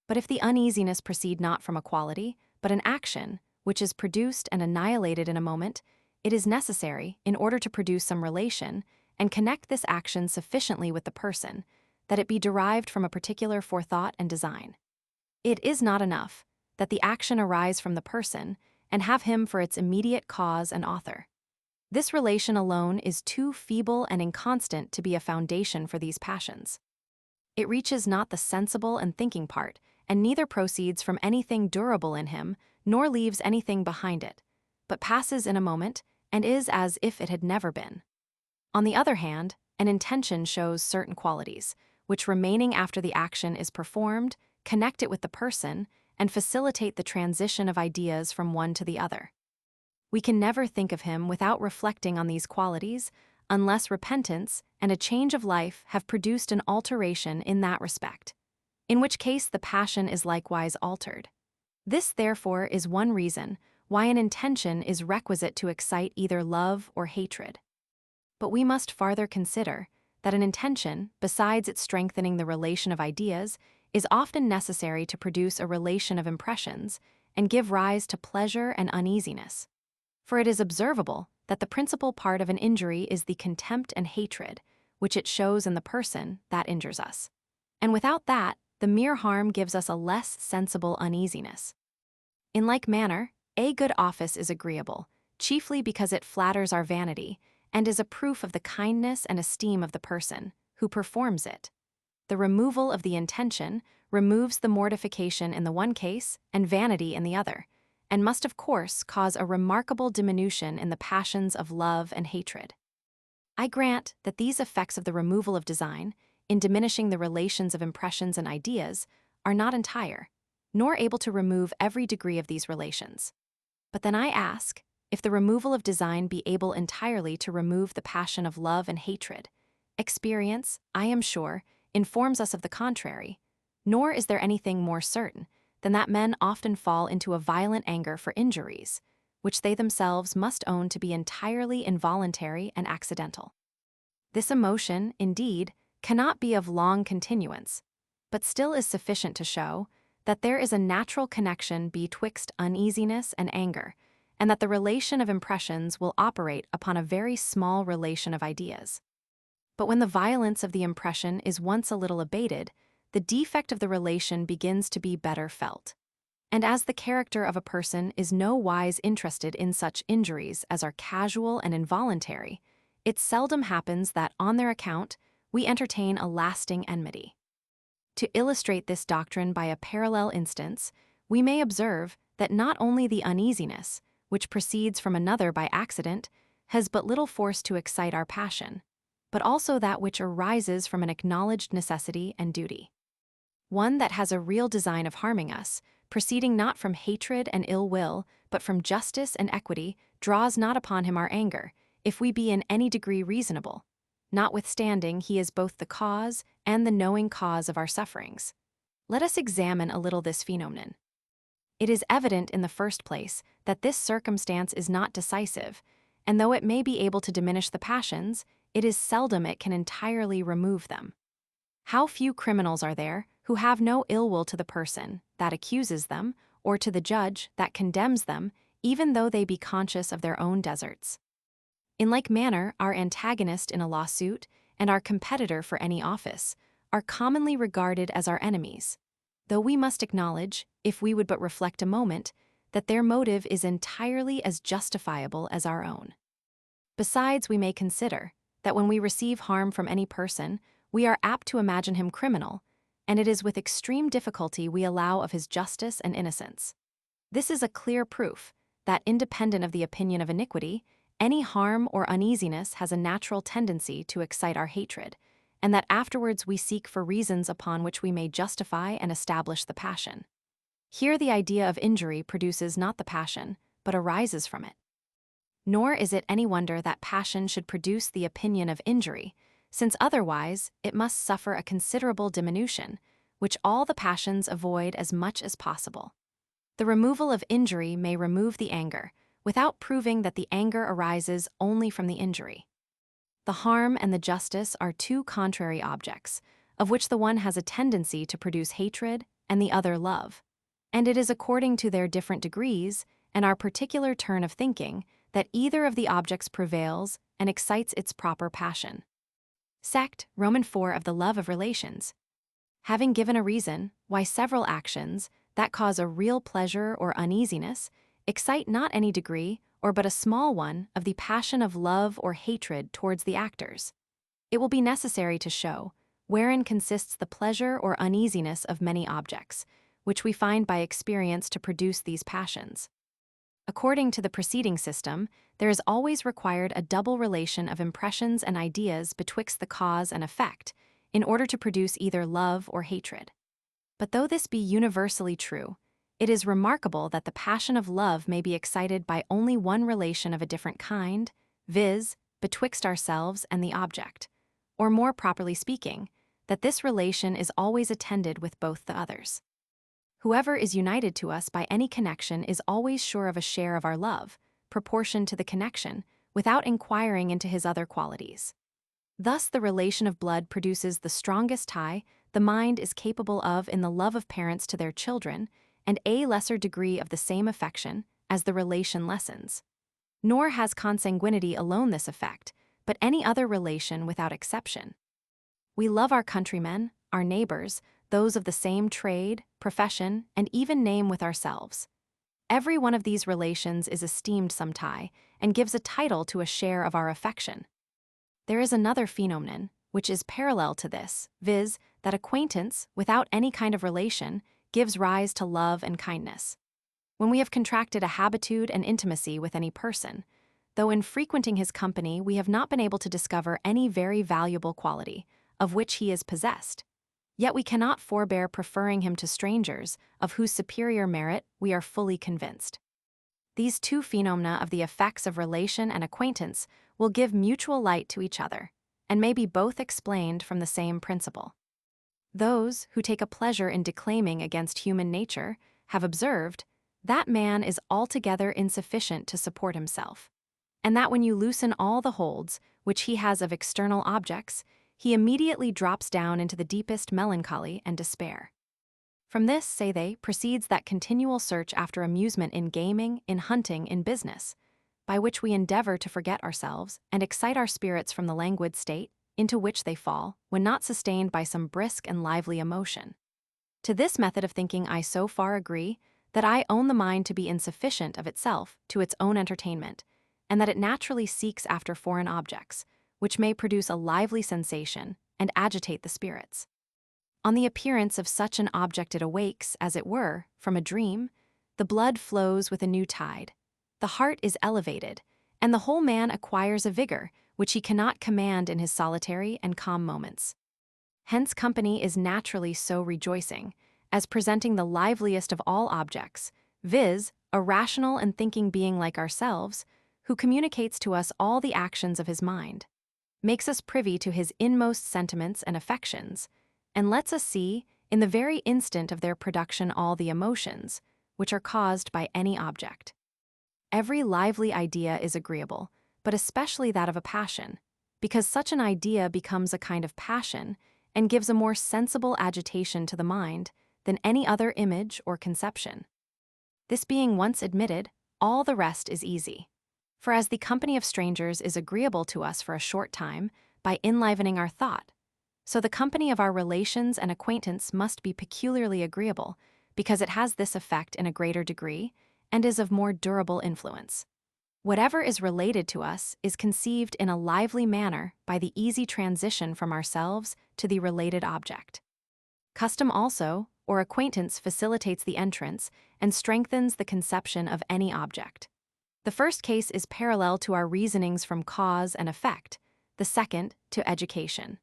Speaker 1: But if the uneasiness proceed not from a quality, but an action, which is produced and annihilated in a moment, it is necessary, in order to produce some relation, and connect this action sufficiently with the person, that it be derived from a particular forethought and design. It is not enough that the action arise from the person, and have him for its immediate cause and author. This relation alone is too feeble and inconstant to be a foundation for these passions. It reaches not the sensible and thinking part, and neither proceeds from anything durable in him, nor leaves anything behind it, but passes in a moment, and is as if it had never been. On the other hand, an intention shows certain qualities, which remaining after the action is performed, connect it with the person, and facilitate the transition of ideas from one to the other. We can never think of him without reflecting on these qualities, unless repentance and a change of life have produced an alteration in that respect, in which case the passion is likewise altered. This, therefore, is one reason why an intention is requisite to excite either love or hatred. But we must farther consider that an intention, besides its strengthening the relation of ideas, is often necessary to produce a relation of impressions and give rise to pleasure and uneasiness. For it is observable that the principal part of an injury is the contempt and hatred which it shows in the person that injures us. And without that, the mere harm gives us a less sensible uneasiness. In like manner, a good office is agreeable, chiefly because it flatters our vanity, and is a proof of the kindness and esteem of the person who performs it. The removal of the intention removes the mortification in the one case and vanity in the other, and must of course cause a remarkable diminution in the passions of love and hatred. I grant that these effects of the removal of design, in diminishing the relations of impressions and ideas, are not entire, nor able to remove every degree of these relations. But then I ask, if the removal of design be able entirely to remove the passion of love and hatred, experience, I am sure, informs us of the contrary, nor is there anything more certain than that men often fall into a violent anger for injuries, which they themselves must own to be entirely involuntary and accidental. This emotion, indeed, cannot be of long continuance, but still is sufficient to show that there is a natural connection betwixt uneasiness and anger, and that the relation of impressions will operate upon a very small relation of ideas. But when the violence of the impression is once a little abated, the defect of the relation begins to be better felt. And as the character of a person is no wise interested in such injuries as are casual and involuntary, it seldom happens that, on their account, we entertain a lasting enmity. To illustrate this doctrine by a parallel instance, we may observe that not only the uneasiness, which proceeds from another by accident, has but little force to excite our passion, but also that which arises from an acknowledged necessity and duty. One that has a real design of harming us, proceeding not from hatred and ill will, but from justice and equity, draws not upon him our anger, if we be in any degree reasonable, notwithstanding he is both the cause and the knowing cause of our sufferings. Let us examine a little this phenomenon. It is evident in the first place that this circumstance is not decisive, and though it may be able to diminish the passions, it is seldom it can entirely remove them. How few criminals are there who have no ill will to the person that accuses them, or to the judge that condemns them, even though they be conscious of their own deserts. In like manner, our antagonist in a lawsuit and our competitor for any office are commonly regarded as our enemies, though we must acknowledge, if we would but reflect a moment, that their motive is entirely as justifiable as our own. Besides, we may consider that when we receive harm from any person, we are apt to imagine him criminal, and it is with extreme difficulty we allow of his justice and innocence. This is a clear proof that, independent of the opinion of iniquity, any harm or uneasiness has a natural tendency to excite our hatred, and that afterwards we seek for reasons upon which we may justify and establish the passion. Here the idea of injury produces not the passion, but arises from it. Nor is it any wonder that passion should produce the opinion of injury, since otherwise it must suffer a considerable diminution, which all the passions avoid as much as possible. The removal of injury may remove the anger, without proving that the anger arises only from the injury. The harm and the justice are two contrary objects, of which the one has a tendency to produce hatred and the other love, and it is according to their different degrees and our particular turn of thinking that either of the objects prevails and excites its proper passion. Sect, Roman 4 of the love of relations. Having given a reason why several actions that cause a real pleasure or uneasiness excite not any degree or but a small one of the passion of love or hatred towards the actors, it will be necessary to show wherein consists the pleasure or uneasiness of many objects, which we find by experience to produce these passions. According to the preceding system, there is always required a double relation of impressions and ideas betwixt the cause and effect, in order to produce either love or hatred. But though this be universally true, it is remarkable that the passion of love may be excited by only one relation of a different kind, viz., betwixt ourselves and the object, or more properly speaking, that this relation is always attended with both the others. Whoever is united to us by any connection is always sure of a share of our love, proportioned to the connection, without inquiring into his other qualities. Thus the relation of blood produces the strongest tie the mind is capable of in the love of parents to their children, and a lesser degree of the same affection as the relation lessens. Nor has consanguinity alone this effect, but any other relation without exception. We love our countrymen, our neighbors, those of the same trade, profession, and even name with ourselves. Every one of these relations is esteemed some tie, and gives a title to a share of our affection. There is another phenomenon, which is parallel to this, viz., that acquaintance, without any kind of relation, gives rise to love and kindness. When we have contracted a habitude and intimacy with any person, though in frequenting his company we have not been able to discover any very valuable quality of which he is possessed, yet we cannot forbear preferring him to strangers of whose superior merit we are fully convinced. These two phenomena of the effects of relation and acquaintance will give mutual light to each other, and may be both explained from the same principle. Those who take a pleasure in declaiming against human nature have observed that man is altogether insufficient to support himself, and that when you loosen all the holds which he has of external objects, he immediately drops down into the deepest melancholy and despair. From this, say they, proceeds that continual search after amusement in gaming, in hunting, in business, by which we endeavor to forget ourselves and excite our spirits from the languid state into which they fall when not sustained by some brisk and lively emotion. To this method of thinking I so far agree that I own the mind to be insufficient of itself to its own entertainment, and that it naturally seeks after foreign objects, which may produce a lively sensation and agitate the spirits. On the appearance of such an object it awakes, as it were, from a dream, the blood flows with a new tide, the heart is elevated, and the whole man acquires a vigor which he cannot command in his solitary and calm moments. Hence company is naturally so rejoicing, as presenting the liveliest of all objects, viz., a rational and thinking being like ourselves, who communicates to us all the actions of his mind, makes us privy to his inmost sentiments and affections, and lets us see, in the very instant of their production, all the emotions which are caused by any object. Every lively idea is agreeable, but especially that of a passion, because such an idea becomes a kind of passion and gives a more sensible agitation to the mind than any other image or conception. This being once admitted, all the rest is easy. For as the company of strangers is agreeable to us for a short time by enlivening our thought, so the company of our relations and acquaintance must be peculiarly agreeable, because it has this effect in a greater degree and is of more durable influence. Whatever is related to us is conceived in a lively manner by the easy transition from ourselves to the related object. Custom also, or acquaintance, facilitates the entrance and strengthens the conception of any object. The first case is parallel to our reasonings from cause and effect, the second to education.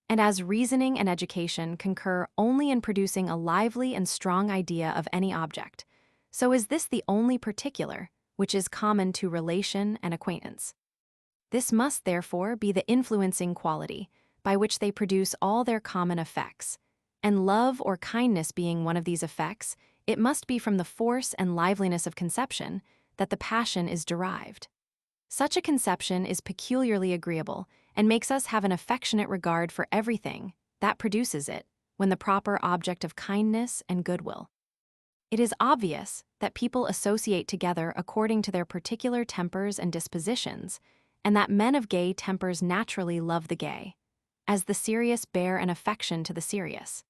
Speaker 1: And as reasoning and education concur only in producing a lively and strong idea of any object, so is this the only particular which is common to relation and acquaintance. This must therefore be the influencing quality by which they produce all their common effects, and love or kindness being one of these effects, it must be from the force and liveliness of conception that the passion is derived. Such a conception is peculiarly agreeable and makes us have an affectionate regard for everything that produces it, when the proper object of kindness and goodwill. It is obvious that people associate together according to their particular tempers and dispositions, and that men of gay tempers naturally love the gay, as the serious bear an affection to the serious.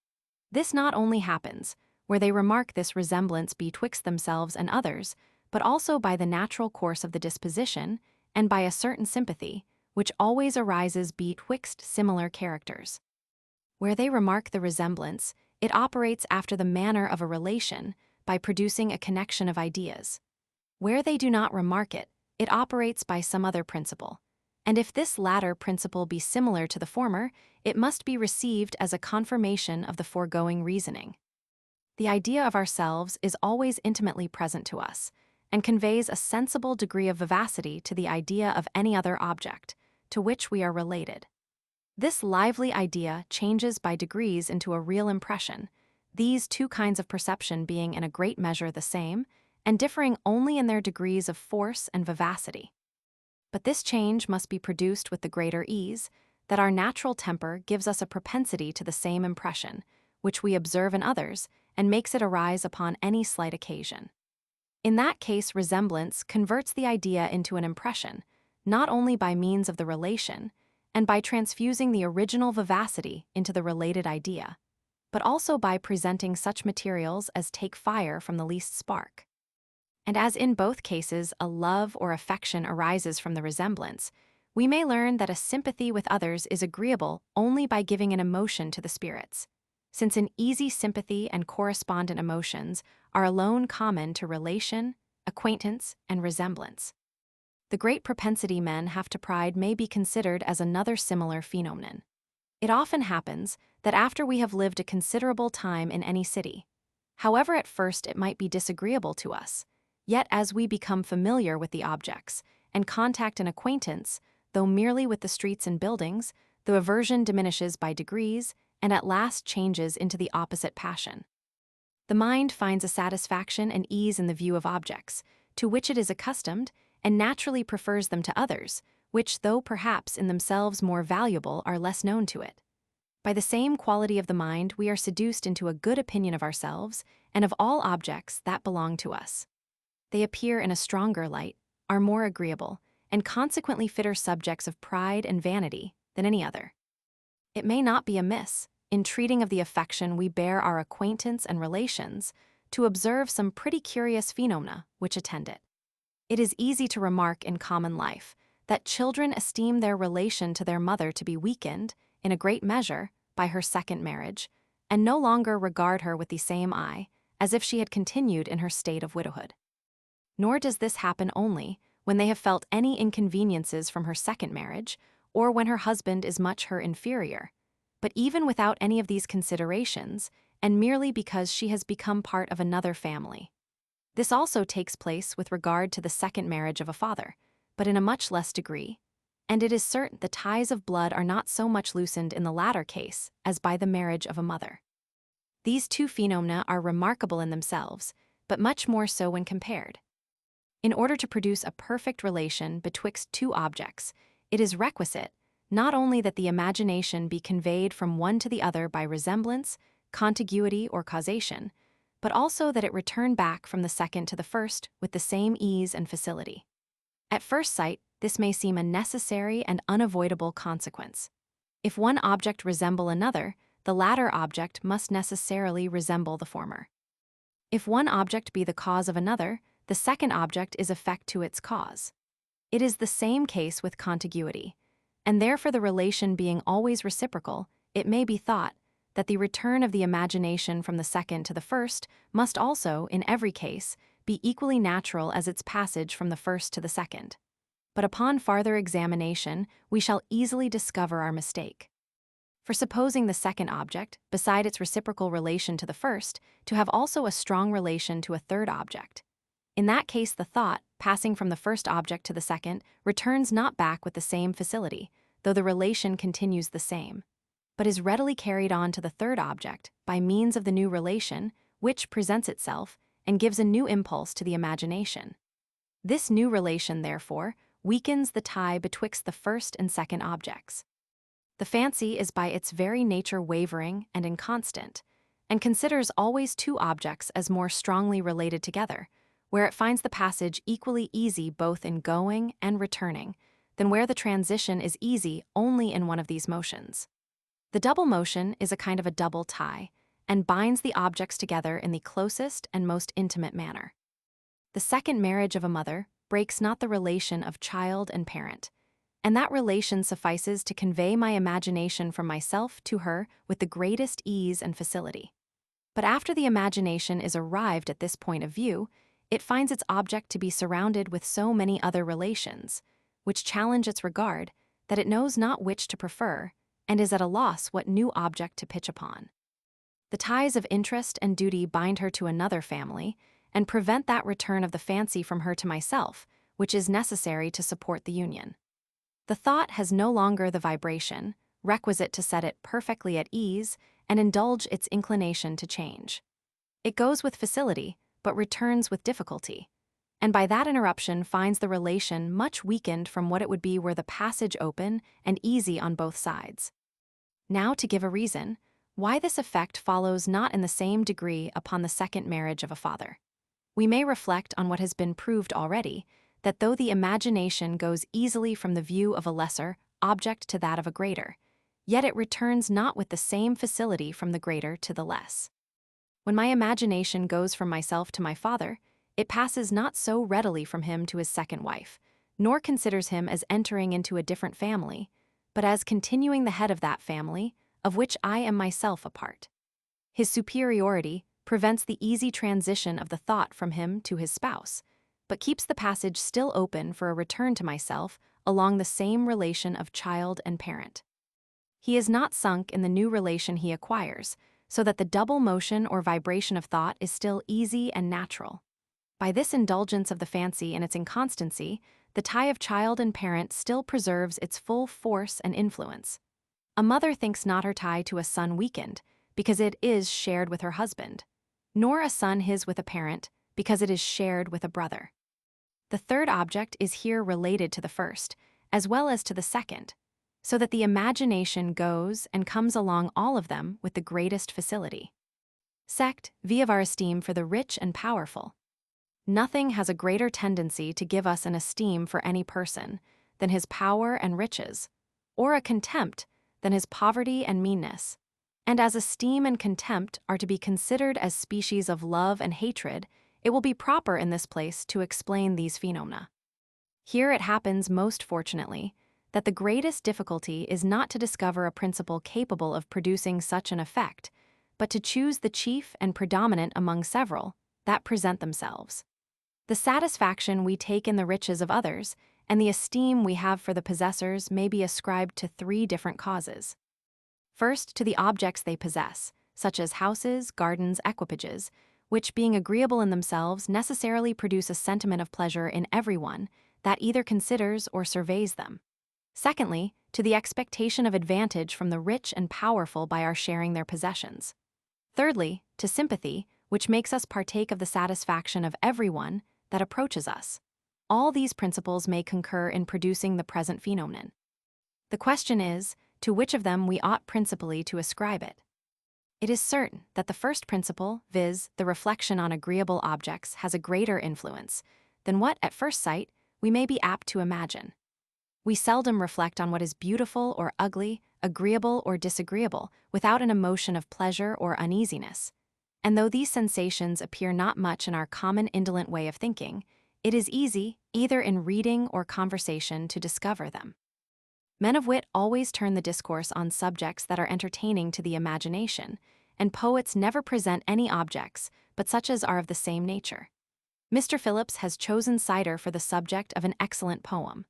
Speaker 1: This not only happens where they remark this resemblance betwixt themselves and others, but also by the natural course of the disposition, and by a certain sympathy, which always arises betwixt similar characters. Where they remark the resemblance, it operates after the manner of a relation, by producing a connection of ideas. Where they do not remark it, it operates by some other principle, and if this latter principle be similar to the former, it must be received as a confirmation of the foregoing reasoning. The idea of ourselves is always intimately present to us, and conveys a sensible degree of vivacity to the idea of any other object, to which we are related. This lively idea changes by degrees into a real impression, these two kinds of perception being in a great measure the same, and differing only in their degrees of force and vivacity. But this change must be produced with the greater ease, that our natural temper gives us a propensity to the same impression, which we observe in others, and makes it arise upon any slight occasion. In that case, resemblance converts the idea into an impression, not only by means of the relation, and by transfusing the original vivacity into the related idea, but also by presenting such materials as take fire from the least spark. And as in both cases a love or affection arises from the resemblance, we may learn that a sympathy with others is agreeable only by giving an emotion to the spirits, since an easy sympathy and correspondent emotions are alone common to relation, acquaintance, and resemblance. The great propensity men have to pride may be considered as another similar phenomenon. It often happens that after we have lived a considerable time in any city, however at first it might be disagreeable to us, yet as we become familiar with the objects and contact an acquaintance, though merely with the streets and buildings, the aversion diminishes by degrees and at last changes into the opposite passion. The mind finds a satisfaction and ease in the view of objects, to which it is accustomed, and naturally prefers them to others, which, though perhaps in themselves more valuable, are less known to it. By the same quality of the mind, we are seduced into a good opinion of ourselves and of all objects that belong to us. They appear in a stronger light, are more agreeable, and consequently fitter subjects of pride and vanity than any other. It may not be amiss, in treating of the affection we bear our acquaintance and relations, to observe some pretty curious phenomena which attend it. It is easy to remark in common life that children esteem their relation to their mother to be weakened, in a great measure, by her second marriage, and no longer regard her with the same eye as if she had continued in her state of widowhood. Nor does this happen only when they have felt any inconveniences from her second marriage, or when her husband is much her inferior, but even without any of these considerations, and merely because she has become part of another family. This also takes place with regard to the second marriage of a father, but in a much less degree, and it is certain the ties of blood are not so much loosened in the latter case as by the marriage of a mother. These two phenomena are remarkable in themselves, but much more so when compared. In order to produce a perfect relation betwixt two objects, it is requisite not only that the imagination be conveyed from one to the other by resemblance, contiguity, or causation, but also that it return back from the second to the first with the same ease and facility. At first sight, this may seem a necessary and unavoidable consequence. If one object resemble another, the latter object must necessarily resemble the former. If one object be the cause of another, the second object is effect to its cause. It is the same case with contiguity, and therefore the relation being always reciprocal, it may be thought that the return of the imagination from the second to the first must also, in every case, be equally natural as its passage from the first to the second. But upon farther examination, we shall easily discover our mistake. For supposing the second object, beside its reciprocal relation to the first, to have also a strong relation to a third object, in that case the thought, passing from the first object to the second, returns not back with the same facility, though the relation continues the same, but is readily carried on to the third object by means of the new relation, which presents itself and gives a new impulse to the imagination. This new relation, therefore, weakens the tie betwixt the first and second objects. The fancy is by its very nature wavering and inconstant, and considers always two objects as more strongly related together, where it finds the passage equally easy both in going and returning, than where the transition is easy only in one of these motions. The double motion is a kind of a double tie, and binds the objects together in the closest and most intimate manner. The second marriage of a mother breaks not the relation of child and parent, and that relation suffices to convey my imagination from myself to her with the greatest ease and facility. But after the imagination is arrived at this point of view, it finds its object to be surrounded with so many other relations, which challenge its regard, that it knows not which to prefer, and is at a loss what new object to pitch upon. The ties of interest and duty bind her to another family, and prevent that return of the fancy from her to myself, which is necessary to support the union. The thought has no longer the vibration, requisite to set it perfectly at ease and indulge its inclination to change. It goes with facility, but returns with difficulty, and by that interruption finds the relation much weakened from what it would be were the passage open and easy on both sides. Now to give a reason why this effect follows not in the same degree upon the second marriage of a father. We may reflect on what has been proved already, that though the imagination goes easily from the view of a lesser object to that of a greater, yet it returns not with the same facility from the greater to the less. When my imagination goes from myself to my father, it passes not so readily from him to his second wife, nor considers him as entering into a different family, but as continuing the head of that family, of which I am myself a part. His superiority prevents the easy transition of the thought from him to his spouse, but keeps the passage still open for a return to myself along the same relation of child and parent. He is not sunk in the new relation he acquires, so that the double motion or vibration of thought is still easy and natural. By this indulgence of the fancy and its inconstancy, the tie of child and parent still preserves its full force and influence. A mother thinks not her tie to a son weakened, because it is shared with her husband, nor a son his with a parent, because it is shared with a brother. The third object is here related to the first, as well as to the second, so that the imagination goes and comes along all of them with the greatest facility. Sect, v of our esteem for the rich and powerful. Nothing has a greater tendency to give us an esteem for any person than his power and riches, or a contempt than his poverty and meanness. And as esteem and contempt are to be considered as species of love and hatred, it will be proper in this place to explain these phenomena. Here it happens most fortunately that the greatest difficulty is not to discover a principle capable of producing such an effect, but to choose the chief and predominant among several that present themselves. The satisfaction we take in the riches of others and the esteem we have for the possessors may be ascribed to three different causes. First, to the objects they possess, such as houses, gardens, equipages, which, being agreeable in themselves, necessarily produce a sentiment of pleasure in everyone that either considers or surveys them. Secondly, to the expectation of advantage from the rich and powerful by our sharing their possessions. Thirdly, to sympathy, which makes us partake of the satisfaction of everyone that approaches us. All these principles may concur in producing the present phenomenon. The question is, to which of them we ought principally to ascribe it. It is certain that the first principle, viz., the reflection on agreeable objects, has a greater influence than what, at first sight, we may be apt to imagine. We seldom reflect on what is beautiful or ugly, agreeable or disagreeable, without an emotion of pleasure or uneasiness. And though these sensations appear not much in our common indolent way of thinking, it is easy, either in reading or conversation, to discover them. Men of wit always turn the discourse on subjects that are entertaining to the imagination, and poets never present any objects but such as are of the same nature. Mr. Phillips has chosen cider for the subject of an excellent poem.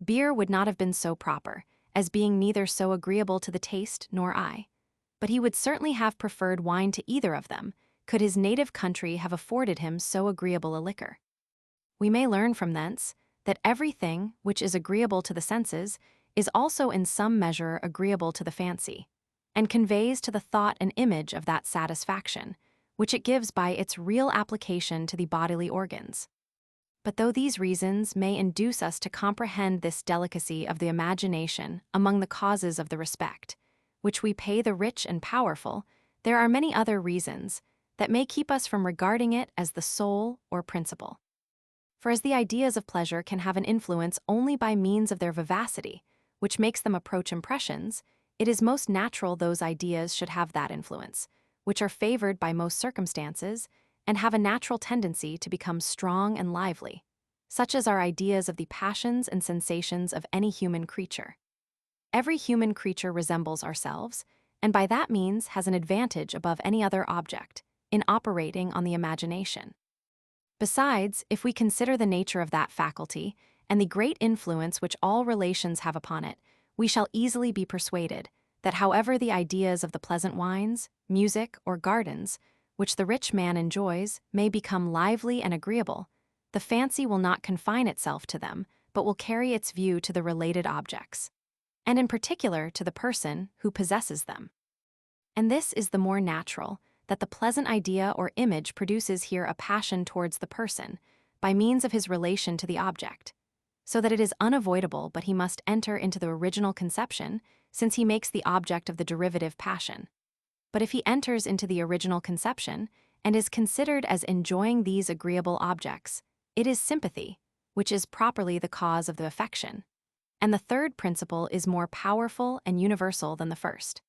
Speaker 1: Beer would not have been so proper, as being neither so agreeable to the taste nor eye, but he would certainly have preferred wine to either of them, could his native country have afforded him so agreeable a liquor. We may learn from thence that everything which is agreeable to the senses is also in some measure agreeable to the fancy, and conveys to the thought an image of that satisfaction, which it gives by its real application to the bodily organs. But though these reasons may induce us to comprehend this delicacy of the imagination among the causes of the respect, which we pay the rich and powerful, there are many other reasons that may keep us from regarding it as the sole or principal. For as the ideas of pleasure can have an influence only by means of their vivacity, which makes them approach impressions, it is most natural those ideas should have that influence, which are favored by most circumstances, and have a natural tendency to become strong and lively, such as are ideas of the passions and sensations of any human creature. Every human creature resembles ourselves, and by that means has an advantage above any other object, in operating on the imagination. Besides, if we consider the nature of that faculty, and the great influence which all relations have upon it, we shall easily be persuaded that however the ideas of the pleasant wines, music, or gardens, which the rich man enjoys, may become lively and agreeable, the fancy will not confine itself to them, but will carry its view to the related objects, and in particular to the person who possesses them. And this is the more natural, that the pleasant idea or image produces here a passion towards the person, by means of his relation to the object, so that it is unavoidable but he must enter into the original conception, since he makes the object of the derivative passion. But if he enters into the original conception, and is considered as enjoying these agreeable objects, it is sympathy, which is properly the cause of the affection. And the third principle is more powerful and universal than the first.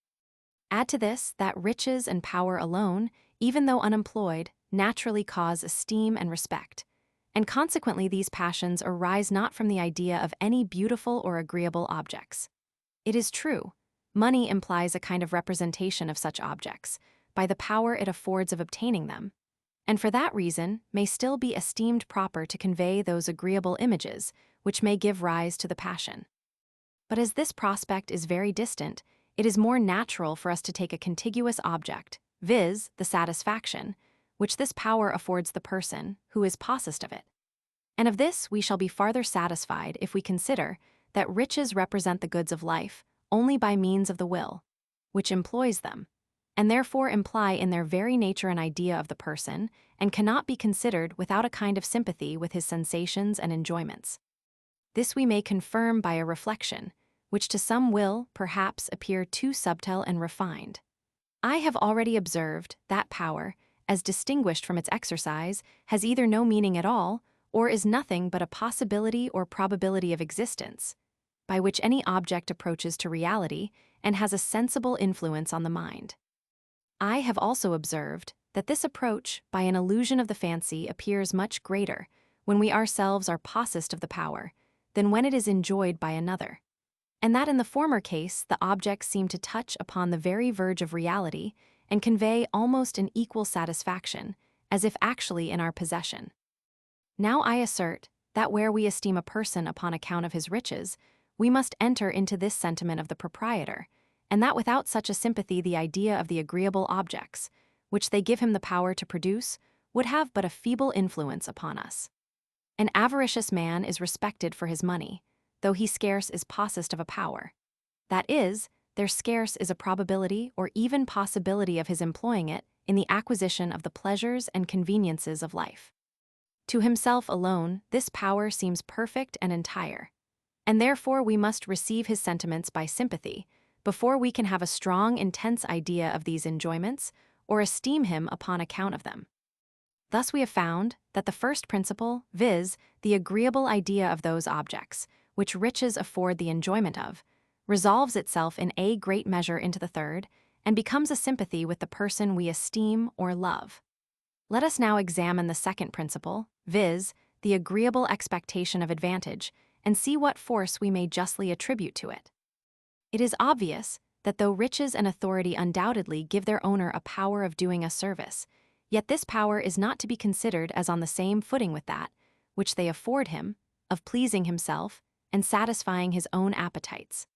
Speaker 1: Add to this that riches and power alone, even though unemployed, naturally cause esteem and respect, and consequently these passions arise not from the idea of any beautiful or agreeable objects. It is true, money implies a kind of representation of such objects, by the power it affords of obtaining them, and for that reason may still be esteemed proper to convey those agreeable images which may give rise to the passion. But as this prospect is very distant, it is more natural for us to take a contiguous object, viz., the satisfaction, which this power affords the person who is possessed of it. And of this we shall be farther satisfied if we consider that riches represent the goods of life only by means of the will, which employs them, and therefore imply in their very nature an idea of the person, and cannot be considered without a kind of sympathy with his sensations and enjoyments. This we may confirm by a reflection, which to some will, perhaps, appear too subtle and refined. I have already observed that power, as distinguished from its exercise, has either no meaning at all, or is nothing but a possibility or probability of existence, by which any object approaches to reality and has a sensible influence on the mind. I have also observed that this approach by an illusion of the fancy appears much greater when we ourselves are possessed of the power than when it is enjoyed by another, and that in the former case the objects seem to touch upon the very verge of reality and convey almost an equal satisfaction, as if actually in our possession. Now I assert that where we esteem a person upon account of his riches, we must enter into this sentiment of the proprietor, and that without such a sympathy the idea of the agreeable objects, which they give him the power to produce, would have but a feeble influence upon us. An avaricious man is respected for his money, though he scarce is possessed of a power. That is, there scarce is a probability or even possibility of his employing it in the acquisition of the pleasures and conveniences of life. To himself alone, this power seems perfect and entire, and therefore we must receive his sentiments by sympathy before we can have a strong, intense idea of these enjoyments or esteem him upon account of them. Thus we have found that the first principle, viz., the agreeable idea of those objects, which riches afford the enjoyment of, resolves itself in a great measure into the third, and becomes a sympathy with the person we esteem or love. Let us now examine the second principle, viz., the agreeable expectation of advantage, and see what force we may justly attribute to it. It is obvious that though riches and authority undoubtedly give their owner a power of doing us service, yet this power is not to be considered as on the same footing with that which they afford him, of pleasing himself and satisfying his own appetites.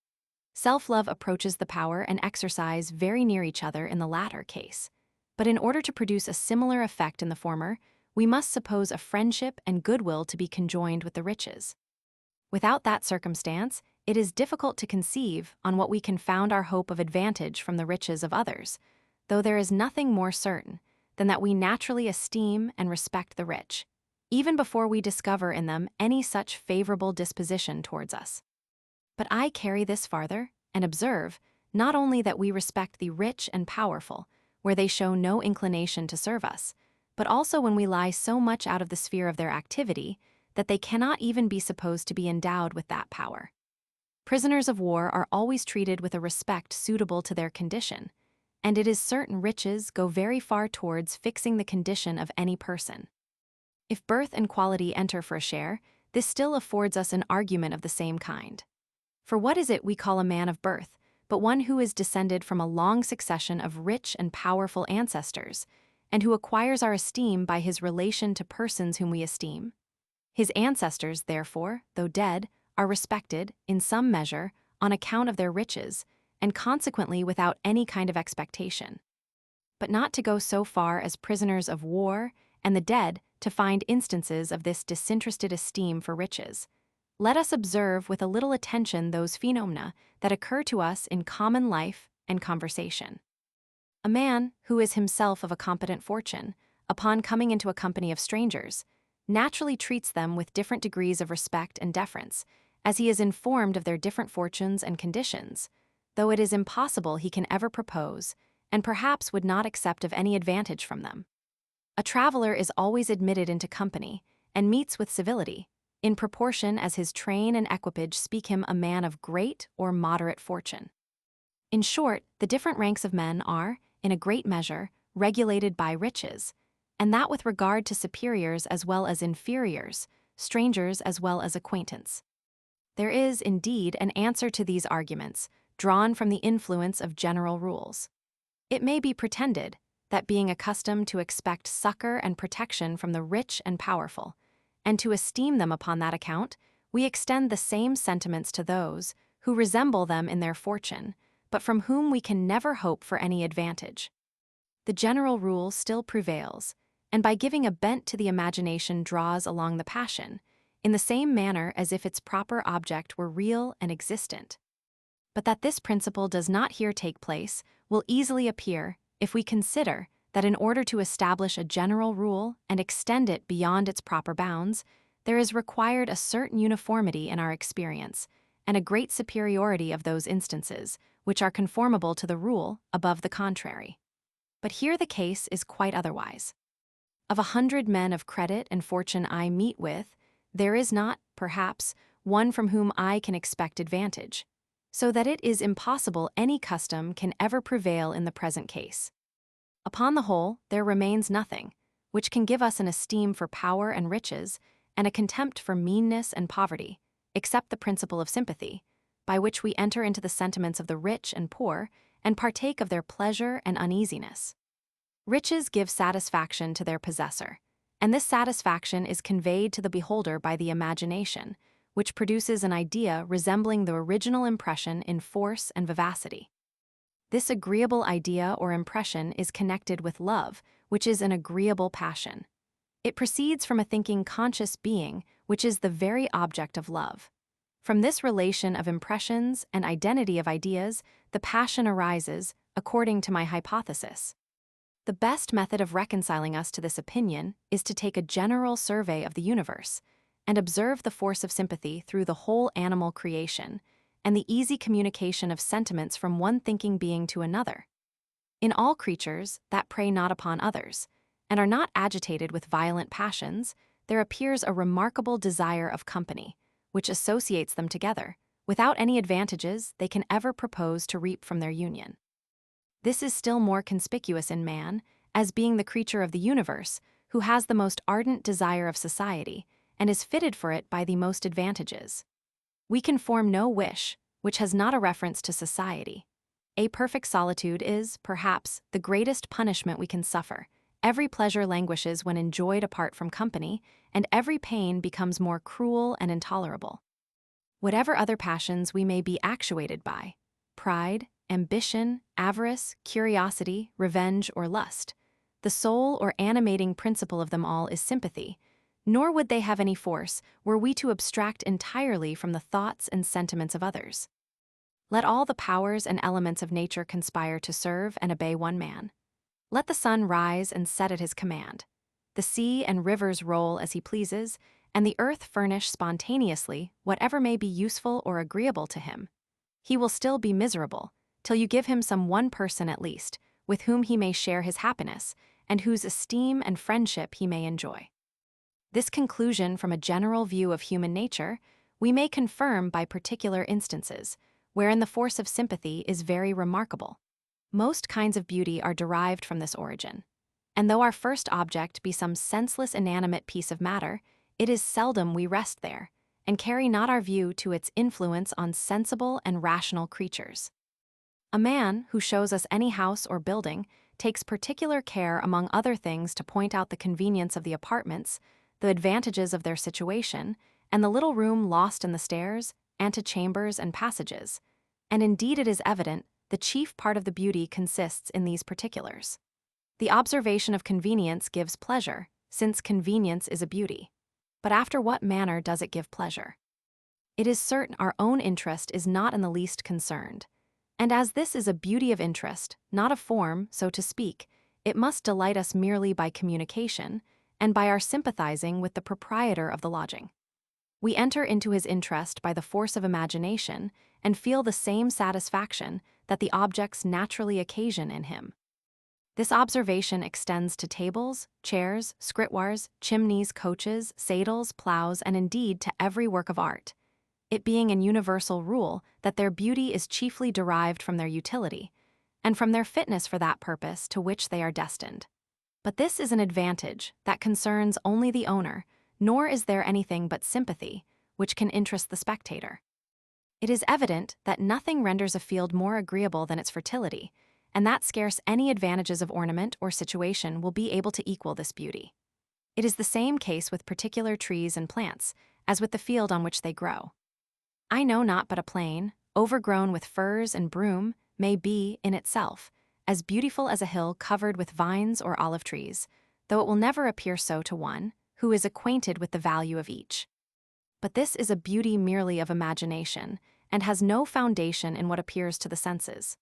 Speaker 1: Self-love approaches the power and exercise very near each other in the latter case, but in order to produce a similar effect in the former, we must suppose a friendship and goodwill to be conjoined with the riches. Without that circumstance, it is difficult to conceive on what we can found our hope of advantage from the riches of others, though there is nothing more certain than that we naturally esteem and respect the rich, even before we discover in them any such favorable disposition towards us. But I carry this farther, and observe, not only that we respect the rich and powerful, where they show no inclination to serve us, but also when we lie so much out of the sphere of their activity that they cannot even be supposed to be endowed with that power. Prisoners of war are always treated with a respect suitable to their condition, and it is certain riches go very far towards fixing the condition of any person. If birth and quality enter for a share, this still affords us an argument of the same kind. For what is it we call a man of birth, but one who is descended from a long succession of rich and powerful ancestors, and who acquires our esteem by his relation to persons whom we esteem? His ancestors, therefore, though dead, are respected, in some measure, on account of their riches, and consequently without any kind of expectation. But not to go so far as prisoners of war and the dead to find instances of this disinterested esteem for riches, let us observe with a little attention those phenomena that occur to us in common life and conversation. A man who is himself of a competent fortune, upon coming into a company of strangers, naturally treats them with different degrees of respect and deference, as he is informed of their different fortunes and conditions, though it is impossible he can ever propose, and perhaps would not accept of any advantage from them. A traveler is always admitted into company, and meets with civility, in proportion as his train and equipage speak him a man of great or moderate fortune. In short, the different ranks of men are, in a great measure, regulated by riches, and that with regard to superiors as well as inferiors, strangers as well as acquaintance. There is, indeed, an answer to these arguments, drawn from the influence of general rules. It may be pretended that being accustomed to expect succor and protection from the rich and powerful, and to esteem them upon that account, we extend the same sentiments to those who resemble them in their fortune, but from whom we can never hope for any advantage. The general rule still prevails, and by giving a bent to the imagination draws along the passion, in the same manner as if its proper object were real and existent. But that this principle does not here take place will easily appear if we consider that in order to establish a general rule and extend it beyond its proper bounds, there is required a certain uniformity in our experience and a great superiority of those instances which are conformable to the rule above the contrary. But here the case is quite otherwise. Of 100 men of credit and fortune I meet with, there is not, perhaps, one from whom I can expect advantage, so that it is impossible any custom can ever prevail in the present case. Upon the whole, there remains nothing which can give us an esteem for power and riches and a contempt for meanness and poverty, except the principle of sympathy, by which we enter into the sentiments of the rich and poor and partake of their pleasure and uneasiness. Riches give satisfaction to their possessor, and this satisfaction is conveyed to the beholder by the imagination, which produces an idea resembling the original impression in force and vivacity. This agreeable idea or impression is connected with love, which is an agreeable passion. It proceeds from a thinking conscious being, which is the very object of love. From this relation of impressions and identity of ideas, the passion arises, according to my hypothesis. The best method of reconciling us to this opinion is to take a general survey of the universe and observe the force of sympathy through the whole animal creation and the easy communication of sentiments from one thinking being to another. In all creatures that prey not upon others and are not agitated with violent passions, there appears a remarkable desire of company, which associates them together, without any advantages they can ever propose to reap from their union. This is still more conspicuous in man, as being the creature of the universe, who has the most ardent desire of society, and is fitted for it by the most advantages. We can form no wish which has not a reference to society. A perfect solitude is, perhaps, the greatest punishment we can suffer. Every pleasure languishes when enjoyed apart from company, and every pain becomes more cruel and intolerable. Whatever other passions we may be actuated by, pride, ambition, avarice, curiosity, revenge, or lust, the sole or animating principle of them all is sympathy, nor would they have any force were we to abstract entirely from the thoughts and sentiments of others. Let all the powers and elements of nature conspire to serve and obey one man. Let the sun rise and set at his command, the sea and rivers roll as he pleases, and the earth furnish spontaneously whatever may be useful or agreeable to him. He will still be miserable, till you give him some one person at least, with whom he may share his happiness, and whose esteem and friendship he may enjoy. This conclusion from a general view of human nature we may confirm by particular instances, wherein the force of sympathy is very remarkable. Most kinds of beauty are derived from this origin, and though our first object be some senseless inanimate piece of matter, it is seldom we rest there, and carry not our view to its influence on sensible and rational creatures. A man who shows us any house or building takes particular care among other things to point out the convenience of the apartments, the advantages of their situation, and the little room lost in the stairs, antechambers, and passages, and indeed it is evident the chief part of the beauty consists in these particulars. The observation of convenience gives pleasure, since convenience is a beauty. But after what manner does it give pleasure? It is certain our own interest is not in the least concerned, and as this is a beauty of interest, not of form, so to speak, it must delight us merely by communication, and by our sympathizing with the proprietor of the lodging. We enter into his interest by the force of imagination, and feel the same satisfaction that the objects naturally occasion in him. This observation extends to tables, chairs, scritwars, chimneys, coaches, saddles, plows, and indeed to every work of art, it being an universal rule that their beauty is chiefly derived from their utility, and from their fitness for that purpose to which they are destined. But this is an advantage that concerns only the owner, nor is there anything but sympathy which can interest the spectator. It is evident that nothing renders a field more agreeable than its fertility, and that scarce any advantages of ornament or situation will be able to equal this beauty. It is the same case with particular trees and plants, as with the field on which they grow. I know not but a plain, overgrown with furze and broom, may be, in itself, as beautiful as a hill covered with vines or olive trees, though it will never appear so to one who is acquainted with the value of each. But this is a beauty merely of imagination, and has no foundation in what appears to the senses.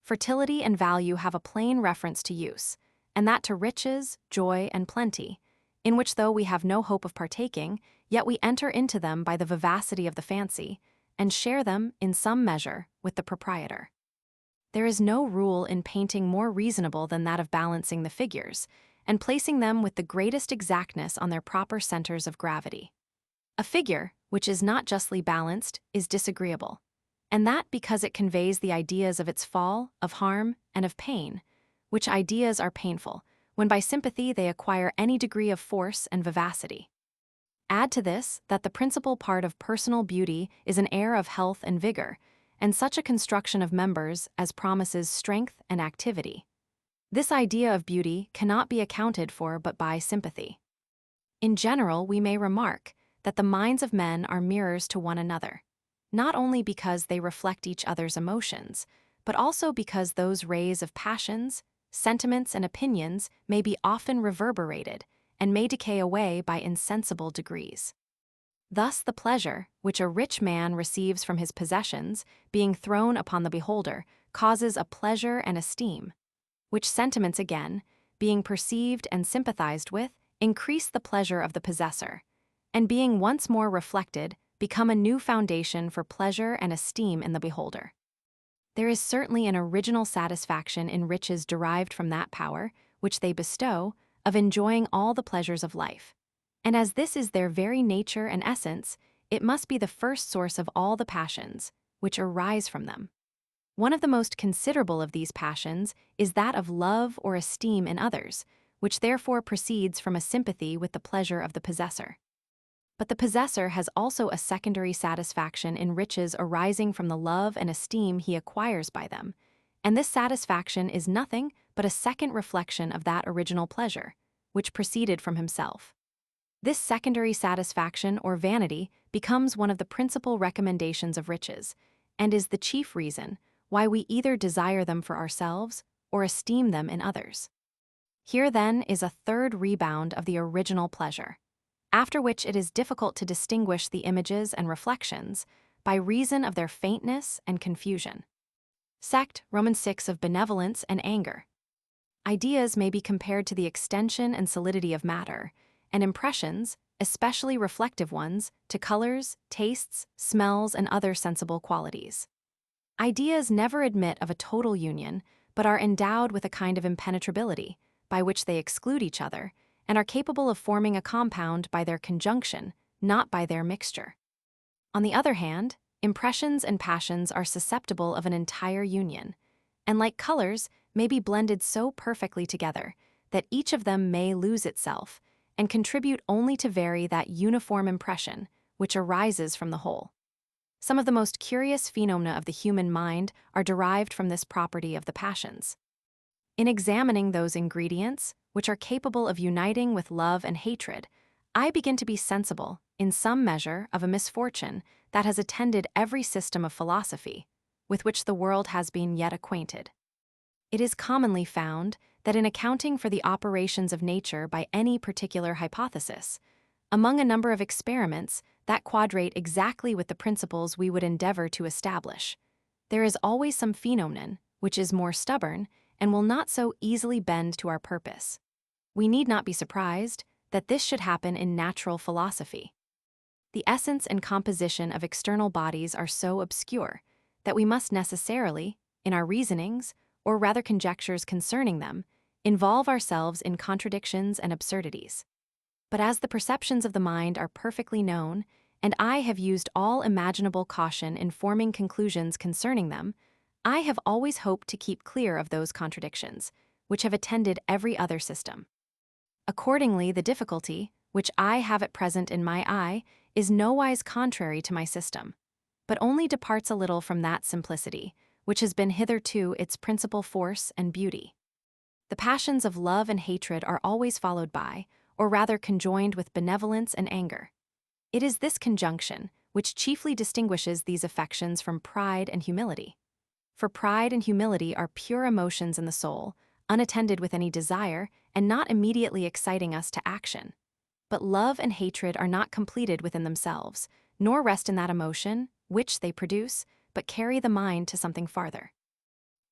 Speaker 1: Fertility and value have a plain reference to use, and that to riches, joy, and plenty, in which though we have no hope of partaking, yet we enter into them by the vivacity of the fancy, and share them, in some measure, with the proprietor. There is no rule in painting more reasonable than that of balancing the figures, and placing them with the greatest exactness on their proper centers of gravity. A figure, which is not justly balanced, is disagreeable, and that because it conveys the ideas of its fall, of harm, and of pain, which ideas are painful, when by sympathy they acquire any degree of force and vivacity. Add to this that the principal part of personal beauty is an air of health and vigor, and such a construction of members as promises strength and activity. This idea of beauty cannot be accounted for but by sympathy. In general, we may remark that the minds of men are mirrors to one another, not only because they reflect each other's emotions, but also because those rays of passions, sentiments, and opinions may be often reverberated and may decay away by insensible degrees. Thus the pleasure, which a rich man receives from his possessions, being thrown upon the beholder, causes a pleasure and esteem, which sentiments again, being perceived and sympathized with, increase the pleasure of the possessor, and being once more reflected, become a new foundation for pleasure and esteem in the beholder. There is certainly an original satisfaction in riches derived from that power, which they bestow, of enjoying all the pleasures of life. And as this is their very nature and essence, it must be the first source of all the passions, which arise from them. One of the most considerable of these passions is that of love or esteem in others, which therefore proceeds from a sympathy with the pleasure of the possessor. But the possessor has also a secondary satisfaction in riches arising from the love and esteem he acquires by them, and this satisfaction is nothing but a second reflection of that original pleasure, which proceeded from himself. This secondary satisfaction or vanity becomes one of the principal recommendations of riches, and is the chief reason why we either desire them for ourselves or esteem them in others. Here then is a third rebound of the original pleasure, after which it is difficult to distinguish the images and reflections by reason of their faintness and confusion. Sect, Romans 6, of benevolence and anger. Ideas may be compared to the extension and solidity of matter, and impressions, especially reflective ones, to colors, tastes, smells, and other sensible qualities. Ideas never admit of a total union, but are endowed with a kind of impenetrability, by which they exclude each other, and are capable of forming a compound by their conjunction, not by their mixture. On the other hand, impressions and passions are susceptible of an entire union, and like colors, may be blended so perfectly together that each of them may lose itself, and contribute only to vary that uniform impression which arises from the whole. Some of the most curious phenomena of the human mind are derived from this property of the passions. In examining those ingredients, which are capable of uniting with love and hatred, I begin to be sensible, in some measure, of a misfortune that has attended every system of philosophy, with which the world has been yet acquainted. It is commonly found that in accounting for the operations of nature by any particular hypothesis, among a number of experiments that quadrate exactly with the principles we would endeavor to establish, there is always some phenomenon which is more stubborn and will not so easily bend to our purpose. We need not be surprised that this should happen in natural philosophy. The essence and composition of external bodies are so obscure that we must necessarily, in our reasonings, or rather conjectures concerning them, involve ourselves in contradictions and absurdities. But as the perceptions of the mind are perfectly known, and I have used all imaginable caution in forming conclusions concerning them, I have always hoped to keep clear of those contradictions, which have attended every other system. Accordingly, the difficulty, which I have at present in my eye, is nowise contrary to my system, but only departs a little from that simplicity, which has been hitherto its principal force and beauty. The passions of love and hatred are always followed by, or rather conjoined with benevolence and anger. It is this conjunction which chiefly distinguishes these affections from pride and humility. For pride and humility are pure emotions in the soul, unattended with any desire, and not immediately exciting us to action. But love and hatred are not completed within themselves, nor rest in that emotion, which they produce, but carry the mind to something farther.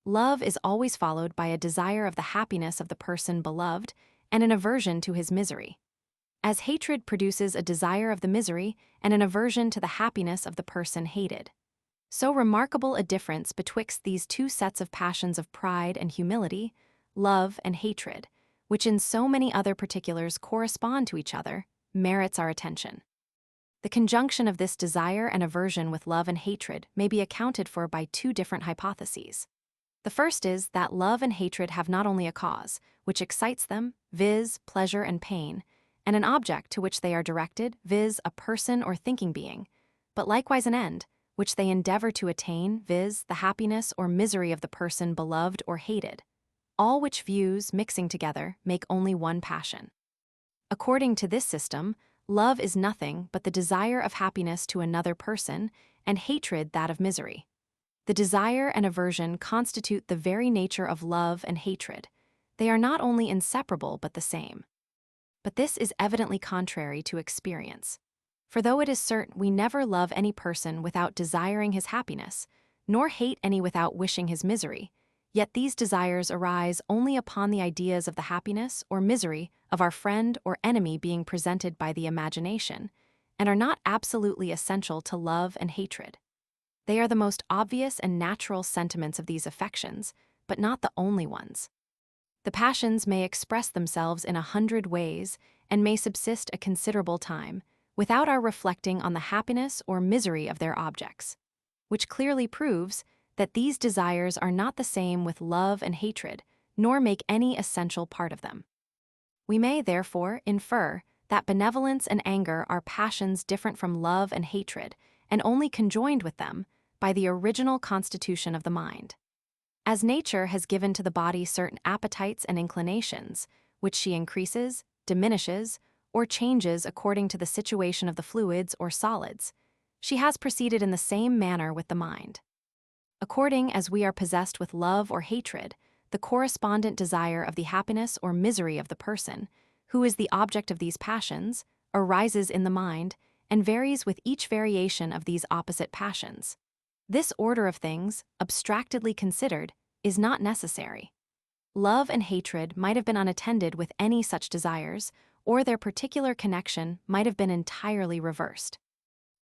Speaker 1: Love is always followed by a desire of the happiness of the person beloved and an aversion to his misery. As hatred produces a desire of the misery and an aversion to the happiness of the person hated. So remarkable a difference betwixt these two sets of passions of pride and humility, love and hatred, which in so many other particulars correspond to each other, merits our attention. The conjunction of this desire and aversion with love and hatred may be accounted for by two different hypotheses. The first is that love and hatred have not only a cause, which excites them, viz., pleasure and pain, and an object to which they are directed, viz., a person or thinking being, but likewise an end, which they endeavor to attain, viz., the happiness or misery of the person beloved or hated, all which views, mixing together, make only one passion. According to this system, love is nothing but the desire of happiness to another person, and hatred that of misery. The desire and aversion constitute the very nature of love and hatred. They are not only inseparable but the same. But this is evidently contrary to experience. For though it is certain we never love any person without desiring his happiness, nor hate any without wishing his misery, yet these desires arise only upon the ideas of the happiness or misery of our friend or enemy being presented by the imagination, and are not absolutely essential to love and hatred. They are the most obvious and natural sentiments of these affections, but not the only ones. The passions may express themselves in 100 ways and may subsist a considerable time, without our reflecting on the happiness or misery of their objects, which clearly proves that these desires are not the same with love and hatred, nor make any essential part of them. We may, therefore, infer that benevolence and anger are passions different from love and hatred, and only conjoined with them by the original constitution of the mind. As nature has given to the body certain appetites and inclinations, which she increases, diminishes, or changes according to the situation of the fluids or solids, she has proceeded in the same manner with the mind. According as we are possessed with love or hatred, the correspondent desire of the happiness or misery of the person, who is the object of these passions, arises in the mind and varies with each variation of these opposite passions. This order of things, abstractedly considered, is not necessary. Love and hatred might have been unattended with any such desires, or their particular connection might have been entirely reversed.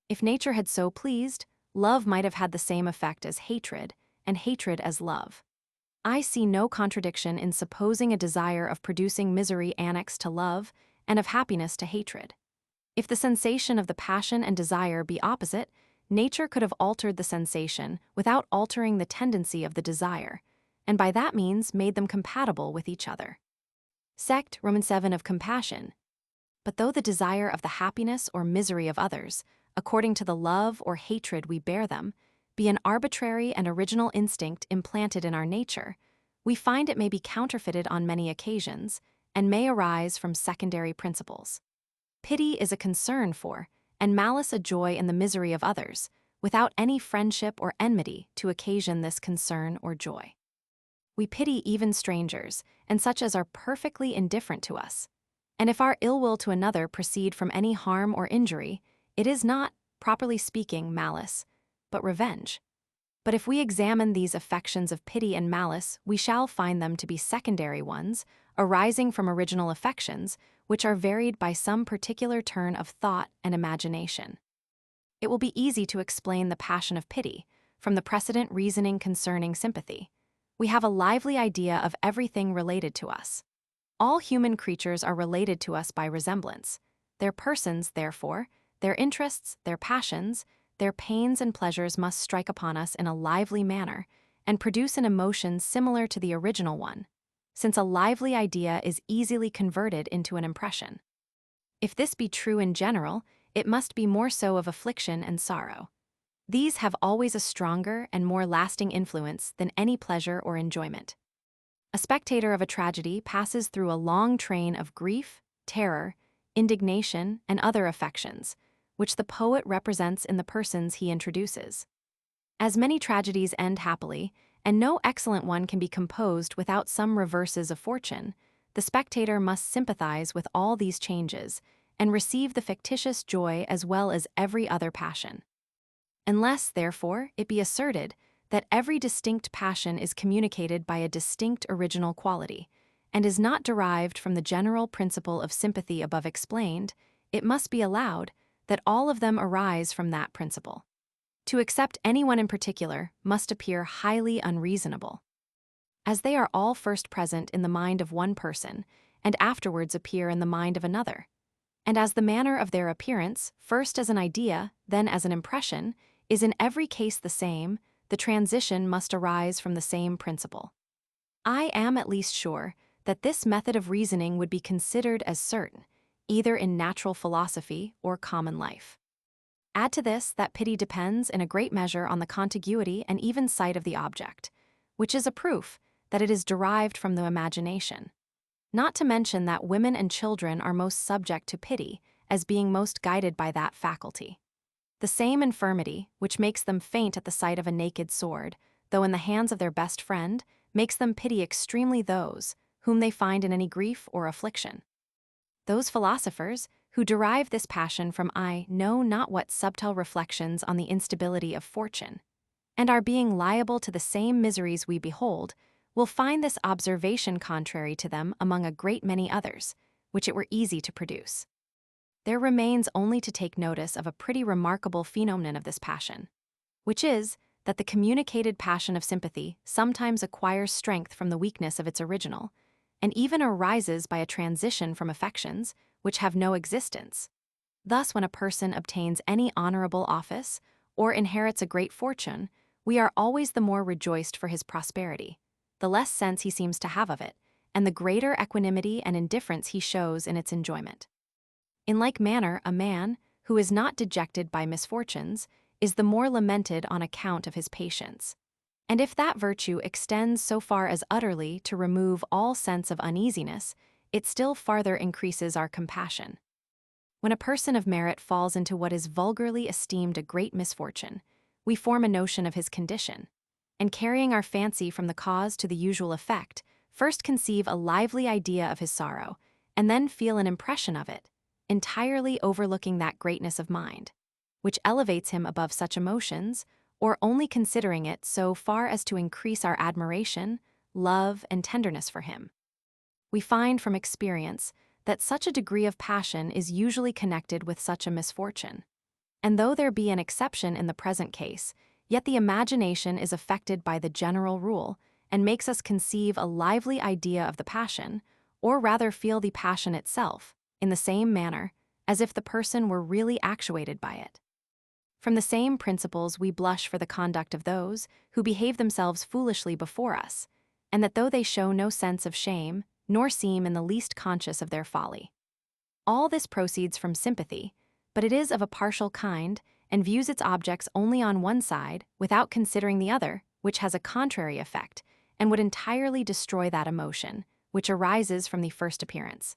Speaker 1: If nature had so pleased, love might have had the same effect as hatred, and hatred as love. I see no contradiction in supposing a desire of producing misery annexed to love, and of happiness to hatred. If the sensation of the passion and desire be opposite, nature could have altered the sensation without altering the tendency of the desire, and by that means made them compatible with each other. Sect, Roman 7 of compassion. But though the desire of the happiness or misery of others, according to the love or hatred we bear them, be an arbitrary and original instinct implanted in our nature, we find it may be counterfeited on many occasions, and may arise from secondary principles. Pity is a concern for, and malice a joy in the misery of others, without any friendship or enmity to occasion this concern or joy. We pity even strangers, and such as are perfectly indifferent to us. And if our ill will to another proceed from any harm or injury, it is not, properly speaking, malice, but revenge. But if we examine these affections of pity and malice, we shall find them to be secondary ones, arising from original affections, which are varied by some particular turn of thought and imagination. It will be easy to explain the passion of pity from the precedent reasoning concerning sympathy. We have a lively idea of everything related to us. All human creatures are related to us by resemblance. Their persons, therefore, their interests, their passions, their pains and pleasures must strike upon us in a lively manner and produce an emotion similar to the original one, since a lively idea is easily converted into an impression. If this be true in general, it must be more so of affliction and sorrow. These have always a stronger and more lasting influence than any pleasure or enjoyment. A spectator of a tragedy passes through a long train of grief, terror, indignation, and other affections, which the poet represents in the persons he introduces. As many tragedies end happily, and no excellent one can be composed without some reverses of fortune, the spectator must sympathize with all these changes and receive the fictitious joy as well as every other passion. Unless, therefore, it be asserted that every distinct passion is communicated by a distinct original quality, and is not derived from the general principle of sympathy above explained, it must be allowed that all of them arise from that principle. To accept any one in particular must appear highly unreasonable, as they are all first present in the mind of one person, and afterwards appear in the mind of another. And as the manner of their appearance, first as an idea, then as an impression, is in every case the same, the transition must arise from the same principle. I am at least sure that this method of reasoning would be considered as certain, either in natural philosophy or common life. Add to this that pity depends in a great measure on the contiguity and even sight of the object, which is a proof that it is derived from the imagination. Not to mention that women and children are most subject to pity, as being most guided by that faculty. The same infirmity, which makes them faint at the sight of a naked sword, though in the hands of their best friend, makes them pity extremely those whom they find in any grief or affliction. Those philosophers who derive this passion from I know not what subtle reflections on the instability of fortune, and are being liable to the same miseries we behold, will find this observation contrary to them among a great many others, which it were easy to produce. There remains only to take notice of a pretty remarkable phenomenon of this passion, which is that the communicated passion of sympathy sometimes acquires strength from the weakness of its original, and even arises by a transition from affections which have no existence. Thus, when a person obtains any honorable office or inherits a great fortune, we are always the more rejoiced for his prosperity, the less sense he seems to have of it, and the greater equanimity and indifference he shows in its enjoyment. In like manner, a man who is not dejected by misfortunes is the more lamented on account of his patience. And if that virtue extends so far as utterly to remove all sense of uneasiness, it still farther increases our compassion. When a person of merit falls into what is vulgarly esteemed a great misfortune, we form a notion of his condition, and carrying our fancy from the cause to the usual effect, first conceive a lively idea of his sorrow, and then feel an impression of it, entirely overlooking that greatness of mind, which elevates him above such emotions, or only considering it so far as to increase our admiration, love, and tenderness for him. We find from experience that such a degree of passion is usually connected with such a misfortune. And though there be an exception in the present case, yet the imagination is affected by the general rule, and makes us conceive a lively idea of the passion, or rather feel the passion itself, in the same manner as if the person were really actuated by it. From the same principles we blush for the conduct of those who behave themselves foolishly before us, and that though they show no sense of shame, nor seem in the least conscious of their folly. All this proceeds from sympathy, but it is of a partial kind, and views its objects only on one side, without considering the other, which has a contrary effect, and would entirely destroy that emotion, which arises from the first appearance.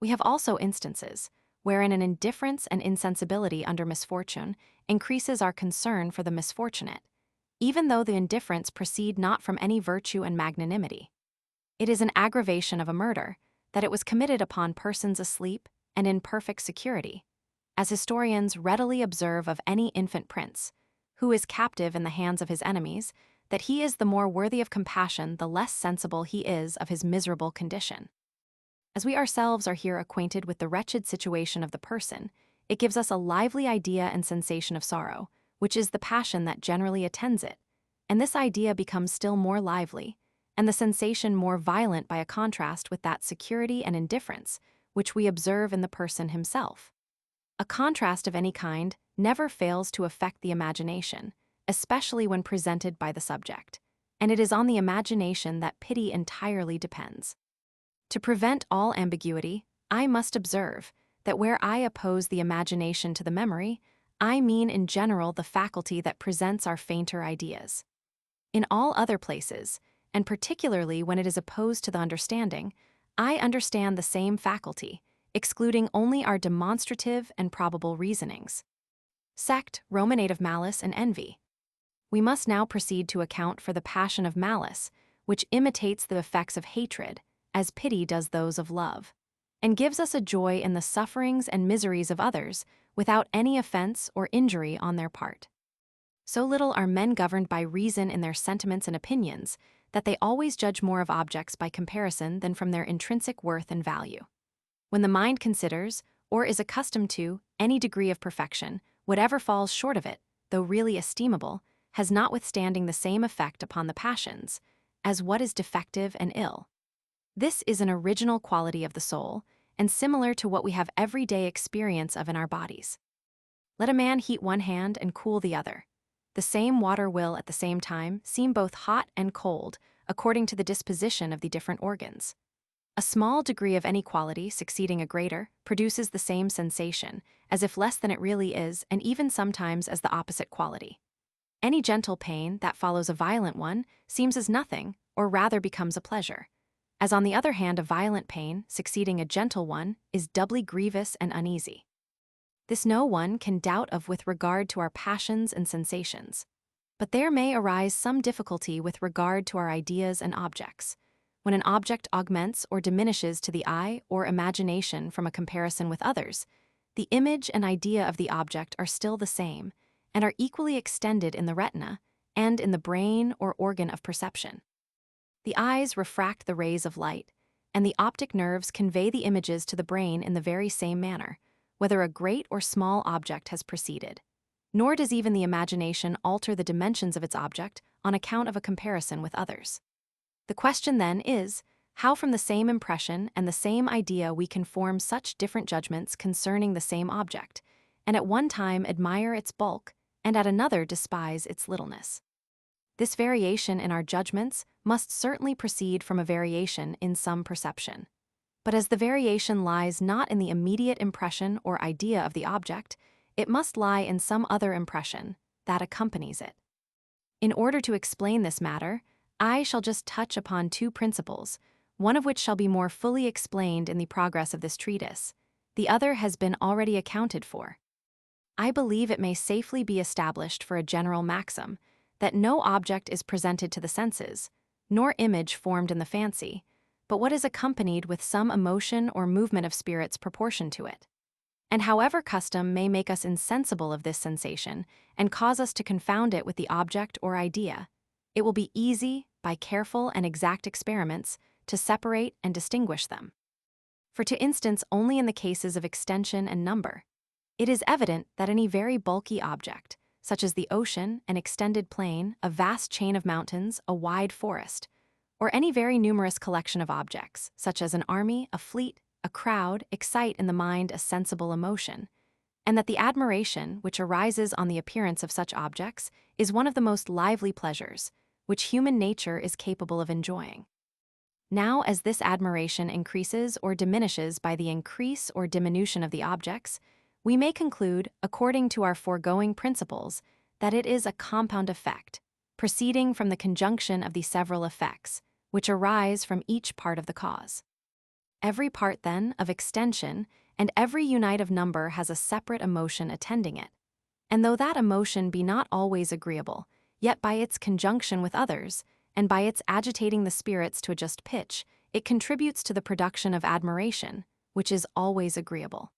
Speaker 1: We have also instances wherein an indifference and insensibility under misfortune increases our concern for the misfortunate, even though the indifference proceed not from any virtue and magnanimity. It is an aggravation of a murder, that it was committed upon persons asleep and in perfect security, as historians readily observe of any infant prince, who is captive in the hands of his enemies, that he is the more worthy of compassion the less sensible he is of his miserable condition. As we ourselves are here acquainted with the wretched situation of the person, it gives us a lively idea and sensation of sorrow, which is the passion that generally attends it, and this idea becomes still more lively, and the sensation more violent by a contrast with that security and indifference which we observe in the person himself. A contrast of any kind never fails to affect the imagination, especially when presented by the subject, and it is on the imagination that pity entirely depends. To prevent all ambiguity, I must observe that where I oppose the imagination to the memory, I mean in general the faculty that presents our fainter ideas. In all other places, and particularly when it is opposed to the understanding, I understand the same faculty, excluding only our demonstrative and probable reasonings. Sect, ruminate of malice and envy. We must now proceed to account for the passion of malice, which imitates the effects of hatred, as pity does those of love, and gives us a joy in the sufferings and miseries of others without any offense or injury on their part. So little are men governed by reason in their sentiments and opinions that they always judge more of objects by comparison than from their intrinsic worth and value. When the mind considers, or is accustomed to, any degree of perfection, whatever falls short of it, though really estimable, has notwithstanding the same effect upon the passions, as what is defective and ill. This is an original quality of the soul, and similar to what we have everyday experience of in our bodies. Let a man heat one hand and cool the other. The same water will, at the same time, seem both hot and cold, according to the disposition of the different organs. A small degree of any quality succeeding a greater produces the same sensation, as if less than it really is, and even sometimes as the opposite quality. Any gentle pain that follows a violent one seems as nothing, or rather becomes a pleasure, as on the other hand a violent pain succeeding a gentle one is doubly grievous and uneasy. This no one can doubt of with regard to our passions and sensations. But there may arise some difficulty with regard to our ideas and objects. When an object augments or diminishes to the eye or imagination from a comparison with others, the image and idea of the object are still the same, and are equally extended in the retina and in the brain or organ of perception. The eyes refract the rays of light, and the optic nerves convey the images to the brain in the very same manner, whether a great or small object has preceded. Nor does even the imagination alter the dimensions of its object on account of a comparison with others. The question then is, how from the same impression and the same idea we can form such different judgments concerning the same object, and at one time admire its bulk, and at another despise its littleness. This variation in our judgments must certainly proceed from a variation in some perception. But as the variation lies not in the immediate impression or idea of the object, it must lie in some other impression that accompanies it. In order to explain this matter, I shall just touch upon two principles, one of which shall be more fully explained in the progress of this treatise. The other has been already accounted for. I believe it may safely be established for a general maxim that no object is presented to the senses, nor image formed in the fancy, but what is accompanied with some emotion or movement of spirits proportioned to it. And however custom may make us insensible of this sensation and cause us to confound it with the object or idea, it will be easy, by careful and exact experiments, to separate and distinguish them. For to instance only in the cases of extension and number, it is evident that any very bulky object, such as the ocean, an extended plain, a vast chain of mountains, a wide forest, or any very numerous collection of objects, such as an army, a fleet, a crowd, excite in the mind a sensible emotion, and that the admiration which arises on the appearance of such objects is one of the most lively pleasures, which human nature is capable of enjoying. Now, as this admiration increases or diminishes by the increase or diminution of the objects, we may conclude, according to our foregoing principles, that it is a compound effect, proceeding from the conjunction of the several effects, which arise from each part of the cause. Every part, then, of extension, and every unite of number has a separate emotion attending it. And though that emotion be not always agreeable, yet by its conjunction with others, and by its agitating the spirits to a just pitch, it contributes to the production of admiration, which is always agreeable.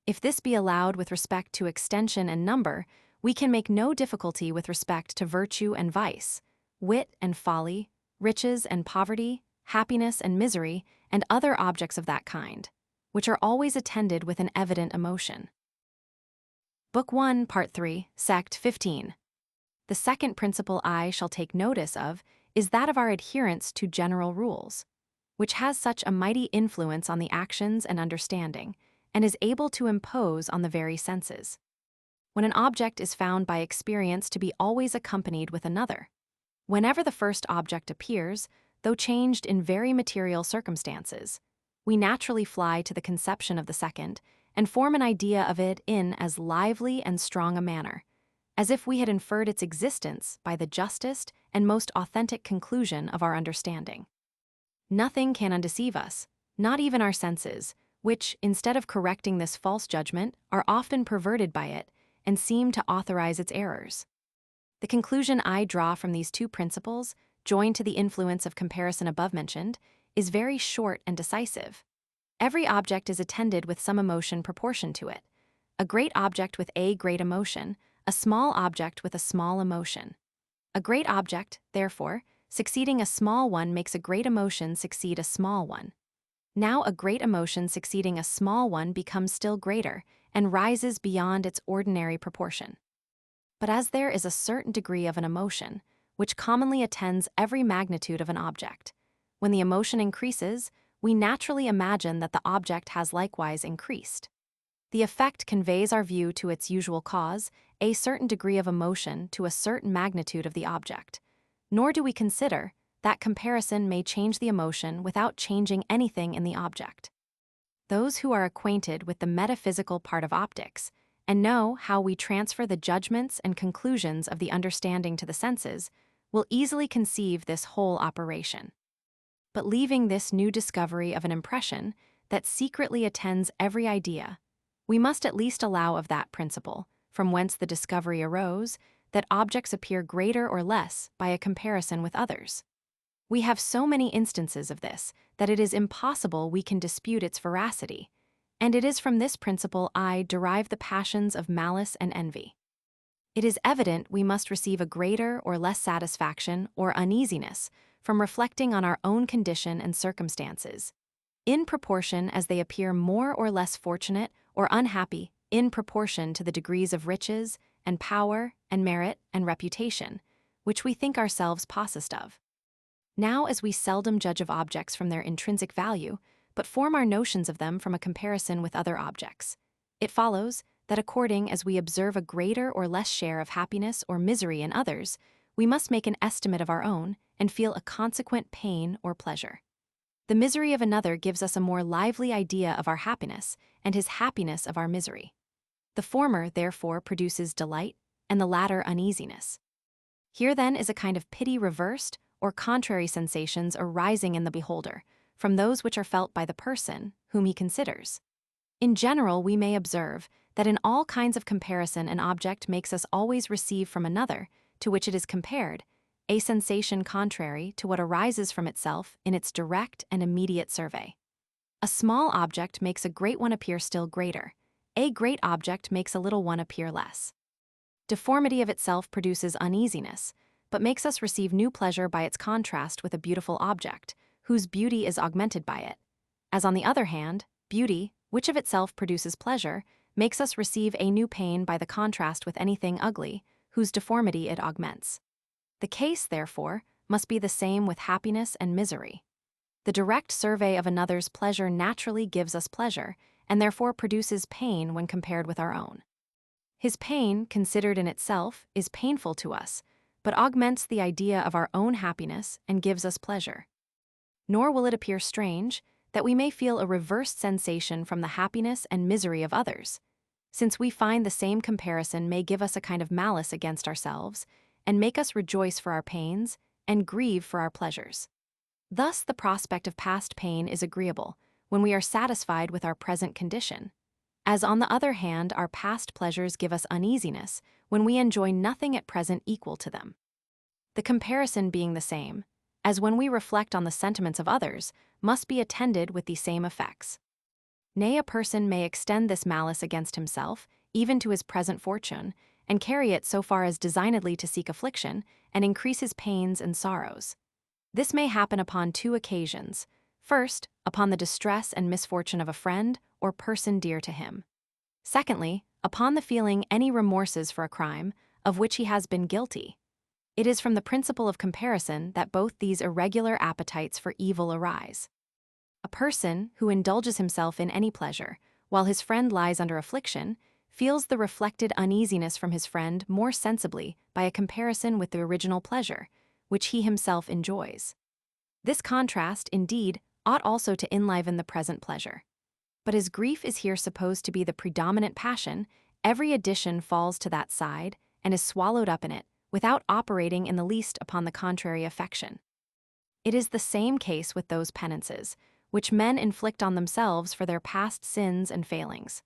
Speaker 1: If this be allowed with respect to extension and number, we can make no difficulty with respect to virtue and vice, wit and folly, riches and poverty, happiness and misery, and other objects of that kind, which are always attended with an evident emotion. Book 1, Part 3, Sect 15. The second principle I shall take notice of is that of our adherence to general rules, which has such a mighty influence on the actions and understanding, and is able to impose on the very senses. When an object is found by experience to be always accompanied with another, whenever the first object appears, though changed in very material circumstances, we naturally fly to the conception of the second, and form an idea of it in as lively and strong a manner, as if we had inferred its existence by the justest and most authentic conclusion of our understanding. Nothing can undeceive us, not even our senses, which, instead of correcting this false judgment, are often perverted by it and seem to authorize its errors. The conclusion I draw from these two principles, joined to the influence of comparison above mentioned, is very short and decisive. Every object is attended with some emotion proportioned to it. A great object with a great emotion, a small object with a small emotion. A great object, therefore, succeeding a small one makes a great emotion succeed a small one. Now a great emotion succeeding a small one becomes still greater and rises beyond its ordinary proportion. But as there is a certain degree of an emotion, which commonly attends every magnitude of an object, when the emotion increases, we naturally imagine that the object has likewise increased. The effect conveys our view to its usual cause, a certain degree of emotion to a certain magnitude of the object. Nor do we consider that comparison may change the emotion without changing anything in the object. Those who are acquainted with the metaphysical part of optics and know how we transfer the judgments and conclusions of the understanding to the senses will easily conceive this whole operation. But leaving this new discovery of an impression that secretly attends every idea, we must at least allow of that principle, from whence the discovery arose, that objects appear greater or less by a comparison with others. We have so many instances of this that it is impossible we can dispute its veracity, and it is from this principle I derive the passions of malice and envy. It is evident we must receive a greater or less satisfaction or uneasiness from reflecting on our own condition and circumstances, in proportion as they appear more or less fortunate or unhappy in proportion to the degrees of riches and power and merit and reputation, which we think ourselves possessed of. Now, as we seldom judge of objects from their intrinsic value, but form our notions of them from a comparison with other objects, it follows that according as we observe a greater or less share of happiness or misery in others, we must make an estimate of our own and feel a consequent pain or pleasure. The misery of another gives us a more lively idea of our happiness, and his happiness of our misery. The former, therefore, produces delight, and the latter uneasiness. Here, then, is a kind of pity reversed, or contrary sensations arising in the beholder, from those which are felt by the person whom he considers. In general, we may observe that in all kinds of comparison an object makes us always receive from another, to which it is compared, a sensation contrary to what arises from itself in its direct and immediate survey. A small object makes a great one appear still greater. A great object makes a little one appear less. Deformity of itself produces uneasiness, but makes us receive new pleasure by its contrast with a beautiful object, whose beauty is augmented by it. As on the other hand, beauty, which of itself produces pleasure, makes us receive a new pain by the contrast with anything ugly, whose deformity it augments. The case, therefore, must be the same with happiness and misery. The direct survey of another's pleasure naturally gives us pleasure, and therefore produces pain when compared with our own. His pain, considered in itself, is painful to us, but augments the idea of our own happiness and gives us pleasure. Nor will it appear strange that we may feel a reversed sensation from the happiness and misery of others, since we find the same comparison may give us a kind of malice against ourselves, and make us rejoice for our pains and grieve for our pleasures. Thus the prospect of past pain is agreeable when we are satisfied with our present condition, as on the other hand our past pleasures give us uneasiness when we enjoy nothing at present equal to them. The comparison being the same, as when we reflect on the sentiments of others, must be attended with the same effects. Nay, a person may extend this malice against himself, even to his present fortune, and carry it so far as designedly to seek affliction, and increase his pains and sorrows. This may happen upon two occasions. First, upon the distress and misfortune of a friend or person dear to him. Secondly, upon the feeling any remorses for a crime of which he has been guilty. It is from the principle of comparison that both these irregular appetites for evil arise. A person who indulges himself in any pleasure, while his friend lies under affliction, feels the reflected uneasiness from his friend more sensibly by a comparison with the original pleasure, which he himself enjoys. This contrast, indeed, ought also to enliven the present pleasure. But as grief is here supposed to be the predominant passion, every addition falls to that side and is swallowed up in it, without operating in the least upon the contrary affection. It is the same case with those penances, which men inflict on themselves for their past sins and failings.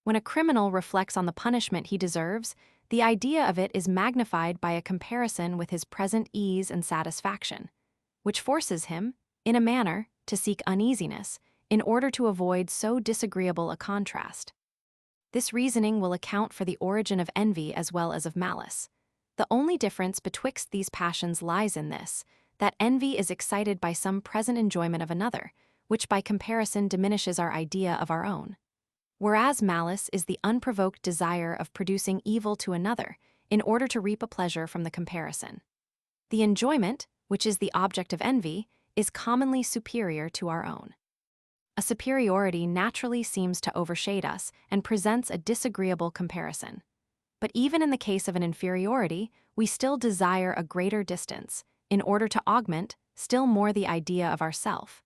Speaker 1: When a criminal reflects on the punishment he deserves, the idea of it is magnified by a comparison with his present ease and satisfaction, which forces him, in a manner, to seek uneasiness, in order to avoid so disagreeable a contrast. This reasoning will account for the origin of envy as well as of malice. The only difference betwixt these passions lies in this, that envy is excited by some present enjoyment of another, which by comparison diminishes our idea of our own. Whereas malice is the unprovoked desire of producing evil to another, in order to reap a pleasure from the comparison. The enjoyment, which is the object of envy, is commonly superior to our own. A superiority naturally seems to overshade us and presents a disagreeable comparison. But even in the case of an inferiority, we still desire a greater distance, in order to augment still more the idea of ourself.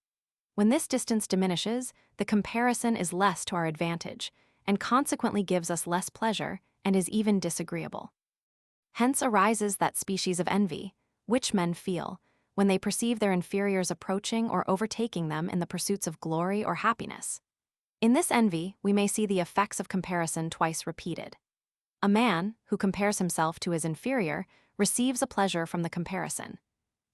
Speaker 1: When this distance diminishes, the comparison is less to our advantage, and consequently gives us less pleasure and is even disagreeable. Hence arises that species of envy, which men feel, when they perceive their inferiors approaching or overtaking them in the pursuits of glory or happiness. In this envy, we may see the effects of comparison twice repeated. A man, who compares himself to his inferior, receives a pleasure from the comparison.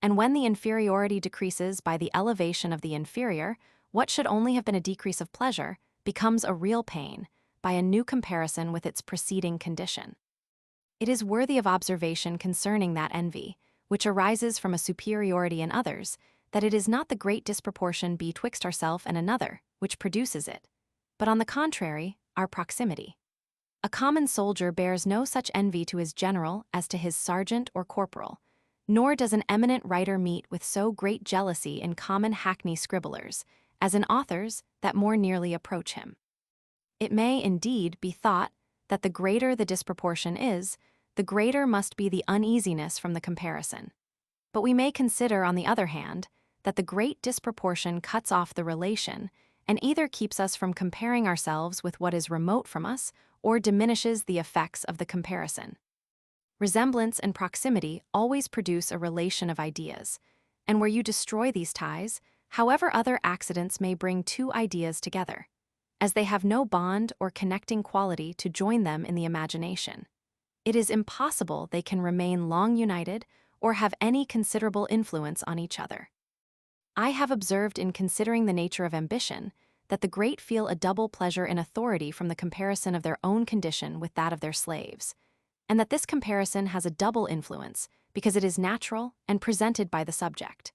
Speaker 1: And when the inferiority decreases by the elevation of the inferior, what should only have been a decrease of pleasure becomes a real pain by a new comparison with its preceding condition. It is worthy of observation concerning that envy, which arises from a superiority in others, that it is not the great disproportion betwixt ourself and another which produces it, but on the contrary, our proximity. A common soldier bears no such envy to his general as to his sergeant or corporal, nor does an eminent writer meet with so great jealousy in common hackney scribblers, as in authors that more nearly approach him. It may, indeed, be thought that the greater the disproportion is, the greater must be the uneasiness from the comparison. But we may consider, on the other hand, that the great disproportion cuts off the relation, and either keeps us from comparing ourselves with what is remote from us, or diminishes the effects of the comparison. Resemblance and proximity always produce a relation of ideas, and where you destroy these ties, however other accidents may bring two ideas together, as they have no bond or connecting quality to join them in the imagination, it is impossible they can remain long united or have any considerable influence on each other. I have observed in considering the nature of ambition that the great feel a double pleasure in authority from the comparison of their own condition with that of their slaves, and that this comparison has a double influence because it is natural and presented by the subject.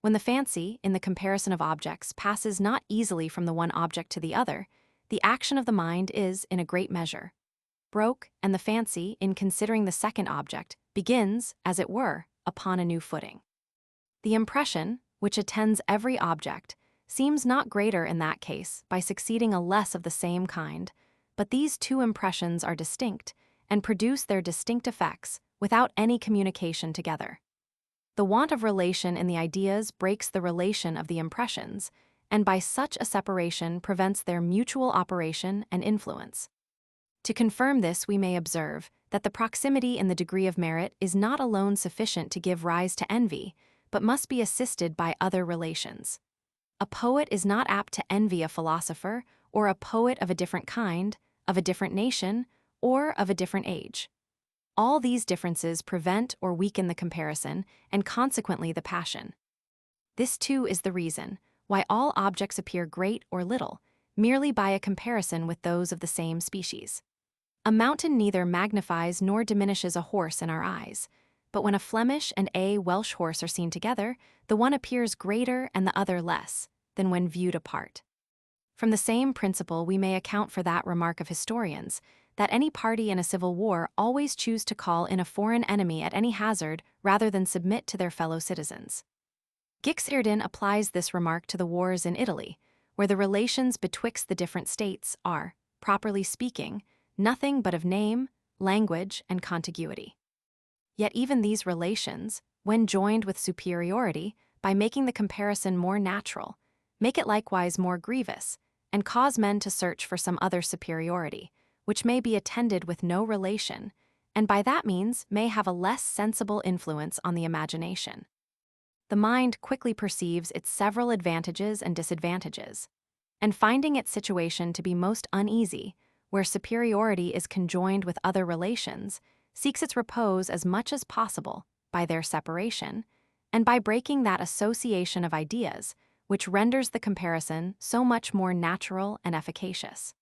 Speaker 1: When the fancy, in the comparison of objects, passes not easily from the one object to the other, the action of the mind is, in a great measure, broke, and the fancy, in considering the second object, begins, as it were, upon a new footing. The impression, which attends every object, seems not greater in that case by succeeding a less of the same kind, but these two impressions are distinct, and produce their distinct effects without any communication together. The want of relation in the ideas breaks the relation of the impressions, and by such a separation prevents their mutual operation and influence. To confirm this, we may observe that the proximity in the degree of merit is not alone sufficient to give rise to envy, but must be assisted by other relations. A poet is not apt to envy a philosopher, or a poet of a different kind, of a different nation, or of a different age. All these differences prevent or weaken the comparison, and consequently the passion. This too is the reason why all objects appear great or little, merely by a comparison with those of the same species. A mountain neither magnifies nor diminishes a horse in our eyes, but when a Flemish and a Welsh horse are seen together, the one appears greater and the other less than when viewed apart. From the same principle we may account for that remark of historians, that any party in a civil war always choose to call in a foreign enemy at any hazard rather than submit to their fellow citizens. Guixerdin applies this remark to the wars in Italy, where the relations betwixt the different states are, properly speaking, nothing but of name, language, and contiguity. Yet even these relations, when joined with superiority, by making the comparison more natural, make it likewise more grievous, and cause men to search for some other superiority, which may be attended with no relation, and by that means may have a less sensible influence on the imagination. The mind quickly perceives its several advantages and disadvantages, and finding its situation to be most uneasy, where superiority is conjoined with other relations, seeks its repose as much as possible by their separation, and by breaking that association of ideas, which renders the comparison so much more natural and efficacious.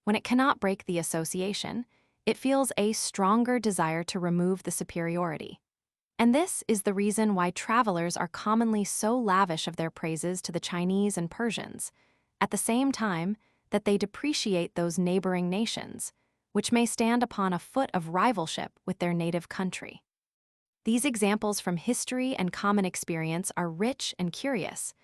Speaker 1: When it cannot break the association, it feels a stronger desire to remove the superiority. And this is the reason why travelers are commonly so lavish of their praises to the Chinese and Persians, at the same time that they depreciate those neighboring nations, which may stand upon a foot of rivalship with their native country. These examples from history and common experience are rich and curious,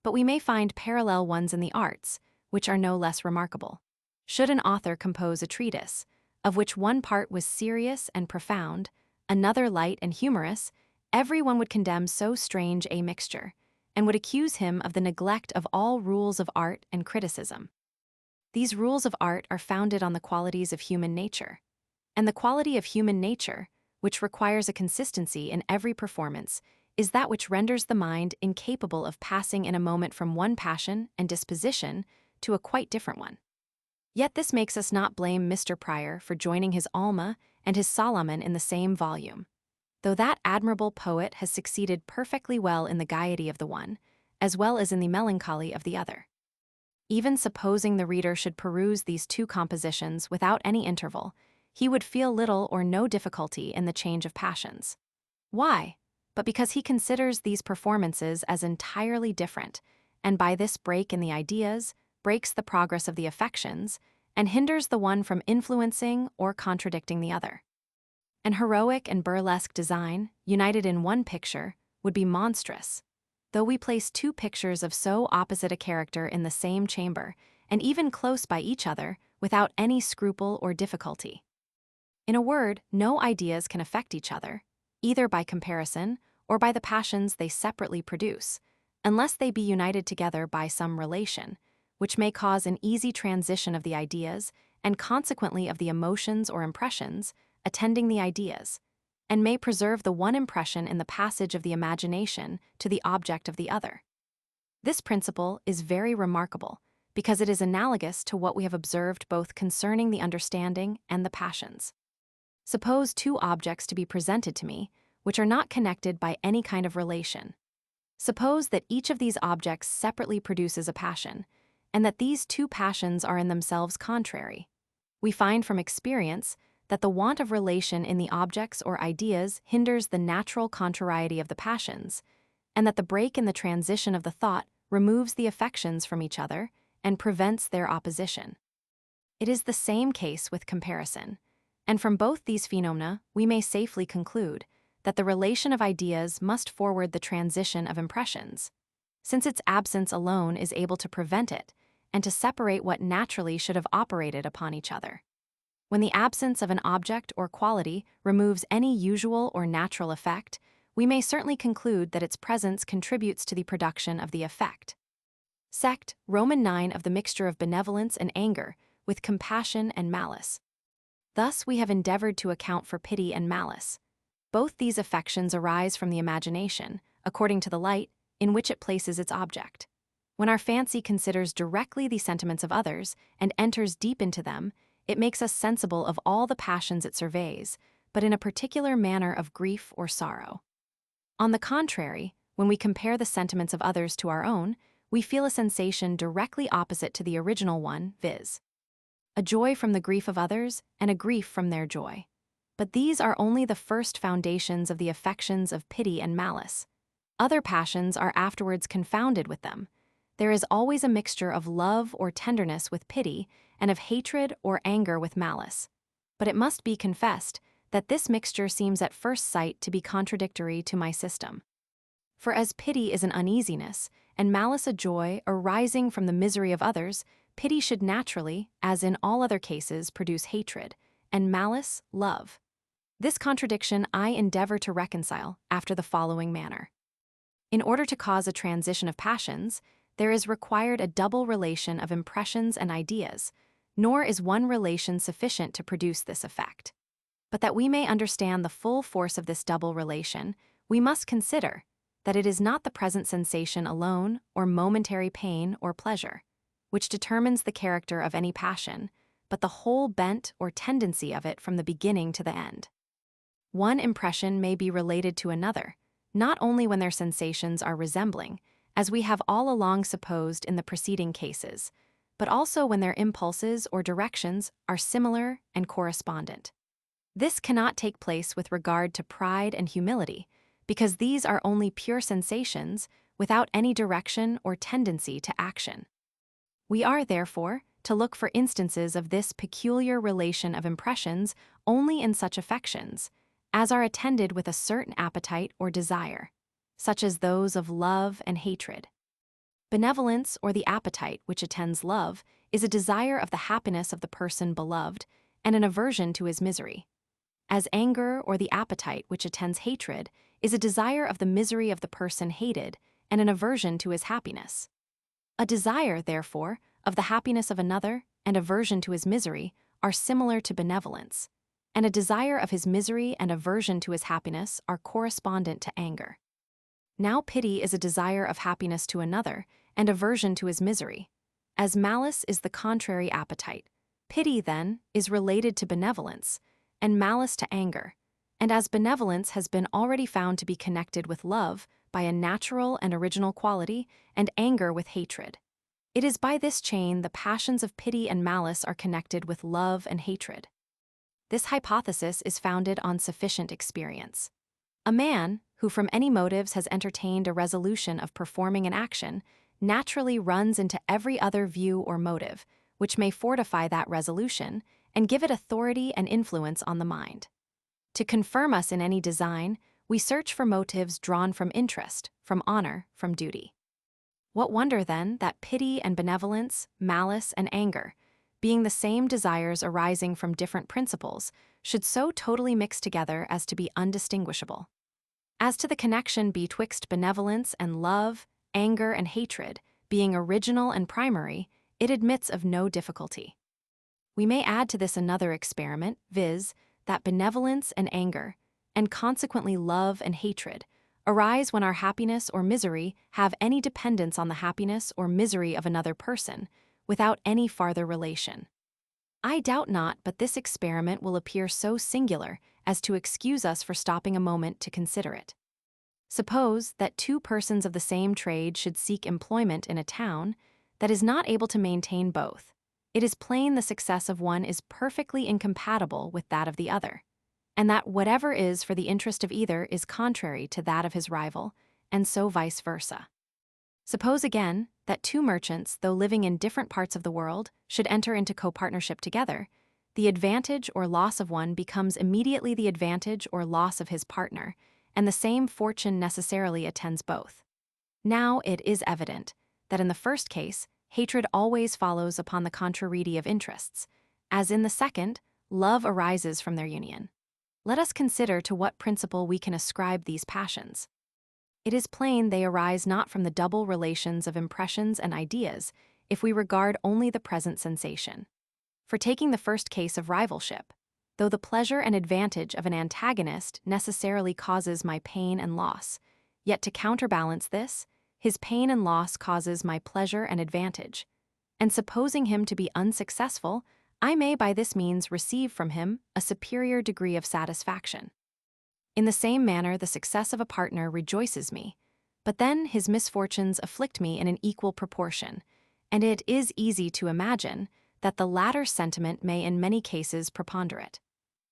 Speaker 1: but we may find parallel ones in the arts, which are no less remarkable. Should an author compose a treatise, of which one part was serious and profound, another light and humorous, everyone would condemn so strange a mixture, and would accuse him of the neglect of all rules of art and criticism. These rules of art are founded on the qualities of human nature, and the quality of human nature, which requires a consistency in every performance, is that which renders the mind incapable of passing in a moment from one passion and disposition to a quite different one. Yet this makes us not blame Mr. Prior for joining his Alma and his Solomon in the same volume, though that admirable poet has succeeded perfectly well in the gaiety of the one, as well as in the melancholy of the other. Even supposing the reader should peruse these two compositions without any interval, he would feel little or no difficulty in the change of passions. Why? But because he considers these performances as entirely different, and by this break in the ideas, breaks the progress of the affections, and hinders the one from influencing or contradicting the other. An heroic and burlesque design, united in one picture, would be monstrous, though we place two pictures of so opposite a character in the same chamber, and even close by each other, without any scruple or difficulty. In a word, no ideas can affect each other, either by comparison or by the passions they separately produce, unless they be united together by some relation, which may cause an easy transition of the ideas and consequently of the emotions or impressions attending the ideas, and may preserve the one impression in the passage of the imagination to the object of the other. This principle is very remarkable, because it is analogous to what we have observed both concerning the understanding and the passions. Suppose two objects to be presented to me, which are not connected by any kind of relation. Suppose that each of these objects separately produces a passion, and that these two passions are in themselves contrary. We find from experience that the want of relation in the objects or ideas hinders the natural contrariety of the passions, and that the break in the transition of the thought removes the affections from each other and prevents their opposition. It is the same case with comparison, and from both these phenomena we may safely conclude that the relation of ideas must forward the transition of impressions, since its absence alone is able to prevent it and to separate what naturally should have operated upon each other. When the absence of an object or quality removes any usual or natural effect, we may certainly conclude that its presence contributes to the production of the effect. Sect, Roman 9, of the mixture of benevolence and anger, with compassion and malice. Thus we have endeavored to account for pity and malice. Both these affections arise from the imagination, according to the light in which it places its object. When our fancy considers directly the sentiments of others and enters deep into them, it makes us sensible of all the passions it surveys, but in a particular manner of grief or sorrow. On the contrary, when we compare the sentiments of others to our own, we feel a sensation directly opposite to the original one, viz., a joy from the grief of others and a grief from their joy. But these are only the first foundations of the affections of pity and malice. Other passions are afterwards confounded with them. There is always a mixture of love or tenderness with pity and of hatred or anger with malice. But it must be confessed that this mixture seems at first sight to be contradictory to my system. For as pity is an uneasiness, and malice a joy arising from the misery of others, pity should naturally, as in all other cases, produce hatred, and malice, love. This contradiction I endeavor to reconcile after the following manner. In order to cause a transition of passions, there is required a double relation of impressions and ideas, nor is one relation sufficient to produce this effect. But that we may understand the full force of this double relation, we must consider that it is not the present sensation alone or momentary pain or pleasure, which determines the character of any passion, but the whole bent or tendency of it from the beginning to the end. One impression may be related to another, not only when their sensations are resembling, as we have all along supposed in the preceding cases, but also when their impulses or directions are similar and correspondent. This cannot take place with regard to pride and humility, because these are only pure sensations without any direction or tendency to action. We are, therefore, to look for instances of this peculiar relation of impressions only in such affections as are attended with a certain appetite or desire, such as those of love and hatred. Benevolence, or the appetite which attends love, is a desire of the happiness of the person beloved and an aversion to his misery. As anger, or the appetite which attends hatred, is a desire of the misery of the person hated and an aversion to his happiness. A desire, therefore, of the happiness of another and aversion to his misery are similar to benevolence, and a desire of his misery and aversion to his happiness are correspondent to anger. Now pity is a desire of happiness to another and aversion to his misery. As malice is the contrary appetite, pity, then, is related to benevolence, and malice to anger, and as benevolence has been already found to be connected with love by a natural and original quality, and anger with hatred, it is by this chain the passions of pity and malice are connected with love and hatred. This hypothesis is founded on sufficient experience. A man who from any motives has entertained a resolution of performing an action naturally runs into every other view or motive, which may fortify that resolution and give it authority and influence on the mind. To confirm us in any design, we search for motives drawn from interest, from honor, from duty. What wonder, then, that pity and benevolence, malice and anger, being the same desires arising from different principles, should so totally mix together as to be undistinguishable. As to the connection betwixt benevolence and love, anger and hatred, being original and primary, it admits of no difficulty. We may add to this another experiment, viz., that benevolence and anger, and consequently love and hatred, arise when our happiness or misery have any dependence on the happiness or misery of another person, without any farther relation. I doubt not but this experiment will appear so singular as to excuse us for stopping a moment to consider it. Suppose that two persons of the same trade should seek employment in a town that is not able to maintain both. It is plain the success of one is perfectly incompatible with that of the other, and that whatever is for the interest of either is contrary to that of his rival, and so vice versa. Suppose again that two merchants, though living in different parts of the world, should enter into copartnership together. The advantage or loss of one becomes immediately the advantage or loss of his partner, and the same fortune necessarily attends both. Now it is evident that in the first case, hatred always follows upon the contrariety of interests, as in the second, love arises from their union. Let us consider to what principle we can ascribe these passions. It is plain they arise not from the double relations of impressions and ideas, if we regard only the present sensation. For taking the first case of rivalship, though the pleasure and advantage of an antagonist necessarily causes my pain and loss, yet to counterbalance this, his pain and loss causes my pleasure and advantage, and supposing him to be unsuccessful, I may by this means receive from him a superior degree of satisfaction. In the same manner, the success of a partner rejoices me, but then his misfortunes afflict me in an equal proportion, and it is easy to imagine that the latter sentiment may in many cases preponderate.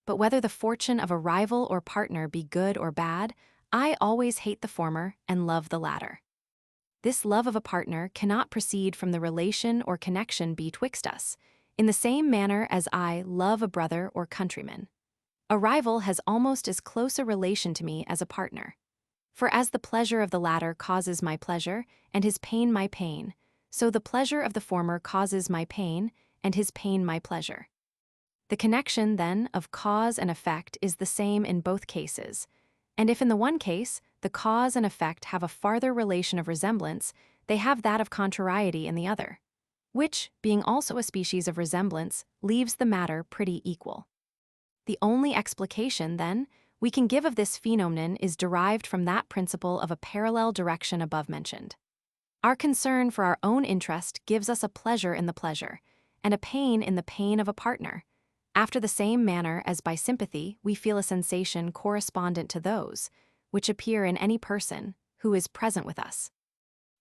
Speaker 1: But whether the fortune of a rival or partner be good or bad, I always hate the former and love the latter. This love of a partner cannot proceed from the relation or connection betwixt us, in the same manner as I love a brother or countryman. A rival has almost as close a relation to me as a partner. For as the pleasure of the latter causes my pleasure, and his pain my pain, so the pleasure of the former causes my pain, and his pain my pleasure. The connection, then, of cause and effect is the same in both cases, and if in the one case the cause and effect have a farther relation of resemblance, they have that of contrariety in the other, which, being also a species of resemblance, leaves the matter pretty equal. The only explication, then, we can give of this phenomenon is derived from that principle of a parallel direction above mentioned. Our concern for our own interest gives us a pleasure in the pleasure, and a pain in the pain of a partner, after the same manner as by sympathy we feel a sensation correspondent to those which appear in any person who is present with us.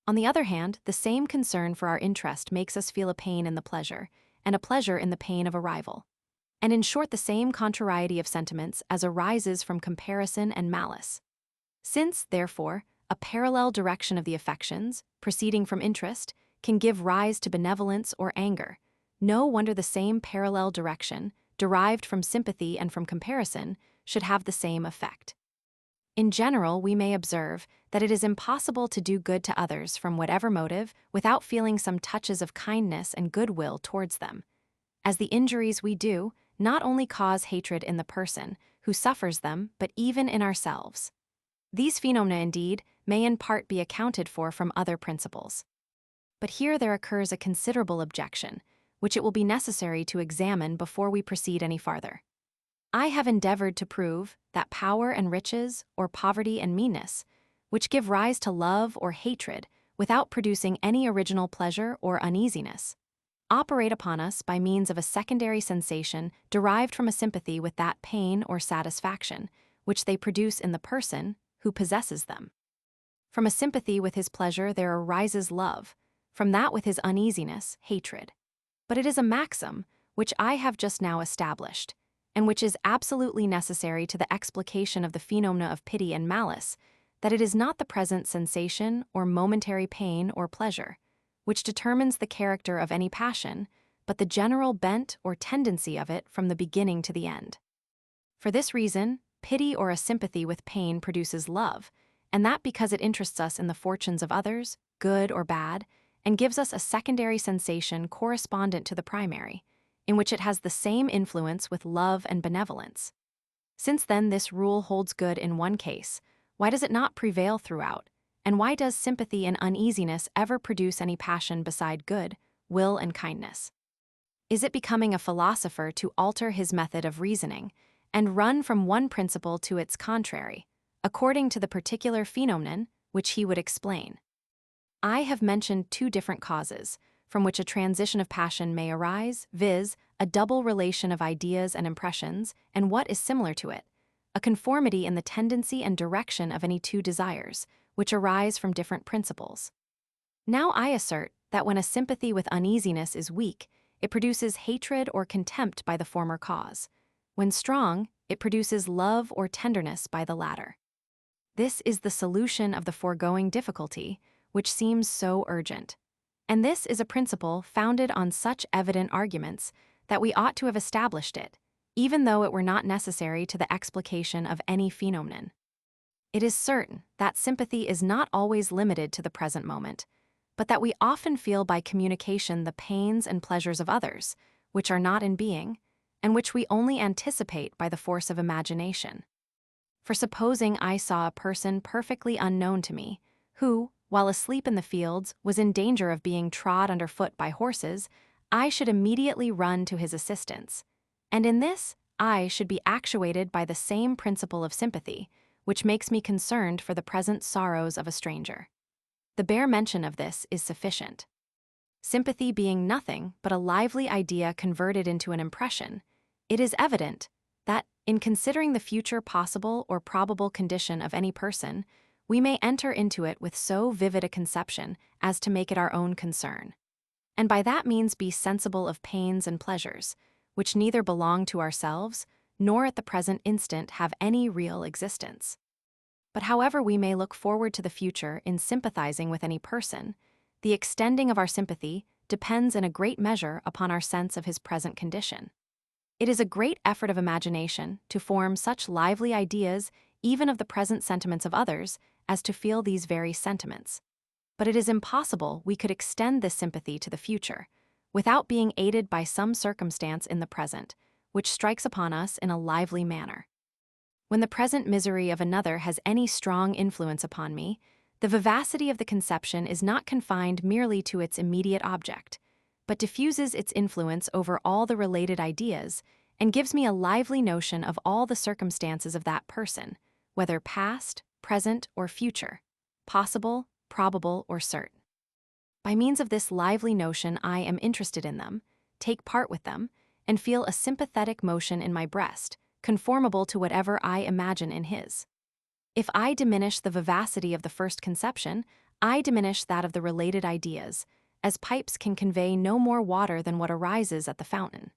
Speaker 1: On the other hand, the same concern for our interest makes us feel a pain in the pleasure, and a pleasure in the pain of a rival, and in short the same contrariety of sentiments as arises from comparison and malice. Since, therefore, a parallel direction of the affections, proceeding from interest, can give rise to benevolence or anger, no wonder the same parallel direction, derived from sympathy and from comparison, should have the same effect. In general, we may observe that it is impossible to do good to others from whatever motive without feeling some touches of kindness and goodwill towards them, as the injuries we do not only cause hatred in the person who suffers them, but even in ourselves. These phenomena, indeed, may in part be accounted for from other principles. But here there occurs a considerable objection, which it will be necessary to examine before we proceed any farther. I have endeavored to prove that power and riches, or poverty and meanness, which give rise to love or hatred without producing any original pleasure or uneasiness, operate upon us by means of a secondary sensation derived from a sympathy with that pain or satisfaction which they produce in the person who possesses them. From a sympathy with his pleasure there arises love, from that with his uneasiness, hatred. But it is a maxim which I have just now established, and which is absolutely necessary to the explication of the phenomena of pity and malice, that it is not the present sensation or momentary pain or pleasure which determines the character of any passion, but the general bent or tendency of it from the beginning to the end. For this reason, pity or a sympathy with pain produces love, and that because it interests us in the fortunes of others, good or bad, and gives us a secondary sensation correspondent to the primary, in which it has the same influence with love and benevolence. Since then this rule holds good in one case, why does it not prevail throughout, and why does sympathy and uneasiness ever produce any passion beside good, will, and kindness? Is it becoming a philosopher to alter his method of reasoning, and run from one principle to its contrary, according to the particular phenomenon which he would explain? I have mentioned two different causes from which a transition of passion may arise, viz., a double relation of ideas and impressions, and what is similar to it, a conformity in the tendency and direction of any two desires, which arise from different principles. Now I assert that when a sympathy with uneasiness is weak, it produces hatred or contempt by the former cause. When strong, it produces love or tenderness by the latter. This is the solution of the foregoing difficulty, which seems so urgent. And this is a principle founded on such evident arguments that we ought to have established it, even though it were not necessary to the explication of any phenomenon. It is certain that sympathy is not always limited to the present moment, but that we often feel by communication the pains and pleasures of others, which are not in being, and which we only anticipate by the force of imagination. For supposing I saw a person perfectly unknown to me, who, while asleep in the fields, was in danger of being trod under foot by horses, I should immediately run to his assistance, and in this I should be actuated by the same principle of sympathy, which makes me concerned for the present sorrows of a stranger. The bare mention of this is sufficient. Sympathy being nothing but a lively idea converted into an impression, it is evident that, in considering the future possible or probable condition of any person, we may enter into it with so vivid a conception as to make it our own concern, and by that means be sensible of pains and pleasures, which neither belong to ourselves, nor at the present instant have any real existence. But however we may look forward to the future in sympathizing with any person, the extending of our sympathy depends in a great measure upon our sense of his present condition. It is a great effort of imagination to form such lively ideas even of the present sentiments of others as to feel these very sentiments. But it is impossible we could extend this sympathy to the future, without being aided by some circumstance in the present, which strikes upon us in a lively manner. When the present misery of another has any strong influence upon me, The vivacity of the conception is not confined merely to its immediate object, but diffuses its influence over all the related ideas and gives me a lively notion of all the circumstances of that person, whether past, present, or future, possible, probable, or certain. By means of this lively notion, I am interested in them, take part with them, and feel a sympathetic motion in my breast, conformable to whatever I imagine in his. If I diminish the vivacity of the first conception, I diminish that of the related ideas, as pipes can convey no more water than what arises at the fountain.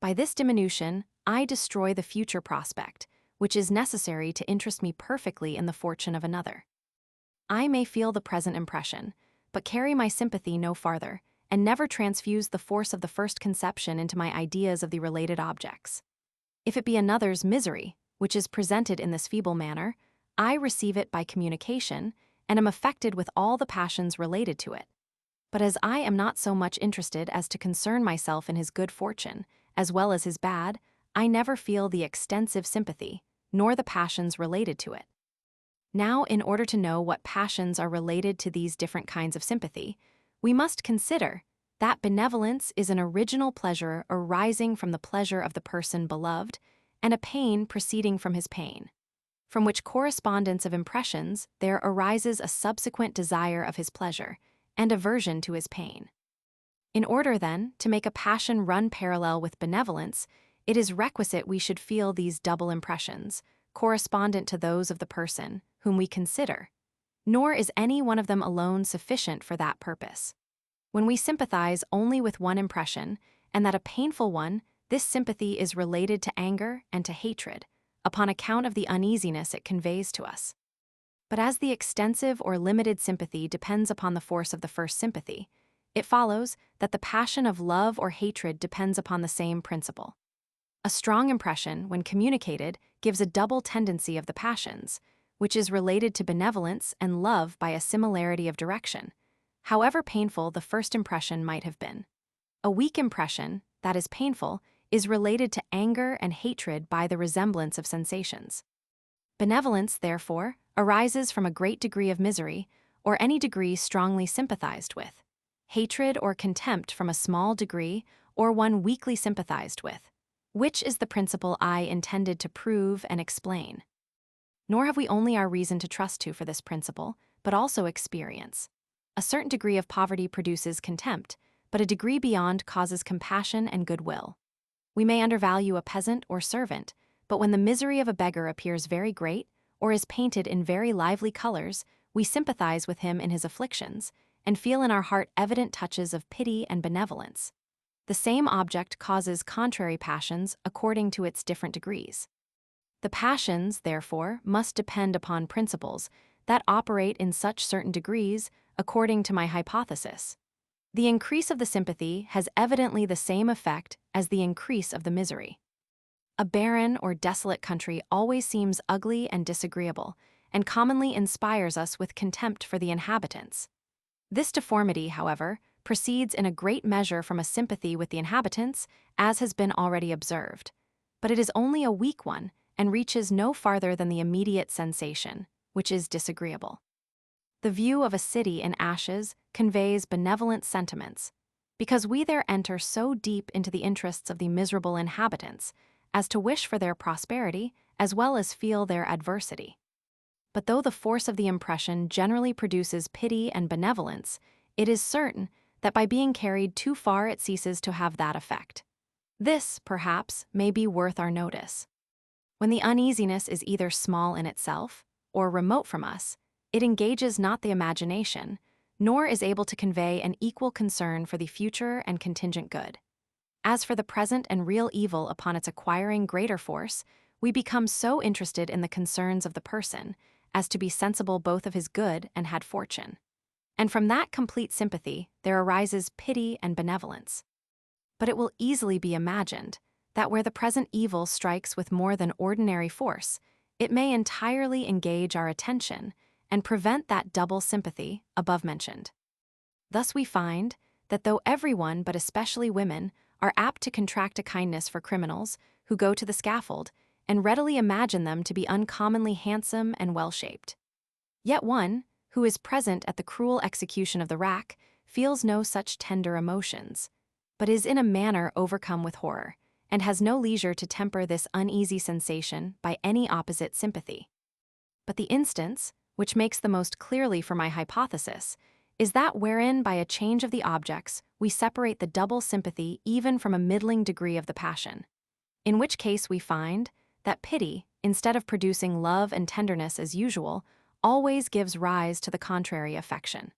Speaker 1: By this diminution, I destroy the future prospect, which is necessary to interest me perfectly in the fortune of another. I may feel the present impression, but carry my sympathy no farther, and never transfuse the force of the first conception into my ideas of the related objects. If it be another's misery, which is presented in this feeble manner, I receive it by communication, and am affected with all the passions related to it. But as I am not so much interested as to concern myself in his good fortune, as well as his bad, I never feel the extensive sympathy, nor the passions related to it. Now, in order to know what passions are related to these different kinds of sympathy, we must consider that benevolence is an original pleasure arising from the pleasure of the person beloved, and a pain proceeding from his pain. From which correspondence of impressions there arises a subsequent desire of his pleasure, and aversion to his pain. In order, then, to make a passion run parallel with benevolence, it is requisite we should feel these double impressions, correspondent to those of the person whom we consider, nor is any one of them alone sufficient for that purpose. When we sympathize only with one impression, and that a painful one, this sympathy is related to anger and to hatred, upon account of the uneasiness it conveys to us. But as the extensive or limited sympathy depends upon the force of the first sympathy, it follows that the passion of love or hatred depends upon the same principle. A strong impression, when communicated, gives a double tendency of the passions, which is related to benevolence and love by a similarity of direction, however painful the first impression might have been. A weak impression, that is painful, is related to anger and hatred by the resemblance of sensations. Benevolence, therefore, arises from a great degree of misery, or any degree strongly sympathized with. Hatred or contempt from a small degree, or one weakly sympathized with, which is the principle I intended to prove and explain. Nor have we only our reason to trust to for this principle, but also experience. A certain degree of poverty produces contempt, but a degree beyond causes compassion and goodwill. We may undervalue a peasant or servant, but when the misery of a beggar appears very great, or is painted in very lively colors, we sympathize with him in his afflictions, and feel in our heart evident touches of pity and benevolence. The same object causes contrary passions according to its different degrees. The passions, therefore, must depend upon principles that operate in such certain degrees according to my hypothesis. The increase of the sympathy has evidently the same effect as the increase of the misery. A barren or desolate country always seems ugly and disagreeable, and commonly inspires us with contempt for the inhabitants. This deformity, however, proceeds in a great measure from a sympathy with the inhabitants, as has been already observed. But it is only a weak one, and reaches no farther than the immediate sensation, which is disagreeable. The view of a city in ashes conveys benevolent sentiments, because we there enter so deep into the interests of the miserable inhabitants as to wish for their prosperity as well as feel their adversity. But though the force of the impression generally produces pity and benevolence, it is certain that by being carried too far it ceases to have that effect. This, perhaps, may be worth our notice. When the uneasiness is either small in itself or remote from us, it engages not the imagination, nor is able to convey an equal concern for the future and contingent good. As for the present and real evil upon its acquiring greater force, we become so interested in the concerns of the person as to be sensible both of his good and had fortune. And from that complete sympathy there arises pity and benevolence. But it will easily be imagined that where the present evil strikes with more than ordinary force, it may entirely engage our attention and prevent that double sympathy above mentioned. Thus we find that though everyone, but especially women, are apt to contract a kindness for criminals who go to the scaffold, and readily imagine them to be uncommonly handsome and well-shaped, yet one, who is present at the cruel execution of the rack, feels no such tender emotions, but is in a manner overcome with horror, and has no leisure to temper this uneasy sensation by any opposite sympathy. But the instance, which makes the most clearly for my hypothesis, is that wherein by a change of the objects we separate the double sympathy even from a middling degree of the passion, in which case we find that pity, instead of producing love and tenderness as usual, always gives rise to the contrary affection.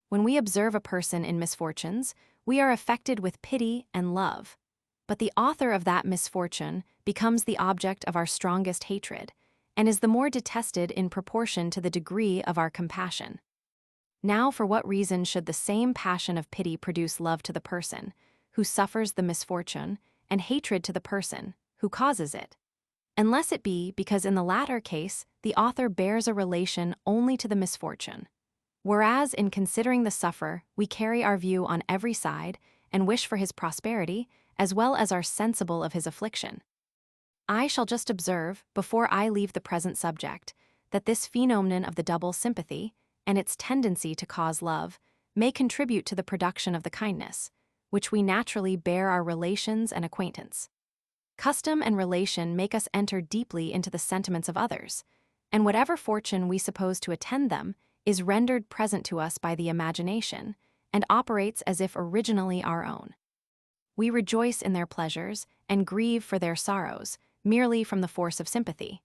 Speaker 1: When we observe a person in misfortunes, we are affected with pity and love, but the author of that misfortune becomes the object of our strongest hatred, and is the more detested in proportion to the degree of our compassion. Now, for what reason should the same passion of pity produce love to the person who suffers the misfortune and hatred to the person who causes it? Unless it be because in the latter case the author bears a relation only to the misfortune, whereas in considering the sufferer we carry our view on every side and wish for his prosperity as well as are sensible of his affliction. I shall just observe, before I leave the present subject, that this phenomenon of the double sympathy, and its tendency to cause love, may contribute to the production of the kindness, which we naturally bear our relations and acquaintance. Custom and relation make us enter deeply into the sentiments of others, and whatever fortune we suppose to attend them is rendered present to us by the imagination, and operates as if originally our own. We rejoice in their pleasures and grieve for their sorrows, merely from the force of sympathy.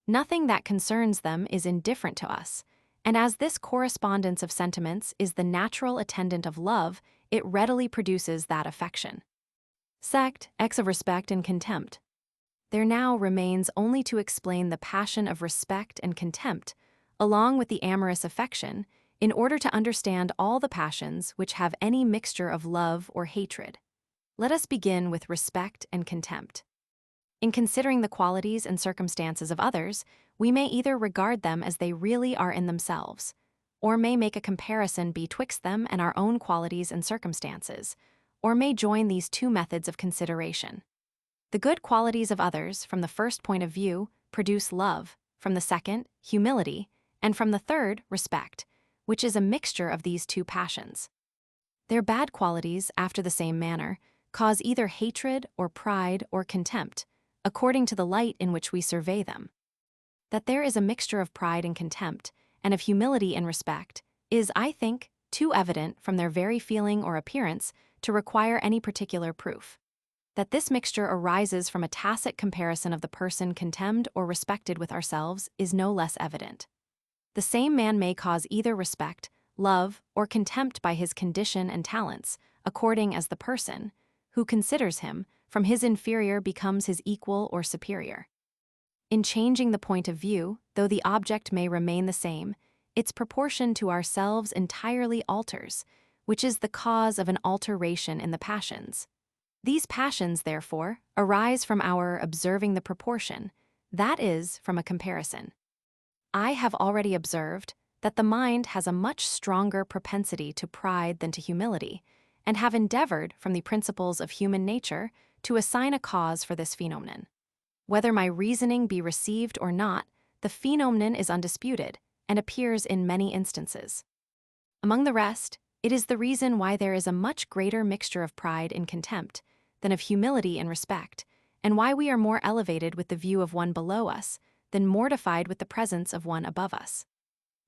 Speaker 1: Nothing that concerns them is indifferent to us, and as this correspondence of sentiments is the natural attendant of love, it readily produces that affection. Sect, X of respect and contempt. There now remains only to explain the passion of respect and contempt, along with the amorous affection, in order to understand all the passions which have any mixture of love or hatred. Let us begin with respect and contempt. In considering the qualities and circumstances of others, we may either regard them as they really are in themselves, or may make a comparison betwixt them and our own qualities and circumstances, or may join these two methods of consideration. The good qualities of others, from the first point of view, produce love, from the second, humility, and from the third, respect, which is a mixture of these two passions. Their bad qualities, after the same manner, cause either hatred or pride or contempt, according to the light in which we survey them. That there is a mixture of pride and contempt, and of humility and respect, is, I think, too evident from their very feeling or appearance to require any particular proof. That this mixture arises from a tacit comparison of the person contemned or respected with ourselves is no less evident. The same man may cause either respect, love, or contempt by his condition and talents, according as the person, who considers him, from his inferior becomes his equal or superior. In changing the point of view, though the object may remain the same, its proportion to ourselves entirely alters, which is the cause of an alteration in the passions. These passions, therefore, arise from our observing the proportion, that is, from a comparison. I have already observed that the mind has a much stronger propensity to pride than to humility, and have endeavored, from the principles of human nature, to assign a cause for this phenomenon. Whether my reasoning be received or not, the phenomenon is undisputed, and appears in many instances. Among the rest, it is the reason why there is a much greater mixture of pride and contempt than of humility and respect, and why we are more elevated with the view of one below us than mortified with the presence of one above us.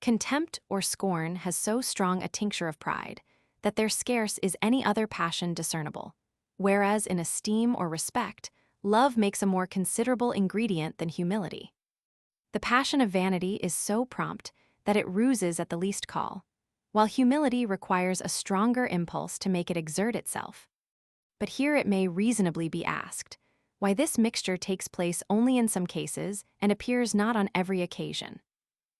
Speaker 1: Contempt or scorn has so strong a tincture of pride that there scarce is any other passion discernible, whereas in esteem or respect, love makes a more considerable ingredient than humility. The passion of vanity is so prompt that it ruses at the least call, while humility requires a stronger impulse to make it exert itself. But here it may reasonably be asked, why this mixture takes place only in some cases and appears not on every occasion.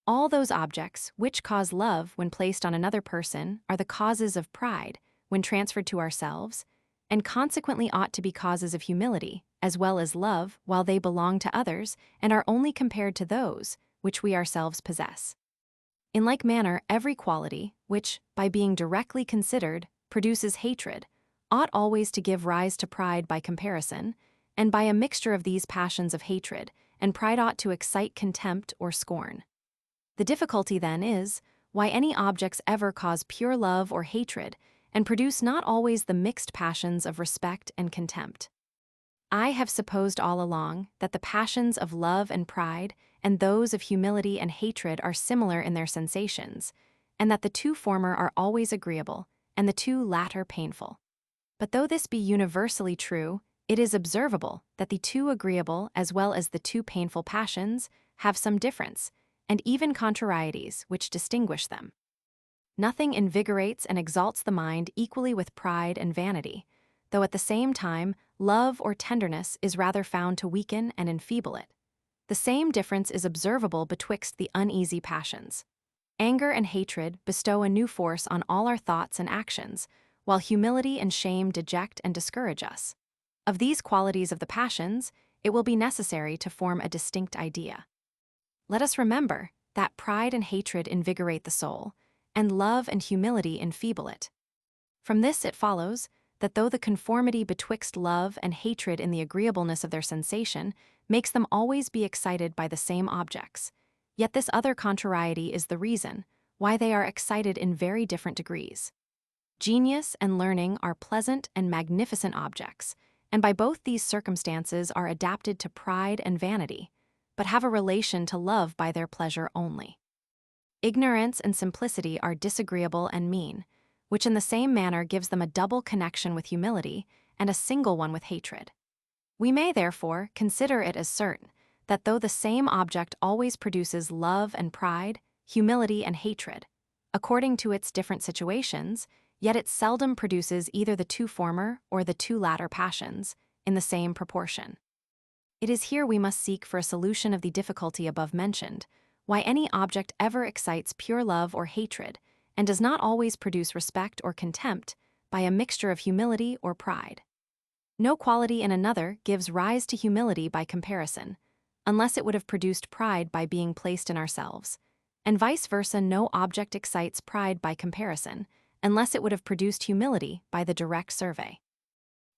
Speaker 1: All those objects which cause love when placed on another person are the causes of pride when transferred to ourselves, and consequently ought to be causes of humility, as well as love, while they belong to others and are only compared to those which we ourselves possess. In like manner, every quality which, by being directly considered, produces hatred, ought always to give rise to pride by comparison, and by a mixture of these passions of hatred and pride ought to excite contempt or scorn. The difficulty then is, why any objects ever cause pure love or hatred and produce not always the mixed passions of respect and contempt. I have supposed all along that the passions of love and pride and those of humility and hatred are similar in their sensations, and that the two former are always agreeable, and the two latter painful. But though this be universally true, it is observable that the two agreeable as well as the two painful passions have some difference, and even contrarieties which distinguish them. Nothing invigorates and exalts the mind equally with pride and vanity, though at the same time love or tenderness is rather found to weaken and enfeeble it. The same difference is observable betwixt the uneasy passions. Anger and hatred bestow a new force on all our thoughts and actions, while humility and shame deject and discourage us. Of these qualities of the passions, it will be necessary to form a distinct idea. Let us remember that pride and hatred invigorate the soul, and love and humility enfeeble it. From this it follows that though the conformity betwixt love and hatred in the agreeableness of their sensation makes them always be excited by the same objects, yet this other contrariety is the reason why they are excited in very different degrees. Genius and learning are pleasant and magnificent objects, and by both these circumstances are adapted to pride and vanity, but have a relation to love by their pleasure only. Ignorance and simplicity are disagreeable and mean, which in the same manner gives them a double connection with humility and a single one with hatred. We may, therefore, consider it as certain that though the same object always produces love and pride, humility and hatred, according to its different situations, yet it seldom produces either the two former or the two latter passions in the same proportion. It is here we must seek for a solution of the difficulty above mentioned, why any object ever excites pure love or hatred, and does not always produce respect or contempt by a mixture of humility or pride. No quality in another gives rise to humility by comparison, unless it would have produced pride by being placed in ourselves, and vice versa no object excites pride by comparison, unless it would have produced humility by the direct survey.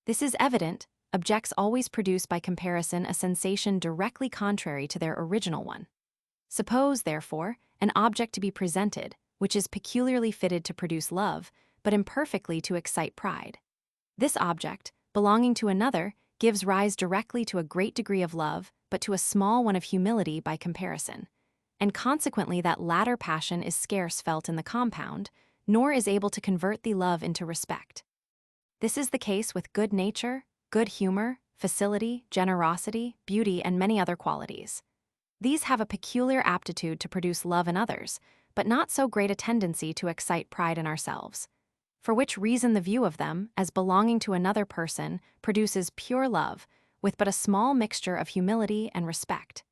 Speaker 1: This is evident, objects always produce by comparison a sensation directly contrary to their original one. Suppose, therefore, an object to be presented, which is peculiarly fitted to produce love, but imperfectly to excite pride. This object, belonging to another, gives rise directly to a great degree of love, but to a small one of humility by comparison, and consequently that latter passion is scarce felt in the compound, nor is able to convert the love into respect. This is the case with good nature, good humor, facility, generosity, beauty, and many other qualities. These have a peculiar aptitude to produce love in others, but not so great a tendency to excite pride in ourselves, for which reason the view of them, as belonging to another person, produces pure love, with but a small mixture of humility and respect.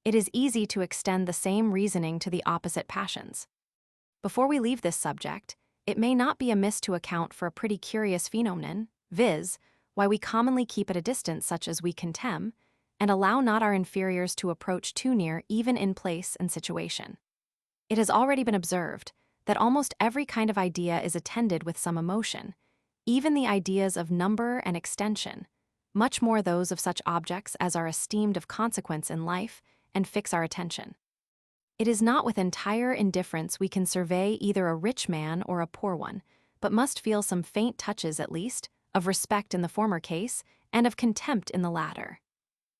Speaker 1: It is easy to extend the same reasoning to the opposite passions. Before we leave this subject, it may not be amiss to account for a pretty curious phenomenon, viz., why we commonly keep at a distance such as we contemn, and allow not our inferiors to approach too near even in place and situation. It has already been observed that almost every kind of idea is attended with some emotion, even the ideas of number and extension, much more those of such objects as are esteemed of consequence in life and fix our attention. It is not with entire indifference we can survey either a rich man or a poor one, but must feel some faint touches at least, of respect in the former case and of contempt in the latter.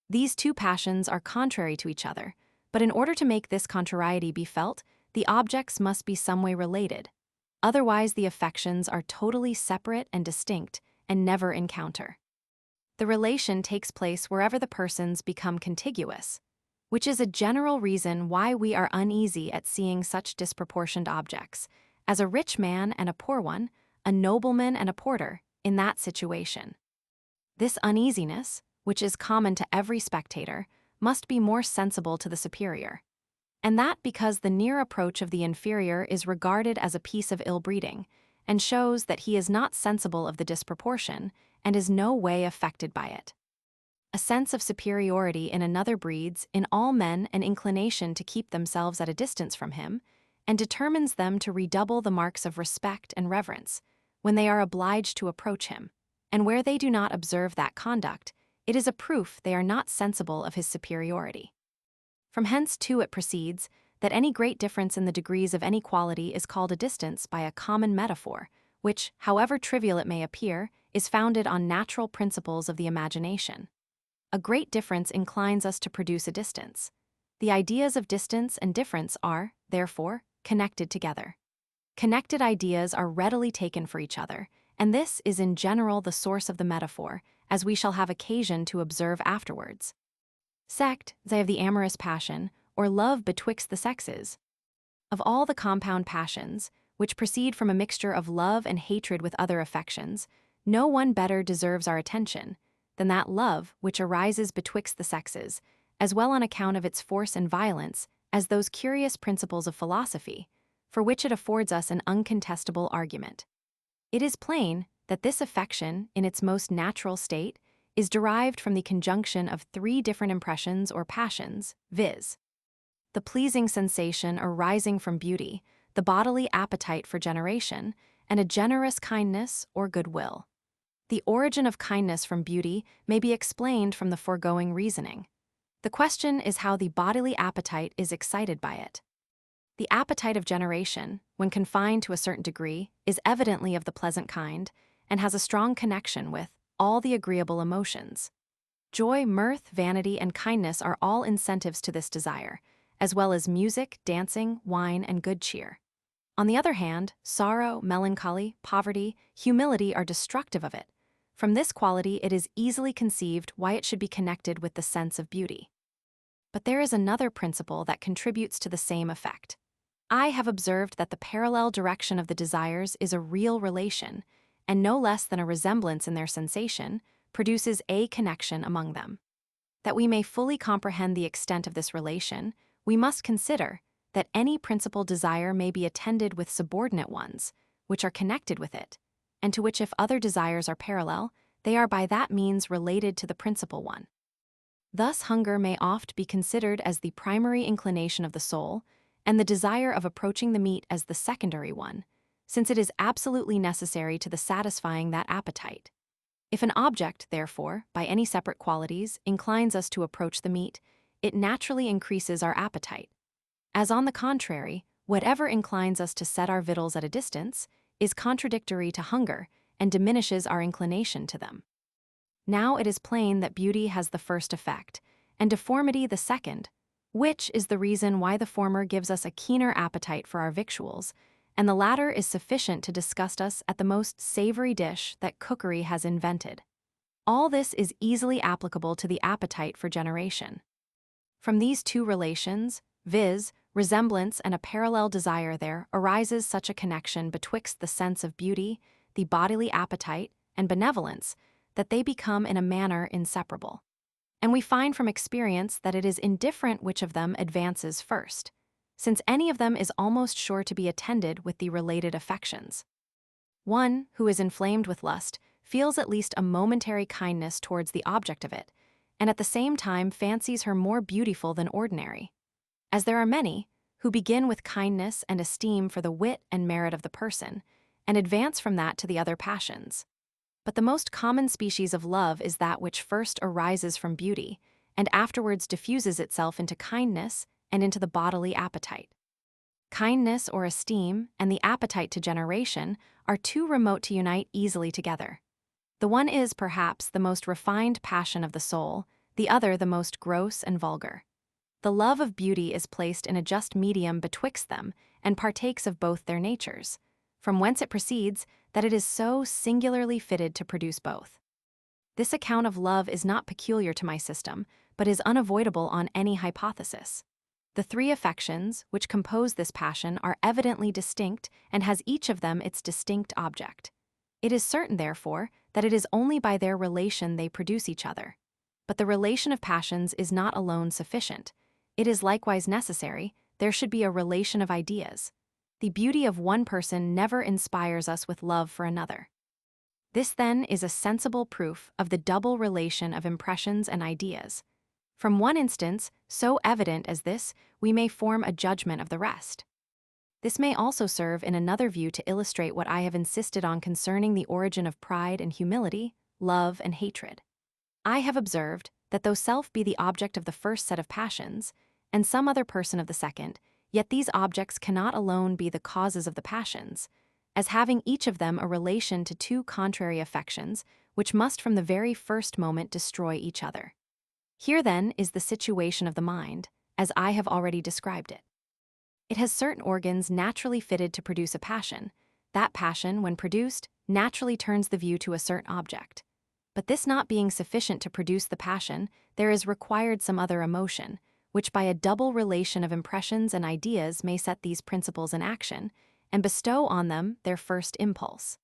Speaker 1: These two passions are contrary to each other, but in order to make this contrariety be felt, the objects must be some way related. Otherwise the affections are totally separate and distinct and never encounter. The relation takes place wherever the persons become contiguous, which is a general reason why we are uneasy at seeing such disproportioned objects, as a rich man and a poor one, a nobleman and a porter, in that situation. This uneasiness, which is common to every spectator, must be more sensible to the superior, and that because the near approach of the inferior is regarded as a piece of ill-breeding, and shows that he is not sensible of the disproportion, and is no way affected by it. A sense of superiority in another breeds in all men an inclination to keep themselves at a distance from him, and determines them to redouble the marks of respect and reverence when they are obliged to approach him, and where they do not observe that conduct, it is a proof they are not sensible of his superiority. From hence too it proceeds that any great difference in the degrees of any quality is called a distance by a common metaphor, which, however trivial it may appear, is founded on natural principles of the imagination. A great difference inclines us to produce a distance. The ideas of distance and difference are, therefore, connected together. Connected ideas are readily taken for each other, and this is in general the source of the metaphor, as we shall have occasion to observe afterwards. Sect, they have the amorous passion, or love betwixt the sexes. Of all the compound passions, which proceed from a mixture of love and hatred with other affections, no one better deserves our attention than that love which arises betwixt the sexes, as well on account of its force and violence as those curious principles of philosophy, for which it affords us an uncontestable argument. It is plain that this affection, in its most natural state, is derived from the conjunction of three different impressions or passions, viz. The pleasing sensation arising from beauty, the bodily appetite for generation, and a generous kindness or goodwill. The origin of kindness from beauty may be explained from the foregoing reasoning. The question is how the bodily appetite is excited by it. The appetite of generation, when confined to a certain degree, is evidently of the pleasant kind, and has a strong connection with all the agreeable emotions. Joy, mirth, vanity, and kindness are all incentives to this desire, as well as music, dancing, wine, and good cheer. On the other hand, sorrow, melancholy, poverty, humility are destructive of it. From this quality it is easily conceived why it should be connected with the sense of beauty. But there is another principle that contributes to the same effect. I have observed that the parallel direction of the desires is a real relation, and no less than a resemblance in their sensation, produces a connection among them. That we may fully comprehend the extent of this relation, we must consider that any principal desire may be attended with subordinate ones, which are connected with it, and to which if other desires are parallel, they are by that means related to the principal one. Thus hunger may oft be considered as the primary inclination of the soul, and the desire of approaching the meat as the secondary one, since it is absolutely necessary to the satisfying that appetite. If an object, therefore, by any separate qualities, inclines us to approach the meat, it naturally increases our appetite. As on the contrary, whatever inclines us to set our victuals at a distance, is contradictory to hunger, and diminishes our inclination to them. Now it is plain that beauty has the first effect, and deformity the second, which is the reason why the former gives us a keener appetite for our victuals, and the latter is sufficient to disgust us at the most savory dish that cookery has invented. All this is easily applicable to the appetite for generation. From these two relations, viz., resemblance and a parallel desire, there arises such a connection betwixt the sense of beauty, the bodily appetite, and benevolence, that they become in a manner inseparable. And we find from experience that it is indifferent which of them advances first, since any of them is almost sure to be attended with the related affections. One who is inflamed with lust feels at least a momentary kindness towards the object of it, and at the same time fancies her more beautiful than ordinary. As there are many who begin with kindness and esteem for the wit and merit of the person, and advance from that to the other passions. But the most common species of love is that which first arises from beauty, and afterwards diffuses itself into kindness and into the bodily appetite. Kindness or esteem and the appetite to generation are too remote to unite easily together. The one is, perhaps, the most refined passion of the soul, the other the most gross and vulgar. The love of beauty is placed in a just medium betwixt them, and partakes of both their natures, from whence it proceeds that it is so singularly fitted to produce both. This account of love is not peculiar to my system, but is unavoidable on any hypothesis. The three affections which compose this passion are evidently distinct, and has each of them its distinct object. It is certain, therefore, that it is only by their relation they produce each other. But the relation of passions is not alone sufficient. It is likewise necessary there should be a relation of ideas. The beauty of one person never inspires us with love for another. This, then, is a sensible proof of the double relation of impressions and ideas. From one instance, so evident as this, we may form a judgment of the rest. This may also serve in another view to illustrate what I have insisted on concerning the origin of pride and humility, love and hatred. I have observed that though self be the object of the first set of passions, and some other person of the second, Yet these objects cannot alone be the causes of the passions, as having each of them a relation to two contrary affections, which must from the very first moment destroy each other. Here then is the situation of the mind, as I have already described it. It has certain organs naturally fitted to produce a passion. That passion, when produced, naturally turns the view to a certain object. But this not being sufficient to produce the passion, there is required some other emotion, which by a double relation of impressions and ideas may set these principles in action, and bestow on them their first impulse.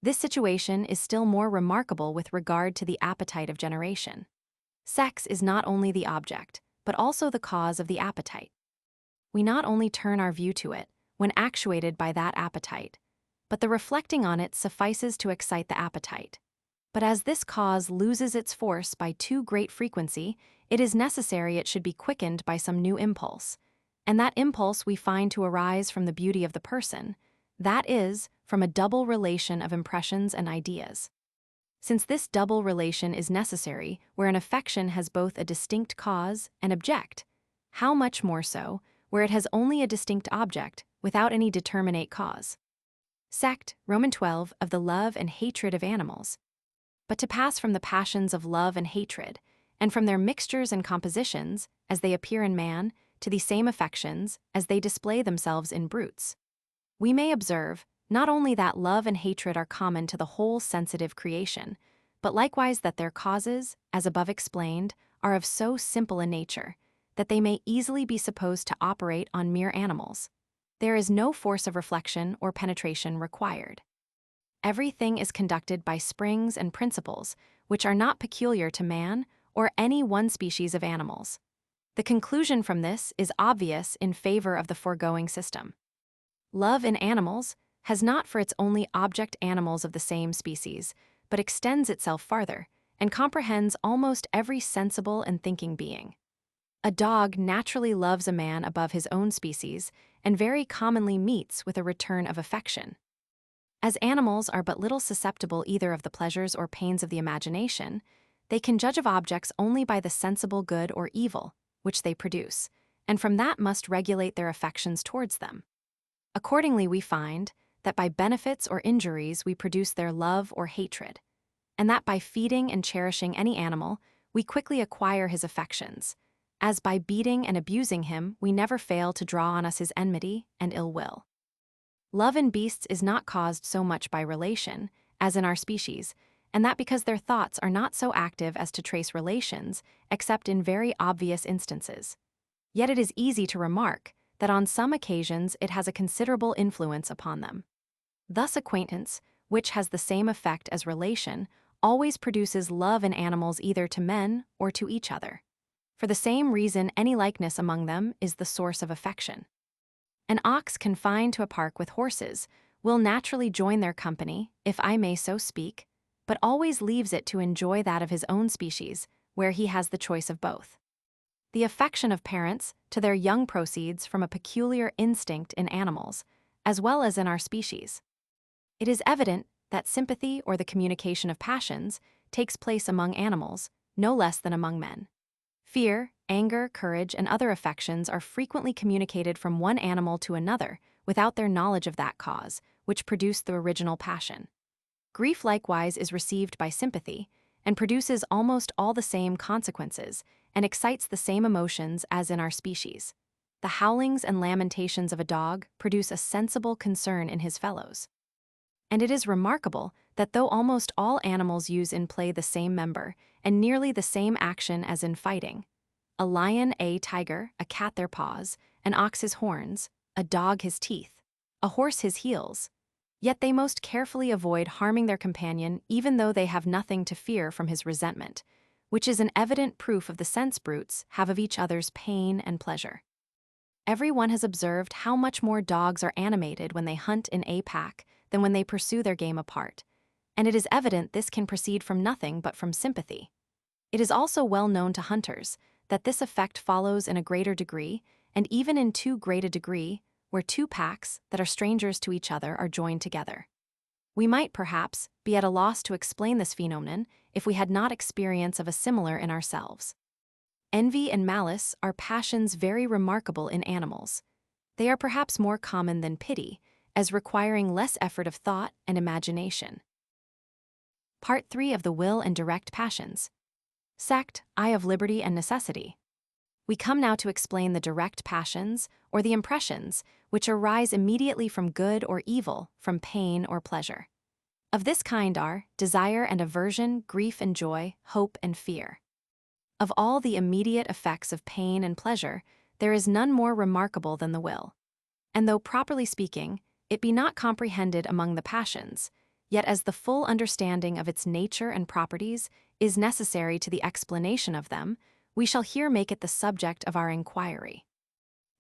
Speaker 1: This situation is still more remarkable with regard to the appetite of generation. Sex is not only the object, but also the cause of the appetite. We not only turn our view to it, when actuated by that appetite, but the reflecting on it suffices to excite the appetite. But as this cause loses its force by too great frequency, it is necessary it should be quickened by some new impulse, and that impulse we find to arise from the beauty of the person, that is, from a double relation of impressions and ideas. Since this double relation is necessary where an affection has both a distinct cause and object, how much more so where it has only a distinct object without any determinate cause. Sect, Roman 12, of the love and hatred of animals. But to pass from the passions of love and hatred, and from their mixtures and compositions, as they appear in man, to the same affections, as they display themselves in brutes, we may observe not only that love and hatred are common to the whole sensitive creation, but likewise that their causes, as above explained, are of so simple a nature that they may easily be supposed to operate on mere animals. There is no force of reflection or penetration required. Everything is conducted by springs and principles which are not peculiar to man or any one species of animals. The conclusion from this is obvious in favor of the foregoing system. Love in animals has not for its only object animals of the same species, but extends itself farther and comprehends almost every sensible and thinking being. A dog naturally loves a man above his own species and very commonly meets with a return of affection. As animals are but little susceptible either of the pleasures or pains of the imagination, they can judge of objects only by the sensible good or evil which they produce, and from that must regulate their affections towards them. Accordingly, we find that by benefits or injuries we produce their love or hatred, and that by feeding and cherishing any animal we quickly acquire his affections, as by beating and abusing him we never fail to draw on us his enmity and ill will. Love in beasts is not caused so much by relation, as in our species, and that because their thoughts are not so active as to trace relations, except in very obvious instances. Yet it is easy to remark that on some occasions it has a considerable influence upon them. Thus acquaintance, which has the same effect as relation, always produces love in animals either to men or to each other. For the same reason any likeness among them is the source of affection. An ox confined to a park with horses will naturally join their company, if I may so speak, but always leaves it to enjoy that of his own species, where he has the choice of both. The affection of parents to their young proceeds from a peculiar instinct in animals, as well as in our species. It is evident that sympathy or the communication of passions takes place among animals no less than among men. Fear, anger, courage, and other affections are frequently communicated from one animal to another without their knowledge of that cause, which produced the original passion. Grief likewise is received by sympathy, and produces almost all the same consequences, and excites the same emotions as in our species. The howlings and lamentations of a dog produce a sensible concern in his fellows. And it is remarkable that though almost all animals use in play the same member, and nearly the same action as in fighting, a lion a tiger, a cat their paws, an ox his horns, a dog his teeth, a horse his heels, yet they most carefully avoid harming their companion even though they have nothing to fear from his resentment, which is an evident proof of the sense brutes have of each other's pain and pleasure. Every one has observed how much more dogs are animated when they hunt in a pack than when they pursue their game apart, and it is evident this can proceed from nothing but from sympathy. It is also well known to hunters that this effect follows in a greater degree, and even in too great a degree, where two packs that are strangers to each other are joined together. We might, perhaps, be at a loss to explain this phenomenon if we had not experience of a similar in ourselves. Envy and malice are passions very remarkable in animals. They are perhaps more common than pity, as requiring less effort of thought and imagination. Part 3 of the Will and Direct Passions. Sect, Eye of Liberty and Necessity. We come now to explain the direct passions, or the impressions, which arise immediately from good or evil, from pain or pleasure. Of this kind are desire and aversion, grief and joy, hope and fear. Of all the immediate effects of pain and pleasure, there is none more remarkable than the will. And though properly speaking, it be not comprehended among the passions, yet as the full understanding of its nature and properties is necessary to the explanation of them, we shall here make it the subject of our inquiry.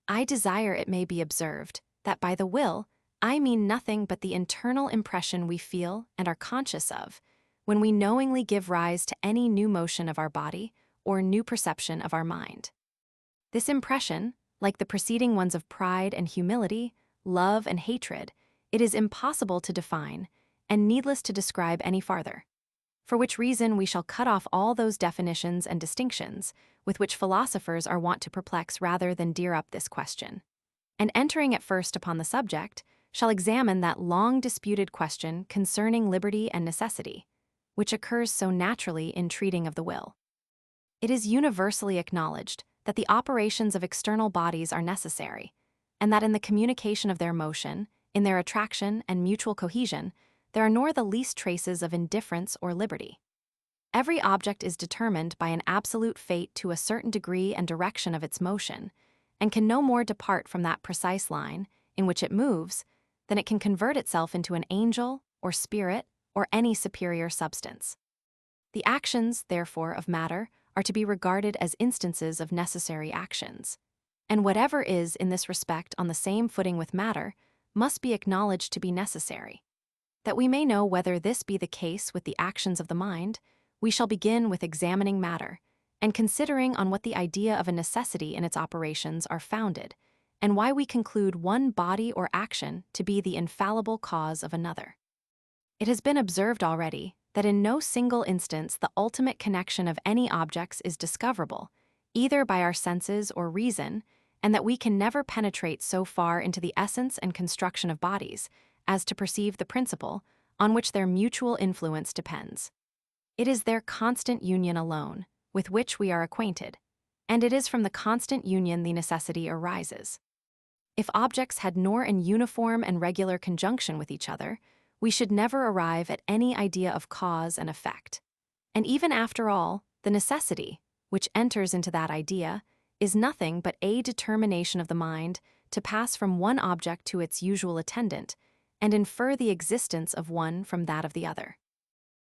Speaker 1: I desire it may be observed that by the will, I mean nothing but the internal impression we feel and are conscious of when we knowingly give rise to any new motion of our body or new perception of our mind. This impression, like the preceding ones of pride and humility, love and hatred, it is impossible to define and needless to describe any farther. For which reason we shall cut off all those definitions and distinctions with which philosophers are wont to perplex rather than dear up this question, and entering at first upon the subject, shall examine that long-disputed question concerning liberty and necessity, which occurs so naturally in treating of the will. It is universally acknowledged that the operations of external bodies are necessary, and that in the communication of their motion, in their attraction and mutual cohesion, there are nor the least traces of indifference or liberty. Every object is determined by an absolute fate to a certain degree and direction of its motion, and can no more depart from that precise line in which it moves than it can convert itself into an angel or spirit or any superior substance. The actions, therefore, of matter are to be regarded as instances of necessary actions, and whatever is in this respect on the same footing with matter must be acknowledged to be necessary. That we may know whether this be the case with the actions of the mind, we shall begin with examining matter, and considering on what the idea of a necessity in its operations are founded, and why we conclude one body or action to be the infallible cause of another. It has been observed already that in no single instance the ultimate connection of any objects is discoverable, either by our senses or reason, and that we can never penetrate so far into the essence and construction of bodies as to perceive the principle on which their mutual influence depends. It is their constant union alone with which we are acquainted, and it is from the constant union the necessity arises. If objects had nor an uniform and regular conjunction with each other, we should never arrive at any idea of cause and effect. And even after all, the necessity, which enters into that idea, is nothing but a determination of the mind to pass from one object to its usual attendant, and infer the existence of one from that of the other.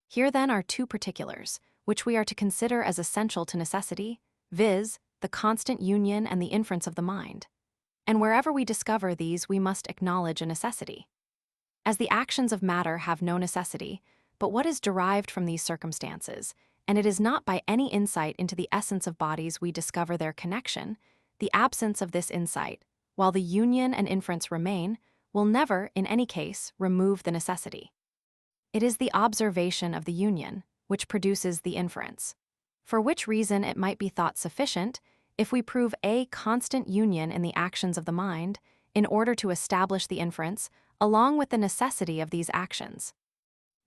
Speaker 1: Here then are two particulars, which we are to consider as essential to necessity, viz., the constant union and the inference of the mind. And wherever we discover these, we must acknowledge a necessity. As the actions of matter have no necessity, but what is derived from these circumstances, and it is not by any insight into the essence of bodies we discover their connection, the absence of this insight, while the union and inference remain, will never, in any case, remove the necessity. It is the observation of the union which produces the inference, for which reason it might be thought sufficient if we prove a constant union in the actions of the mind in order to establish the inference along with the necessity of these actions.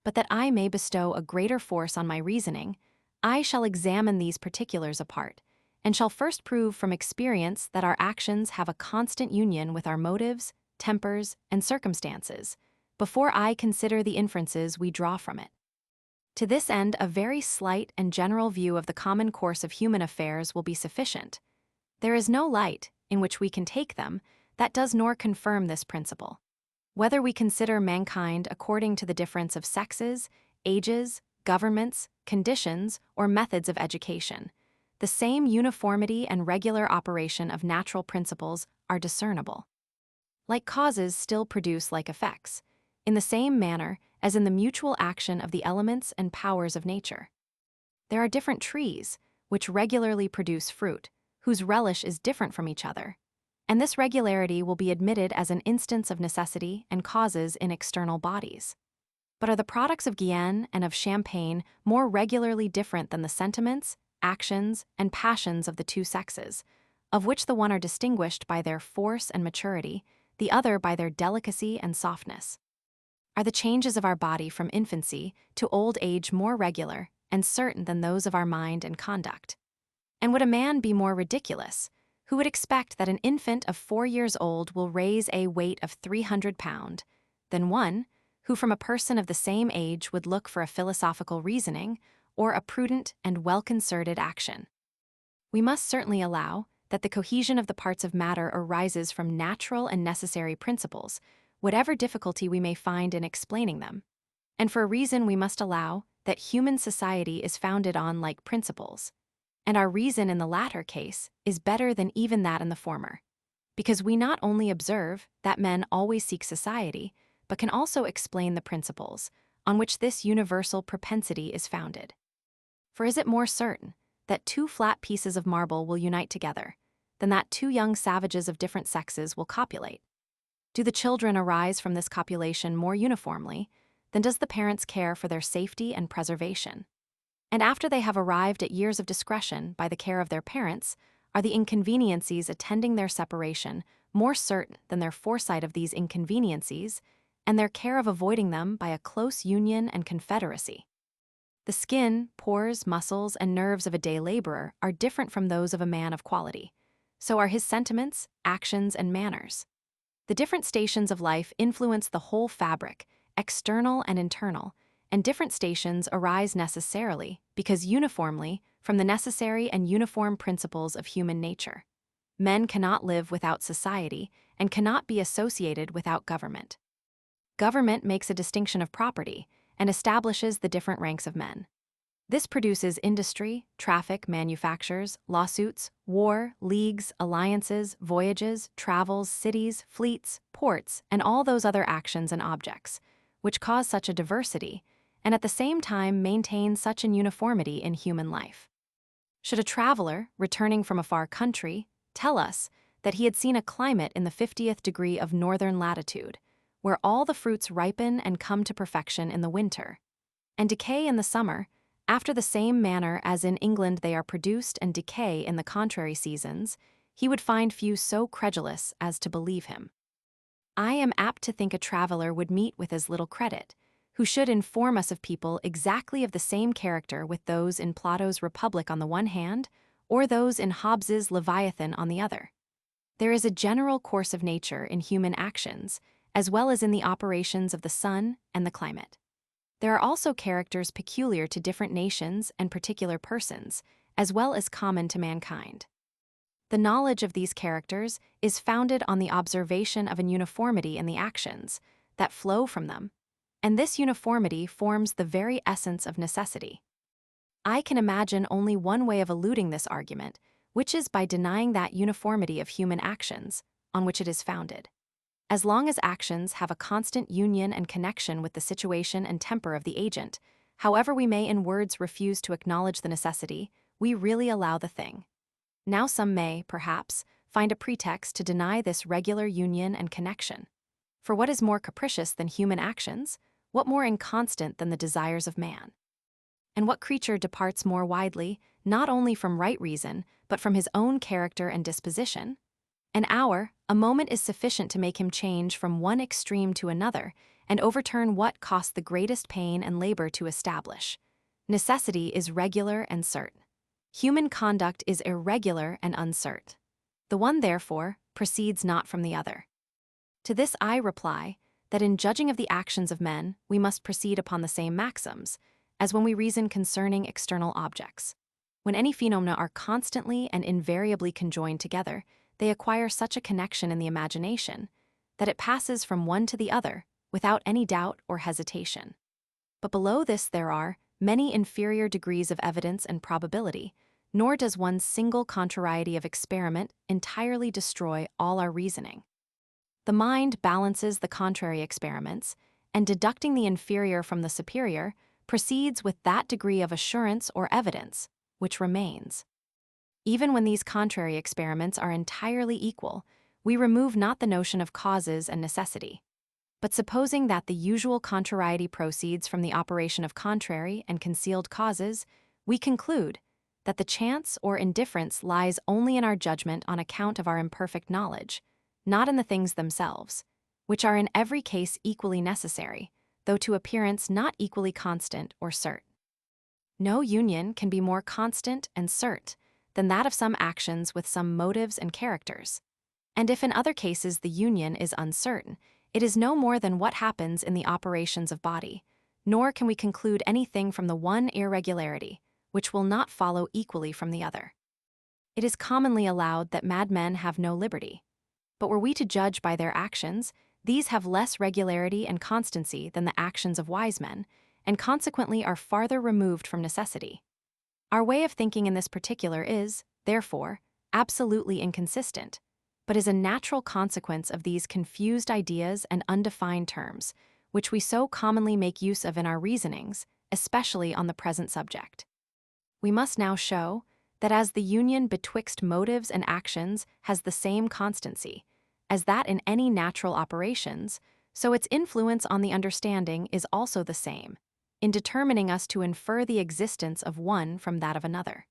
Speaker 1: But that I may bestow a greater force on my reasoning, I shall examine these particulars apart, and shall first prove from experience that our actions have a constant union with our motives, tempers, and circumstances, before I consider the inferences we draw from it. To this end, a very slight and general view of the common course of human affairs will be sufficient. There is no light, in which we can take them, that does nor confirm this principle. Whether we consider mankind according to the difference of sexes, ages, governments, conditions, or methods of education, the same uniformity and regular operation of natural principles are discernible. Like causes still produce like effects, in the same manner as in the mutual action of the elements and powers of nature. There are different trees, which regularly produce fruit, whose relish is different from each other, and this regularity will be admitted as an instance of necessity and causes in external bodies. But are the products of Guyenne and of Champagne more regularly different than the sentiments, actions, and passions of the two sexes, of which the one are distinguished by their force and maturity, the other by their delicacy and softness? Are the changes of our body from infancy to old age more regular and certain than those of our mind and conduct? And would a man be more ridiculous who would expect that an infant of 4 years old will raise a weight of 300 pounds than one who from a person of the same age would look for a philosophical reasoning or a prudent and well-concerted action? We must certainly allow that the cohesion of the parts of matter arises from natural and necessary principles, whatever difficulty we may find in explaining them. And for a reason we must allow that human society is founded on like principles, and our reason in the latter case is better than even that in the former, because we not only observe that men always seek society, but can also explain the principles on which this universal propensity is founded. For is it more certain that 2 flat pieces of marble will unite together than that 2 young savages of different sexes will copulate? Do the children arise from this copulation more uniformly than does the parents' care for their safety and preservation? And after they have arrived at years of discretion by the care of their parents, are the inconveniencies attending their separation more certain than their foresight of these inconveniencies and their care of avoiding them by a close union and confederacy? The skin, pores, muscles, and nerves of a day laborer are different from those of a man of quality. So are his sentiments, actions, and manners. The different stations of life influence the whole fabric, external and internal, and different stations arise necessarily, because uniformly, from the necessary and uniform principles of human nature. Men cannot live without society and cannot be associated without government. Government makes a distinction of property and establishes the different ranks of men. This produces industry, traffic, manufactures, lawsuits, war, leagues, alliances, voyages, travels, cities, fleets, ports, and all those other actions and objects, which cause such a diversity, and at the same time maintain such an uniformity in human life. Should a traveler, returning from a far country, tell us that he had seen a climate in the 50th degree of northern latitude, where all the fruits ripen and come to perfection in the winter, and decay in the summer, after the same manner as in England they are produced and decay in the contrary seasons, he would find few so credulous as to believe him. I am apt to think a traveler would meet with as little credit, who should inform us of people exactly of the same character with those in Plato's Republic on the one hand, or those in Hobbes's Leviathan on the other. There is a general course of nature in human actions, as well as in the operations of the sun and the climate. There are also characters peculiar to different nations and particular persons, as well as common to mankind. The knowledge of these characters is founded on the observation of an uniformity in the actions that flow from them, and this uniformity forms the very essence of necessity. I can imagine only one way of eluding this argument, which is by denying that uniformity of human actions on which it is founded. As long as actions have a constant union and connection with the situation and temper of the agent, however we may in words refuse to acknowledge the necessity, we really allow the thing. Now some may, perhaps, find a pretext to deny this regular union and connection. For what is more capricious than human actions? What more inconstant than the desires of man? And what creature departs more widely, not only from right reason, but from his own character and disposition? An hour, a moment is sufficient to make him change from one extreme to another and overturn what cost the greatest pain and labor to establish. Necessity is regular and certain. Human conduct is irregular and uncertain. The one, therefore, proceeds not from the other. To this I reply that in judging of the actions of men, we must proceed upon the same maxims as when we reason concerning external objects. When any phenomena are constantly and invariably conjoined together, they acquire such a connection in the imagination that it passes from one to the other without any doubt or hesitation. But below this there are many inferior degrees of evidence and probability, nor does one single contrariety of experiment entirely destroy all our reasoning. The mind balances the contrary experiments, and deducting the inferior from the superior, proceeds with that degree of assurance or evidence which remains. Even when these contrary experiments are entirely equal, we remove not the notion of causes and necessity. But supposing that the usual contrariety proceeds from the operation of contrary and concealed causes, we conclude that the chance or indifference lies only in our judgment on account of our imperfect knowledge, not in the things themselves, which are in every case equally necessary, though to appearance not equally constant or cert. No union can be more constant and cert than that of some actions with some motives and characters. And if in other cases the union is uncertain, it is no more than what happens in the operations of body, nor can we conclude anything from the one irregularity, which will not follow equally from the other. It is commonly allowed that madmen have no liberty. But were we to judge by their actions, these have less regularity and constancy than the actions of wise men, and consequently are farther removed from necessity. Our way of thinking in this particular is, therefore, absolutely inconsistent, but is a natural consequence of these confused ideas and undefined terms, which we so commonly make use of in our reasonings, especially on the present subject. We must now show that as the union betwixt motives and actions has the same constancy as that in any natural operations, so its influence on the understanding is also the same, in determining us to infer the existence of one from that of another.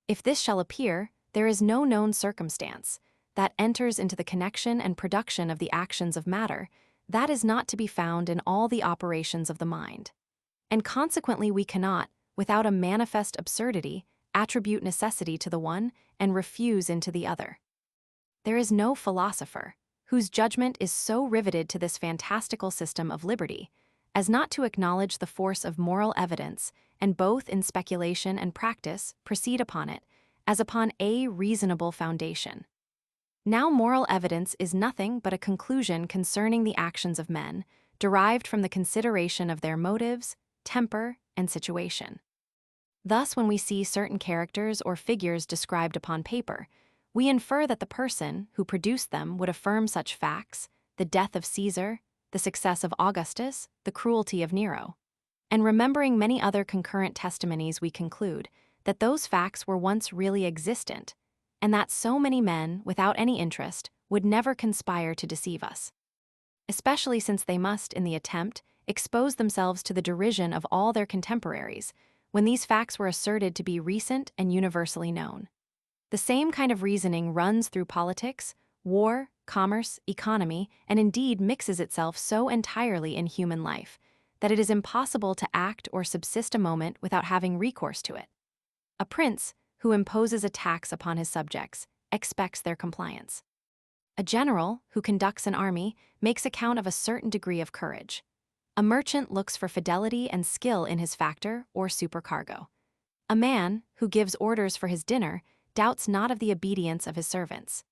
Speaker 1: If this shall appear, there is no known circumstance that enters into the connection and production of the actions of matter that is not to be found in all the operations of the mind. And consequently we cannot, without a manifest absurdity, attribute necessity to the one and refuse into the other. There is no philosopher whose judgment is so riveted to this fantastical system of liberty as not to acknowledge the force of moral evidence, and both in speculation and practice proceed upon it, as upon a reasonable foundation. Now moral evidence is nothing but a conclusion concerning the actions of men, derived from the consideration of their motives, temper, and situation. Thus, when we see certain characters or figures described upon paper, we infer that the person who produced them would affirm such facts, the death of Caesar, the success of Augustus, the cruelty of Nero. And remembering many other concurrent testimonies, we conclude that those facts were once really existent, and that so many men, without any interest, would never conspire to deceive us. Especially since they must, in the attempt, expose themselves to the derision of all their contemporaries, when these facts were asserted to be recent and universally known. The same kind of reasoning runs through politics, war, commerce, economy, and indeed mixes itself so entirely in human life that it is impossible to act or subsist a moment without having recourse to it. A prince who imposes a tax upon his subjects expects their compliance. A general who conducts an army makes account of a certain degree of courage. A merchant looks for fidelity and skill in his factor or supercargo. A man who gives orders for his dinner doubts not of the obedience of his servants.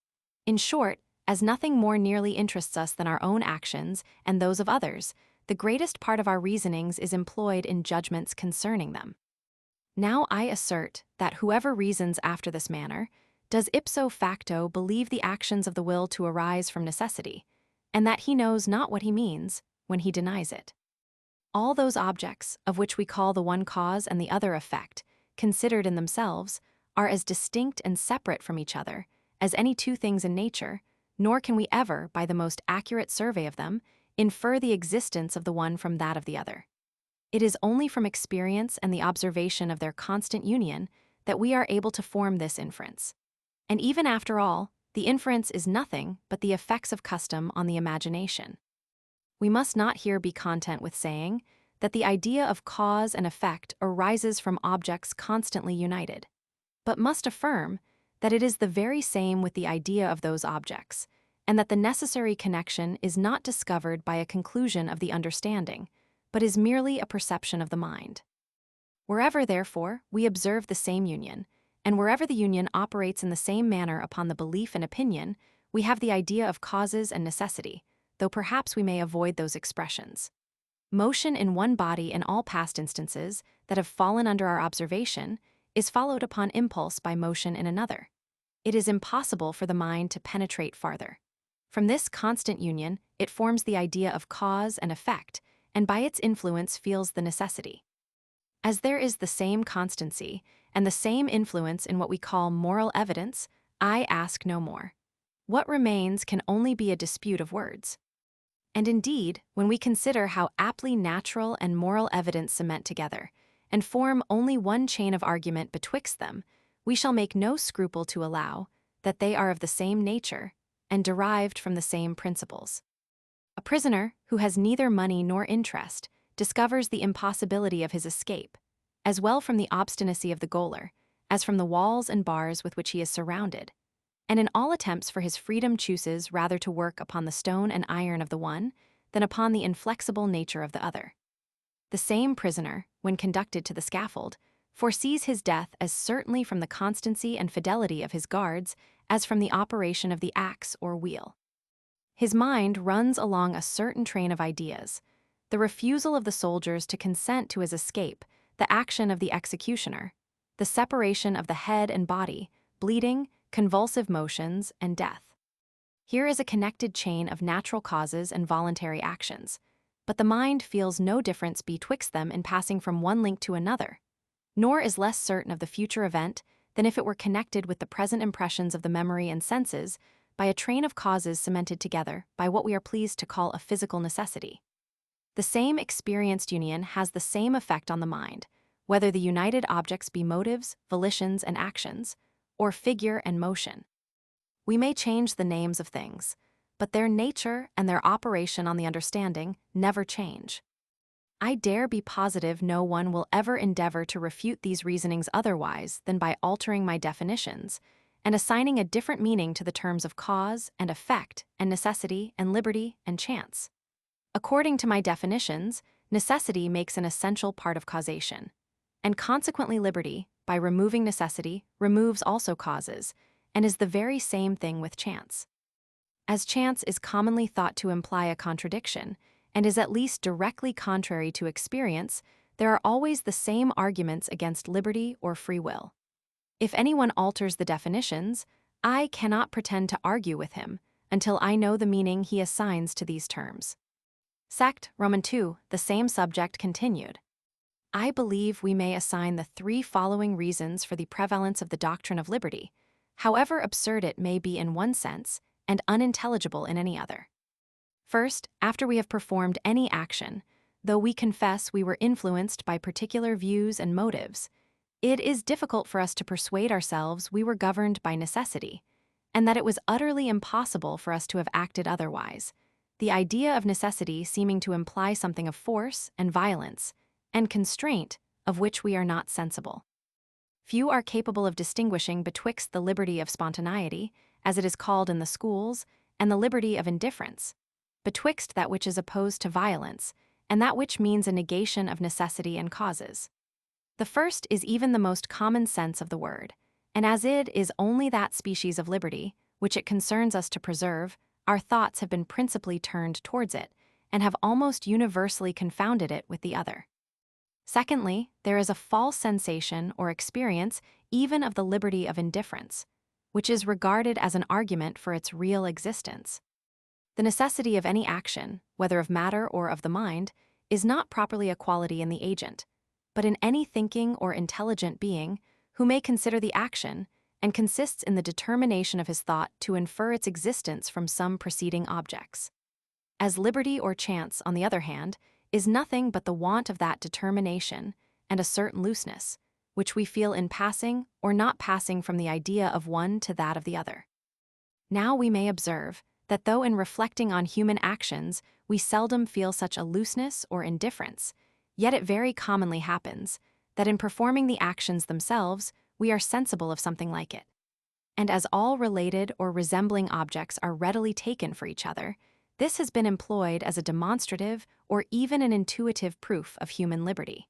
Speaker 1: In short, as nothing more nearly interests us than our own actions and those of others, the greatest part of our reasonings is employed in judgments concerning them. Now I assert that whoever reasons after this manner does ipso facto believe the actions of the will to arise from necessity, and that he knows not what he means when he denies it. All those objects, of which we call the one cause and the other effect, considered in themselves, are as distinct and separate from each other as any two things in nature, nor can we ever, by the most accurate survey of them, infer the existence of the one from that of the other. It is only from experience and the observation of their constant union that we are able to form this inference. And even after all, the inference is nothing but the effects of custom on the imagination. We must not here be content with saying that the idea of cause and effect arises from objects constantly united, but must affirm that it is the very same with the idea of those objects, and that the necessary connection is not discovered by a conclusion of the understanding, but is merely a perception of the mind. Wherever, therefore, we observe the same union, and wherever the union operates in the same manner upon the belief and opinion, we have the idea of causes and necessity, though perhaps we may avoid those expressions. Motion in one body in all past instances that have fallen under our observation is followed upon impulse by motion in another. It is impossible for the mind to penetrate farther. From this constant union, it forms the idea of cause and effect, and by its influence feels the necessity. As there is the same constancy and the same influence in what we call moral evidence, I ask no more. What remains can only be a dispute of words. And indeed, when we consider how aptly natural and moral evidence cement together, and form only one chain of argument betwixt them, we shall make no scruple to allow that they are of the same nature and derived from the same principles. A prisoner who has neither money nor interest discovers the impossibility of his escape, as well from the obstinacy of the gaoler as from the walls and bars with which he is surrounded, and in all attempts for his freedom chooses rather to work upon the stone and iron of the one than upon the inflexible nature of the other. The same prisoner, when conducted to the scaffold, foresees his death as certainly from the constancy and fidelity of his guards as from the operation of the axe or wheel. His mind runs along a certain train of ideas: the refusal of the soldiers to consent to his escape, the action of the executioner, the separation of the head and body, bleeding, convulsive motions, and death. Here is a connected chain of natural causes and voluntary actions, but the mind feels no difference betwixt them in passing from one link to another, nor is less certain of the future event than if it were connected with the present impressions of the memory and senses by a train of causes cemented together by what we are pleased to call a physical necessity. The same experienced union has the same effect on the mind, whether the united objects be motives, volitions, and actions, or figure and motion. We may change the names of things, but their nature and their operation on the understanding never change. I dare be positive no one will ever endeavor to refute these reasonings otherwise than by altering my definitions and assigning a different meaning to the terms of cause and effect and necessity and liberty and chance. According to my definitions, necessity makes an essential part of causation, and consequently liberty, by removing necessity, removes also causes, and is the very same thing with chance. As chance is commonly thought to imply a contradiction, and is at least directly contrary to experience, there are always the same arguments against liberty or free will. If anyone alters the definitions, I cannot pretend to argue with him until I know the meaning he assigns to these terms. Sect, Roman 2, the same subject continued. I believe we may assign the three following reasons for the prevalence of the doctrine of liberty, however absurd it may be in one sense and unintelligible in any other. First, after we have performed any action, though we confess we were influenced by particular views and motives, it is difficult for us to persuade ourselves we were governed by necessity, and that it was utterly impossible for us to have acted otherwise, the idea of necessity seeming to imply something of force and violence, and constraint of which we are not sensible. Few are capable of distinguishing betwixt the liberty of spontaneity, as it is called in the schools, and the liberty of indifference, betwixt that which is opposed to violence, and that which means a negation of necessity and causes. The first is even the most common sense of the word, and as it is only that species of liberty which it concerns us to preserve, our thoughts have been principally turned towards it, and have almost universally confounded it with the other. Secondly, there is a false sensation or experience even of the liberty of indifference, which is regarded as an argument for its real existence. The necessity of any action, whether of matter or of the mind, is not properly a quality in the agent, but in any thinking or intelligent being who may consider the action, and consists in the determination of his thought to infer its existence from some preceding objects. As liberty or chance, on the other hand, is nothing but the want of that determination and a certain looseness, which we feel in passing or not passing from the idea of one to that of the other. Now we may observe that though in reflecting on human actions we seldom feel such a looseness or indifference, yet it very commonly happens that in performing the actions themselves we are sensible of something like it. And as all related or resembling objects are readily taken for each other, this has been employed as a demonstrative or even an intuitive proof of human liberty.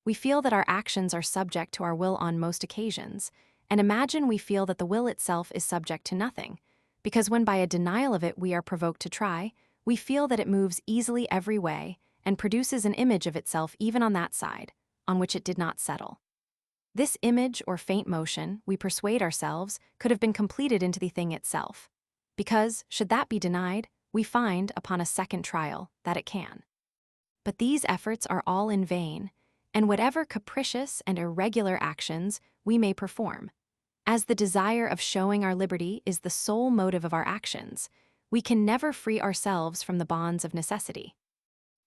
Speaker 1: We feel that our actions are subject to our will on most occasions, and imagine we feel that the will itself is subject to nothing, because when by a denial of it we are provoked to try, we feel that it moves easily every way and produces an image of itself even on that side, on which it did not settle. This image or faint motion, we persuade ourselves, could have been completed into the thing itself, because, should that be denied, we find, upon a second trial, that it can. But these efforts are all in vain, and whatever capricious and irregular actions we may perform, as the desire of showing our liberty is the sole motive of our actions, we can never free ourselves from the bonds of necessity.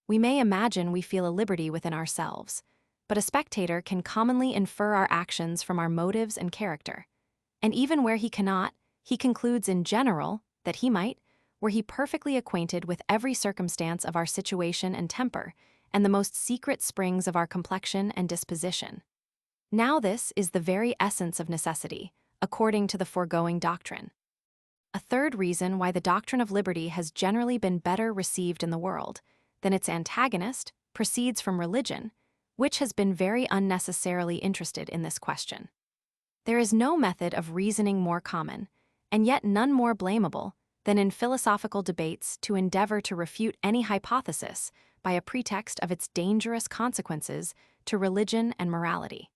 Speaker 1: We may imagine we feel a liberty within ourselves, but a spectator can commonly infer our actions from our motives and character. And even where he cannot, he concludes in general that he might, were he perfectly acquainted with every circumstance of our situation and temper, and the most secret springs of our complexion and disposition. Now this is the very essence of necessity, according to the foregoing doctrine. A third reason why the doctrine of liberty has generally been better received in the world than its antagonist proceeds from religion, which has been very unnecessarily interested in this question. There is no method of reasoning more common, and yet none more blamable, than in philosophical debates to endeavor to refute any hypothesis by a pretext of its dangerous consequences to religion and morality.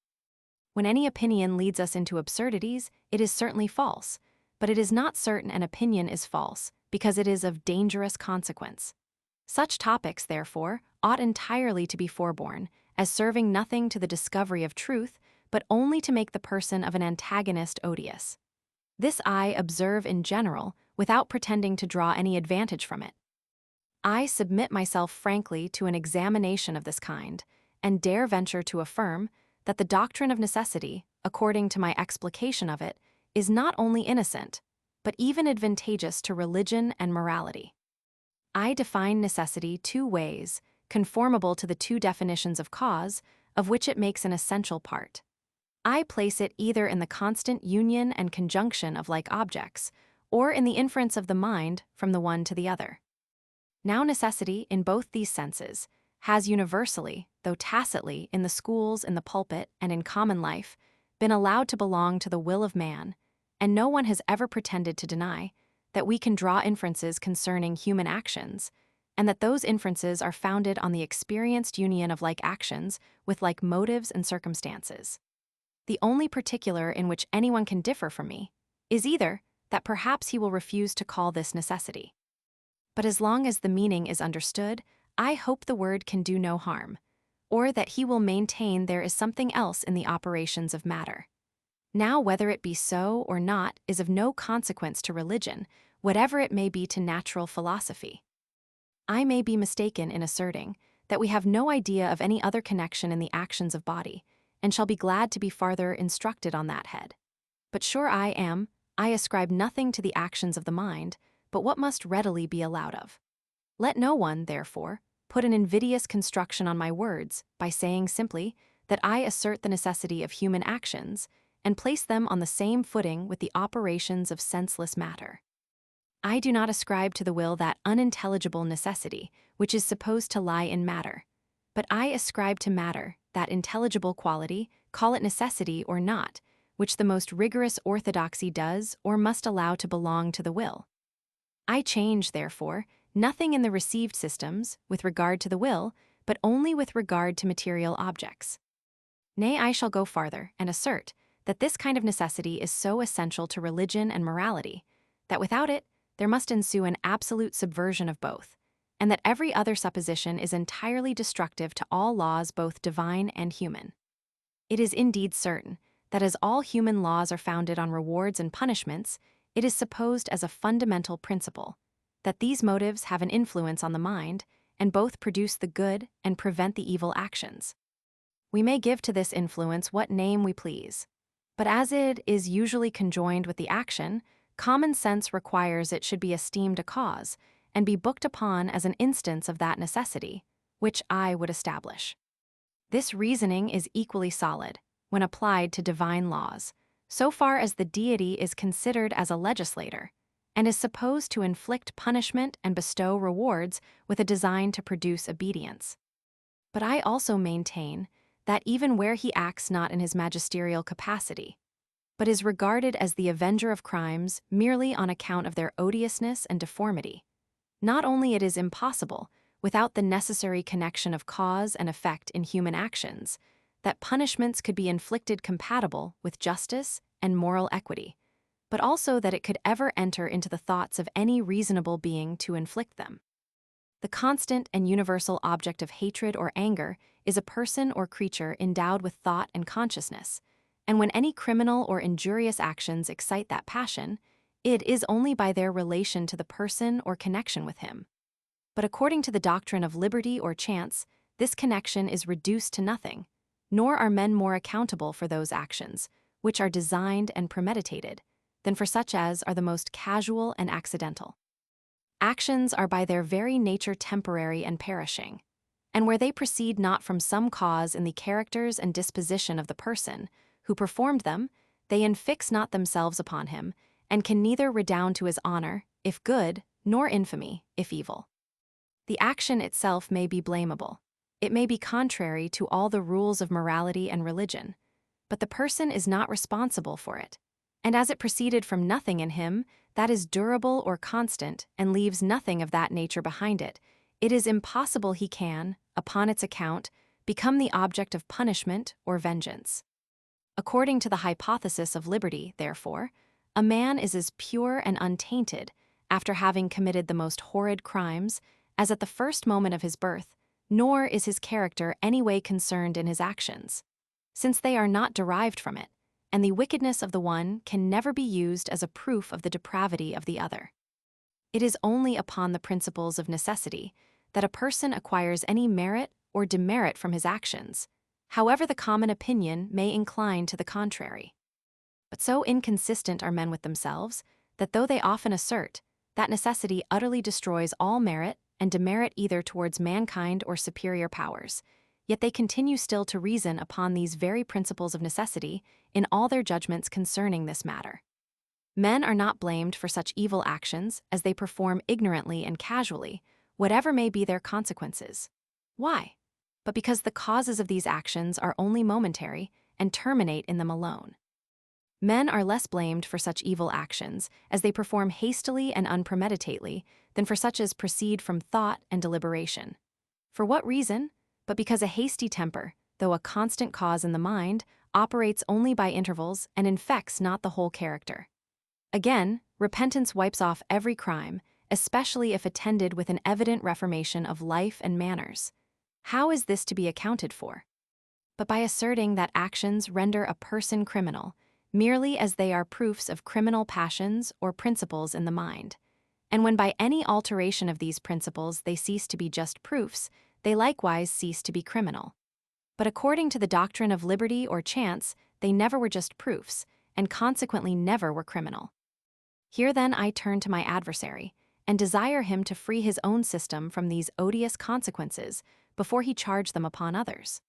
Speaker 1: When any opinion leads us into absurdities, it is certainly false, but it is not certain an opinion is false because it is of dangerous consequence. Such topics, therefore, ought entirely to be forborne, as serving nothing to the discovery of truth, but only to make the person of an antagonist odious. This I observe in general, without pretending to draw any advantage from it. I submit myself frankly to an examination of this kind, and dare venture to affirm that the doctrine of necessity, according to my explication of it, is not only innocent, but even advantageous to religion and morality. I define necessity two ways, conformable to the two definitions of cause, of which it makes an essential part. I place it either in the constant union and conjunction of like objects, or in the inference of the mind from the one to the other. Now necessity, in both these senses, has universally, though tacitly, in the schools, in the pulpit, and in common life, been allowed to belong to the will of man, and no one has ever pretended to deny that we can draw inferences concerning human actions, and that those inferences are founded on the experienced union of like actions with like motives and circumstances. The only particular in which anyone can differ from me is either that perhaps he will refuse to call this necessity. But as long as the meaning is understood, I hope the word can do no harm, or that he will maintain there is something else in the operations of matter. Now whether it be so or not is of no consequence to religion, whatever it may be to natural philosophy. I may be mistaken in asserting that we have no idea of any other connection in the actions of body, and shall be glad to be farther instructed on that head. But sure I ascribe nothing to the actions of the mind, but what must readily be allowed of. Let no one, therefore, put an invidious construction on my words by saying simply that I assert the necessity of human actions and place them on the same footing with the operations of senseless matter. I do not ascribe to the will that unintelligible necessity which is supposed to lie in matter, but I ascribe to matter that intelligible quality, call it necessity or not, which the most rigorous orthodoxy does or must allow to belong to the will. I change, therefore, nothing in the received systems with regard to the will, but only with regard to material objects. Nay, I shall go farther and assert that this kind of necessity is so essential to religion and morality, that without it there must ensue an absolute subversion of both, and that every other supposition is entirely destructive to all laws both divine and human. It is indeed certain that as all human laws are founded on rewards and punishments, it is supposed as a fundamental principle that these motives have an influence on the mind and both produce the good and prevent the evil actions. We may give to this influence what name we please, but as it is usually conjoined with the action, common sense requires it should be esteemed a cause and be booked upon as an instance of that necessity, which I would establish. This reasoning is equally solid when applied to divine laws, so far as the deity is considered as a legislator, and is supposed to inflict punishment and bestow rewards with a design to produce obedience. But I also maintain that even where he acts not in his magisterial capacity, but is regarded as the avenger of crimes merely on account of their odiousness and deformity, not only it is impossible, without the necessary connection of cause and effect in human actions, that punishments could be inflicted compatible with justice and moral equity, but also that it could ever enter into the thoughts of any reasonable being to inflict them. The constant and universal object of hatred or anger is a person or creature endowed with thought and consciousness, and when any criminal or injurious actions excite that passion, it is only by their relation to the person or connection with him. But according to the doctrine of liberty or chance, this connection is reduced to nothing, nor are men more accountable for those actions, which are designed and premeditated, than for such as are the most casual and accidental. Actions are by their very nature temporary and perishing, and where they proceed not from some cause in the characters and disposition of the person who performed them, they infix not themselves upon him, and can neither redound to his honor, if good, nor infamy, if evil. The action itself may be blamable. It may be contrary to all the rules of morality and religion, but the person is not responsible for it. And as it proceeded from nothing in him that is durable or constant and leaves nothing of that nature behind it, it is impossible he can, upon its account, become the object of punishment or vengeance. According to the hypothesis of liberty, therefore, a man is as pure and untainted, after having committed the most horrid crimes, as at the first moment of his birth, nor is his character any way concerned in his actions, since they are not derived from it, and the wickedness of the one can never be used as a proof of the depravity of the other. It is only upon the principles of necessity that a person acquires any merit or demerit from his actions, however the common opinion may incline to the contrary. But so inconsistent are men with themselves, that though they often assert that necessity utterly destroys all merit and demerit either towards mankind or superior powers, yet they continue still to reason upon these very principles of necessity in all their judgments concerning this matter. Men are not blamed for such evil actions as they perform ignorantly and casually, whatever may be their consequences. Why? But because the causes of these actions are only momentary and terminate in them alone. Men are less blamed for such evil actions as they perform hastily and unpremeditately than for such as proceed from thought and deliberation. For what reason? But because a hasty temper, though a constant cause in the mind, operates only by intervals and infects not the whole character. Again, repentance wipes off every crime, especially if attended with an evident reformation of life and manners. How is this to be accounted for? But by asserting that actions render a person criminal, merely as they are proofs of criminal passions or principles in the mind. And when by any alteration of these principles they cease to be just proofs, they likewise cease to be criminal. But according to the doctrine of liberty or chance, they never were just proofs, and consequently never were criminal. Here then I turn to my adversary, and desire him to free his own system from these odious consequences before he charge them upon others.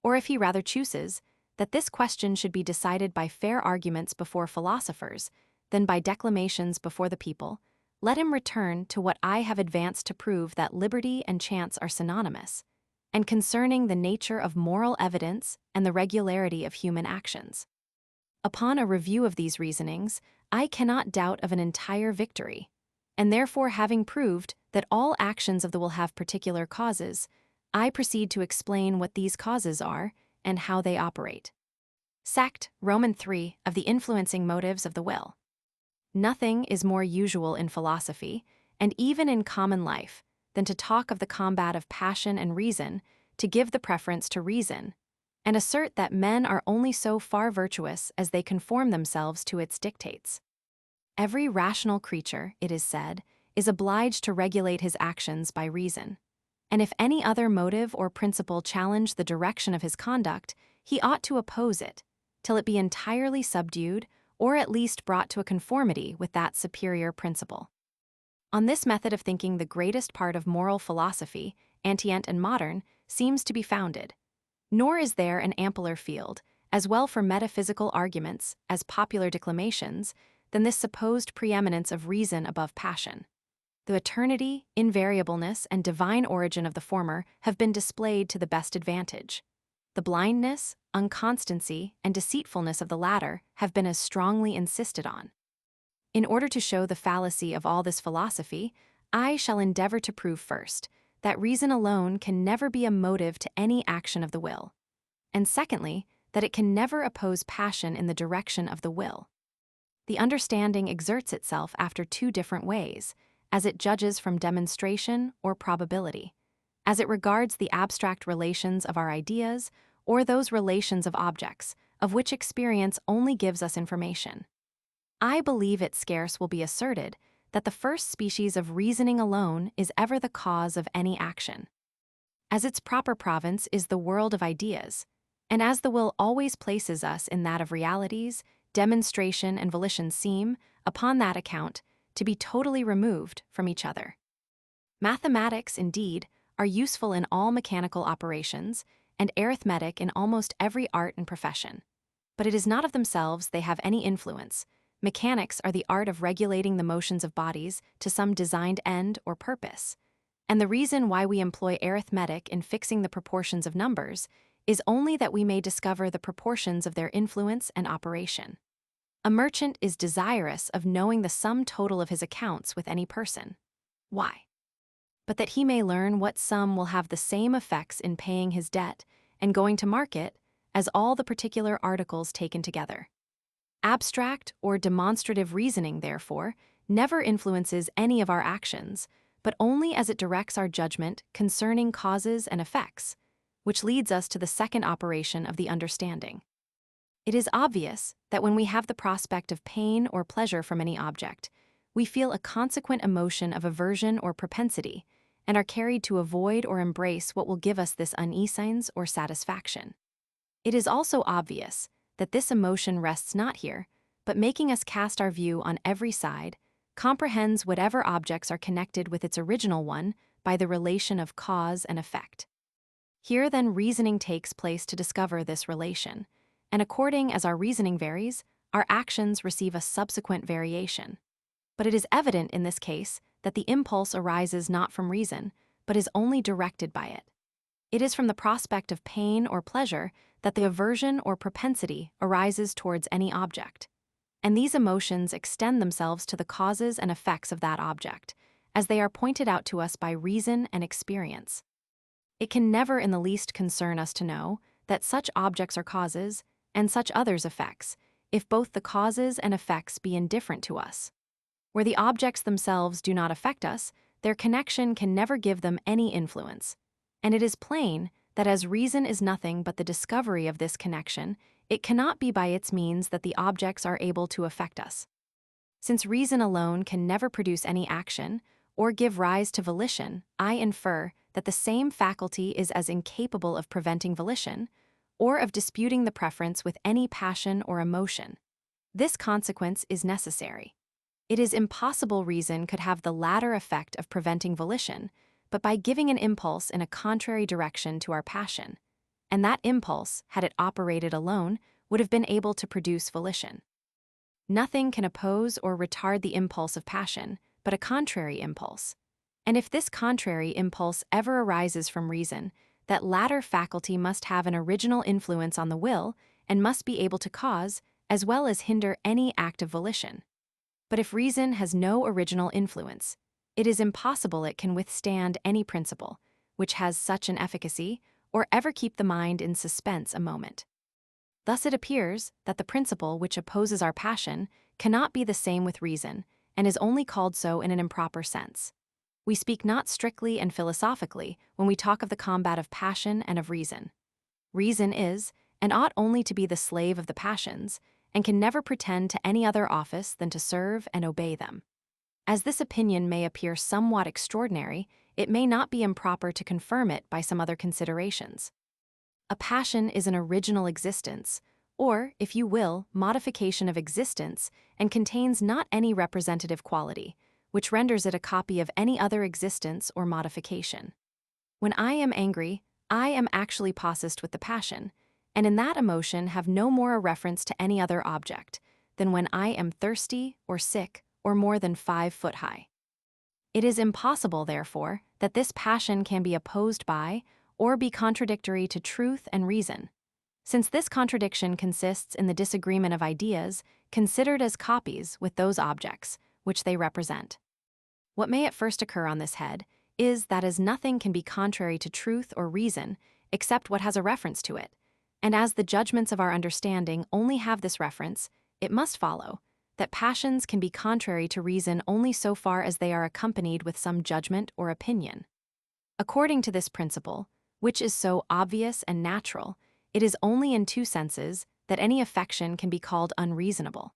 Speaker 1: Or if he rather chooses, that this question should be decided by fair arguments before philosophers, than by declamations before the people, let him return to what I have advanced to prove that liberty and chance are synonymous, and concerning the nature of moral evidence and the regularity of human actions. Upon a review of these reasonings, I cannot doubt of an entire victory, and therefore having proved that all actions of the will have particular causes, I proceed to explain what these causes are and how they operate. Sect, Roman 3, of the influencing motives of the will. Nothing is more usual in philosophy, and even in common life, than to talk of the combat of passion and reason, to give the preference to reason, and assert that men are only so far virtuous as they conform themselves to its dictates. Every rational creature, it is said, is obliged to regulate his actions by reason, and if any other motive or principle challenge the direction of his conduct, he ought to oppose it, till it be entirely subdued, or at least brought to a conformity with that superior principle. On this method of thinking the greatest part of moral philosophy, antient and modern, seems to be founded. Nor is there an ampler field, as well for metaphysical arguments as popular declamations, than this supposed preeminence of reason above passion. The eternity, invariableness, and divine origin of the former have been displayed to the best advantage. The blindness, unconstancy, and deceitfulness of the latter have been as strongly insisted on. In order to show the fallacy of all this philosophy, I shall endeavor to prove first that reason alone can never be a motive to any action of the will, and secondly, that it can never oppose passion in the direction of the will. The understanding exerts itself after two different ways, as it judges from demonstration or probability, as it regards the abstract relations of our ideas or those relations of objects, of which experience only gives us information. I believe it scarce will be asserted that the first species of reasoning alone is ever the cause of any action, as its proper province is the world of ideas, And as the will always places us in that of realities, demonstration and volition seem, upon that account, to be totally removed from each other. Mathematics, indeed, are useful in all mechanical operations, and arithmetic in almost every art and profession. But it is not of themselves they have any influence. Mechanics are the art of regulating the motions of bodies to some designed end or purpose. And the reason why we employ arithmetic in fixing the proportions of numbers is only that we may discover the proportions of their influence and operation. A merchant is desirous of knowing the sum total of his accounts with any person. Why? But that he may learn what sum will have the same effects in paying his debt and going to market as all the particular articles taken together. Abstract or demonstrative reasoning, therefore, never influences any of our actions, but only as it directs our judgment concerning causes and effects, which leads us to the second operation of the understanding. It is obvious that when we have the prospect of pain or pleasure from any object, we feel a consequent emotion of aversion or propensity, and are carried to avoid or embrace what will give us this uneasiness or satisfaction. It is also obvious that this emotion rests not here, but making us cast our view on every side, comprehends whatever objects are connected with its original one by the relation of cause and effect. Here then reasoning takes place to discover this relation, and according as our reasoning varies, our actions receive a subsequent variation. But it is evident in this case that the impulse arises not from reason, but is only directed by it. It is from the prospect of pain or pleasure that the aversion or propensity arises towards any object, and these emotions extend themselves to the causes and effects of that object, as they are pointed out to us by reason and experience. It can never in the least concern us to know that such objects are causes, and such others effects, if both the causes and effects be indifferent to us. Where the objects themselves do not affect us, their connection can never give them any influence. And it is plain that as reason is nothing but the discovery of this connection, it cannot be by its means that the objects are able to affect us. Since reason alone can never produce any action, or give rise to volition, I infer that the same faculty is as incapable of preventing volition, or of disputing the preference with any passion or emotion. This consequence is necessary. It is impossible reason could have the latter effect of preventing volition, but by giving an impulse in a contrary direction to our passion, and that impulse, had it operated alone, would have been able to produce volition. Nothing can oppose or retard the impulse of passion, but a contrary impulse. And if this contrary impulse ever arises from reason, that latter faculty must have an original influence on the will, and must be able to cause, as well as hinder any act of volition. But if reason has no original influence, it is impossible it can withstand any principle, which has such an efficacy, or ever keep the mind in suspense a moment. Thus it appears that the principle which opposes our passion cannot be the same with reason, and is only called so in an improper sense. We speak not strictly and philosophically when we talk of the combat of passion and of reason. Reason is, and ought only to be the slave of the passions, and can never pretend to any other office than to serve and obey them. As this opinion may appear somewhat extraordinary, it may not be improper to confirm it by some other considerations. A passion is an original existence, or, if you will, modification of existence, and contains not any representative quality, which renders it a copy of any other existence or modification. When I am angry, I am actually possessed with the passion, and in that emotion have no more a reference to any other object than when I am thirsty or sick or more than 5 foot high. It is impossible, therefore, that this passion can be opposed by or be contradictory to truth and reason, since this contradiction consists in the disagreement of ideas considered as copies with those objects which they represent. What may at first occur on this head is that as nothing can be contrary to truth or reason except what has a reference to it, and as the judgments of our understanding only have this reference, it must follow that passions can be contrary to reason only so far as they are accompanied with some judgment or opinion. According to this principle, which is so obvious and natural, it is only in 2 senses that any affection can be called unreasonable.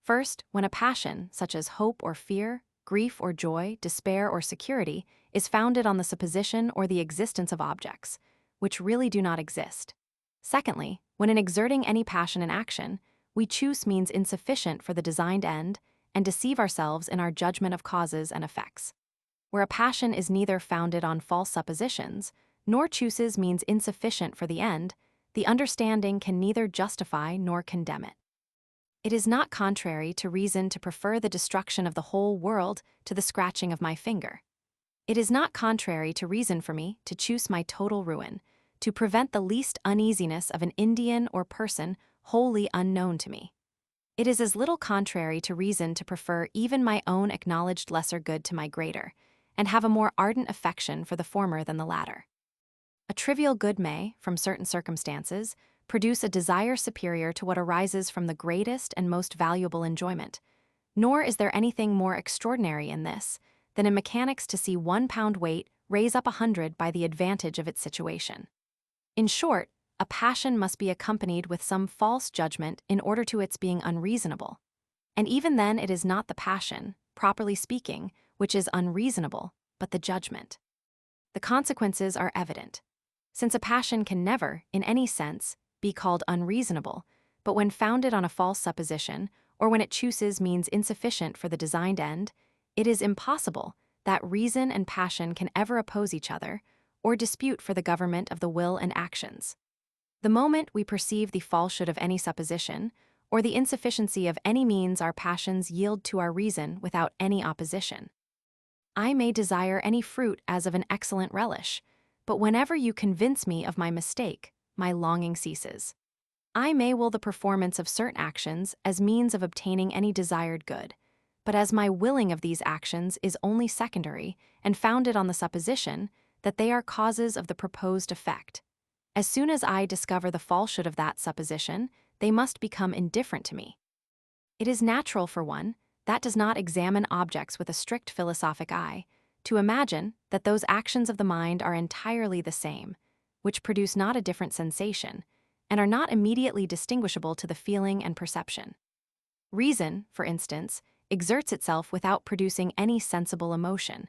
Speaker 1: First, when a passion, such as hope or fear, grief or joy, despair or security, is founded on the supposition or the existence of objects, which really do not exist. Secondly, when in exerting any passion and action, we choose means insufficient for the designed end and deceive ourselves in our judgment of causes and effects. Where a passion is neither founded on false suppositions, nor chooses means insufficient for the end, the understanding can neither justify nor condemn it. It is not contrary to reason to prefer the destruction of the whole world to the scratching of my finger. It is not contrary to reason for me to choose my total ruin, to prevent the least uneasiness of an Indian or person wholly unknown to me. It is as little contrary to reason to prefer even my own acknowledged lesser good to my greater, and have a more ardent affection for the former than the latter. A trivial good may, from certain circumstances, produce a desire superior to what arises from the greatest and most valuable enjoyment. Nor is there anything more extraordinary in this than in mechanics to see 1 pound weight raise up 100 by the advantage of its situation. In short, a passion must be accompanied with some false judgment in order to its being unreasonable. And even then it is not the passion, properly speaking, which is unreasonable, but the judgment. The consequences are evident. Since a passion can never, in any sense, be called unreasonable, but when founded on a false supposition, or when it chooses means insufficient for the designed end, it is impossible that reason and passion can ever oppose each other, or dispute for the government of the will and actions. The moment we perceive the falsehood of any supposition, or the insufficiency of any means, our passions yield to our reason without any opposition. I may desire any fruit as of an excellent relish, but whenever you convince me of my mistake, my longing ceases. I may will the performance of certain actions as means of obtaining any desired good, but as my willing of these actions is only secondary and founded on the supposition that they are causes of the proposed effect, as soon as I discover the falsehood of that supposition, they must become indifferent to me. It is natural for one that does not examine objects with a strict philosophic eye to imagine that those actions of the mind are entirely the same, which produce not a different sensation, and are not immediately distinguishable to the feeling and perception. Reason, for instance, exerts itself without producing any sensible emotion,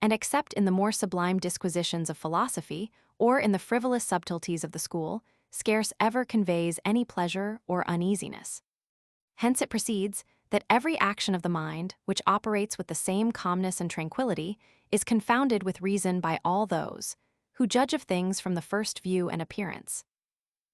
Speaker 1: and except in the more sublime disquisitions of philosophy or in the frivolous subtleties of the school, scarce ever conveys any pleasure or uneasiness. Hence it proceeds that every action of the mind, which operates with the same calmness and tranquility, is confounded with reason by all those who judge of things from the first view and appearance.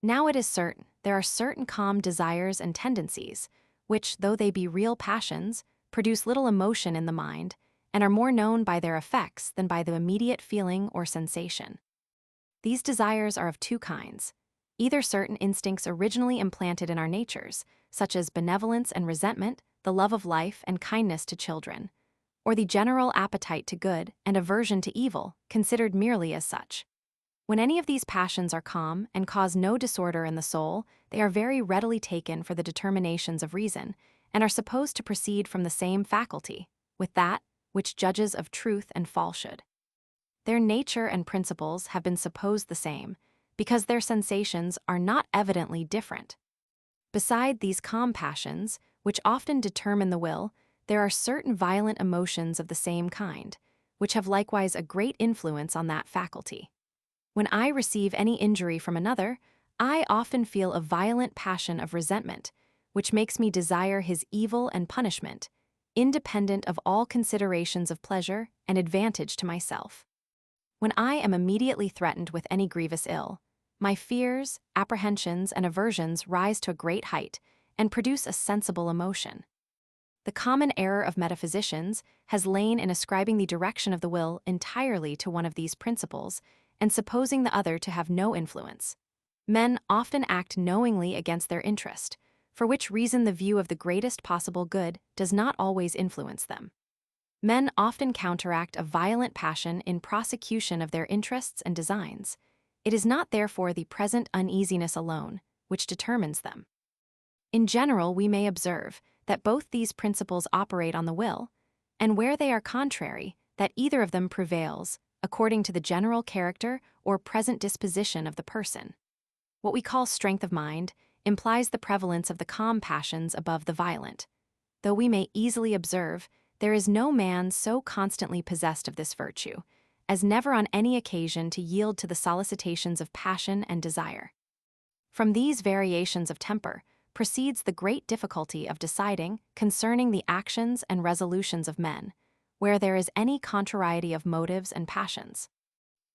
Speaker 1: Now it is certain there are certain calm desires and tendencies, which, though they be real passions, produce little emotion in the mind, and are more known by their effects than by the immediate feeling or sensation. These desires are of two kinds: either certain instincts originally implanted in our natures, such as benevolence and resentment, the love of life and kindness to children, or the general appetite to good and aversion to evil, considered merely as such. When any of these passions are calm and cause no disorder in the soul, they are very readily taken for the determinations of reason, and are supposed to proceed from the same faculty, with that which judges of truth and falsehood. Their nature and principles have been supposed the same, because their sensations are not evidently different. Beside these calm passions, which often determine the will, there are certain violent emotions of the same kind, which have likewise a great influence on that faculty. When I receive any injury from another, I often feel a violent passion of resentment, which makes me desire his evil and punishment, independent of all considerations of pleasure and advantage to myself. When I am immediately threatened with any grievous ill, my fears, apprehensions, and aversions rise to a great height and produce a sensible emotion. The common error of metaphysicians has lain in ascribing the direction of the will entirely to one of these principles and supposing the other to have no influence. Men often act knowingly against their interest, for which reason the view of the greatest possible good does not always influence them. Men often counteract a violent passion in prosecution of their interests and designs. It is not therefore the present uneasiness alone which determines them. In general, we may observe that both these principles operate on the will, and where they are contrary, that either of them prevails, according to the general character or present disposition of the person. What we call strength of mind implies the prevalence of the calm passions above the violent. Though we may easily observe, there is no man so constantly possessed of this virtue as never on any occasion to yield to the solicitations of passion and desire. From these variations of temper proceeds the great difficulty of deciding concerning the actions and resolutions of men, where there is any contrariety of motives and passions.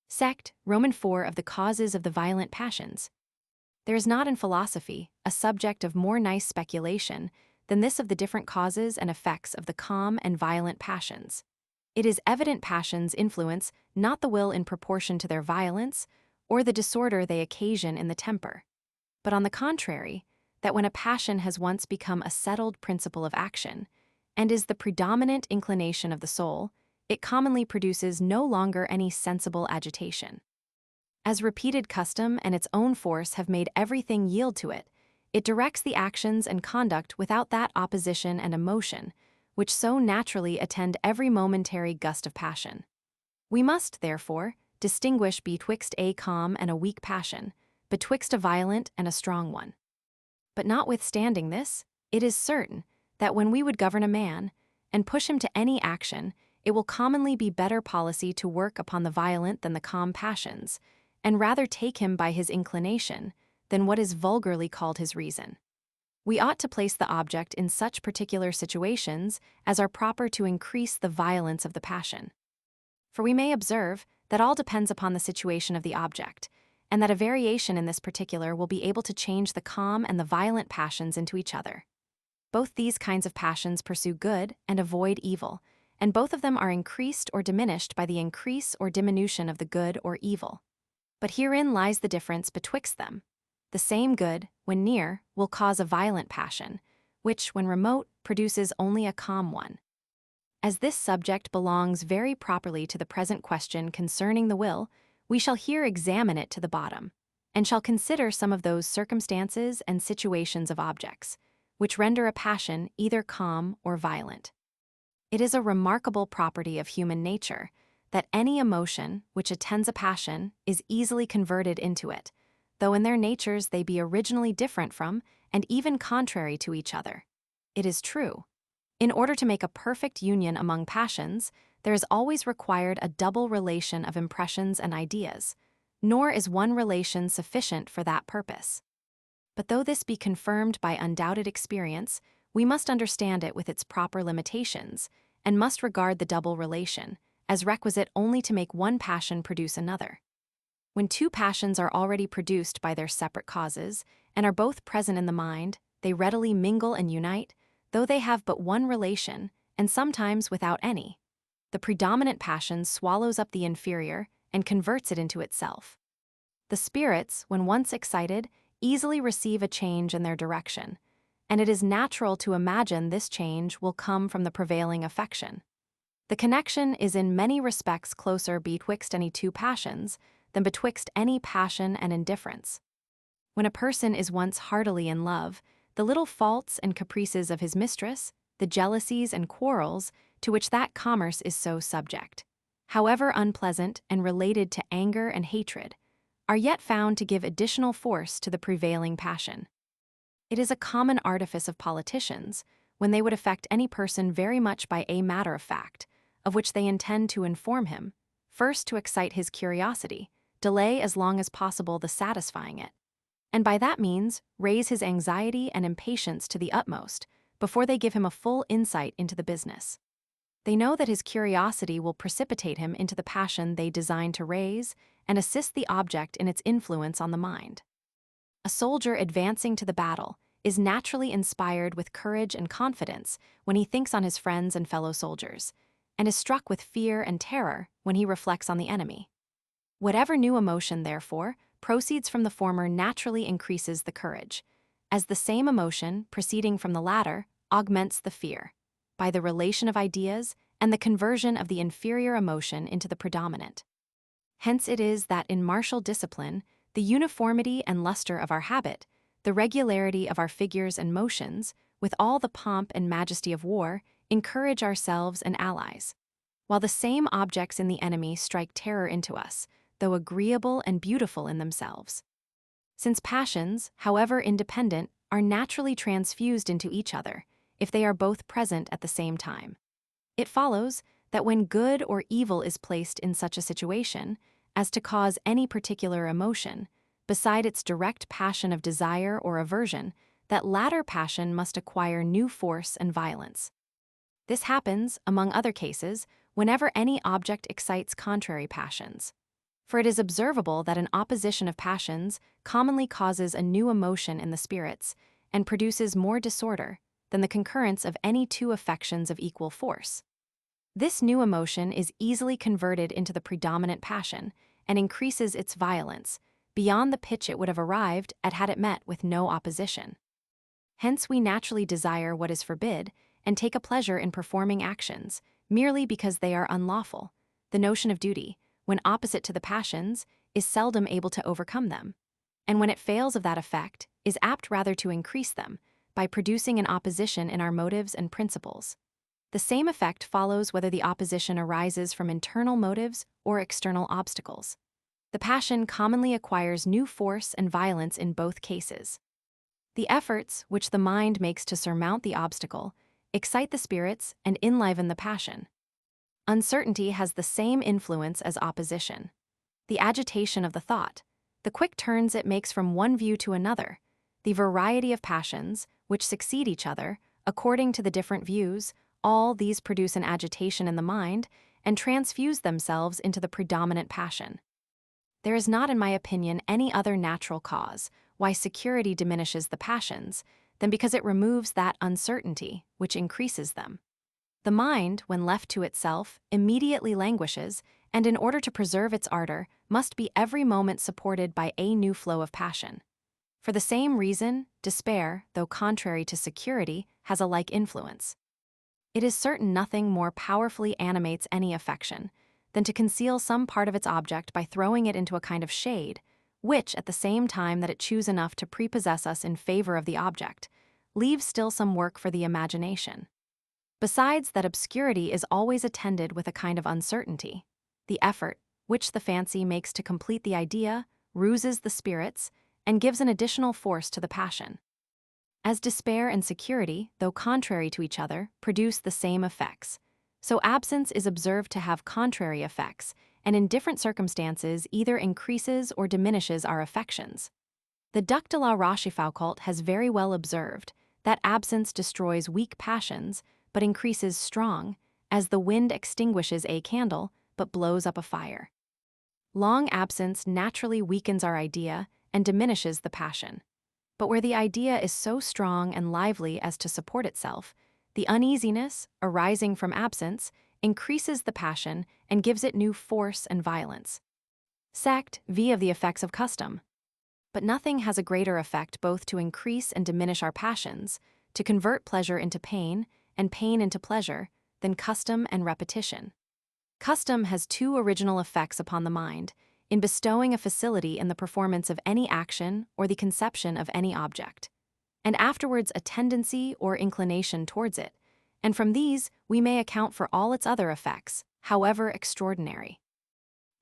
Speaker 1: Sect, Roman 4 of the causes of the violent passions. There is not in philosophy a subject of more nice speculation than this of the different causes and effects of the calm and violent passions. It is evident passions influence not the will in proportion to their violence or the disorder they occasion in the temper, but on the contrary, that when a passion has once become a settled principle of action, and is the predominant inclination of the soul, it commonly produces no longer any sensible agitation. As repeated custom and its own force have made everything yield to it, it directs the actions and conduct without that opposition and emotion, which so naturally attend every momentary gust of passion. We must, therefore, distinguish betwixt a calm and a weak passion, betwixt a violent and a strong one. But notwithstanding this, it is certain that when we would govern a man, and push him to any action, it will commonly be better policy to work upon the violent than the calm passions, and rather take him by his inclination than what is vulgarly called his reason. We ought to place the object in such particular situations as are proper to increase the violence of the passion. For we may observe that all depends upon the situation of the object, and that a variation in this particular will be able to change the calm and the violent passions into each other. Both these kinds of passions pursue good and avoid evil, and both of them are increased or diminished by the increase or diminution of the good or evil. But herein lies the difference betwixt them. The same good, when near, will cause a violent passion, which, when remote, produces only a calm one. As this subject belongs very properly to the present question concerning the will, we shall here examine it to the bottom, and shall consider some of those circumstances and situations of objects, which render a passion either calm or violent. It is a remarkable property of human nature that any emotion which attends a passion is easily converted into it, though in their natures they be originally different from and even contrary to each other. It is true. In order to make a perfect union among passions, there is always required a double relation of impressions and ideas, nor is one relation sufficient for that purpose. But though this be confirmed by undoubted experience, we must understand it with its proper limitations, and must regard the double relation as requisite only to make one passion produce another. When two passions are already produced by their separate causes, and are both present in the mind, they readily mingle and unite, though they have but one relation, and sometimes without any. The predominant passion swallows up the inferior and converts it into itself. The spirits, when once excited, easily receive a change in their direction, and it is natural to imagine this change will come from the prevailing affection. The connection is in many respects closer betwixt any two passions than betwixt any passion and indifference. When a person is once heartily in love, the little faults and caprices of his mistress, the jealousies and quarrels to which that commerce is so subject, however unpleasant and related to anger and hatred, are yet found to give additional force to the prevailing passion. It is a common artifice of politicians, when they would affect any person very much by a matter of fact, of which they intend to inform him, first to excite his curiosity, delay as long as possible the satisfying it, and by that means raise his anxiety and impatience to the utmost, before they give him a full insight into the business. They know that his curiosity will precipitate him into the passion they design to raise, and assist the object in its influence on the mind. A soldier advancing to the battle is naturally inspired with courage and confidence when he thinks on his friends and fellow soldiers, and is struck with fear and terror when he reflects on the enemy. Whatever new emotion, therefore, proceeds from the former naturally increases the courage, as the same emotion proceeding from the latter augments the fear, by the relation of ideas and the conversion of the inferior emotion into the predominant. Hence it is that in martial discipline, the uniformity and luster of our habit, the regularity of our figures and motions, with all the pomp and majesty of war, encourage ourselves and allies, while the same objects in the enemy strike terror into us, though agreeable and beautiful in themselves. Since passions, however independent, are naturally transfused into each other, if they are both present at the same time, it follows that when good or evil is placed in such a situation as to cause any particular emotion, beside its direct passion of desire or aversion, that latter passion must acquire new force and violence. This happens, among other cases, whenever any object excites contrary passions. For it is observable that an opposition of passions commonly causes a new emotion in the spirits and produces more disorder than the concurrence of any two affections of equal force. This new emotion is easily converted into the predominant passion and increases its violence beyond the pitch it would have arrived at had it met with no opposition. Hence we naturally desire what is forbid and take a pleasure in performing actions merely because they are unlawful. The notion of duty, when opposite to the passions, is seldom able to overcome them, and when it fails of that effect, is apt rather to increase them by producing an opposition in our motives and principles. The same effect follows whether the opposition arises from internal motives or external obstacles. The passion commonly acquires new force and violence in both cases. The efforts which the mind makes to surmount the obstacle excite the spirits and enliven the passion. Uncertainty has the same influence as opposition. The agitation of the thought, the quick turns it makes from one view to another, the variety of passions, which succeed each other, according to the different views, all these produce an agitation in the mind and transfuse themselves into the predominant passion. There is not, in my opinion, any other natural cause why security diminishes the passions than because it removes that uncertainty which increases them. The mind, when left to itself, immediately languishes, and in order to preserve its ardor, must be every moment supported by a new flow of passion. For the same reason, despair, though contrary to security, has a like influence. It is certain nothing more powerfully animates any affection than to conceal some part of its object by throwing it into a kind of shade, which, at the same time that it chews enough to prepossess us in favor of the object, leaves still some work for the imagination. Besides that obscurity is always attended with a kind of uncertainty, the effort, which the fancy makes to complete the idea, ruses the spirits, and gives an additional force to the passion. As despair and security, though contrary to each other, produce the same effects, so absence is observed to have contrary effects, and in different circumstances either increases or diminishes our affections. The Duc de la Rochefoucauld has very well observed that absence destroys weak passions, but increases strong, as the wind extinguishes a candle, but blows up a fire. Long absence naturally weakens our idea and diminishes the passion. But where the idea is so strong and lively as to support itself, the uneasiness, arising from absence, increases the passion and gives it new force and violence. Sect v. of the effects of custom. But nothing has a greater effect both to increase and diminish our passions, to convert pleasure into pain, and pain into pleasure, than custom and repetition. Custom has two original effects upon the mind, in bestowing a facility in the performance of any action or the conception of any object, and afterwards a tendency or inclination towards it, and from these we may account for all its other effects, however extraordinary.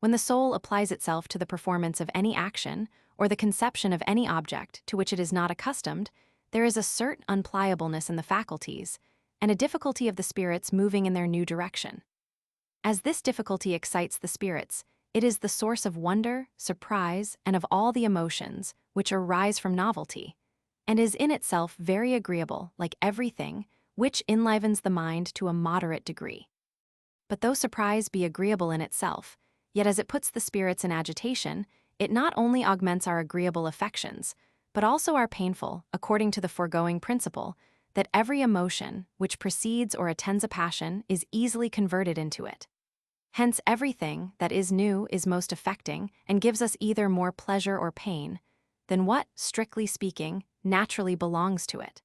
Speaker 1: When the soul applies itself to the performance of any action or the conception of any object to which it is not accustomed, there is a certain unpliableness in the faculties, and a difficulty of the spirits moving in their new direction. As this difficulty excites the spirits, it is the source of wonder, surprise, and of all the emotions which arise from novelty, and is in itself very agreeable, like everything, which enlivens the mind to a moderate degree. But though surprise be agreeable in itself, yet as it puts the spirits in agitation, it not only augments our agreeable affections, but also our painful, according to the foregoing principle, that every emotion which precedes or attends a passion is easily converted into it. Hence everything that is new is most affecting and gives us either more pleasure or pain than what, strictly speaking, naturally belongs to it.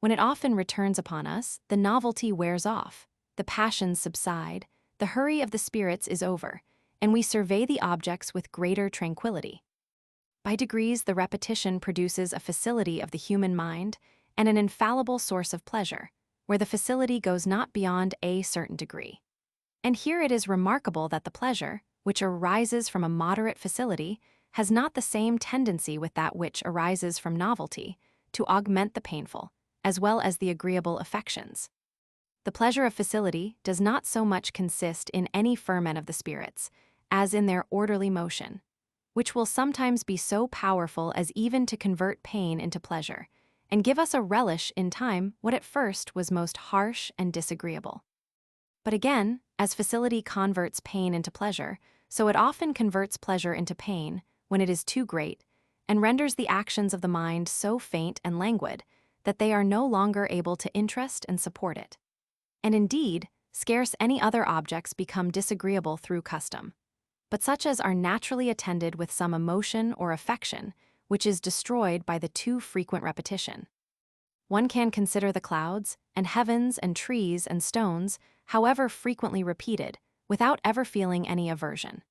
Speaker 1: When it often returns upon us, the novelty wears off, the passions subside, the hurry of the spirits is over, and we survey the objects with greater tranquility. By degrees, the repetition produces a facility of the human mind and an infallible source of pleasure, where the facility goes not beyond a certain degree. And here it is remarkable that the pleasure, which arises from a moderate facility, has not the same tendency with that which arises from novelty, to augment the painful, as well as the agreeable affections. The pleasure of facility does not so much consist in any ferment of the spirits, as in their orderly motion. which will sometimes be so powerful as even to convert pain into pleasure, and give us a relish in time what at first was most harsh and disagreeable. But again, as facility converts pain into pleasure, so it often converts pleasure into pain when it is too great, and renders the actions of the mind so faint and languid that they are no longer able to interest and support it. And indeed, scarce any other objects become disagreeable through custom, but such as are naturally attended with some emotion or affection, which is destroyed by the too frequent repetition. One can consider the clouds, and heavens, and trees, and stones, however frequently repeated, without ever feeling any aversion.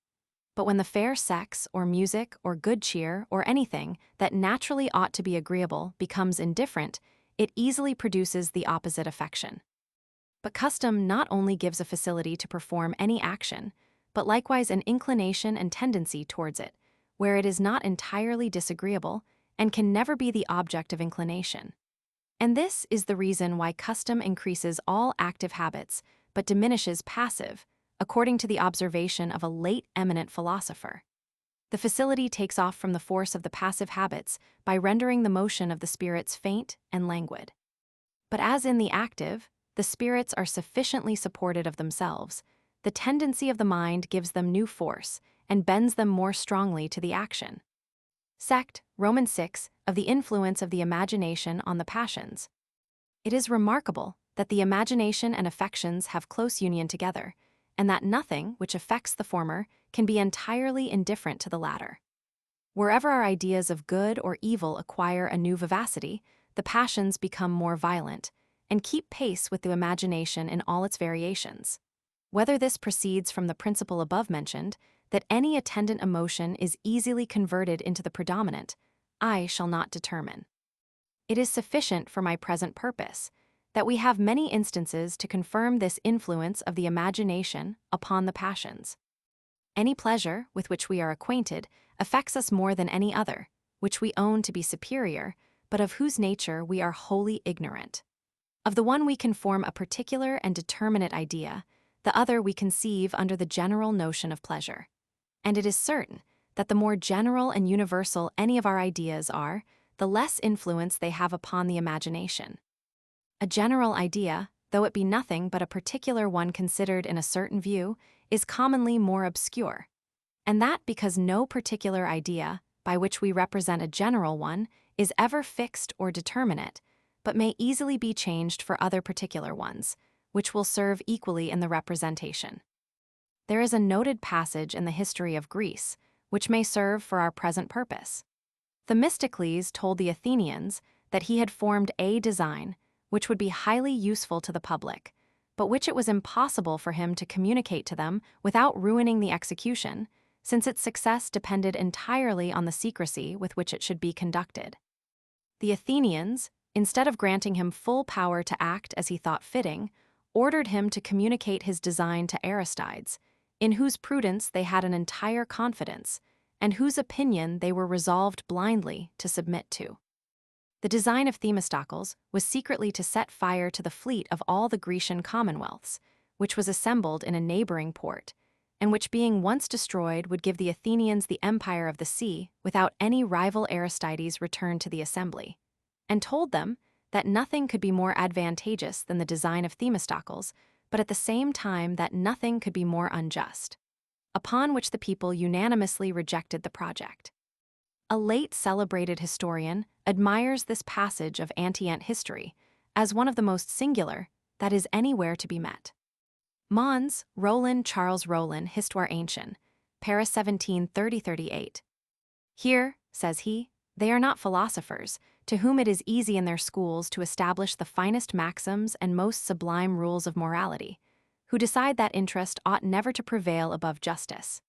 Speaker 1: But when the fair sex, or music, or good cheer, or anything that naturally ought to be agreeable becomes indifferent, it easily produces the opposite affection. But custom not only gives a facility to perform any action, but likewise an inclination and tendency towards it, where it is not entirely disagreeable and can never be the object of inclination. And this is the reason why custom increases all active habits, but diminishes passive, according to the observation of a late eminent philosopher. The facility takes off from the force of the passive habits by rendering the motion of the spirits faint and languid. But as in the active, the spirits are sufficiently supported of themselves, the tendency of the mind gives them new force and bends them more strongly to the action. Sect, Romans 6, of the influence of the imagination on the passions. It is remarkable that the imagination and affections have close union together, and that nothing which affects the former can be entirely indifferent to the latter. Wherever our ideas of good or evil acquire a new vivacity, the passions become more violent, and keep pace with the imagination in all its variations. Whether this proceeds from the principle above mentioned, that any attendant emotion is easily converted into the predominant, I shall not determine. It is sufficient for my present purpose that we have many instances to confirm this influence of the imagination upon the passions. Any pleasure with which we are acquainted affects us more than any other, which we own to be superior, but of whose nature we are wholly ignorant. Of the one we can form a particular and determinate idea, the other we conceive under the general notion of pleasure. And it is certain that the more general and universal any of our ideas are, the less influence they have upon the imagination. A general idea, though it be nothing but a particular one considered in a certain view, is commonly more obscure. And that because no particular idea, by which we represent a general one, is ever fixed or determinate, but may easily be changed for other particular ones, which will serve equally in the representation. There is a noted passage in the history of Greece, which may serve for our present purpose. Themistocles told the Athenians that he had formed a design which would be highly useful to the public, but which it was impossible for him to communicate to them without ruining the execution, since its success depended entirely on the secrecy with which it should be conducted. The Athenians, instead of granting him full power to act as he thought fitting, ordered him to communicate his design to Aristides, in whose prudence they had an entire confidence, and whose opinion they were resolved blindly to submit to. The design of Themistocles was secretly to set fire to the fleet of all the Grecian commonwealths, which was assembled in a neighboring port, and which being once destroyed would give the Athenians the empire of the sea without any rival Aristides' return to the assembly, and told them that nothing could be more advantageous than the design of Themistocles, but at the same time that nothing could be more unjust, upon which the people unanimously rejected the project. A late celebrated historian admires this passage of antient history as one of the most singular that is anywhere to be met. Mons, Rollin Charles Rollin, Histoire Ancienne, Paris 1730-38. Here, says he, they are not philosophers, to whom it is easy in their schools to establish the finest maxims and most sublime rules of morality, who decide that interest ought never to prevail above justice.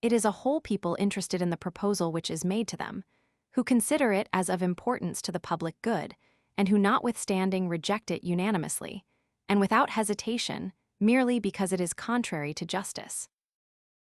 Speaker 1: It is a whole people interested in the proposal which is made to them, who consider it as of importance to the public good, and who notwithstanding reject it unanimously, and without hesitation, merely because it is contrary to justice.